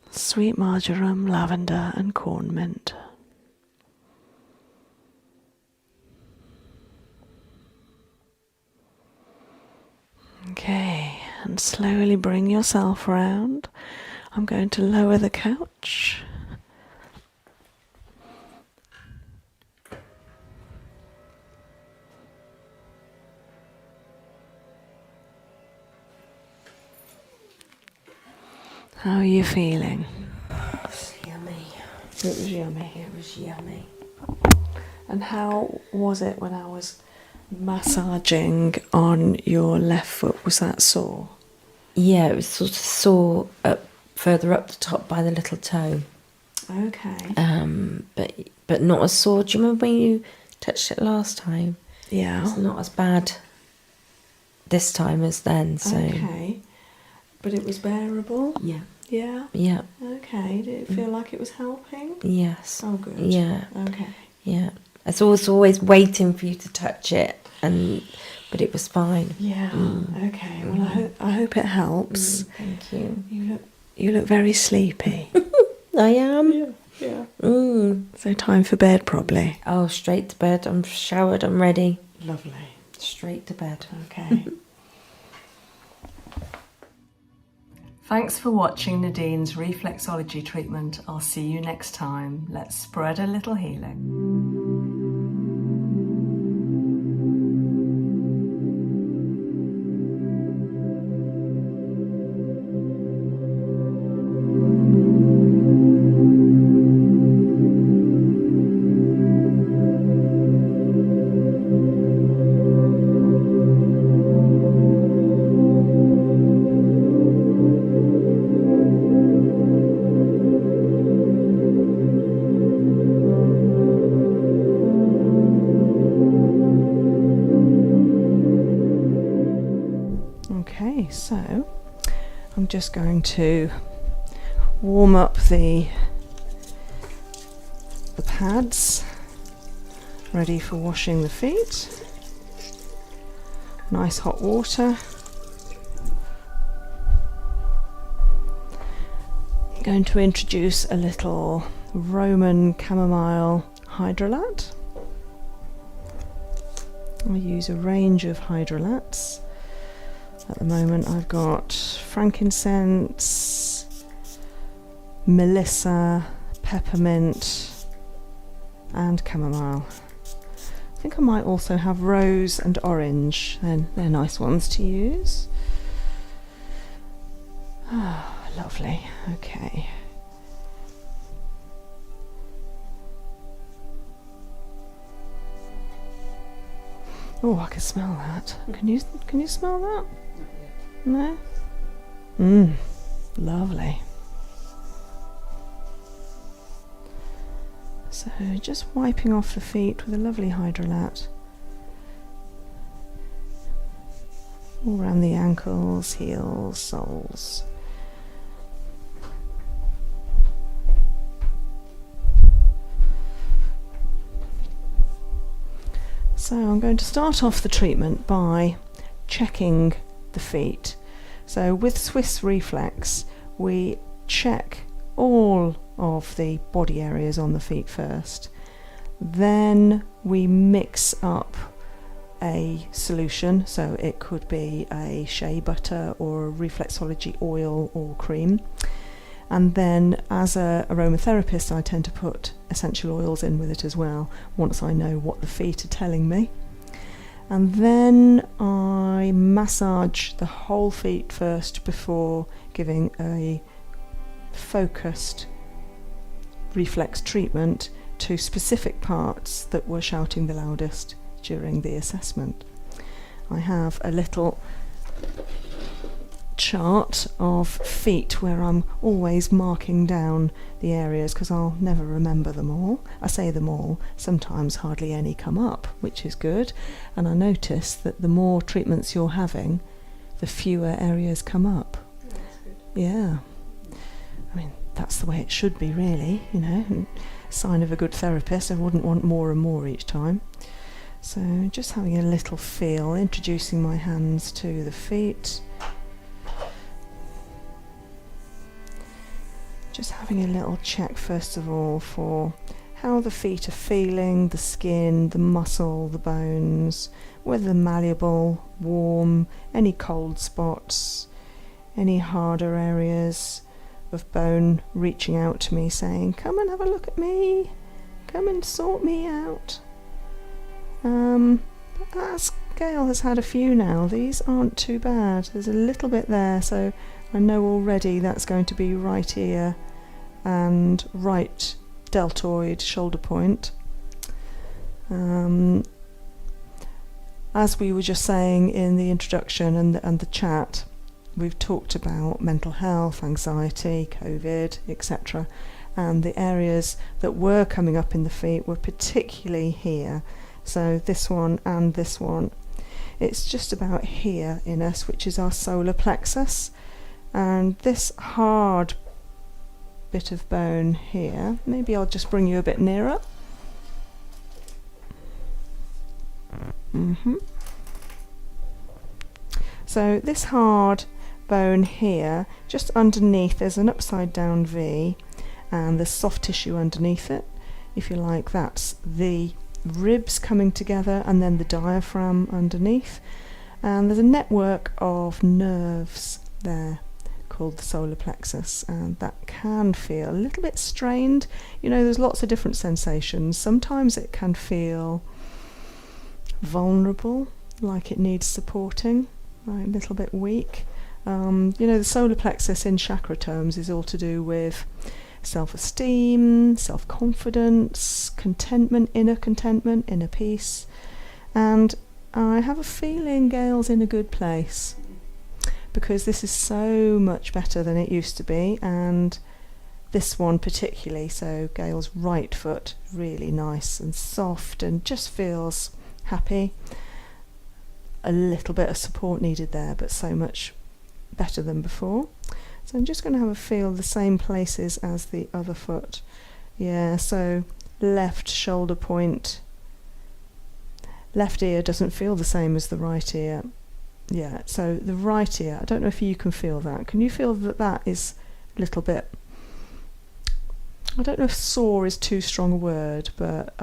Sweet marjoram, lavender and corn mint. Okay, and slowly bring yourself round. I'm going to lower the couch. How are you feeling? It was yummy. It was yummy. It was yummy. And how was it when I was massaging on your left foot? Was that sore? Yeah, it was sort of sore further up the top by the little toe. Okay. But not as sore. Do you remember when you touched it last time? Yeah. It's not as bad this time as then. So. Okay. But it was bearable? Yeah. Yeah? Yeah. Okay. Did it feel like it was helping? Yes. Oh, good. Yeah. Okay. Yeah. I was always waiting for you to touch it, but it was fine. Yeah. Okay. Well, I hope it helps. Thank you. You look very sleepy. I am. Yeah. Mm. So time for bed, probably. Oh, straight to bed. I'm showered. I'm ready. Lovely. Straight to bed. Okay. Thanks for watching Nadine's reflexology treatment. I'll see you next time. Let's spread a little healing. Okay, so I'm just going to warm up the pads, ready for washing the feet. Nice hot water. I'm going to introduce a little Roman chamomile hydrolat. I use a range of hydrolats. At the moment I've got frankincense, melissa, peppermint and chamomile. think I might also have rose and orange, and they're nice ones to use. Ah, lovely. Okay. Oh, I can smell that. Can you smell that? No? Lovely. So just wiping off the feet with a lovely hydrolat. All around the ankles, heels, soles. So I'm going to start off the treatment by checking the feet. So with Swiss Reflex, we check all of the body areas on the feet first. Then we mix up a solution, so it could be a shea butter or a Reflexology oil or cream. And then as a aromatherapist, I tend to put essential oils in with it as well, once I know what the feet are telling me. And then I massage the whole feet first before giving a focused reflex treatment to specific parts that were shouting the loudest during the assessment. I have a little chart of feet where I'm always marking down the areas because I'll never remember them all. I say them all, sometimes hardly any come up, which is good, and I notice that the more treatments you're having, the fewer areas come up. That's good. Yeah, I mean that's the way it should be, really, you know, sign of a good therapist. I wouldn't want more and more each time. So just having a little feel, introducing my hands to the feet. Just having a little check first of all for how the feet are feeling, the skin, the muscle, the bones, whether they're malleable, warm, any cold spots, any harder areas of bone reaching out to me saying, come and have a look at me, come and sort me out. As Gail has had a few now, these aren't too bad. There's a little bit there, so I know already that's going to be right ear and right deltoid shoulder point. As we were just saying in the introduction and the chat, we've talked about mental health, anxiety, COVID, etc. And the areas that were coming up in the feet were particularly here. So this one and this one. It's just about here in us, which is our solar plexus. And this hard bit of bone here, maybe I'll just bring you a bit nearer. So this hard bone here, just underneath, there's an upside down V and there's soft tissue underneath it. If you like, that's the ribs coming together and then the diaphragm underneath. And there's a network of nerves there called the solar plexus, and that can feel a little bit strained. You know, there's lots of different sensations. Sometimes it can feel vulnerable, like it needs supporting, like a little bit weak. You know, the solar plexus in chakra terms is all to do with self-esteem, self-confidence, contentment, inner peace. And I have a feeling Gail's in a good place, because this is so much better than it used to be, and this one particularly, so Gail's right foot, really nice and soft and just feels happy. A little bit of support needed there, but so much better than before. So I'm just going to have a feel the same places as the other foot. Yeah, so left shoulder point. Left ear doesn't feel the same as the right ear. Yeah, so the right ear, I don't know if you can feel that. Can you feel that that is a little bit, I don't know if sore is too strong a word, but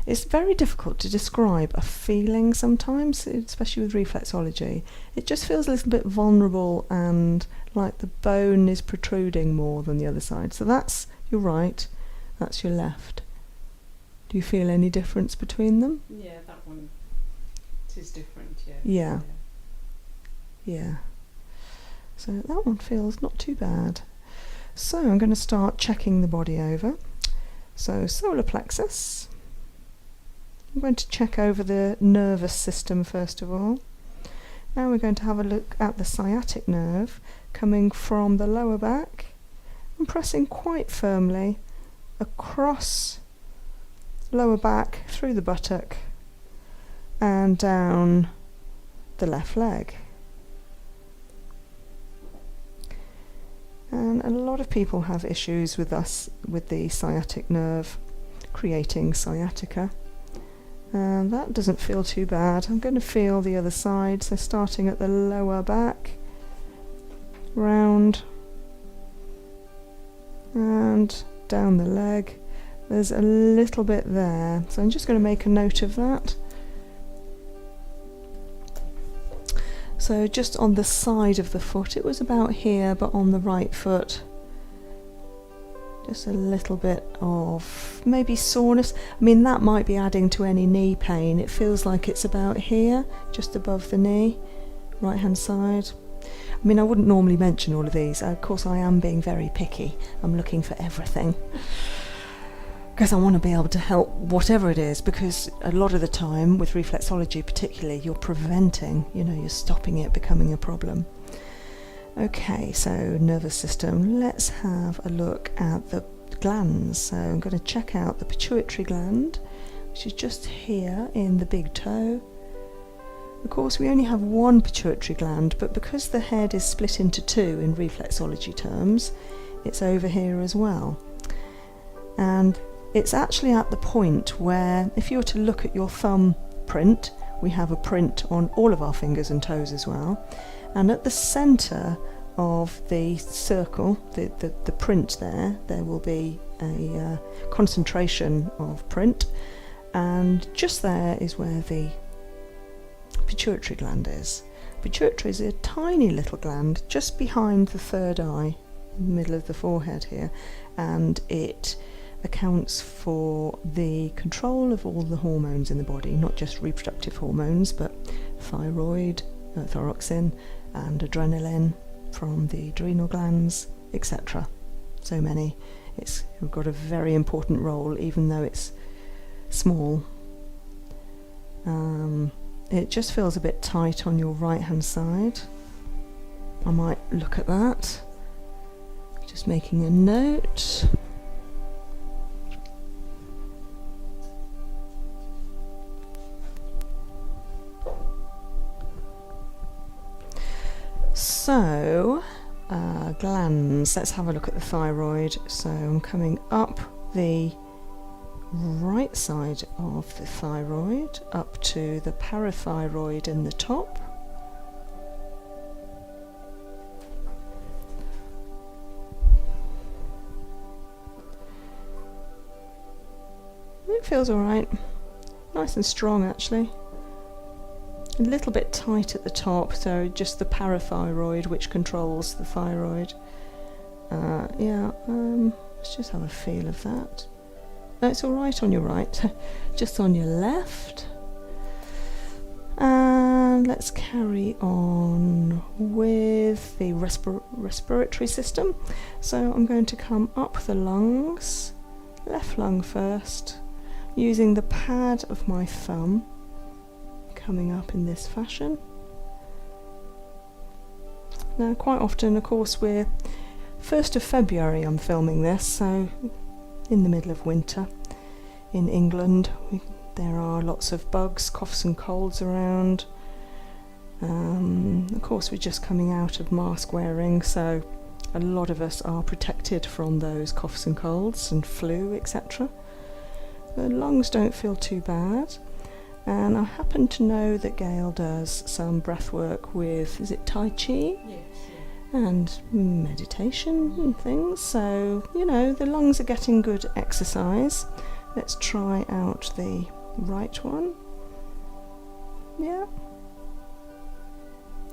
it's very difficult to describe a feeling sometimes, especially with reflexology. It just feels a little bit vulnerable and like the bone is protruding more than the other side. So that's your right, that's your left. Do you feel any difference between them? Yeah, that one is different, yeah. Yeah. Yeah. So that one feels not too bad. So I'm going to start checking the body over. So solar plexus. I'm going to check over the nervous system first of all. Now we're going to have a look at the sciatic nerve coming from the lower back and pressing quite firmly across lower back through the buttock and down the left leg. And a lot of people have issues with the sciatic nerve creating sciatica. And that doesn't feel too bad. I'm going to feel the other side, so starting at the lower back, round and down the leg. There's a little bit there, so I'm just going to make a note of that. So just on the side of the foot, it was about here, but on the right foot, just a little bit of maybe soreness. I mean, that might be adding to any knee pain. It feels like it's about here, just above the knee, right hand side. I mean, I wouldn't normally mention all of these. Of course, I am being very picky. I'm looking for everything, because I want to be able to help whatever it is, because a lot of the time with reflexology particularly, you're preventing, you're stopping it becoming a problem. Okay, so nervous system, let's have a look at the glands. So I'm going to check out the pituitary gland, which is just here in the big toe. Of course, we only have one pituitary gland, but because the head is split into two in reflexology terms, it's over here as well. And it's actually at the point where, if you were to look at your thumb print, we have a print on all of our fingers and toes as well, and at the centre of the circle, the print there will be a concentration of print, and just there is where the pituitary gland is. Pituitary is a tiny little gland just behind the third eye, in the middle of the forehead here, and it accounts for the control of all the hormones in the body, not just reproductive hormones, but thyroid, thyroxine, and adrenaline from the adrenal glands, etc. So many. It's got a very important role, even though it's small. It just feels a bit tight on your right hand side. I might look at that. Just making a note. So, glands, let's have a look at the thyroid. So I'm coming up the right side of the thyroid, up to the parathyroid in the top. It feels alright, nice and strong actually. A little bit tight at the top, so just the parathyroid, which controls the thyroid. Let's just have a feel of that. No, it's all right on your right, just on your left. And let's carry on with the respiratory system. So I'm going to come up the lungs, left lung first, using the pad of my thumb, coming up in this fashion. Now, quite often, of course, we're 1st of February I'm filming this, so in the middle of winter in England. There are lots of bugs, coughs and colds around. Of course, we're just coming out of mask wearing, so a lot of us are protected from those coughs and colds and flu, etc. The lungs don't feel too bad. And I happen to know that Gail does some breath work with, is it Tai Chi? Yes. And meditation and things, so the lungs are getting good exercise. Let's try out the right one. Yeah,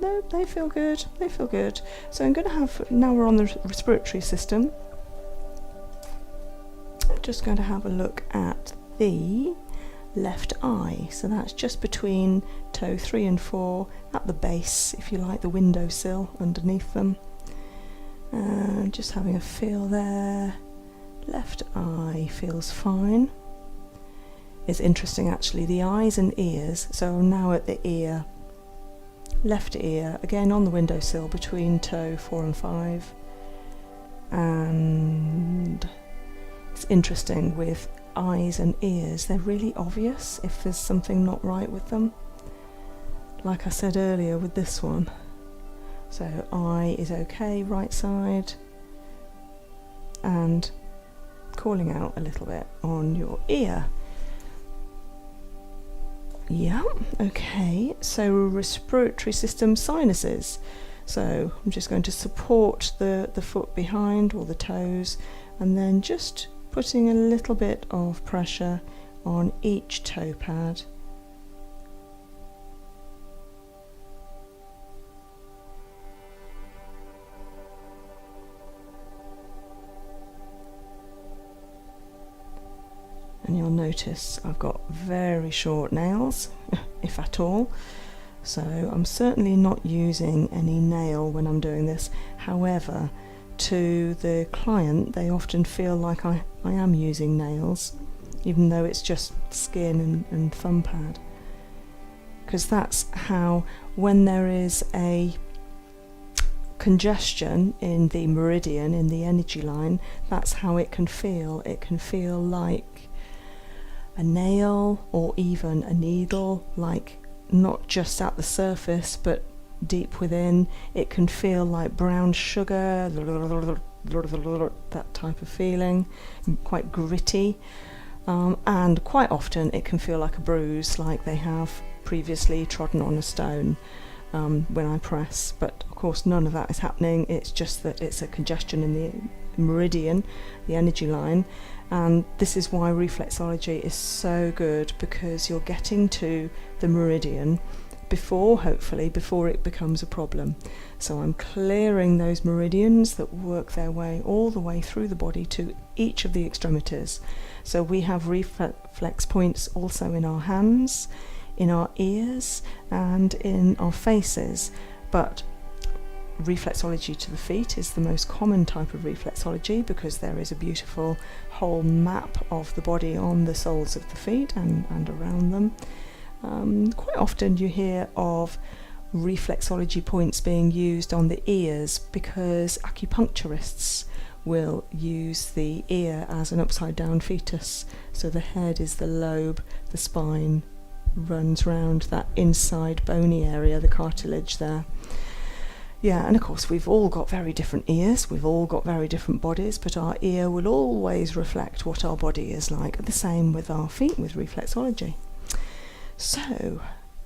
no, they feel good, so I'm going to have, now we're on the respiratory system, I'm just going to have a look at the left eye. So that's just between toe 3 and 4 at the base, if you like, the windowsill underneath them. And just having a feel there. Left eye feels fine. It's interesting actually, the eyes and ears, so I'm now at the ear. Left ear, again on the windowsill between toe 4 and 5. And it's interesting with eyes and ears, they're really obvious if there's something not right with them. Like I said earlier with this one. So eye is okay, right side, and calling out a little bit on your ear. Yeah, okay, so respiratory system, sinuses. So I'm just going to support the foot behind, or the toes, and then just putting a little bit of pressure on each toe pad. And you'll notice I've got very short nails, if at all, so I'm certainly not using any nail when I'm doing this. However, to the client, they often feel like I am using nails, even though it's just skin and thumb pad. Because that's how, when there is a congestion in the meridian, in the energy line, that's how it can feel. It can feel like a nail or even a needle, like not just at the surface but deep within. It can feel like brown sugar, that type of feeling, quite gritty, and quite often it can feel like a bruise, like they have previously trodden on a stone when I press. But of course none of that is happening, it's just that it's a congestion in the meridian, the energy line. And this is why reflexology is so good, because you're getting to the meridian hopefully before it becomes a problem. So I'm clearing those meridians that work their way all the way through the body to each of the extremities. So we have reflex points also in our hands, in our ears, and in our faces. But reflexology to the feet is the most common type of reflexology, because there is a beautiful whole map of the body on the soles of the feet and around them. Quite often you hear of reflexology points being used on the ears, because acupuncturists will use the ear as an upside down fetus. So the head is the lobe, the spine runs round that inside bony area, the cartilage there. Yeah, and of course we've all got very different ears, we've all got very different bodies, but our ear will always reflect what our body is like. The same with our feet, with reflexology. So,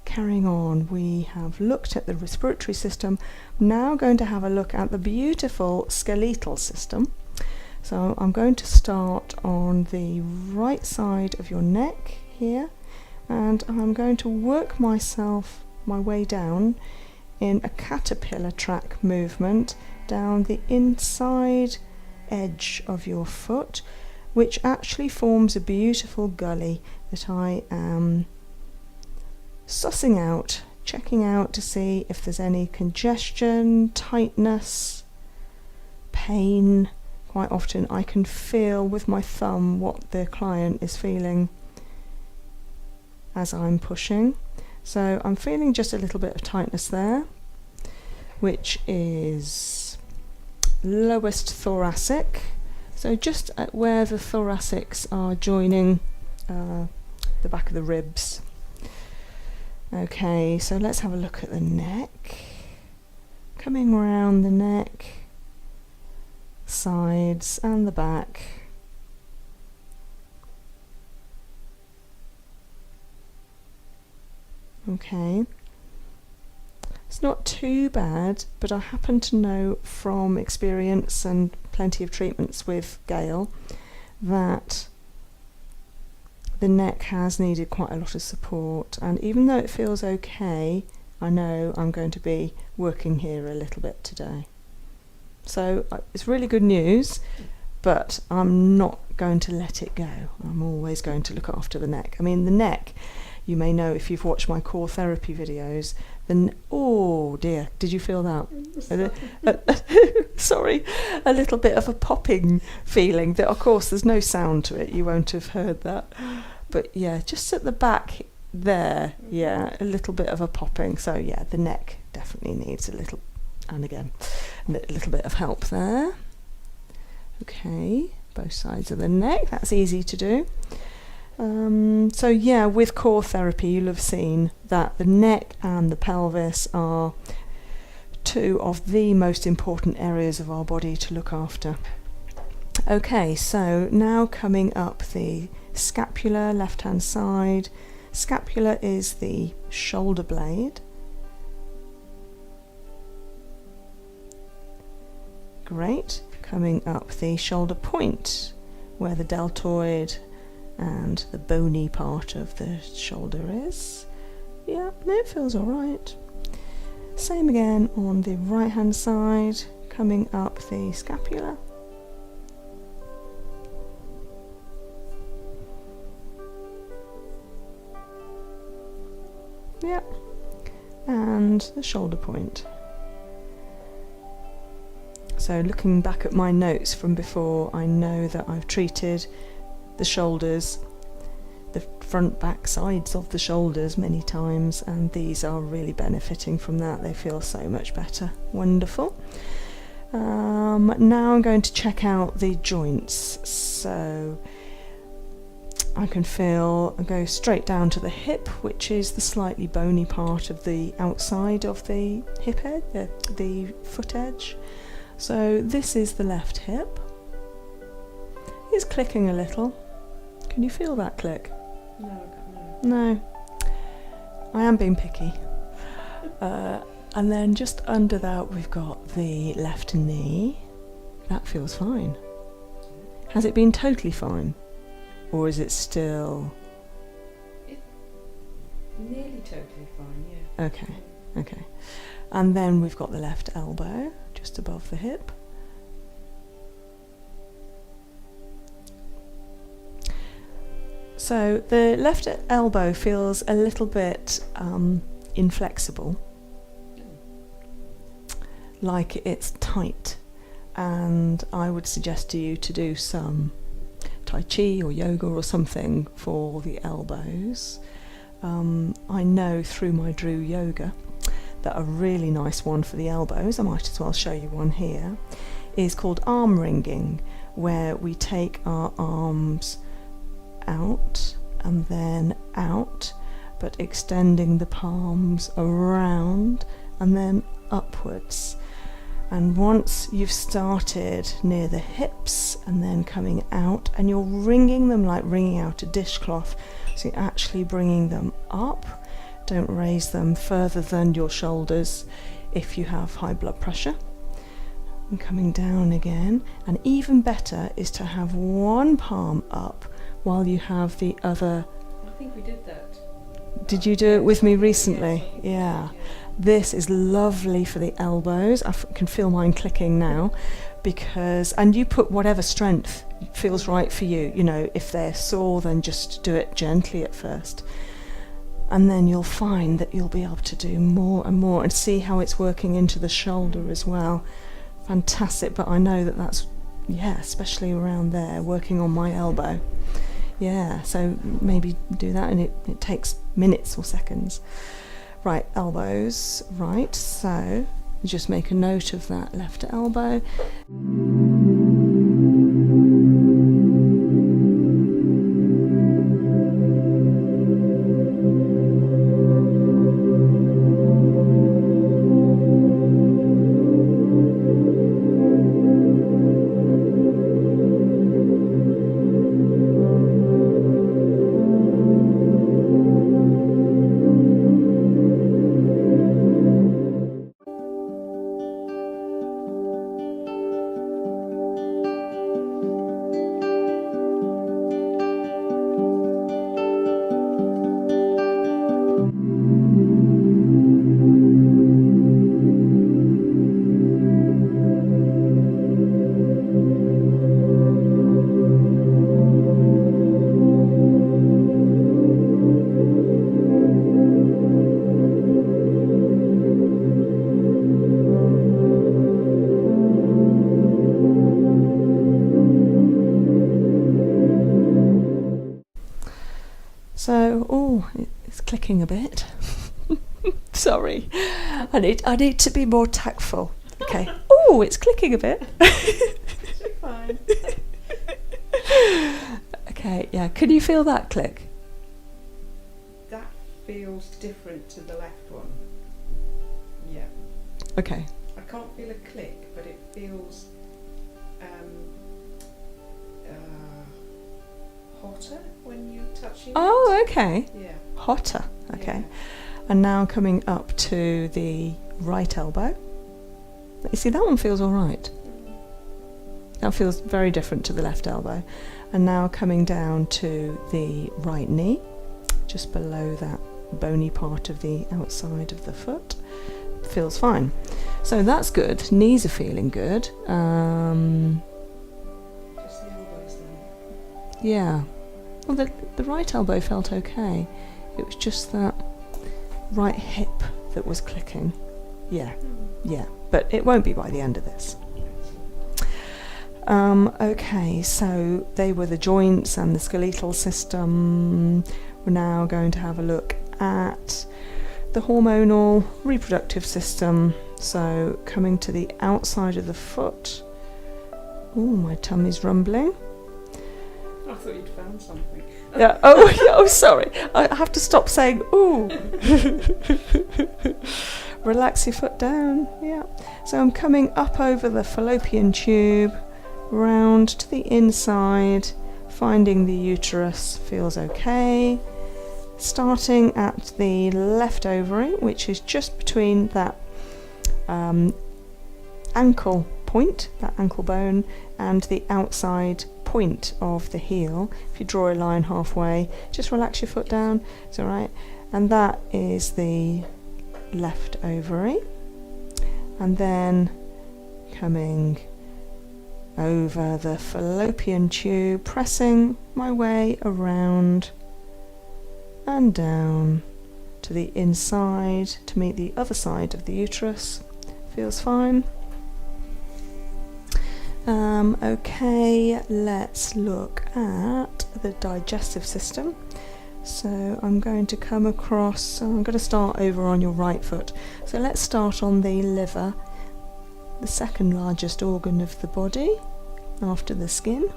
carrying on, we have looked at the respiratory system. I'm now going to have a look at the beautiful skeletal system. So I'm going to start on the right side of your neck here, and I'm going to work my way down in a caterpillar track movement down the inside edge of your foot, which actually forms a beautiful gully that I am sussing out, checking out to see if there's any congestion, tightness, pain. Quite often I can feel with my thumb what the client is feeling as I'm pushing. So I'm feeling just a little bit of tightness there, which is lowest thoracic, so just at where the thoracics are joining the back of the ribs. Okay, so let's have a look at the neck, coming around the neck, sides and the back. Okay, it's not too bad, but I happen to know from experience and plenty of treatments with Gail that the neck has needed quite a lot of support, and even though it feels okay, I know I'm going to be working here a little bit today. So it's really good news, but I'm not going to let it go. I'm always going to look after the neck. I mean, the neck, you may know if you've watched my core therapy videos, then, oh dear, did you feel that? Sorry, a little bit of a popping feeling that, of course, there's no sound to it. You won't have heard that. But yeah, just at the back there, yeah, a little bit of a popping. So yeah, the neck definitely needs a little, and again, a little bit of help there. Okay, both sides of the neck, that's easy to do. So yeah, with core therapy, you'll have seen that the neck and the pelvis are two of the most important areas of our body to look after. Okay, so now coming up the scapula, left hand side. Scapula is the shoulder blade. Great. Coming up the shoulder point, where the deltoid and the bony part of the shoulder is. Yeah, it feels all right. Same again on the right hand side, coming up the scapula. Yep, and the shoulder point. So looking back at my notes from before, I know that I've treated the shoulders, the front, back, sides of the shoulders many times, and these are really benefiting from that. They feel so much better. Wonderful. Now I'm going to check out the joints. So I can go straight down to the hip, which is the slightly bony part of the outside of the hip edge, the foot edge. So this is the left hip. It's clicking a little. Can you feel that click? No. I am being picky. And then just under that we've got the left knee. That feels fine. Has it been totally fine? Or is it still... Nearly totally fine, yeah. Okay. And then we've got the left elbow, just above the hip. So the left elbow feels a little bit inflexible, like it's tight, and I would suggest to you to do some Tai Chi or yoga or something for the elbows. I know through my Drew yoga that a really nice one for the elbows, I might as well show you one here, is called arm ringing, where we take our arms out and then out, but extending the palms around and then upwards. And once you've started near the hips and then coming out, and you're wringing them like wringing out a dishcloth, so you're actually bringing them up. Don't raise them further than your shoulders if you have high blood pressure. And coming down again, and even better is to have one palm up while you have the other. I think we did that. Did you do it with me recently? Yeah. This is lovely for the elbows. I can feel mine clicking now, and you put whatever strength feels right for you. You know, if they're sore, then just do it gently at first. And then you'll find that you'll be able to do more and more and see how it's working into the shoulder as well. Fantastic, but I know that that's, especially around there, working on my elbow. Yeah, so maybe do that, and it takes minutes or seconds. Right, elbows, right, so just make a note of that left elbow. clicking a bit. Sorry, I need to be more tactful. Okay. Oh, it's clicking a bit. Fine. Okay, yeah. Can you feel that click? That feels different to the left one. Yeah. Okay. I can't feel a click, but it feels hotter when you're touching Oh, it. okay. Yeah. Hotter. Okay. Yeah. And now coming up to the right elbow. You see, that one feels all right. That feels very different to the left elbow. And now coming down to the right knee, just below that bony part of the outside of the foot. Feels fine. So that's good. Knees are feeling good. Just the elbows then. Yeah. Well, the right elbow felt okay. It was just that right hip that was clicking. Yeah. Yeah. But it won't be by the end of this. Okay, so they were the joints and the skeletal system. We're now going to have a look at the hormonal reproductive system. So coming to the outside of the foot. Oh, my tummy's rumbling. I thought you'd found something. Yeah. Oh, yeah, oh, sorry. I have to stop saying ooh. Relax your foot down. Yeah. So I'm coming up over the fallopian tube, round to the inside, finding the uterus. Feels okay. Starting at the left ovary, which is just between that ankle point, that ankle bone, and the outside point of the heel. If you draw a line halfway, just relax your foot down. It's all right. And that is the left ovary. And then coming over the fallopian tube, pressing my way around and down to the inside to meet the other side of the uterus. Feels fine. Okay, let's look at the digestive system. So I'm going to come across, I'm going to start over on your right foot. So let's start on the liver, the second largest organ of the body after the skin.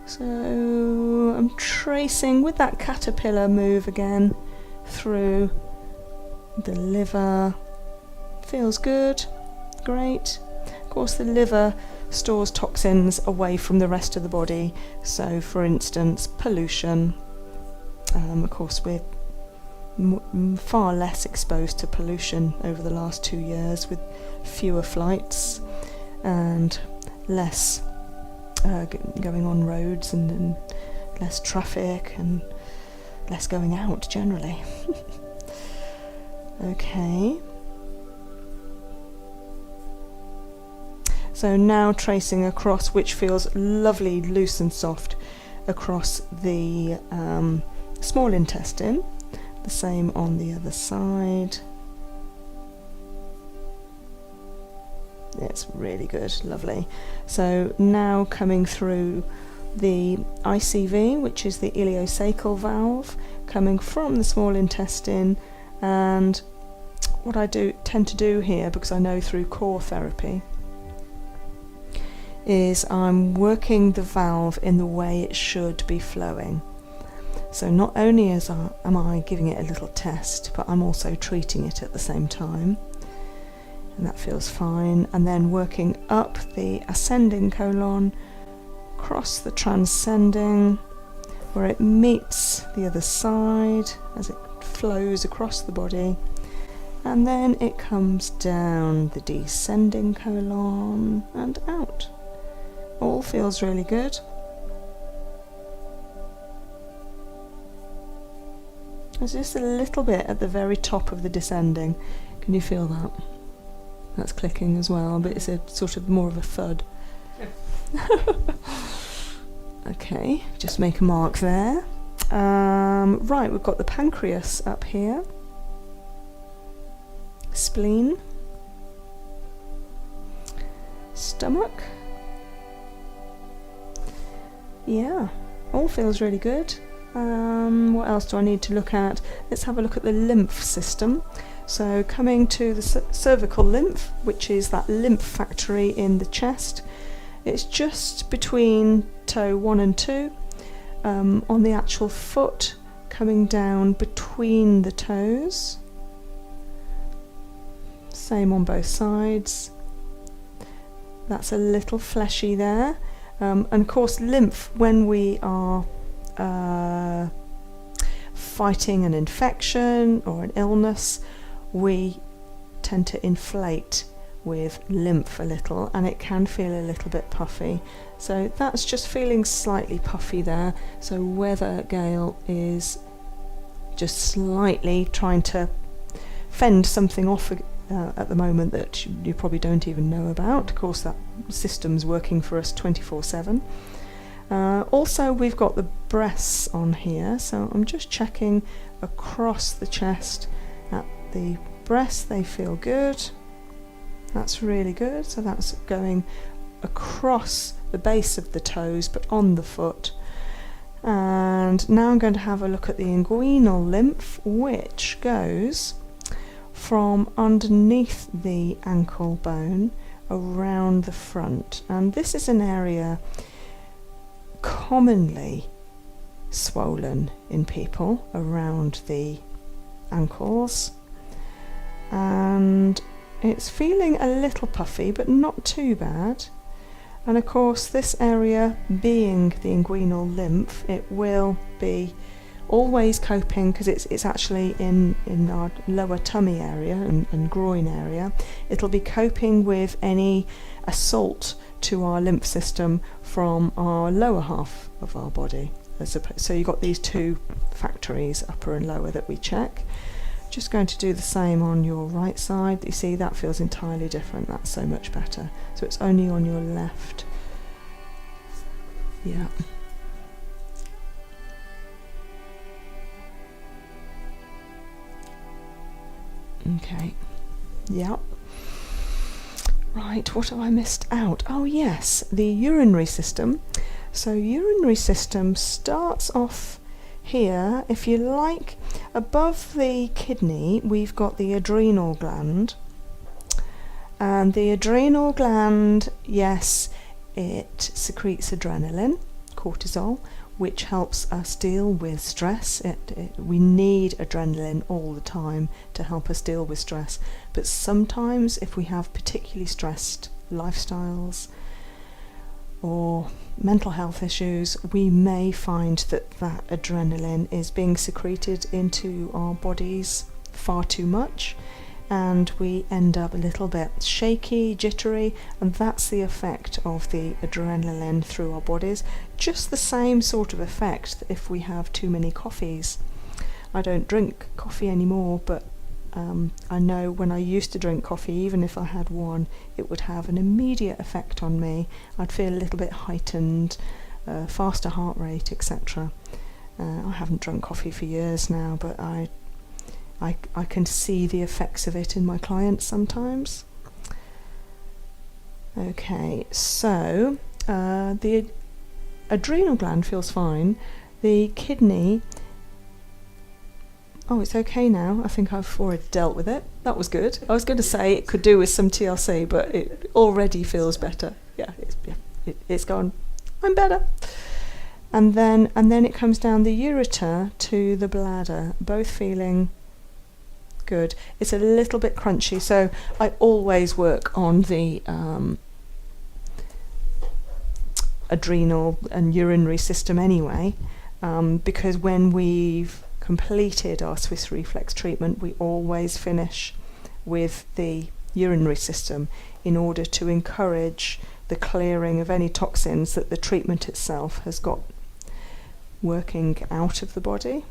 So I'm tracing with that caterpillar move again through the liver. Feels good, great. Of course, the liver stores toxins away from the rest of the body. So for instance, pollution. Of course, we're far less exposed to pollution over the last 2 years with fewer flights and less going on roads and less traffic and less going out generally. Okay. So now tracing across, which feels lovely, loose and soft, across the small intestine. The same on the other side. It's really good, lovely. So now coming through the ICV, which is the ileocecal valve, coming from the small intestine. And what I tend to do here, because I know through core therapy, is I'm working the valve in the way it should be flowing. So not only am I giving it a little test, but I'm also treating it at the same time. And that feels fine. And then working up the ascending colon, across the transcending, where it meets the other side as it flows across the body. And then it comes down the descending colon and out. All feels really good. There's just a little bit at the very top of the descending. Can you feel that? That's clicking as well, but it's a sort of more of a thud. Okay, just make a mark there. Right, we've got the pancreas up here. Spleen. Stomach. Yeah, all feels really good. What else do I need to look at? Let's have a look at the lymph system. So coming to the cervical lymph, which is that lymph factory in the chest. It's just between toe 1 and 2 on the actual foot, coming down between the toes. Same on both sides. That's a little fleshy there. And of course, lymph, when we are fighting an infection or an illness, we tend to inflate with lymph a little, and it can feel a little bit puffy. So that's just feeling slightly puffy there. So whether Gail is just slightly trying to fend something off at the moment that you probably don't even know about. Of course, that system's working for us 24/7. Also, we've got the breasts on here, so I'm just checking across the chest at the breasts. They feel good. That's really good. So that's going across the base of the toes, but on the foot. And now I'm going to have a look at the inguinal lymph, which goes from underneath the ankle bone around the front. And this is an area commonly swollen in people around the ankles. And it's feeling a little puffy, but not too bad. And of course, this area being the inguinal lymph, it will be always coping, because it's actually in our lower tummy area and groin area. It'll be coping with any assault to our lymph system from our lower half of our body. So you've got these two factories, upper and lower, that we check. Just going to do the same on your right side. You see, that feels entirely different. That's so much better. So it's only on your left. Yeah. Okay. Yep. Right, what have I missed out? Oh yes, the urinary system. So urinary system starts off here, if you like, above the kidney. We've got the adrenal gland. And the adrenal gland, yes, it secretes adrenaline, cortisol, which helps us deal with stress. We need adrenaline all the time to help us deal with stress. But sometimes if we have particularly stressed lifestyles or mental health issues, we may find that adrenaline is being secreted into our bodies far too much, and we end up a little bit shaky, jittery, and that's the effect of the adrenaline through our bodies. Just the same sort of effect if we have too many coffees. I don't drink coffee anymore, but I know when I used to drink coffee, even if I had one, it would have an immediate effect on me. I'd feel a little bit heightened, faster heart rate, etc. I haven't drunk coffee for years now, but I can see the effects of it in my clients sometimes. Okay, so the adrenal gland feels fine. The kidney, oh, it's okay now. I think I've already dealt with it. That was good. I was going to say it could do with some TLC, but it already feels better. Yeah, it's gone. I'm better. And then it comes down the ureter to the bladder, both feeling good. It's a little bit crunchy, so I always work on the adrenal and urinary system anyway, because when we've completed our Swiss reflex treatment, we always finish with the urinary system in order to encourage the clearing of any toxins that the treatment itself has got working out of the body.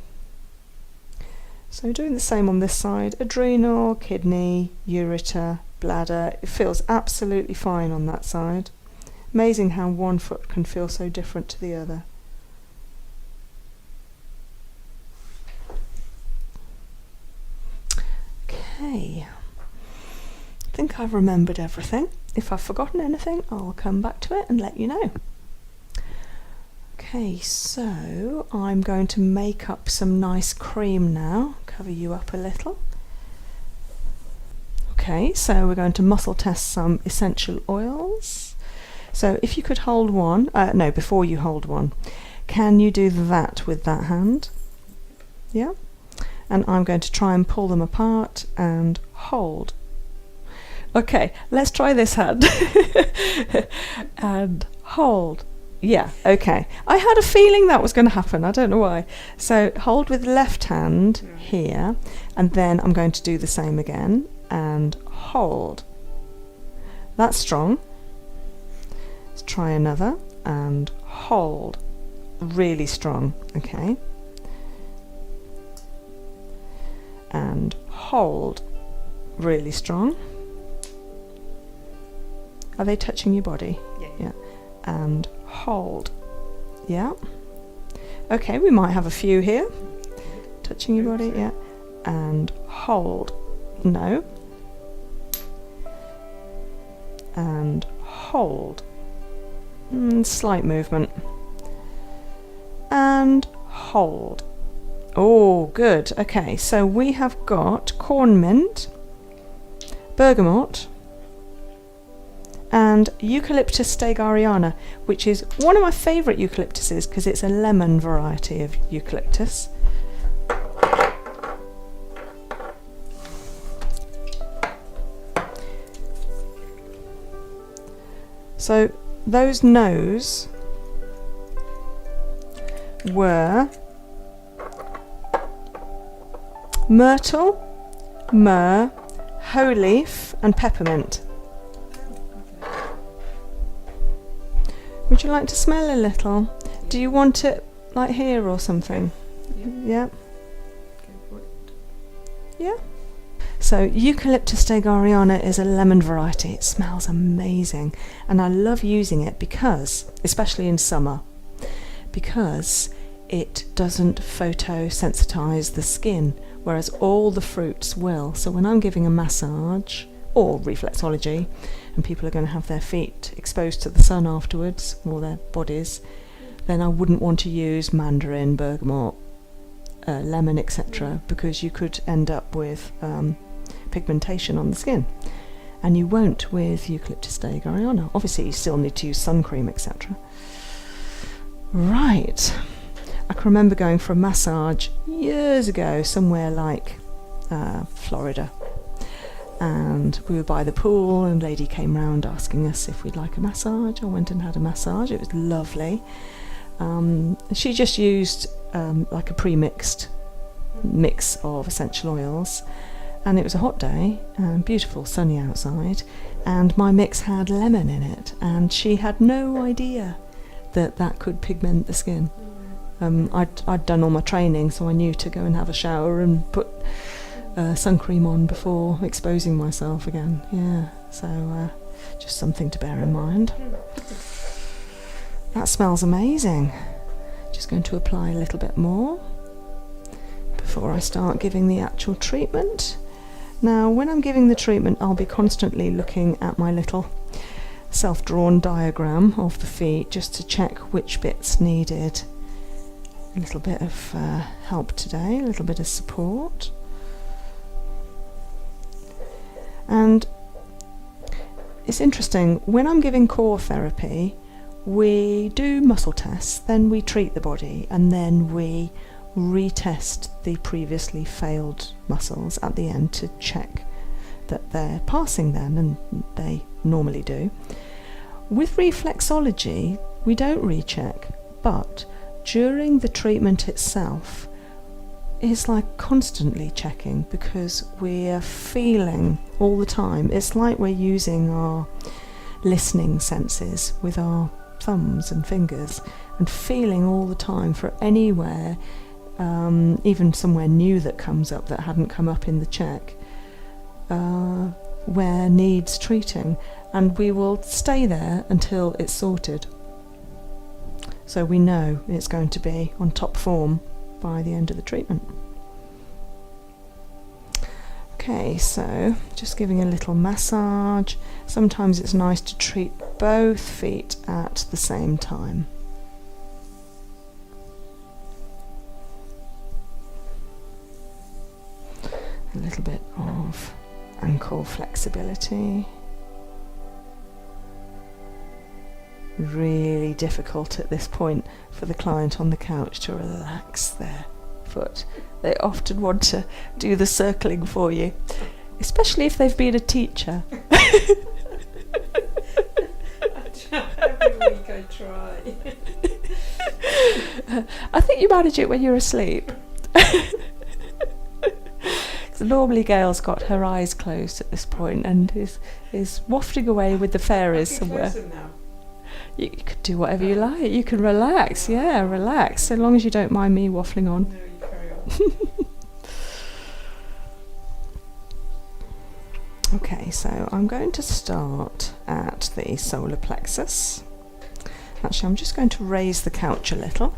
So doing the same on this side, adrenal, kidney, ureter, bladder. It feels absolutely fine on that side. Amazing how one foot can feel so different to the other. Okay, I think I've remembered everything. If I've forgotten anything, I'll come back to it and let you know. Okay, so I'm going to make up some nice cream now, cover you up a little. Okay, so we're going to muscle test some essential oils. So if you could hold one, no, before you hold one, can you do that with that hand? Yeah? And I'm going to try and pull them apart and hold. Okay, let's try this hand. And hold. Yeah, okay. I had a feeling that was going to happen. I don't know why. So hold with the left hand here, and then I'm going to do the same again and hold. That's strong. Let's try another and hold. Really strong. Okay. And hold. Really strong. Are they touching your body? Yeah. And hold. Yeah. Okay, we might have a few here. Touching your body, yeah. And hold. No. And hold. Slight movement. And hold. Oh, good. Okay, so we have got corn mint, bergamot, and Eucalyptus stegariana, which is one of my favourite eucalyptuses because it's a lemon variety of eucalyptus. So those no's were myrtle, myrrh, hoe leaf and peppermint. Would you like to smell a little? Do you want it like here or something? Yeah. Yeah. So Eucalyptus stegariana is a lemon variety. It smells amazing, and I love using it because, especially in summer, because it doesn't photosensitize the skin, whereas all the fruits will. So when I'm giving a massage or reflexology, and people are going to have their feet exposed to the sun afterwards, or their bodies, then I wouldn't want to use mandarin, bergamot, lemon, etc., because you could end up with pigmentation on the skin, and you won't with Eucalyptus stegariana. Obviously you still need to use sun cream, etc. Right, I can remember going for a massage years ago somewhere like Florida, and we were by the pool and a lady came round asking us if we'd like a massage. I went and had a massage. It was lovely. She just used like a pre-mixed mix of essential oils, and it was a hot day and beautiful sunny outside, and my mix had lemon in it, and she had no idea that that could pigment the skin. I'd done all my training, so I knew to go and have a shower and put sun cream on before exposing myself again. Yeah, so just something to bear in mind. That smells amazing. Just going to apply a little bit more before I start giving the actual treatment. Now, when I'm giving the treatment, I'll be constantly looking at my little self-drawn diagram of the feet just to check which bits needed a little bit of help today, a little bit of support. And it's interesting, when I'm giving core therapy, we do muscle tests, then we treat the body, and then we retest the previously failed muscles at the end to check that they're passing then, and they normally do. With reflexology, we don't recheck, but during the treatment itself, it's like constantly checking, because we're feeling all the time. It's like we're using our listening senses with our thumbs and fingers and feeling all the time for anywhere, even somewhere new that comes up that hadn't come up in the check, where needs treating, and we will stay there until it's sorted. So we know it's going to be on top form by the end of the treatment. Okay, so just giving a little massage. Sometimes it's nice to treat both feet at the same time. A little bit of ankle flexibility. Really difficult at this point for the client on the couch to relax their foot. They often want to do the circling for you, especially if they've been a teacher. Every week I try. I think you manage it when you're asleep. So normally Gail's got her eyes closed at this point and is wafting away with the fairies somewhere. Now. You could do whatever you like. You can relax, yeah, relax, so long as you don't mind me waffling on. No, you carry on. Okay, so I'm going to start at the solar plexus. Actually, I'm just going to raise the couch a little.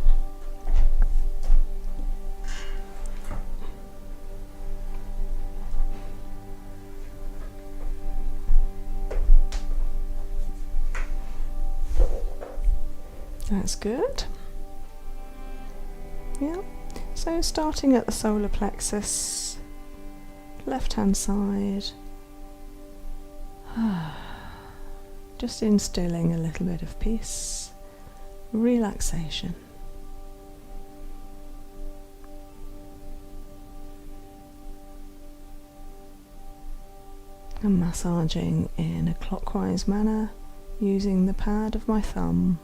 That's good. Yeah, so starting at the solar plexus, left hand side, just instilling a little bit of peace, relaxation. And massaging in a clockwise manner using the pad of my thumb.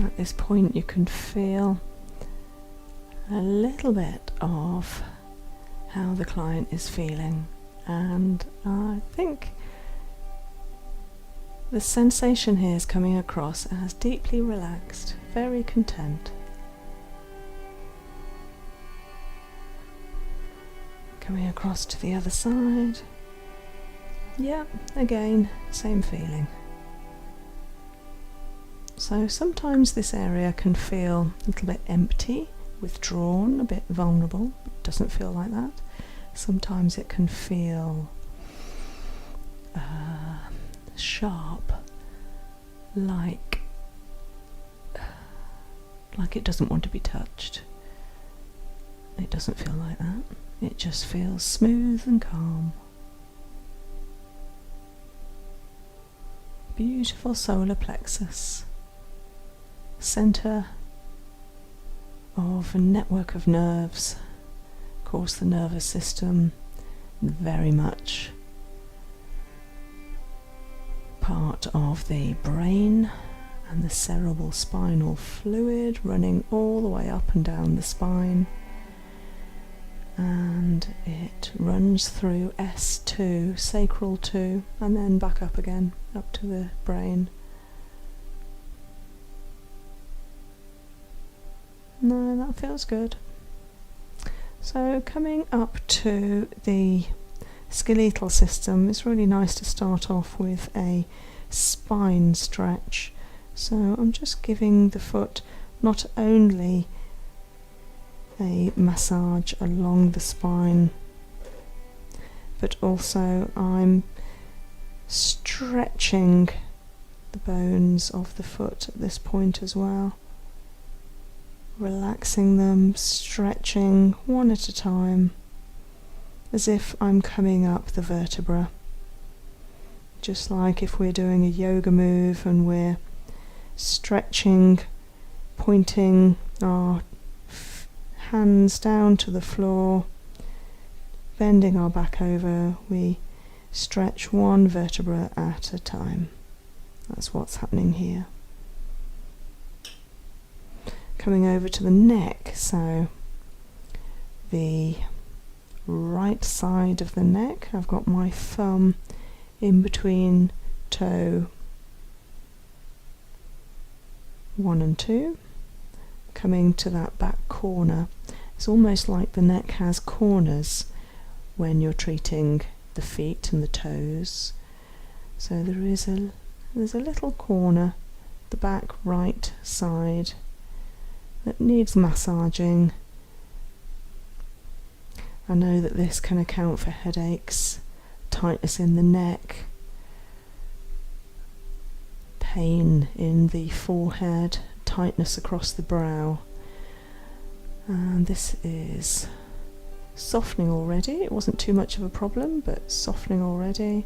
At this point you can feel a little bit of how the client is feeling, and I think the sensation here is coming across as deeply relaxed, very content. Coming across to the other side. Yeah, again, same feeling. So sometimes this area can feel a little bit empty, withdrawn, a bit vulnerable. It doesn't feel like that. Sometimes it can feel sharp, like it doesn't want to be touched. It doesn't feel like that. It just feels smooth and calm. Beautiful solar plexus. Centre of a network of nerves. Of course, the nervous system very much part of the brain and the cerebral spinal fluid running all the way up and down the spine, and it runs through S2, sacral 2, and then back up again, up to the brain. No, that feels good. So coming up to the skeletal system, it's really nice to start off with a spine stretch. So I'm just giving the foot not only a massage along the spine, but also I'm stretching the bones of the foot at this point as well. Relaxing them, stretching one at a time, as if I'm coming up the vertebra. Just like if we're doing a yoga move and we're stretching, pointing our hands down to the floor, bending our back over, we stretch one vertebra at a time. That's what's happening here. Coming over to the neck, so the right side of the neck, I've got my thumb in between toe 1 and 2, coming to that back corner. It's almost like the neck has corners when you're treating the feet and the toes. So there's a little corner, the back right side, that needs massaging. I know that this can account for headaches, tightness in the neck, pain in the forehead, tightness across the brow. And this is softening already. It wasn't too much of a problem, but softening already,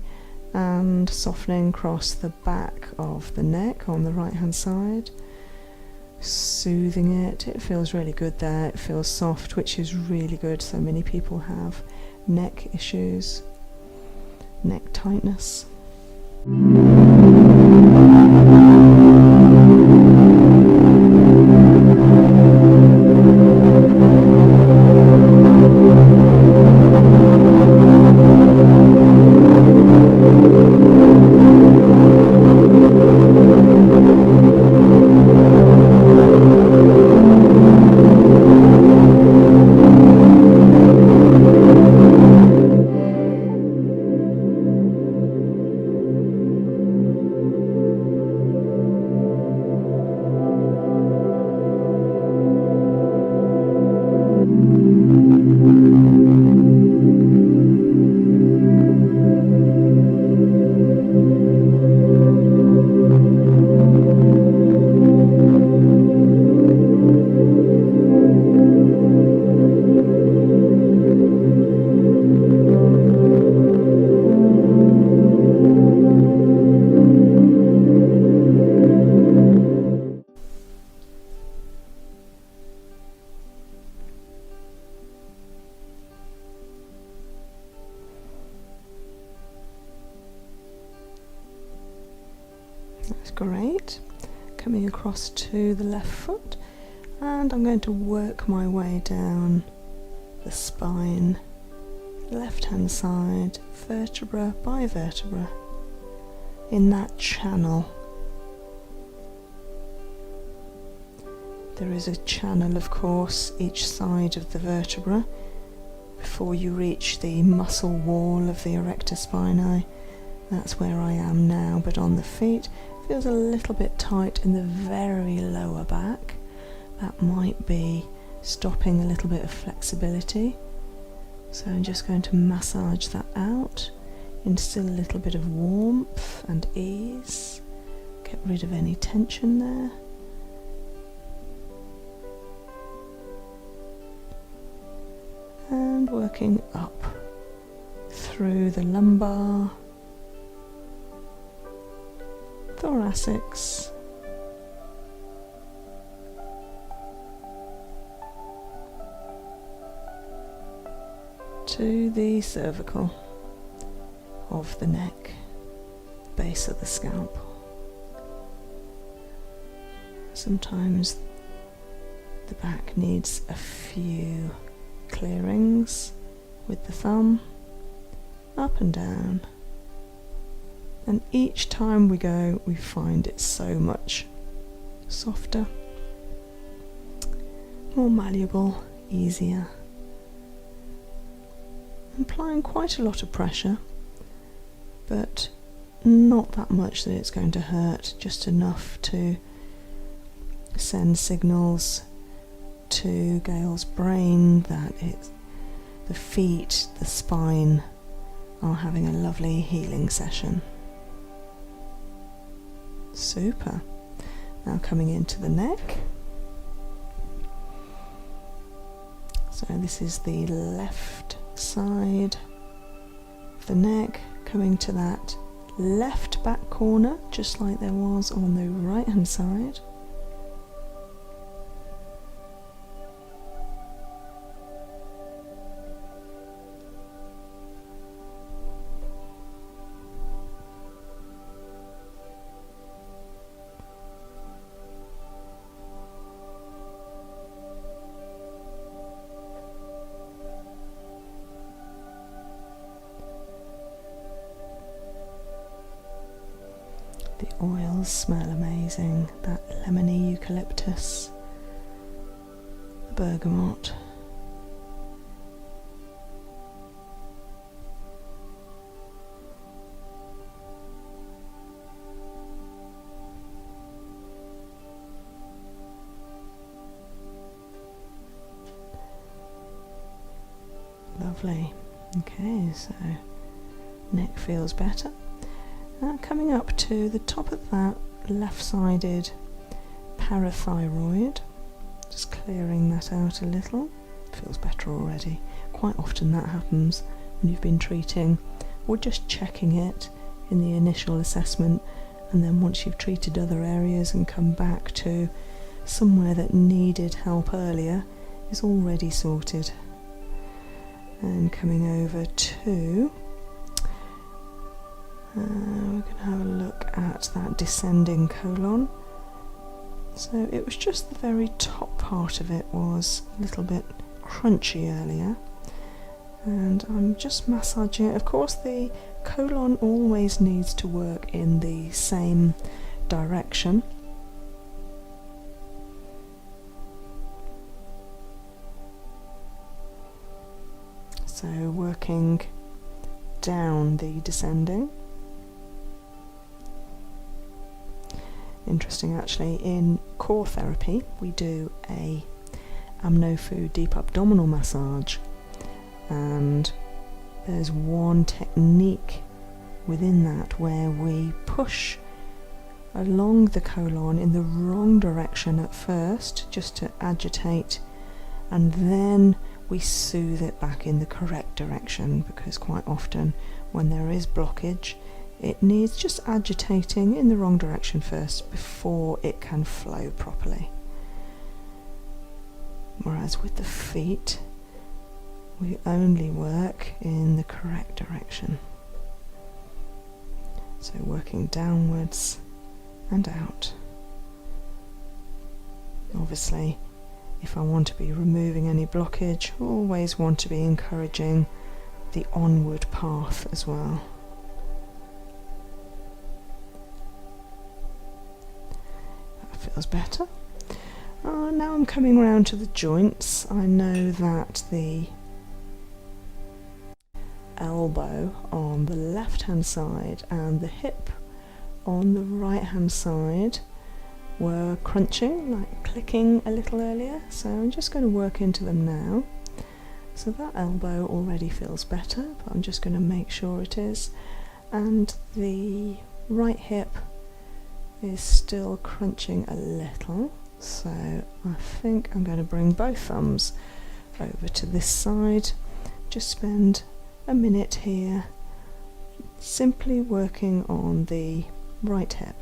and softening across the back of the neck on the right hand side, soothing it. It feels really good there. It feels soft, which is really good. So many people have neck issues, neck tightness. That's great. Coming across to the left foot, and I'm going to work my way down the spine, left hand side, vertebra by vertebra, in that channel. There is a channel, of course, each side of the vertebra before you reach the muscle wall of the erector spinae. That's where I am now, but on the feet feels a little bit tight in the very lower back. That might be stopping a little bit of flexibility. So I'm just going to massage that out, instill a little bit of warmth and ease, get rid of any tension there. And working up through the lumbar, thoracics, to the cervical of the neck, base of the scalp. Sometimes the back needs a few clearings with the thumb, up and down. And each time we go, we find it so much softer, more malleable, easier. Applying quite a lot of pressure, but not that much that it's going to hurt, just enough to send signals to Gail's brain that the feet, the spine are having a lovely healing session. Super. Now coming into the neck. So this is the left side of the neck, coming to that left back corner, just like there was on the right hand side. The oils smell amazing, that lemony eucalyptus, the bergamot. Lovely. Okay, so neck feels better. Coming up to the top of that left-sided parathyroid, just clearing that out a little. Feels better already. Quite often that happens when you've been treating or just checking it in the initial assessment, and then once you've treated other areas and come back to somewhere that needed help earlier, is already sorted. And coming over to we're going to have a look at that descending colon. So it was just the very top part of it was a little bit crunchy earlier, and I'm just massaging it. Of course the colon always needs to work in the same direction. So working down the descending. Interesting actually, in core therapy we do a Amno-Fu deep abdominal massage, and there's one technique within that where we push along the colon in the wrong direction at first just to agitate, and then we soothe it back in the correct direction, because quite often when there is blockage it needs just agitating in the wrong direction first before it can flow properly. Whereas with the feet we only work in the correct direction. So working downwards and out. Obviously, if I want to be removing any blockage, I always want to be encouraging the onward path as well. That feels better. Now I'm coming round to the joints. I know that the elbow on the left hand side and the hip on the right hand side were crunching, like clicking a little earlier, so I'm just going to work into them now. So that elbow already feels better, but I'm just going to make sure it is. And the right hip is still crunching a little, so I think I'm going to bring both thumbs over to this side. Just spend a minute here simply working on the right hip.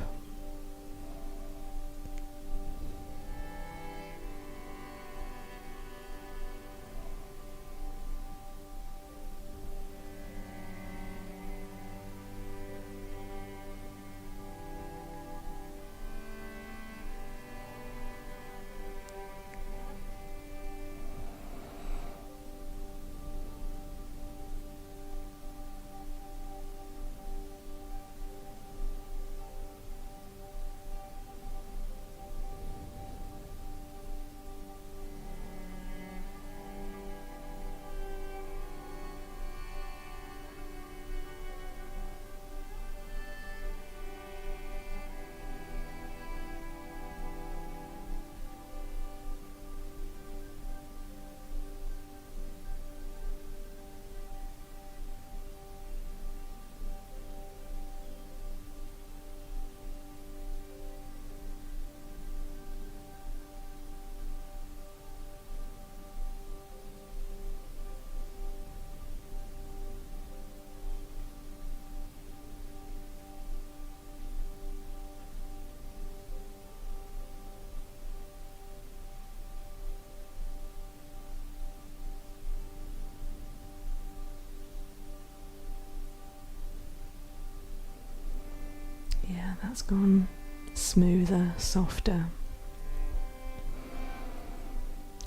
Yeah, that's gone smoother, softer.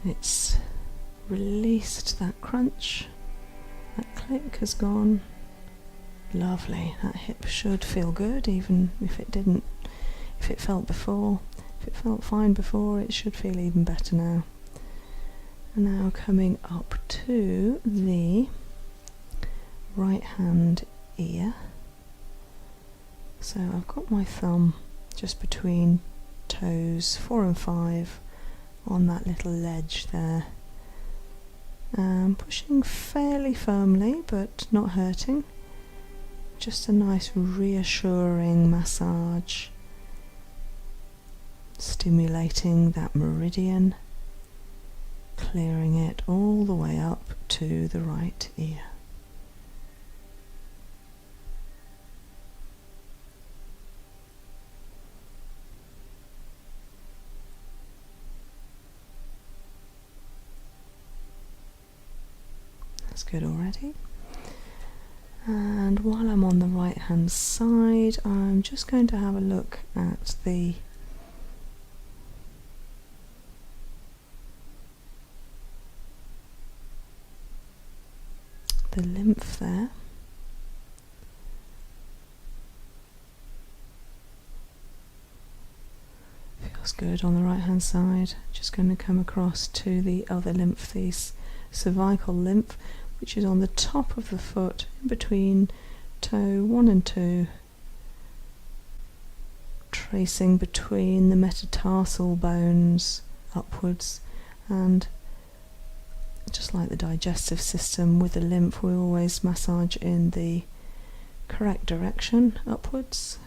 It's released that crunch, that click has gone. Lovely, that hip should feel good, even if it didn't. If it felt fine before, it should feel even better now. And now coming up to the right hand ear. So I've got my thumb just between toes 4 and 5 on that little ledge there, Pushing fairly firmly but not hurting. Just a nice reassuring massage, stimulating that meridian, clearing it all the way up to the right ear. That's good already. And while I'm on the right hand side, I'm just going to have a look at the lymph there. Feels good on the right hand side. Just going to come across to the other lymph, the cervical lymph, which is on the top of the foot in between toe 1 and 2, tracing between the metatarsal bones upwards. And just like the digestive system with the lymph, we always massage in the correct direction upwards.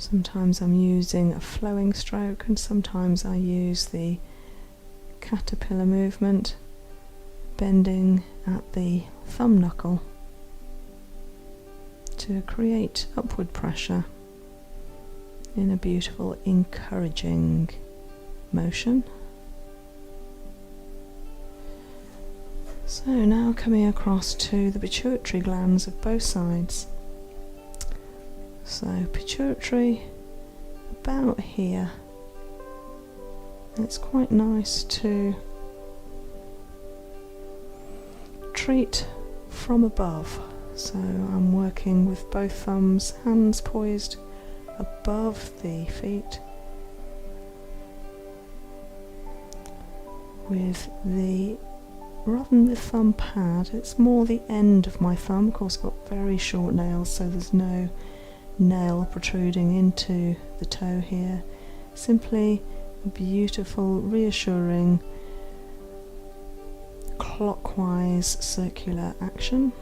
Sometimes I'm using a flowing stroke, and sometimes I use the caterpillar movement, bending at the thumb knuckle to create upward pressure in a beautiful, encouraging motion. So now coming across to the pituitary glands of both sides. So pituitary about here. It's quite nice to treat from above. So I'm working with both thumbs, hands poised above the feet, with rather than the thumb pad, it's more the end of my thumb. Of course, I've got very short nails, so there's no nail protruding into the toe here. Simply a beautiful, reassuring, clockwise circular action.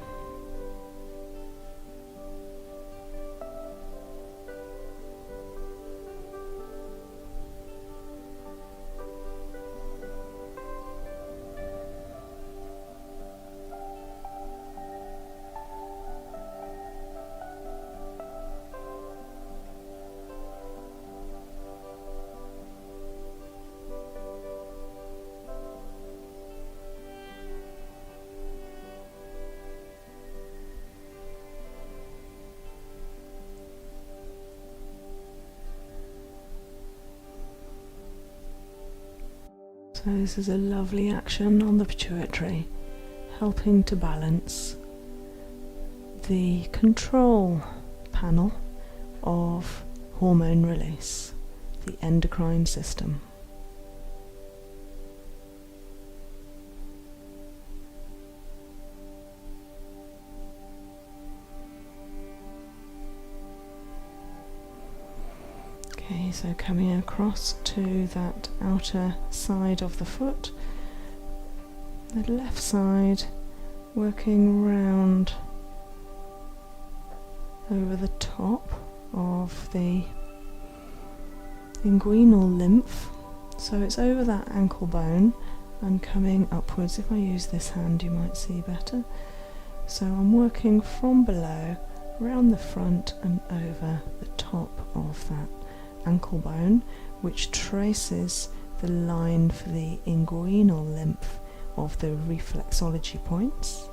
So this is a lovely action on the pituitary, helping to balance the control panel of hormone release, the endocrine system. Okay, so coming across to that outer side of the foot, the left side, working round over the top of the inguinal lymph. So it's over that ankle bone and coming upwards. If I use this hand, you might see better. So I'm working from below, around the front and over the top of that ankle bone, which traces the line for the inguinal lymph of the reflexology points.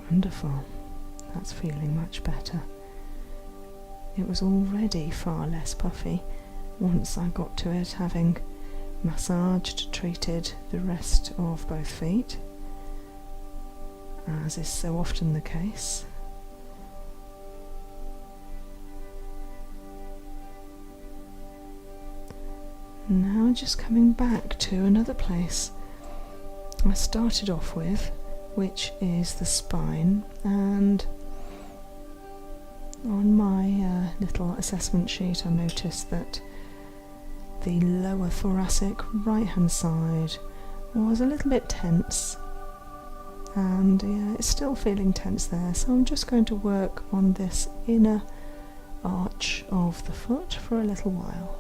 Wonderful. That's feeling much better. It was already far less puffy once I got to it, having massaged, treated the rest of both feet, as is so often the case. Now just coming back to another place I started off with, which is the spine, and on my little assessment sheet I noticed that the lower thoracic right hand side was a little bit tense, and yeah, it's still feeling tense there, so I'm just going to work on this inner arch of the foot for a little while.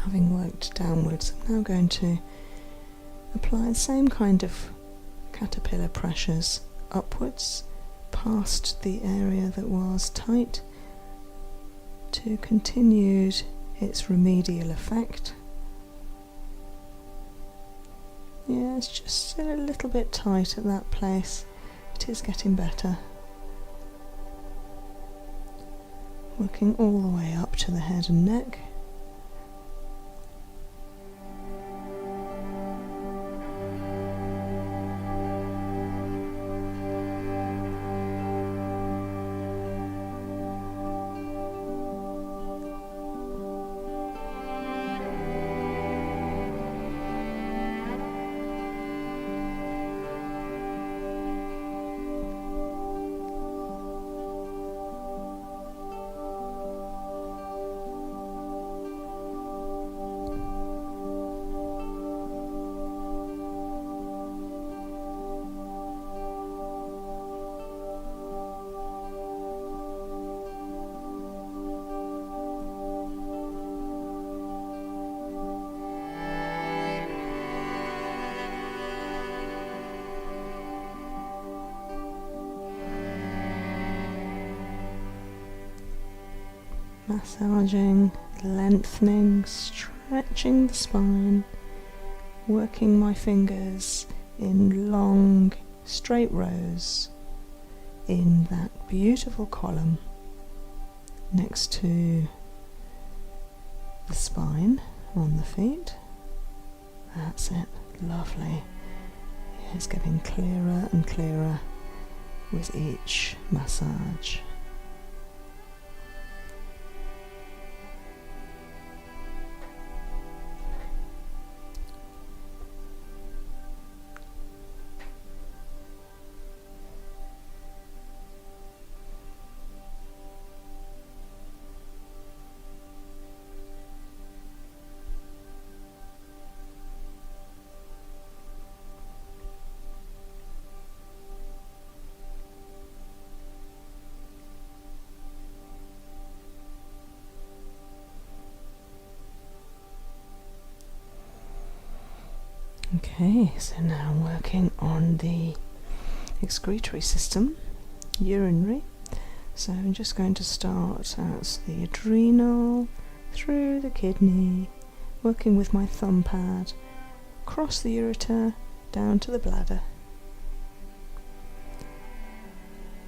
Having worked downwards, I'm now going to apply the same kind of caterpillar pressures upwards past the area that was tight to continue its remedial effect. Yeah, it's just still a little bit tight at that place. It is getting better. Working all the way up to the head and neck. Massaging, lengthening, stretching the spine, working my fingers in long, straight rows in that beautiful column next to the spine on the feet. That's it, lovely. It's getting clearer and clearer with each massage. Okay, so now I'm working on the excretory system, urinary. So I'm just going to start at the adrenal, through the kidney, working with my thumb pad, across the ureter, down to the bladder,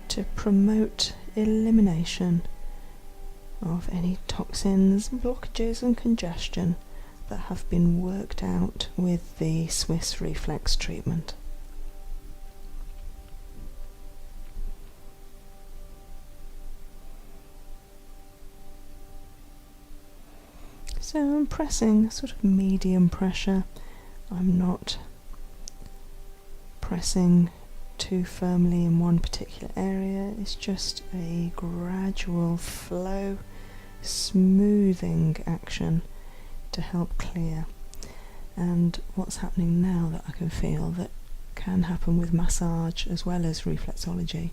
to promote elimination of any toxins, blockages and congestion that have been worked out with the Swiss reflex treatment. So I'm pressing sort of medium pressure. I'm not pressing too firmly in one particular area. It's just a gradual flow, smoothing action to help clear. And what's happening now that I can feel that can happen with massage as well as reflexology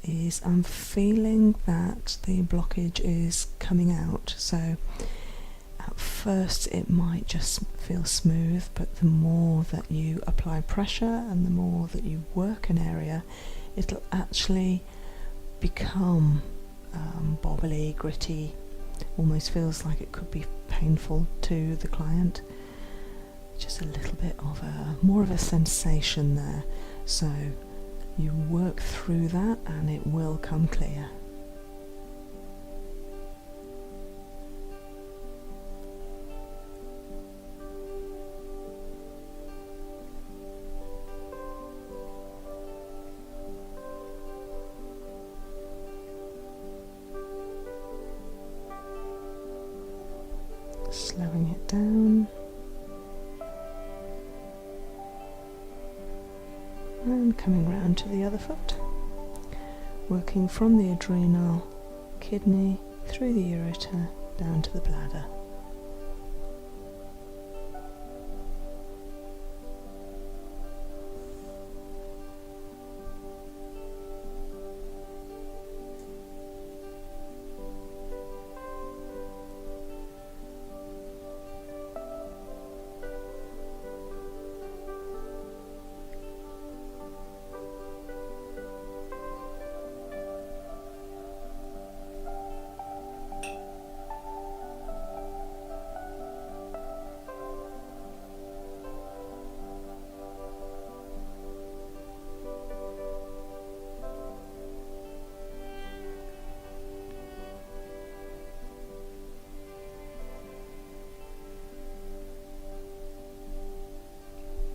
is I'm feeling that the blockage is coming out. So at first it might just feel smooth, but the more that you apply pressure and the more that you work an area, it'll actually become bobbly, gritty, almost feels like it could be painful to the client. Just a little bit of more of a sensation there. So you work through that and it will come clear. Slowing it down. And coming round to the other foot, working from the adrenal, kidney, through the ureter, down to the bladder.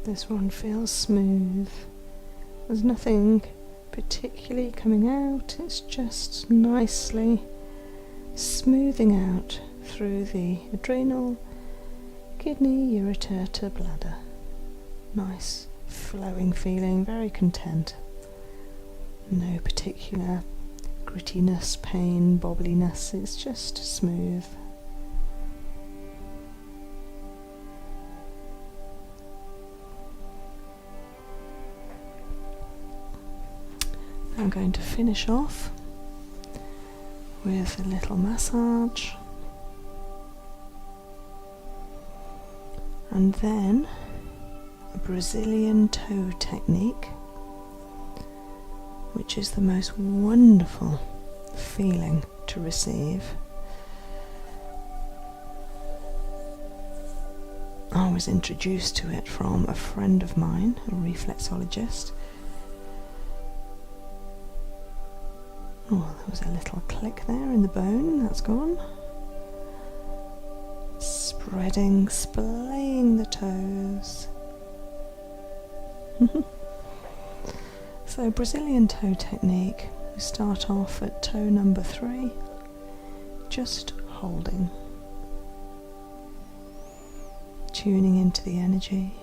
This one feels smooth. There's nothing particularly coming out, it's just nicely smoothing out through the adrenal, kidney, ureter to bladder. Nice flowing feeling, very content. No particular grittiness, pain, bobbliness, it's just smooth. I'm going to finish off with a little massage and then a Brazilian toe technique, which is the most wonderful feeling to receive. I was introduced to it from a friend of mine, a reflexologist. Oh, there was a little click there in the bone, that's gone. Spreading, splaying the toes. So Brazilian toe technique, we start off at toe number 3, just holding. Tuning into the energy.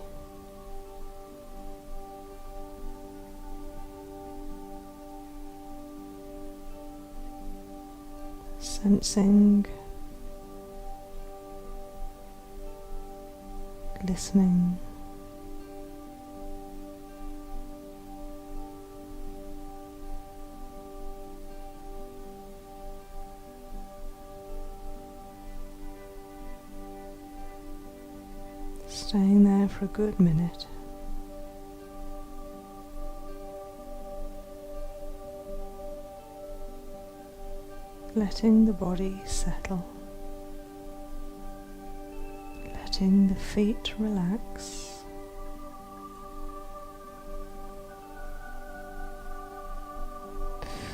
Sensing, listening, staying there for a good minute. Letting the body settle, letting the feet relax,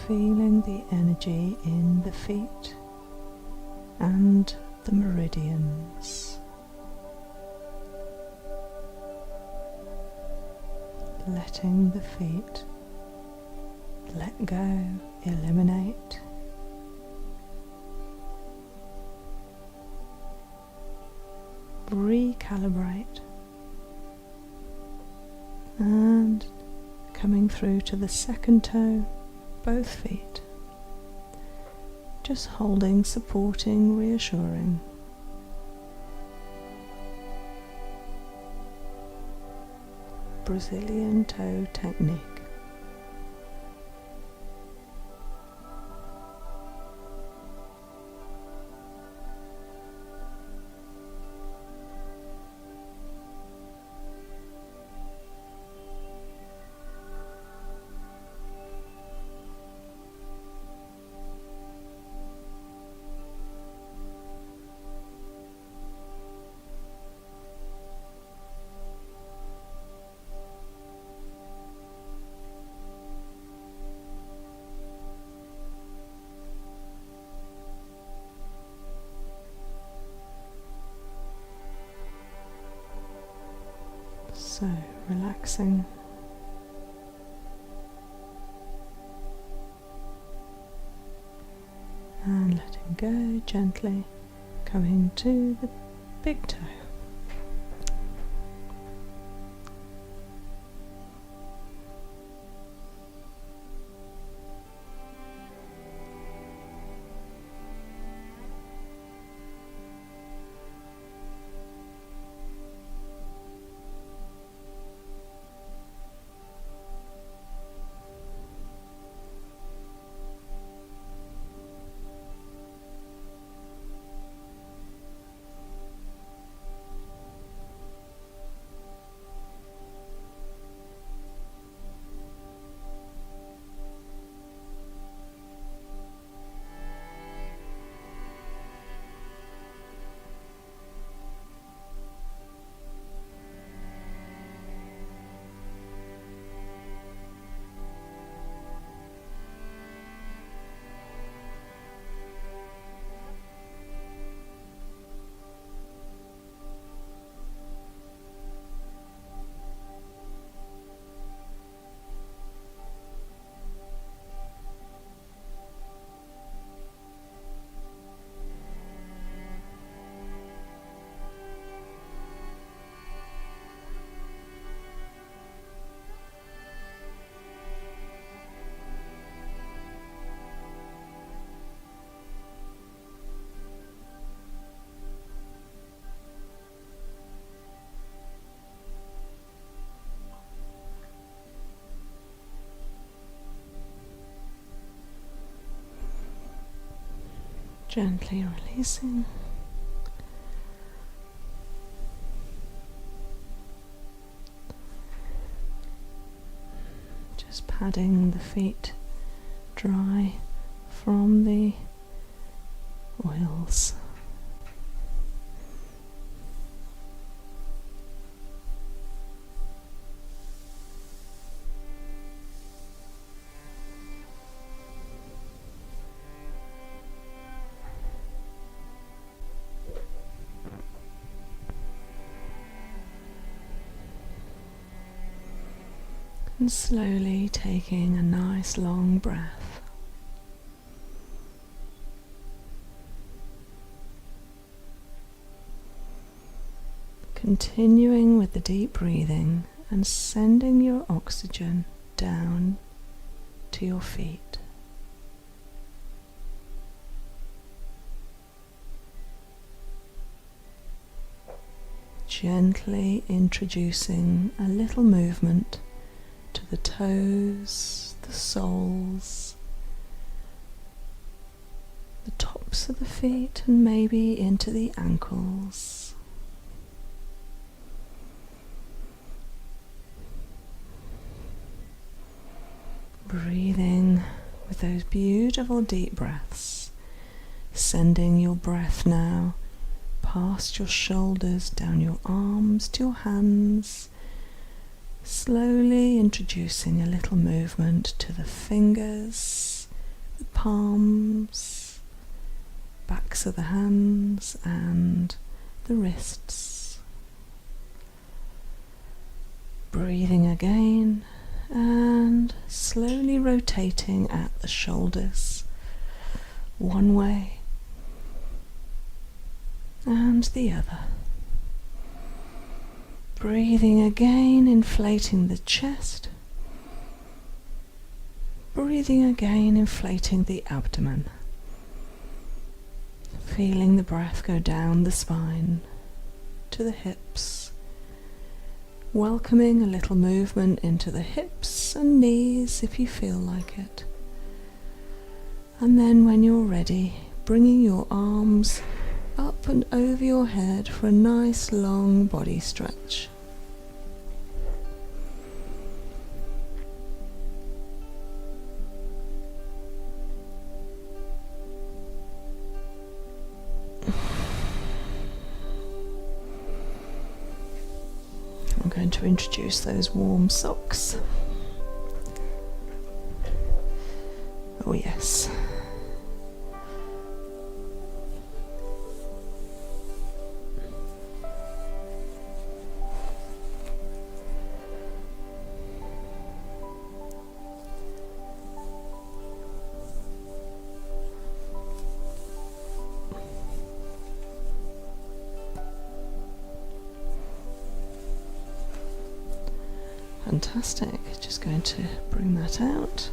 feeling the energy in the feet and the meridians, letting the feet let go, eliminate. recalibrate, and coming through to the second toe, both feet, just holding, supporting, reassuring. Brazilian toe technique. So, relaxing, and letting go gently, coming to the big toe. Gently releasing. Just padding the feet dry from the oils. And slowly taking a nice long breath. Continuing with the deep breathing and sending your oxygen down to your feet. Gently introducing a little movement to the toes, the soles, the tops of the feet, and maybe into the ankles. Breathing with those beautiful deep breaths, sending your breath now past your shoulders, down your arms to your hands, slowly introducing a little movement to the fingers, the palms, backs of the hands and the wrists. Breathing again and slowly rotating at the shoulders, one way and the other. Breathing again, inflating the chest. Breathing again, inflating the abdomen. Feeling the breath go down the spine to the hips. Welcoming a little movement into the hips and knees if you feel like it. And then when you're ready, bringing your arms up and over your head for a nice long body stretch. I'm going to introduce those warm socks. Oh yes. Fantastic, just going to bring that out.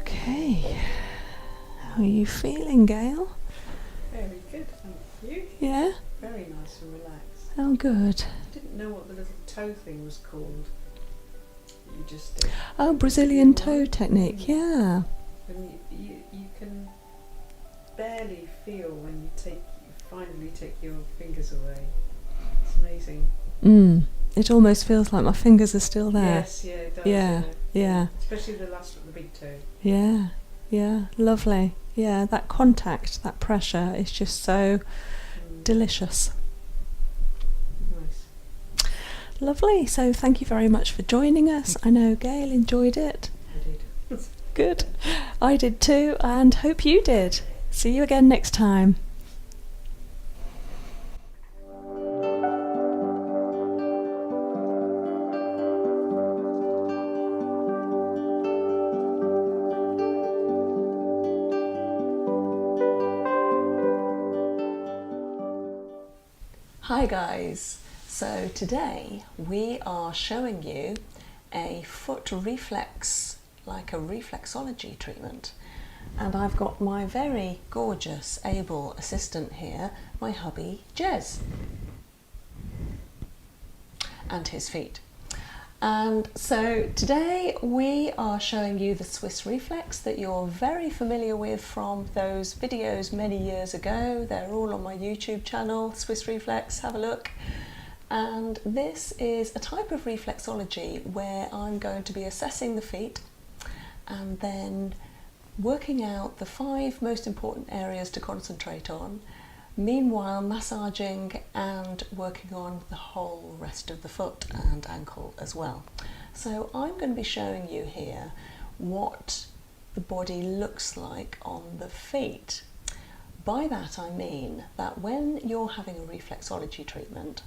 Okay, how are you feeling, Gail? Very good, thank you. Yeah? Very nice and relaxed. Oh, good. I didn't know what the little toe thing was called. You just did. Oh, Brazilian toe technique, yeah. And you can barely feel when you finally take your fingers away. It's amazing. It almost feels like my fingers are still there. Yes, yeah, it does. Yeah. Especially the last one, the big toe. Yeah, lovely. Yeah, that contact, that pressure is just so delicious. Nice. Lovely, so thank you very much for joining us. I know Gail enjoyed it. I did. Good. I did too, and hope you did. See you again next time. Hi guys, so today we are showing you a foot reflex, like a reflexology treatment, and I've got my very gorgeous able assistant here, my hubby Jez, and his feet. And so today we are showing you the Swiss reflex that you're very familiar with from those videos many years ago. They're all on my YouTube channel, Swiss reflex, have a look. And this is a type of reflexology where I'm going to be assessing the feet and then working out the 5 most important areas to concentrate on, meanwhile massaging and working on the whole rest of the foot and ankle as well. So I'm going to be showing you here what the body looks like on the feet. By that I mean that when you're having a reflexology treatment,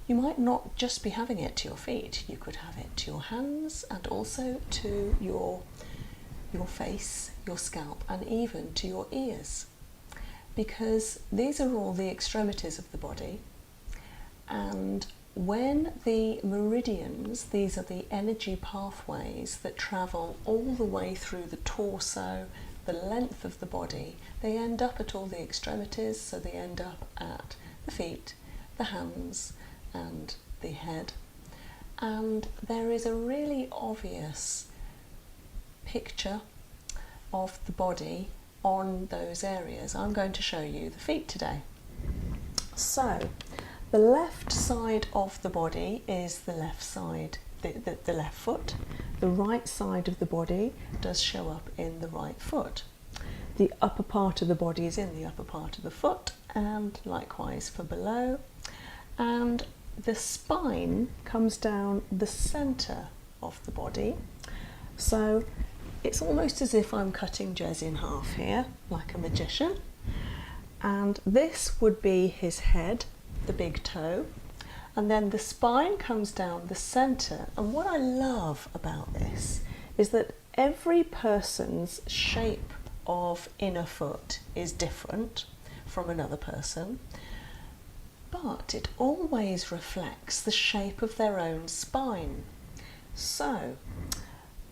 you might not just be having it to your feet, you could have it to your hands and also to your face, your scalp, and even to your ears. Because these are all the extremities of the body, and when the meridians, these are the energy pathways that travel all the way through the torso, the length of the body, they end up at all the extremities, so they end up at the feet, the hands and the head. And there is a really obvious picture of the body on those areas. I'm going to show you the feet today. So the left side of the body is the left side, the left foot. The right side of the body does show up in the right foot. The upper part of the body is in the upper part of the foot, and likewise for below. And the spine comes down the center of the body. So it's almost as if I'm cutting Jez in half here, like a magician. And this would be his head, the big toe. And then the spine comes down the center. And what I love about this is that every person's shape of inner foot is different from another person. but it always reflects the shape of their own spine. So,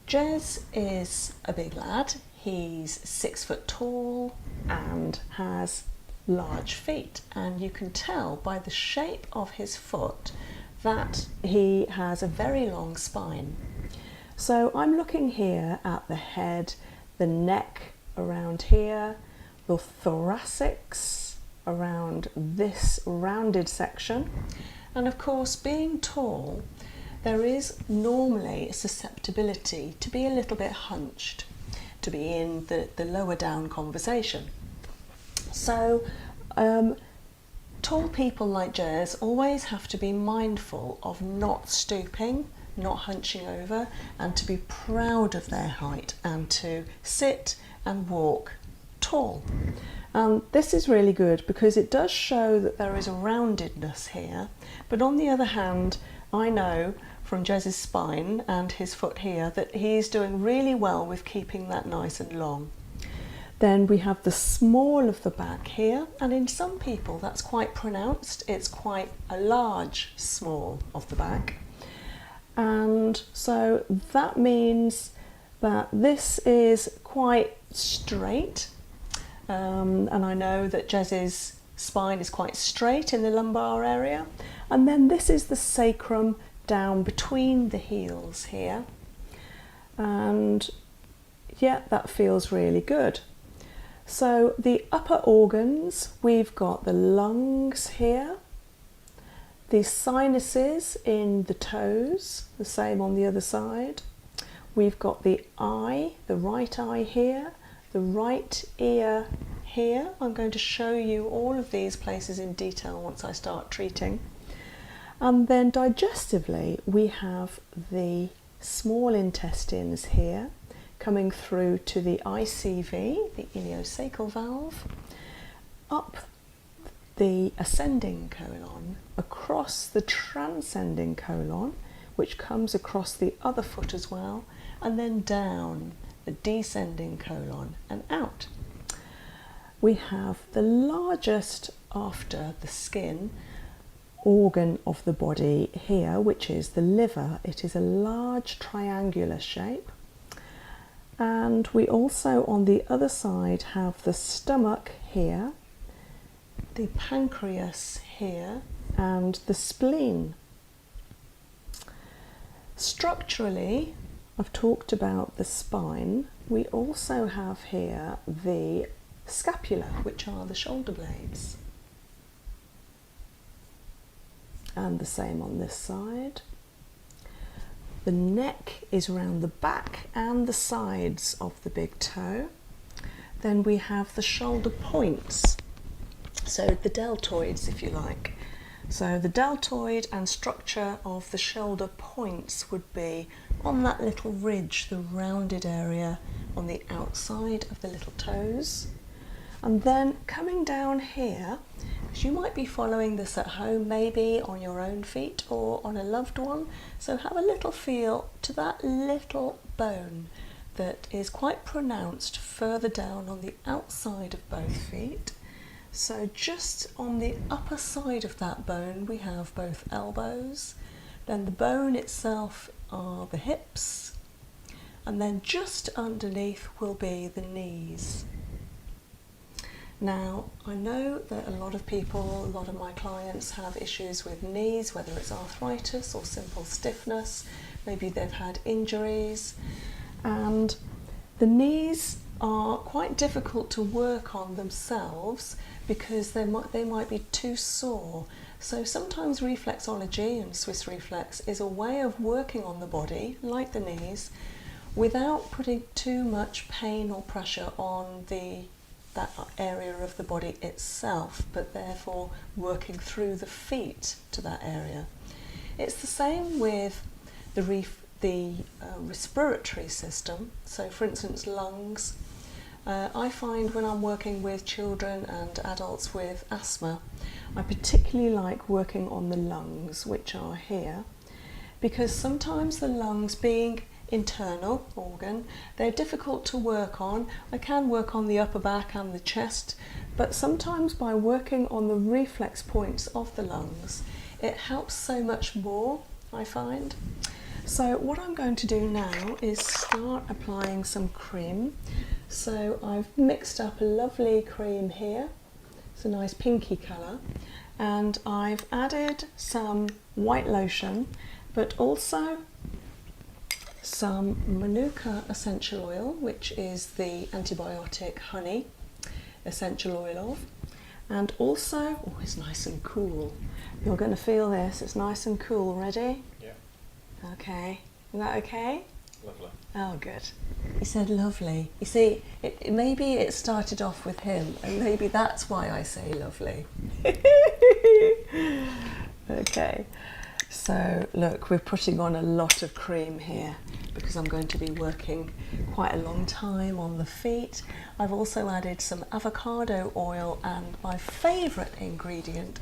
Jez is a big lad. He's 6 foot tall and has large feet, and you can tell by the shape of his foot that he has a very long spine. So I'm looking here at the head, the neck around here, the thoracics around this rounded section, and of course, being tall, there is normally a susceptibility to be a little bit hunched, to be in the lower down conversation. So tall people like Jez always have to be mindful of not stooping, not hunching over, and to be proud of their height and to sit and walk tall. This is really good because it does show that there is a roundedness here, but on the other hand, I know from Jez's spine and his foot here that he's doing really well with keeping that nice and long. Then we have the small of the back here, and in some people that's quite pronounced. It's quite a large small of the back. And so that means that this is quite straight. And I know that Jez's spine is quite straight in the lumbar area. And then this is the sacrum down between the heels here. And yeah, that feels really good. So the upper organs, we've got the lungs here, the sinuses in the toes, the same on the other side. We've got the eye, the right eye here, the right ear here. I'm going to show you all of these places in detail once I start treating. And then digestively, we have the small intestines here, coming through to the ICV, the ileocecal valve, up the ascending colon, across the transcending colon, which comes across the other foot as well, and then down the descending colon and out. We have the largest after the skin organ of the body here, which is the liver. It is a large triangular shape. And we also on the other side have the stomach here, the pancreas here, and the spleen. Structurally, I've talked about the spine. We also have here the scapula, which are the shoulder blades. And the same on this side. The neck is around the back and the sides of the big toe. Then we have the shoulder points, so the deltoids if you like. So the deltoid and structure of the shoulder points would be on that little ridge, the rounded area on the outside of the little toes. And then coming down here, because you might be following this at home, maybe on your own feet or on a loved one. So have a little feel to that little bone that is quite pronounced further down on the outside of both feet. So just on the upper side of that bone, we have both elbows. Then the bone itself are the hips. And then just underneath will be the knees. Now, I know that a lot of people, a lot of my clients have issues with knees, whether it's arthritis or simple stiffness, maybe they've had injuries, and the knees are quite difficult to work on themselves because they might be too sore. So sometimes reflexology and Swiss reflex is a way of working on the body, like the knees, without putting too much pain or pressure on that area of the body itself, but therefore working through the feet to that area. It's the same with the respiratory system. So for instance, lungs. I find when I'm working with children and adults with asthma, I particularly like working on the lungs, which are here, because sometimes the lungs, being internal organ. They're difficult to work on. I can work on the upper back and the chest, but sometimes by working on the reflex points of the lungs, it helps so much more, I find. So what I'm going to do now is start applying some cream. So I've mixed up a lovely cream here. It's a nice pinky colour. And I've added some white lotion, but also some Manuka essential oil, which is the antibiotic honey essential oil of. And also, oh, it's nice and cool. You're going to feel this, it's nice and cool. Ready? Yeah. Okay. Is that okay? Lovely. Oh, good. He said lovely. You see, maybe it started off with him, and maybe that's why I say lovely. Okay. So, look, we're putting on a lot of cream here because I'm going to be working quite a long time on the feet. I've also added some avocado oil and my favourite ingredient,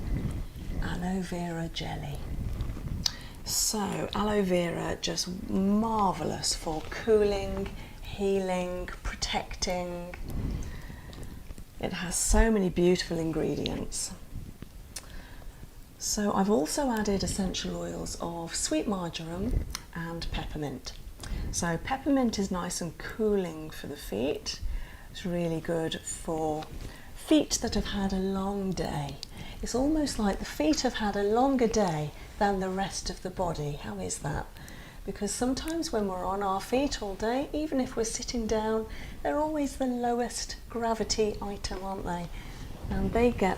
aloe vera jelly. So, aloe vera, just marvellous for cooling, healing, protecting. It has so many beautiful ingredients. So I've also added essential oils of sweet marjoram and peppermint. So peppermint is nice and cooling for the feet. It's really good for feet that have had a long day. It's almost like the feet have had a longer day than the rest of the body. How is that? Because sometimes when we're on our feet all day, even if we're sitting down, they're always the lowest gravity item, aren't they? And they get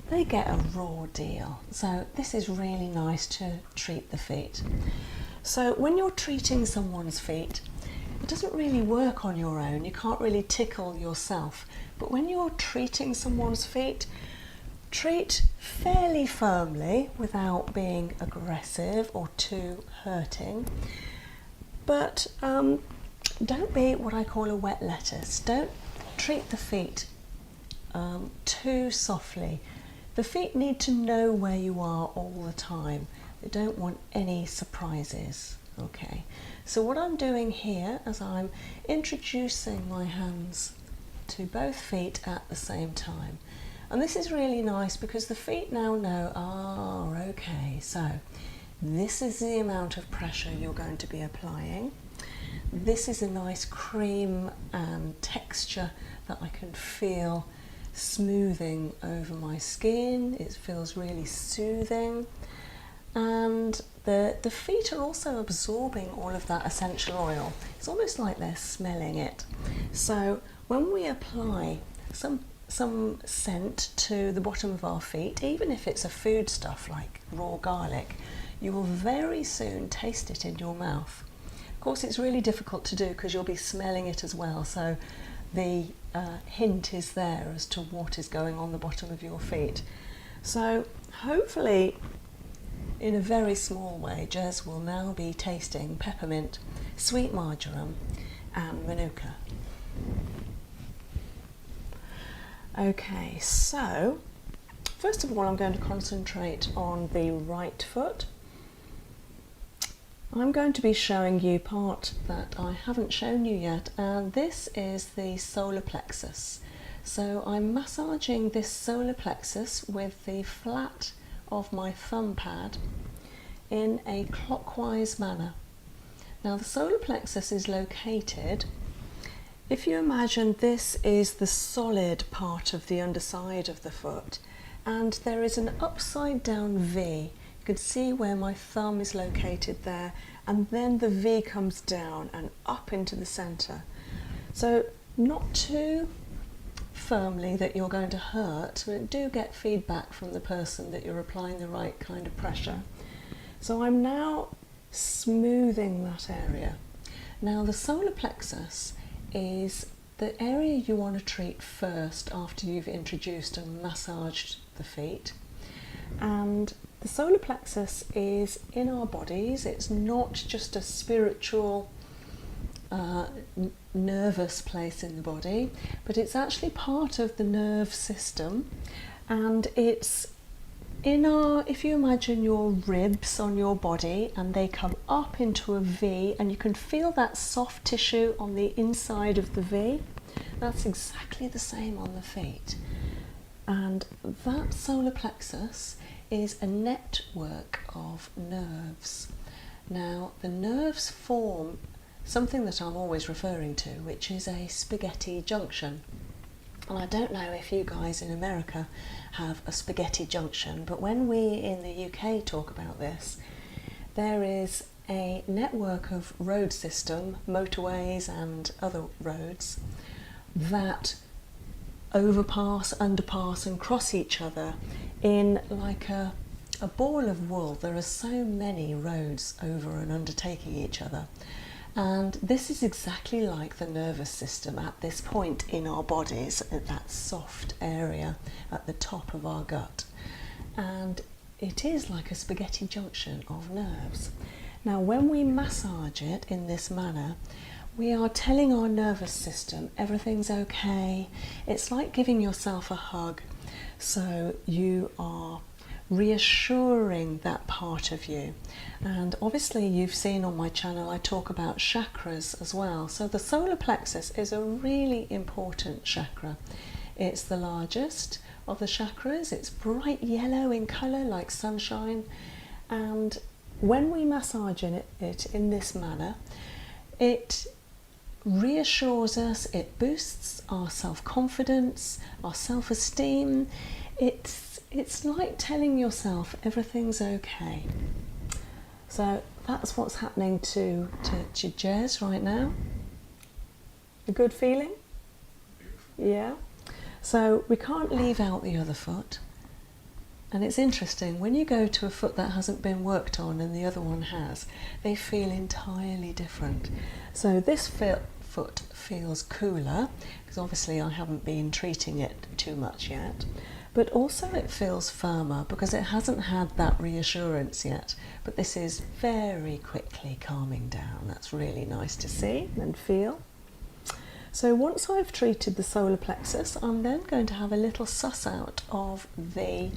a raw deal. So this is really nice to treat the feet. So when you're treating someone's feet, it doesn't really work on your own. You can't really tickle yourself. But when you're treating someone's feet, treat fairly firmly without being aggressive or too hurting. But don't be what I call a wet lettuce. Don't treat the feet too softly. The feet need to know where you are all the time. They don't want any surprises. Okay, so what I'm doing here is I'm introducing my hands to both feet at the same time. And this is really nice because the feet now know, okay, so this is the amount of pressure you're going to be applying. This is a nice cream and texture that I can feel smoothing over my skin. It feels really soothing. And the feet are also absorbing all of that essential oil. It's almost like they're smelling it. So when we apply some scent to the bottom of our feet, even if it's a food stuff like raw garlic, you will very soon taste it in your mouth. Of course, it's really difficult to do because you'll be smelling it as well. So the hint is there as to what is going on the bottom of your feet. So hopefully, in a very small way, Jez will now be tasting peppermint, sweet marjoram and manuka. Okay, so first of all I'm going to concentrate on the right foot. I'm going to be showing you part that I haven't shown you yet, and this is the solar plexus. So I'm massaging this solar plexus with the flat of my thumb pad in a clockwise manner. Now the solar plexus is located, if you imagine this is the solid part of the underside of the foot, and there is an upside down V. You can see where my thumb is located there, and then the V comes down and up into the centre. So not too firmly that you're going to hurt, but do get feedback from the person that you're applying the right kind of pressure. So I'm now smoothing that area. Now the solar plexus is the area you want to treat first after you've introduced and massaged the feet. And the solar plexus is in our bodies. It's not just a spiritual nervous place in the body, but it's actually part of the nerve system, and it's if you imagine your ribs on your body and they come up into a V, and you can feel that soft tissue on the inside of the V, that's exactly the same on the feet. And that solar plexus is a network of nerves. Now, the nerves form something that I'm always referring to, which is a spaghetti junction. And I don't know if you guys in America have a spaghetti junction, but when we in the UK talk about this, there is a network of road system, motorways and other roads, that overpass, underpass and cross each other in like a ball of wool. There are so many roads over and undertaking each other. And this is exactly like the nervous system at this point in our bodies, at that soft area at the top of our gut. And it is like a spaghetti junction of nerves. Now, when we massage it in this manner, we are telling our nervous system everything's okay. It's like giving yourself a hug. So you are reassuring that part of you. And obviously you've seen on my channel I talk about chakras as well. So the solar plexus is a really important chakra. It's the largest of the chakras. It's bright yellow in colour like sunshine, and when we massage it in this manner, it reassures us, it boosts our self-confidence, our self-esteem. It's like telling yourself everything's okay. So that's what's happening to Jez right now. A good feeling? Yeah. So we can't leave out the other foot. And it's interesting, when you go to a foot that hasn't been worked on and the other one has, they feel entirely different. So this foot feels cooler, because obviously I haven't been treating it too much yet. But also it feels firmer because it hasn't had that reassurance yet. But this is very quickly calming down. That's really nice to see and feel. So once I've treated the solar plexus, I'm then going to have a little suss out of the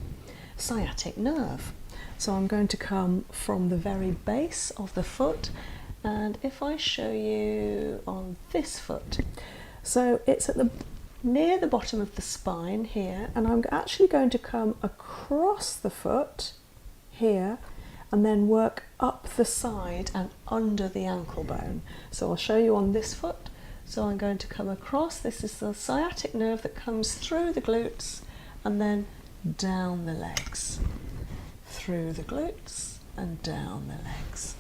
sciatic nerve. So I'm going to come from the very base of the foot, and if I show you on this foot, so it's at the near the bottom of the spine here, and I'm actually going to come across the foot here and then work up the side and under the ankle bone. So I'll show you on this foot. So I'm going to come across, this is the sciatic nerve that comes through the glutes and then down the legs, through the glutes and down the legs.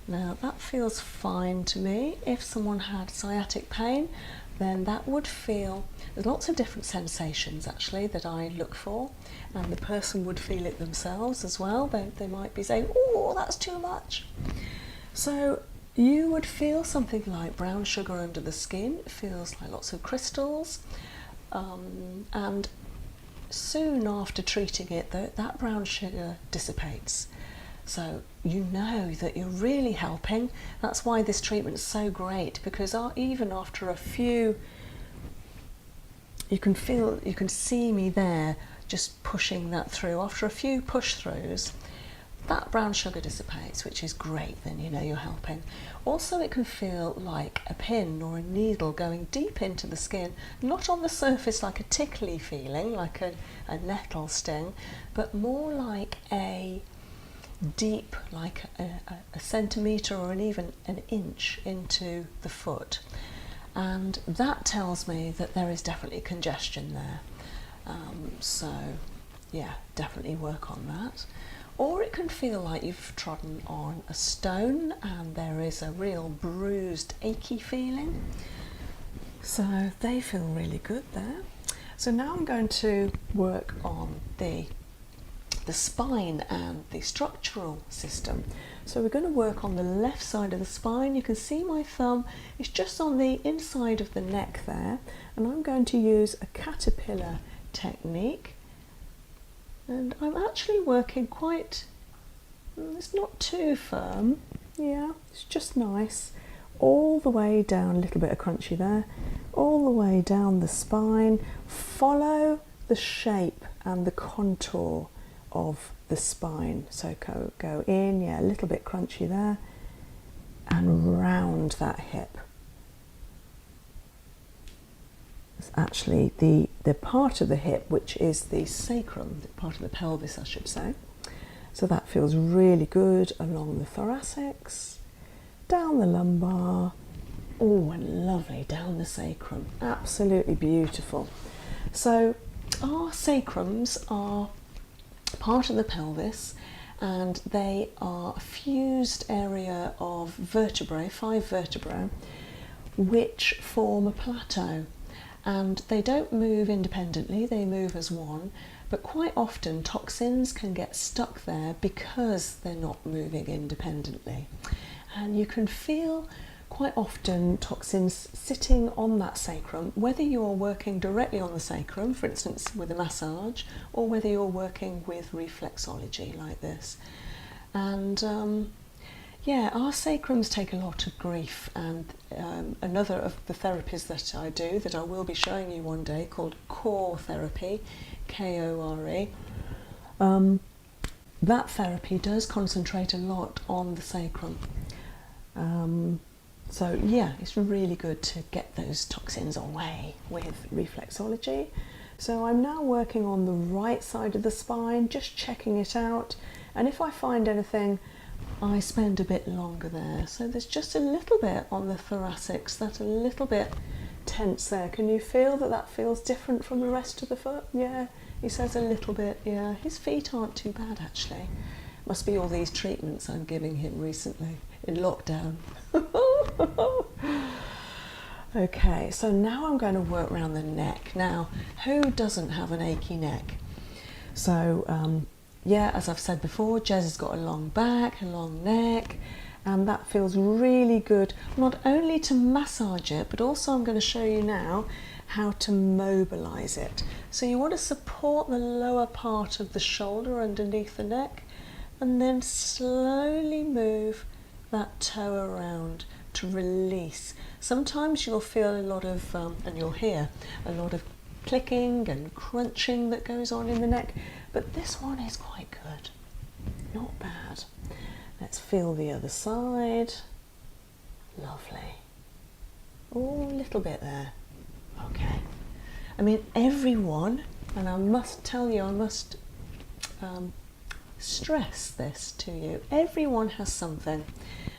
Now that feels fine to me. If someone had sciatic pain, then that would feel, there's lots of different sensations actually that I look for, and the person would feel it themselves as well. They might be saying, oh, that's too much. So you would feel something like brown sugar under the skin. It feels like lots of crystals, and soon after treating it, that brown sugar dissipates. So you know that you're really helping. That's why this treatment is so great, because even after a few, you can see me there just pushing that through. After a few push throughs, that brown sugar dissipates, which is great. Then you know you're helping. Also, it can feel like a pin or a needle going deep into the skin, not on the surface like a tickly feeling, like a nettle sting, but more like a deep, like a centimetre or even an inch into the foot. And that tells me that there is definitely congestion there. So yeah, definitely work on that. Or it can feel like you've trodden on a stone and there is a real bruised, achy feeling. So they feel really good there. So now I'm going to work on the spine and the structural system. So we're going to work on the left side of the spine. You can see my thumb is just on the inside of the neck there, and I'm going to use a caterpillar technique. And I'm actually working quite, it's not too firm, yeah, it's just nice, all the way down, a little bit of crunchy there, all the way down the spine. Follow the shape and the contour of the spine. So go in, yeah, a little bit crunchy there, and round that hip. It's actually the part of the hip which is the sacrum, the part of the pelvis, I should say. So that feels really good along the thoracics, down the lumbar, oh, and lovely down the sacrum. Absolutely beautiful. So our sacrums are part of the pelvis, and they are a fused area of vertebrae, 5 vertebrae, which form a plateau. And they don't move independently, they move as one, but quite often toxins can get stuck there because they're not moving independently. And you can feel quite often toxins sitting on that sacrum, whether you're working directly on the sacrum, for instance with a massage, or whether you're working with reflexology like this. And yeah, our sacrums take a lot of grief, and another of the therapies that I do, that I will be showing you one day, called core therapy, K-O-R-E, that therapy does concentrate a lot on the sacrum. So yeah, it's really good to get those toxins away with reflexology. So I'm now working on the right side of the spine, just checking it out, and if I find anything, I spend a bit longer there. So there's just a little bit on the thoracics, that's a little bit tense there. Can you feel that that feels different from the rest of the foot? Yeah, he says a little bit, yeah. His feet aren't too bad actually. Must be all these treatments I'm giving him recently in lockdown. Okay, so now I'm going to work around the neck. Now, who doesn't have an achy neck? So yeah, as I've said before, Jez has got a long back, a long neck, and that feels really good, not only to massage it, but also I'm going to show you now how to mobilize it. So you want to support the lower part of the shoulder underneath the neck, and then slowly move that toe around to release. Sometimes you'll feel a lot of, and you'll hear a lot of clicking and crunching that goes on in the neck, but this one is quite good, not bad. Let's feel the other side. Lovely. Oh, a little bit there. Okay. I mean, everyone, and I must tell you, I must stress this to you, everyone has something.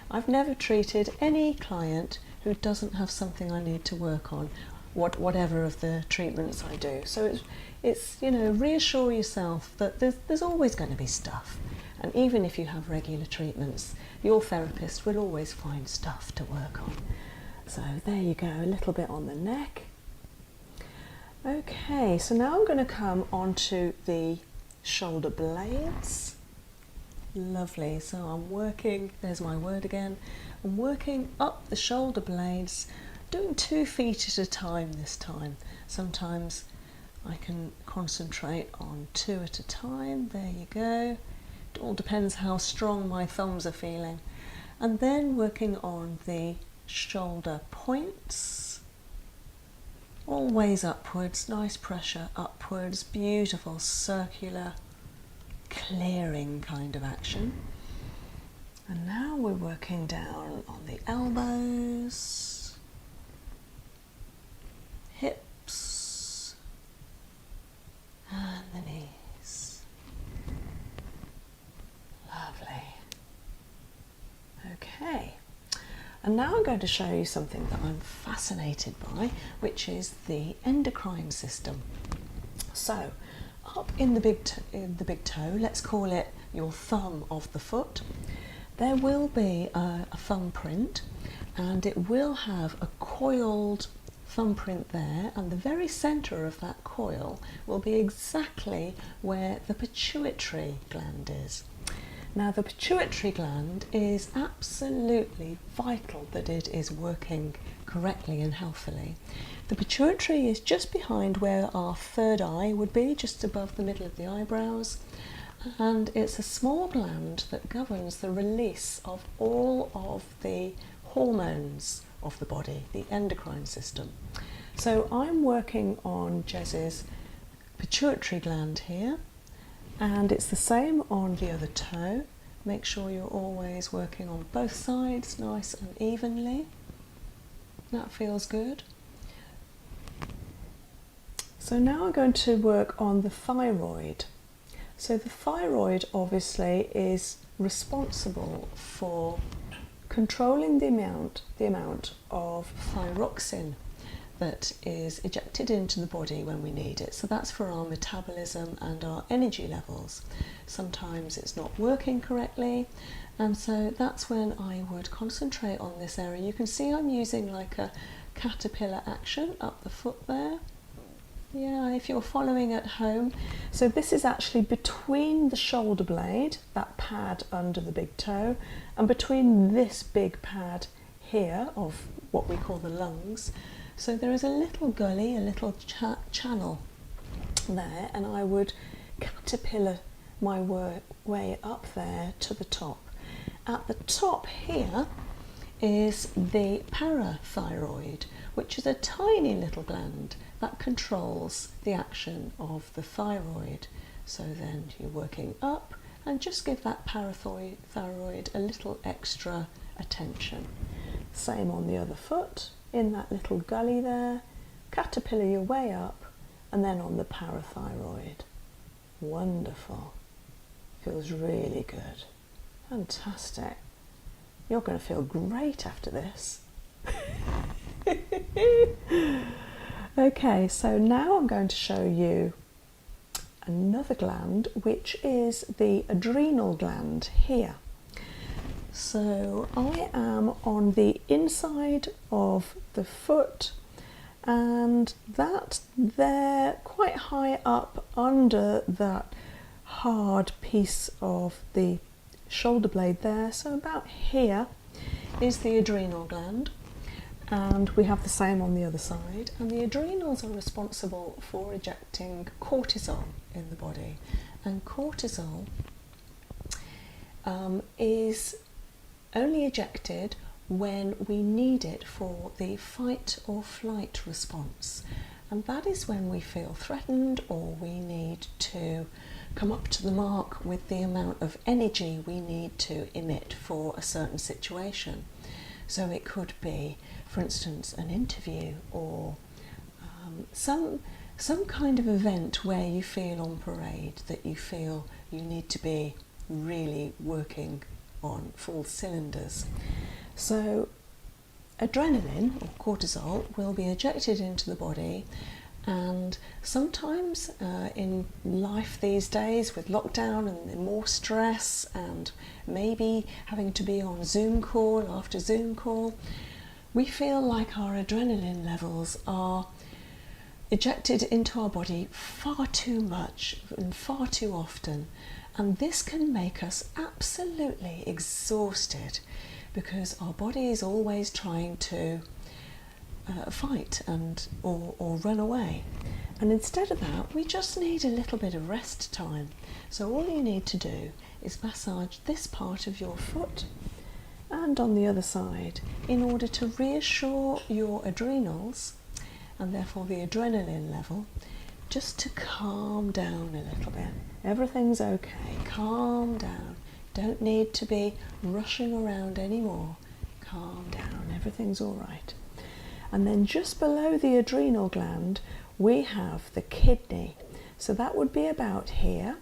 I've never treated any client who doesn't have something I need to work on, whatever of the treatments I do. So it's you know, reassure yourself that there's always going to be stuff, and even if you have regular treatments, your therapist will always find stuff to work on. So there you go, a little bit on the neck. Okay, so now I'm going to come onto the shoulder blades. Lovely, so I'm working, there's my word again, I'm working up the shoulder blades, doing 2 feet at a time this time. Sometimes I can concentrate on 2 at a time, there you go. It all depends how strong my thumbs are feeling. And then working on the shoulder points, always upwards, nice pressure upwards, beautiful circular clearing kind of action. And now we're working down on the elbows, hips, and the knees. Lovely. Okay, and now I'm going to show you something that I'm fascinated by, which is the endocrine system. So up in the big toe, let's call it your thumb of the foot, there will be a thumbprint, and it will have a coiled thumbprint there, and the very centre of that coil will be exactly where the pituitary gland is. Now the pituitary gland is absolutely vital that it is working correctly and healthily. The pituitary is just behind where our third eye would be, just above the middle of the eyebrows, and it's a small gland that governs the release of all of the hormones of the body, the endocrine system. So I'm working on Jez's pituitary gland here, And it's the same on the other toe. Make sure you're always working on both sides nice and evenly. That feels good. So now I'm going to work on the thyroid. So the thyroid obviously is responsible for controlling the amount of thyroxine that is ejected into the body when we need it. So that's for our metabolism and our energy levels. Sometimes it's not working correctly, and so that's when I would concentrate on this area. You can see I'm using like a caterpillar action up the foot there. Yeah, if you're following at home. So this is actually between the shoulder blade, that pad under the big toe, and between this big pad here of what we call the lungs. So there is a little gully, a little channel there, and I would caterpillar my way up there to the top. At the top here is the parathyroid, which is a tiny little gland that controls the action of the thyroid. So then you're working up, and just give that parathyroid a little extra attention. Same on the other foot, in that little gully there, caterpillar your way up, and then on the parathyroid. Wonderful. Feels really good. Fantastic. You're going to feel great after this. Okay, so now I'm going to show you another gland, which is the adrenal gland here. So I am on the inside of the foot, and that there, quite high up under that hard piece of the shoulder blade there, so about here is the adrenal gland, and we have the same on the other side. And the adrenals are responsible for ejecting cortisol in the body, and cortisol is only ejected when we need it for the fight or flight response, and that is when we feel threatened or we need to come up to the mark with the amount of energy we need to emit for a certain situation. So it could be, for instance, an interview or some kind of event where you feel on parade, that you feel you need to be really working on full cylinders. So adrenaline or cortisol will be ejected into the body, and sometimes in life these days with lockdown and more stress and maybe having to be on Zoom call after Zoom call, we feel like our adrenaline levels are ejected into our body far too much and far too often, and this can make us absolutely exhausted because our body is always trying to fight and or run away, and instead of that we just need a little bit of rest time. So all you need to do is massage this part of your foot and on the other side in order to reassure your adrenals and therefore the adrenaline level, just to calm down a little bit. Everything's okay, calm down, don't need to be rushing around anymore, calm down, everything's all right. And then just below the adrenal gland we have the kidney, so that would be about here,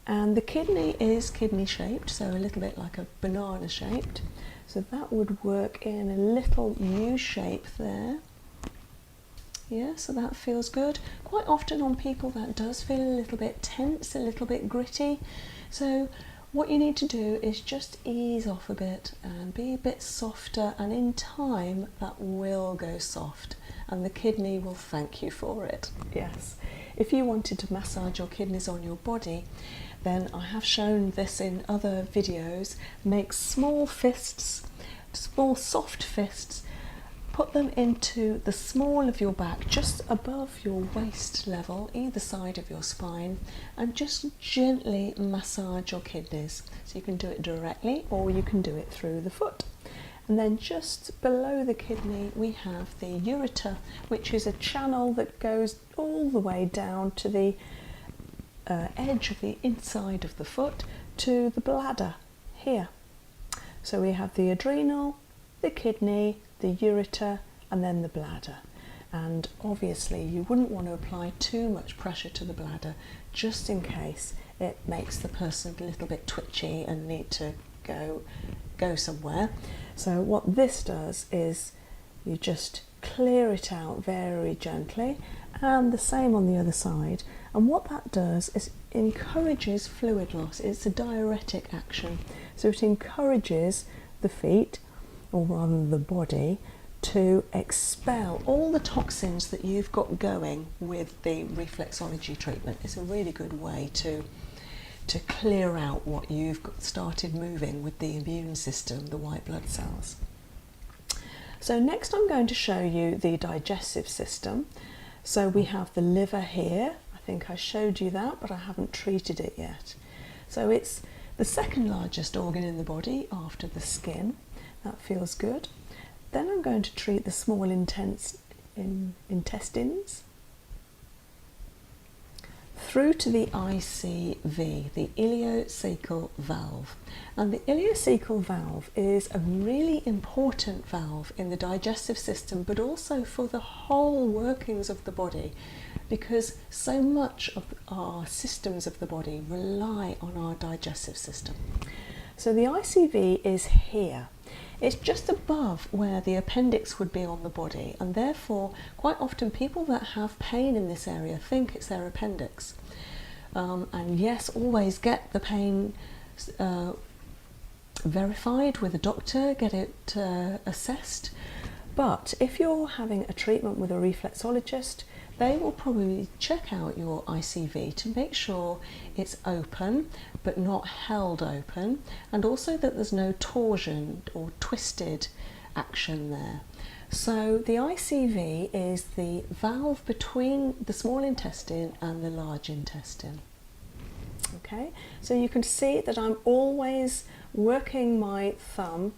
and the kidney is kidney shaped, so a little bit like a banana shaped, so that would work in a little U shape there. Yeah, so that feels good. Quite often on people that does feel a little bit tense, a little bit gritty, so what you need to do is just ease off a bit and be a bit softer, and in time that will go soft and the kidney will thank you for it. Yes, if you wanted to massage your kidneys on your body, then I have shown this in other videos. Make small fists, small soft fists, put them into the small of your back, just above your waist level, either side of your spine, and just gently massage your kidneys. So you can do it directly or you can do it through the foot. And then just below the kidney we have the ureter, which is a channel that goes all the way down to the edge of the inside of the foot to the bladder here. So we have the adrenal, the kidney, the ureter, and then the bladder. And obviously you wouldn't want to apply too much pressure to the bladder, just in case it makes the person a little bit twitchy and need to go somewhere. So what this does is you just clear it out very gently, and the same on the other side. And what that does is encourages fluid loss. It's a diuretic action, so it encourages the feet, or rather the body, to expel all the toxins that you've got going with the reflexology treatment. It's a really good way to clear out what you've started moving with the immune system, the white blood cells. So next I'm going to show you the digestive system. So we have the liver here. I think I showed you that, but I haven't treated it yet. So it's the second largest organ in the body after the skin. That feels good. Then I'm going to treat the small intestines through to the ICV, the ileocecal valve. And the ileocecal valve is a really important valve in the digestive system, but also for the whole workings of the body, because so much of our systems of the body rely on our digestive system. So the ICV is here. It's just above where the appendix would be on the body, and therefore quite often people that have pain in this area think it's their appendix. And yes, always get the pain verified with a doctor, get it assessed. But if you're having a treatment with a reflexologist, they will probably check out your ICV to make sure it's open but not held open, and also that there's no torsion or twisted action there. So the ICV is the valve between the small intestine and the large intestine. Okay, so you can see that I'm always working my thumb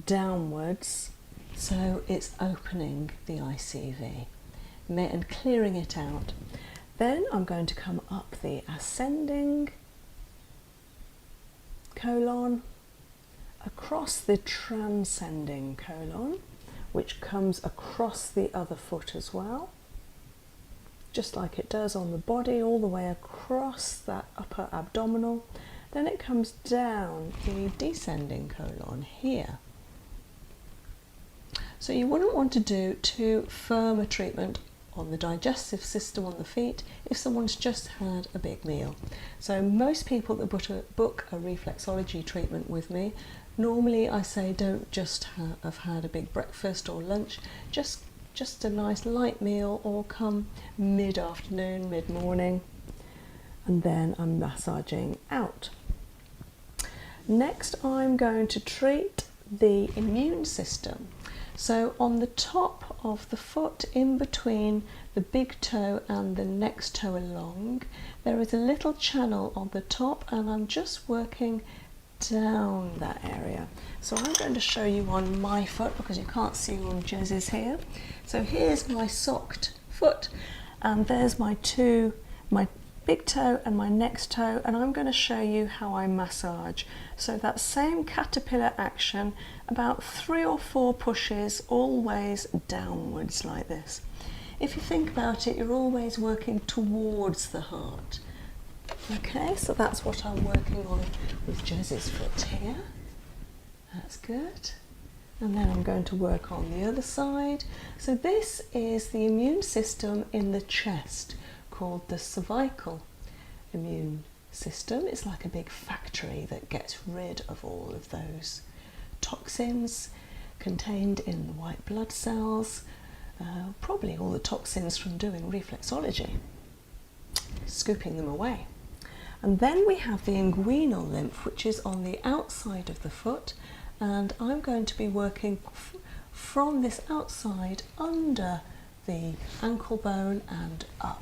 downwards, so it's opening the ICV and clearing it out. Then I'm going to come up the ascending colon, across the transcending colon, which comes across the other foot as well, just like it does on the body, all the way across that upper abdominal. Then it comes down the descending colon here. So you wouldn't want to do too firm a treatment on the digestive system on the feet if someone's just had a big meal. So most people that book a reflexology treatment with me, normally I say don't just have had a big breakfast or lunch, just a nice light meal, or come mid-afternoon, mid-morning, and then I'm massaging out. Next I'm going to treat the immune system. So on the top of the foot, in between the big toe and the next toe along, there is a little channel on the top, and I'm just working down that area. So I'm going to show you on my foot, because you can't see on Jez's here. So here's my socked foot, and there's my big toe and my next toe, and I'm going to show you how I massage. So that same caterpillar action, about 3 or 4 pushes, always downwards like this. If you think about it, you're always working towards the heart. Okay, so that's what I'm working on with Jez's foot here. That's good. And then I'm going to work on the other side. So this is the immune system in the chest, called the cervical immune system. It's like a big factory that gets rid of all of those toxins contained in the white blood cells, probably all the toxins from doing reflexology, scooping them away. And then we have the inguinal lymph, which is on the outside of the foot, and I'm going to be working from this outside under the ankle bone and up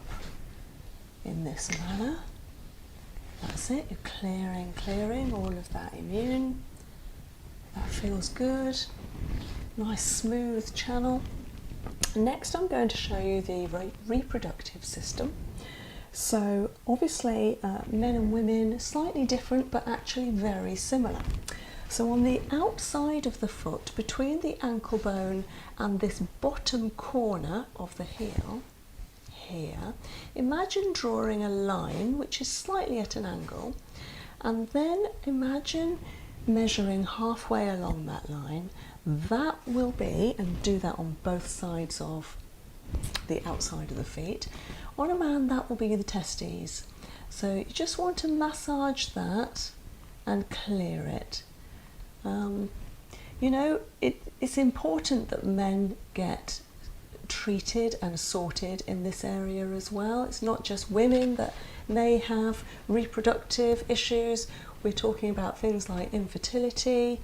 in this manner. That's it, you're clearing all of that immune. That feels good. Nice smooth channel. Next I'm going to show you the reproductive system. So obviously men and women slightly different but actually very similar. So on the outside of the foot, between the ankle bone and this bottom corner of the heel here, imagine drawing a line which is slightly at an angle, and then imagine measuring halfway along that line. That will be, and do that on both sides of the outside of the feet. On a man, that will be the testes. So you just want to massage that and clear it. You know, it's important that men get treated and sorted in this area as well. It's not just women that may have reproductive issues. We're talking about things like infertility,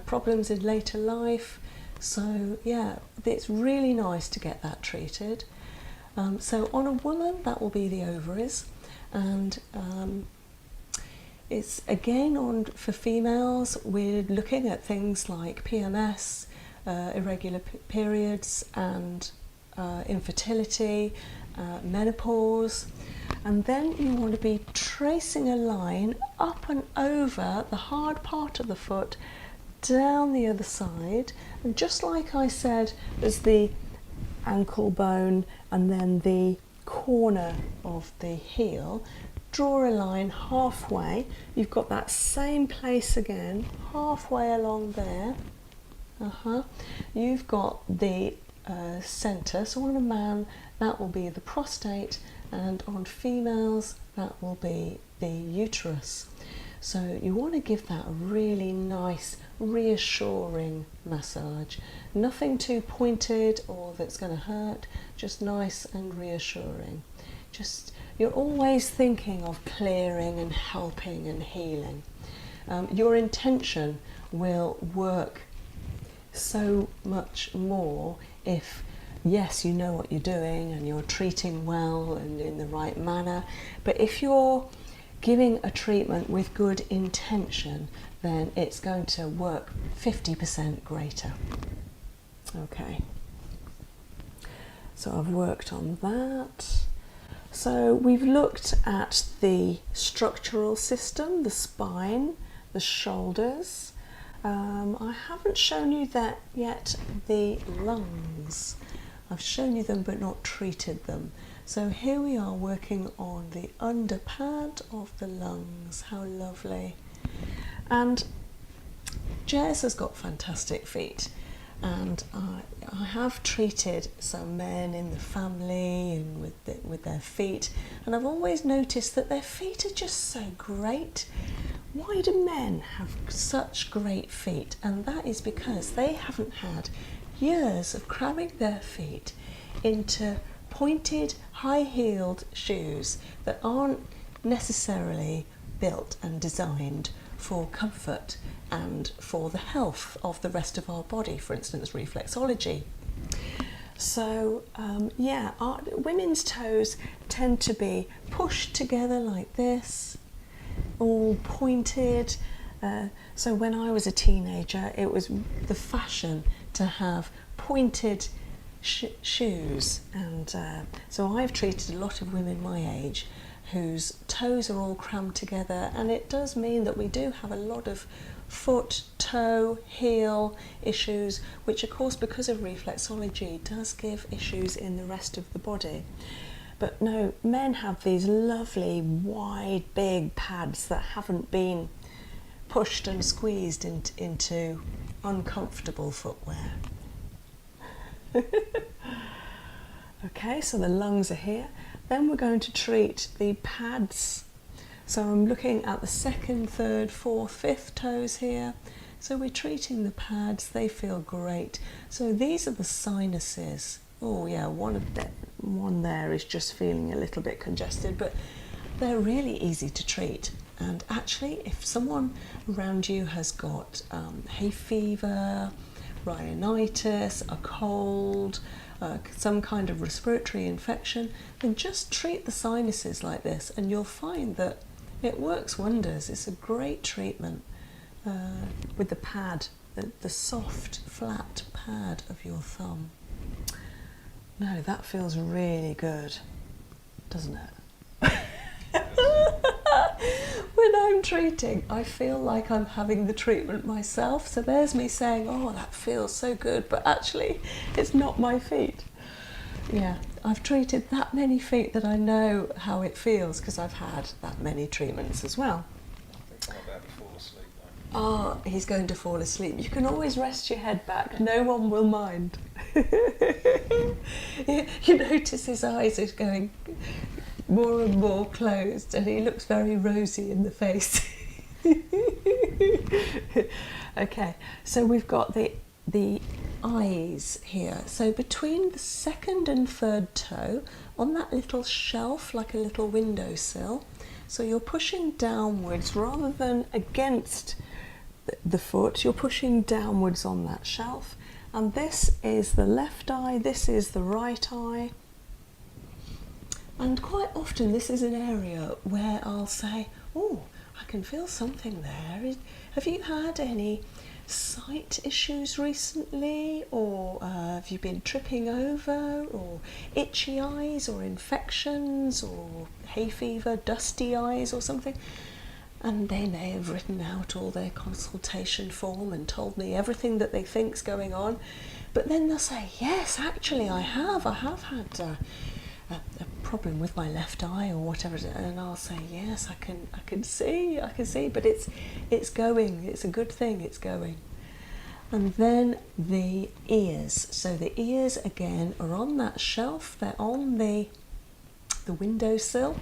problems in later life. So yeah, it's really nice to get that treated. So on a woman, that will be the ovaries, and it's again on for females. We're looking at things like PMS, irregular periods, and infertility, menopause. And then you want to be tracing a line up and over the hard part of the foot, down the other side, and just like I said, there's the ankle bone and then the corner of the heel. Draw a line halfway. You've got that same place again, halfway along there. You've got the centre. So on a man, that will be the prostate, and on females, that will be the uterus. So you want to give that a really nice, reassuring massage. Nothing too pointed or that's going to hurt, just nice and reassuring. Just, you're always thinking of clearing and helping and healing. Your intention will work so much more if, yes, you know what you're doing and you're treating well and in the right manner, but if you're giving a treatment with good intention, then it's going to work 50% greater. Okay, so I've worked on that. So we've looked at the structural system, the spine, the shoulders. I haven't shown you that yet, the lungs. I've shown you them but not treated them. So here we are working on the underpad of the lungs. How lovely. And Jez has got fantastic feet, and I have treated some men in the family and with their feet, and I've always noticed that their feet are just so great. Why do men have such great feet? And that is because they haven't had years of cramming their feet into pointed, high-heeled shoes that aren't necessarily built and designed for comfort and for the health of the rest of our body, for instance, reflexology. So yeah, women's toes tend to be pushed together like this, all pointed. So when I was a teenager, it was the fashion to have pointed shoes, and so I've treated a lot of women my age whose toes are all crammed together, and it does mean that we do have a lot of foot, toe, heel issues, which of course, because of reflexology, does give issues in the rest of the body. But no, men have these lovely wide big pads that haven't been pushed and squeezed into uncomfortable footwear. Okay, so the lungs are here. Then we're going to treat the pads. So I'm looking at the second, third, fourth, fifth toes here. So we're treating the pads, they feel great. So these are the sinuses. Oh yeah, one there is just feeling a little bit congested, but they're really easy to treat. And actually, if someone around you has got hay fever, rhinitis, a cold, some kind of respiratory infection, then just treat the sinuses like this and you'll find that it works wonders. It's a great treatment with the pad, the soft, flat pad of your thumb. No, that feels really good, doesn't it? treating, I feel like I'm having the treatment myself. So there's me saying, oh, that feels so good, but actually it's not my feet. Yeah, I've treated that many feet that I know how it feels because I've had that many treatments as well. I think I'm about to fall asleep now. Oh, he's going to fall asleep. You can always rest your head back. No one will mind. You notice his eyes are going more and more closed and he looks very rosy in the face. Okay, so we've got the eyes here. So between the second and third toe, on that little shelf, like a little windowsill, so you're pushing downwards rather than against the foot, you're pushing downwards on that shelf. And this is the left eye, this is the right eye. And quite often this is an area where I'll say, oh, I can feel something there. Have you had any sight issues recently, or have you been tripping over, or itchy eyes, or infections, or hay fever, dusty eyes or something? And they may have written out all their consultation form and told me everything that they think's going on, but then they'll say, yes, actually I have had a problem with my left eye or whatever, and I'll say, yes, I can see, but it's going, it's a good thing, it's going. And then the ears. So the ears again are on that shelf, they're on the windowsill,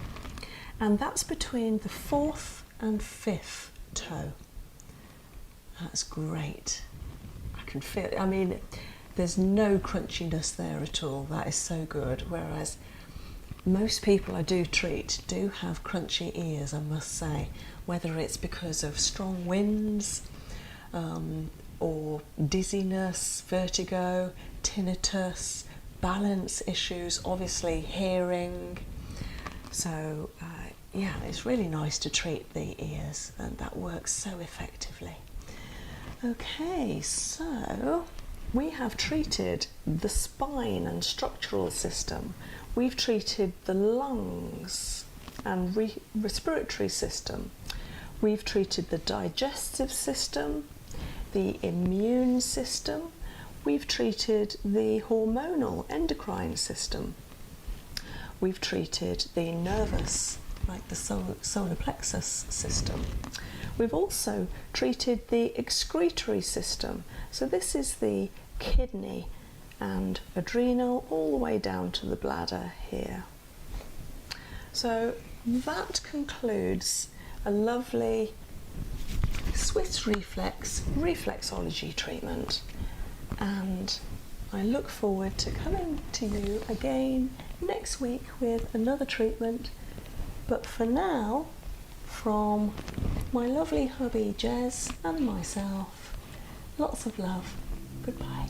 and that's between the fourth and fifth toe. That's great. I can feel it. I mean, there's no crunchiness there at all. That is so good. Whereas most people I do treat do have crunchy ears, I must say, whether it's because of strong winds, or dizziness, vertigo, tinnitus, balance issues, obviously hearing. So yeah, it's really nice to treat the ears, and that works so effectively. Okay, so we have treated the spine and structural system. We've treated the lungs and respiratory system. We've treated the digestive system, the immune system. We've treated the hormonal endocrine system. We've treated the nervous, like the solar plexus system. We've also treated the excretory system. So this is the kidney and adrenal all the way down to the bladder here. So that concludes a lovely Swiss reflexology treatment, and I look forward to coming to you again next week with another treatment. But for now, from my lovely hubby Jez and myself, lots of love. Goodbye.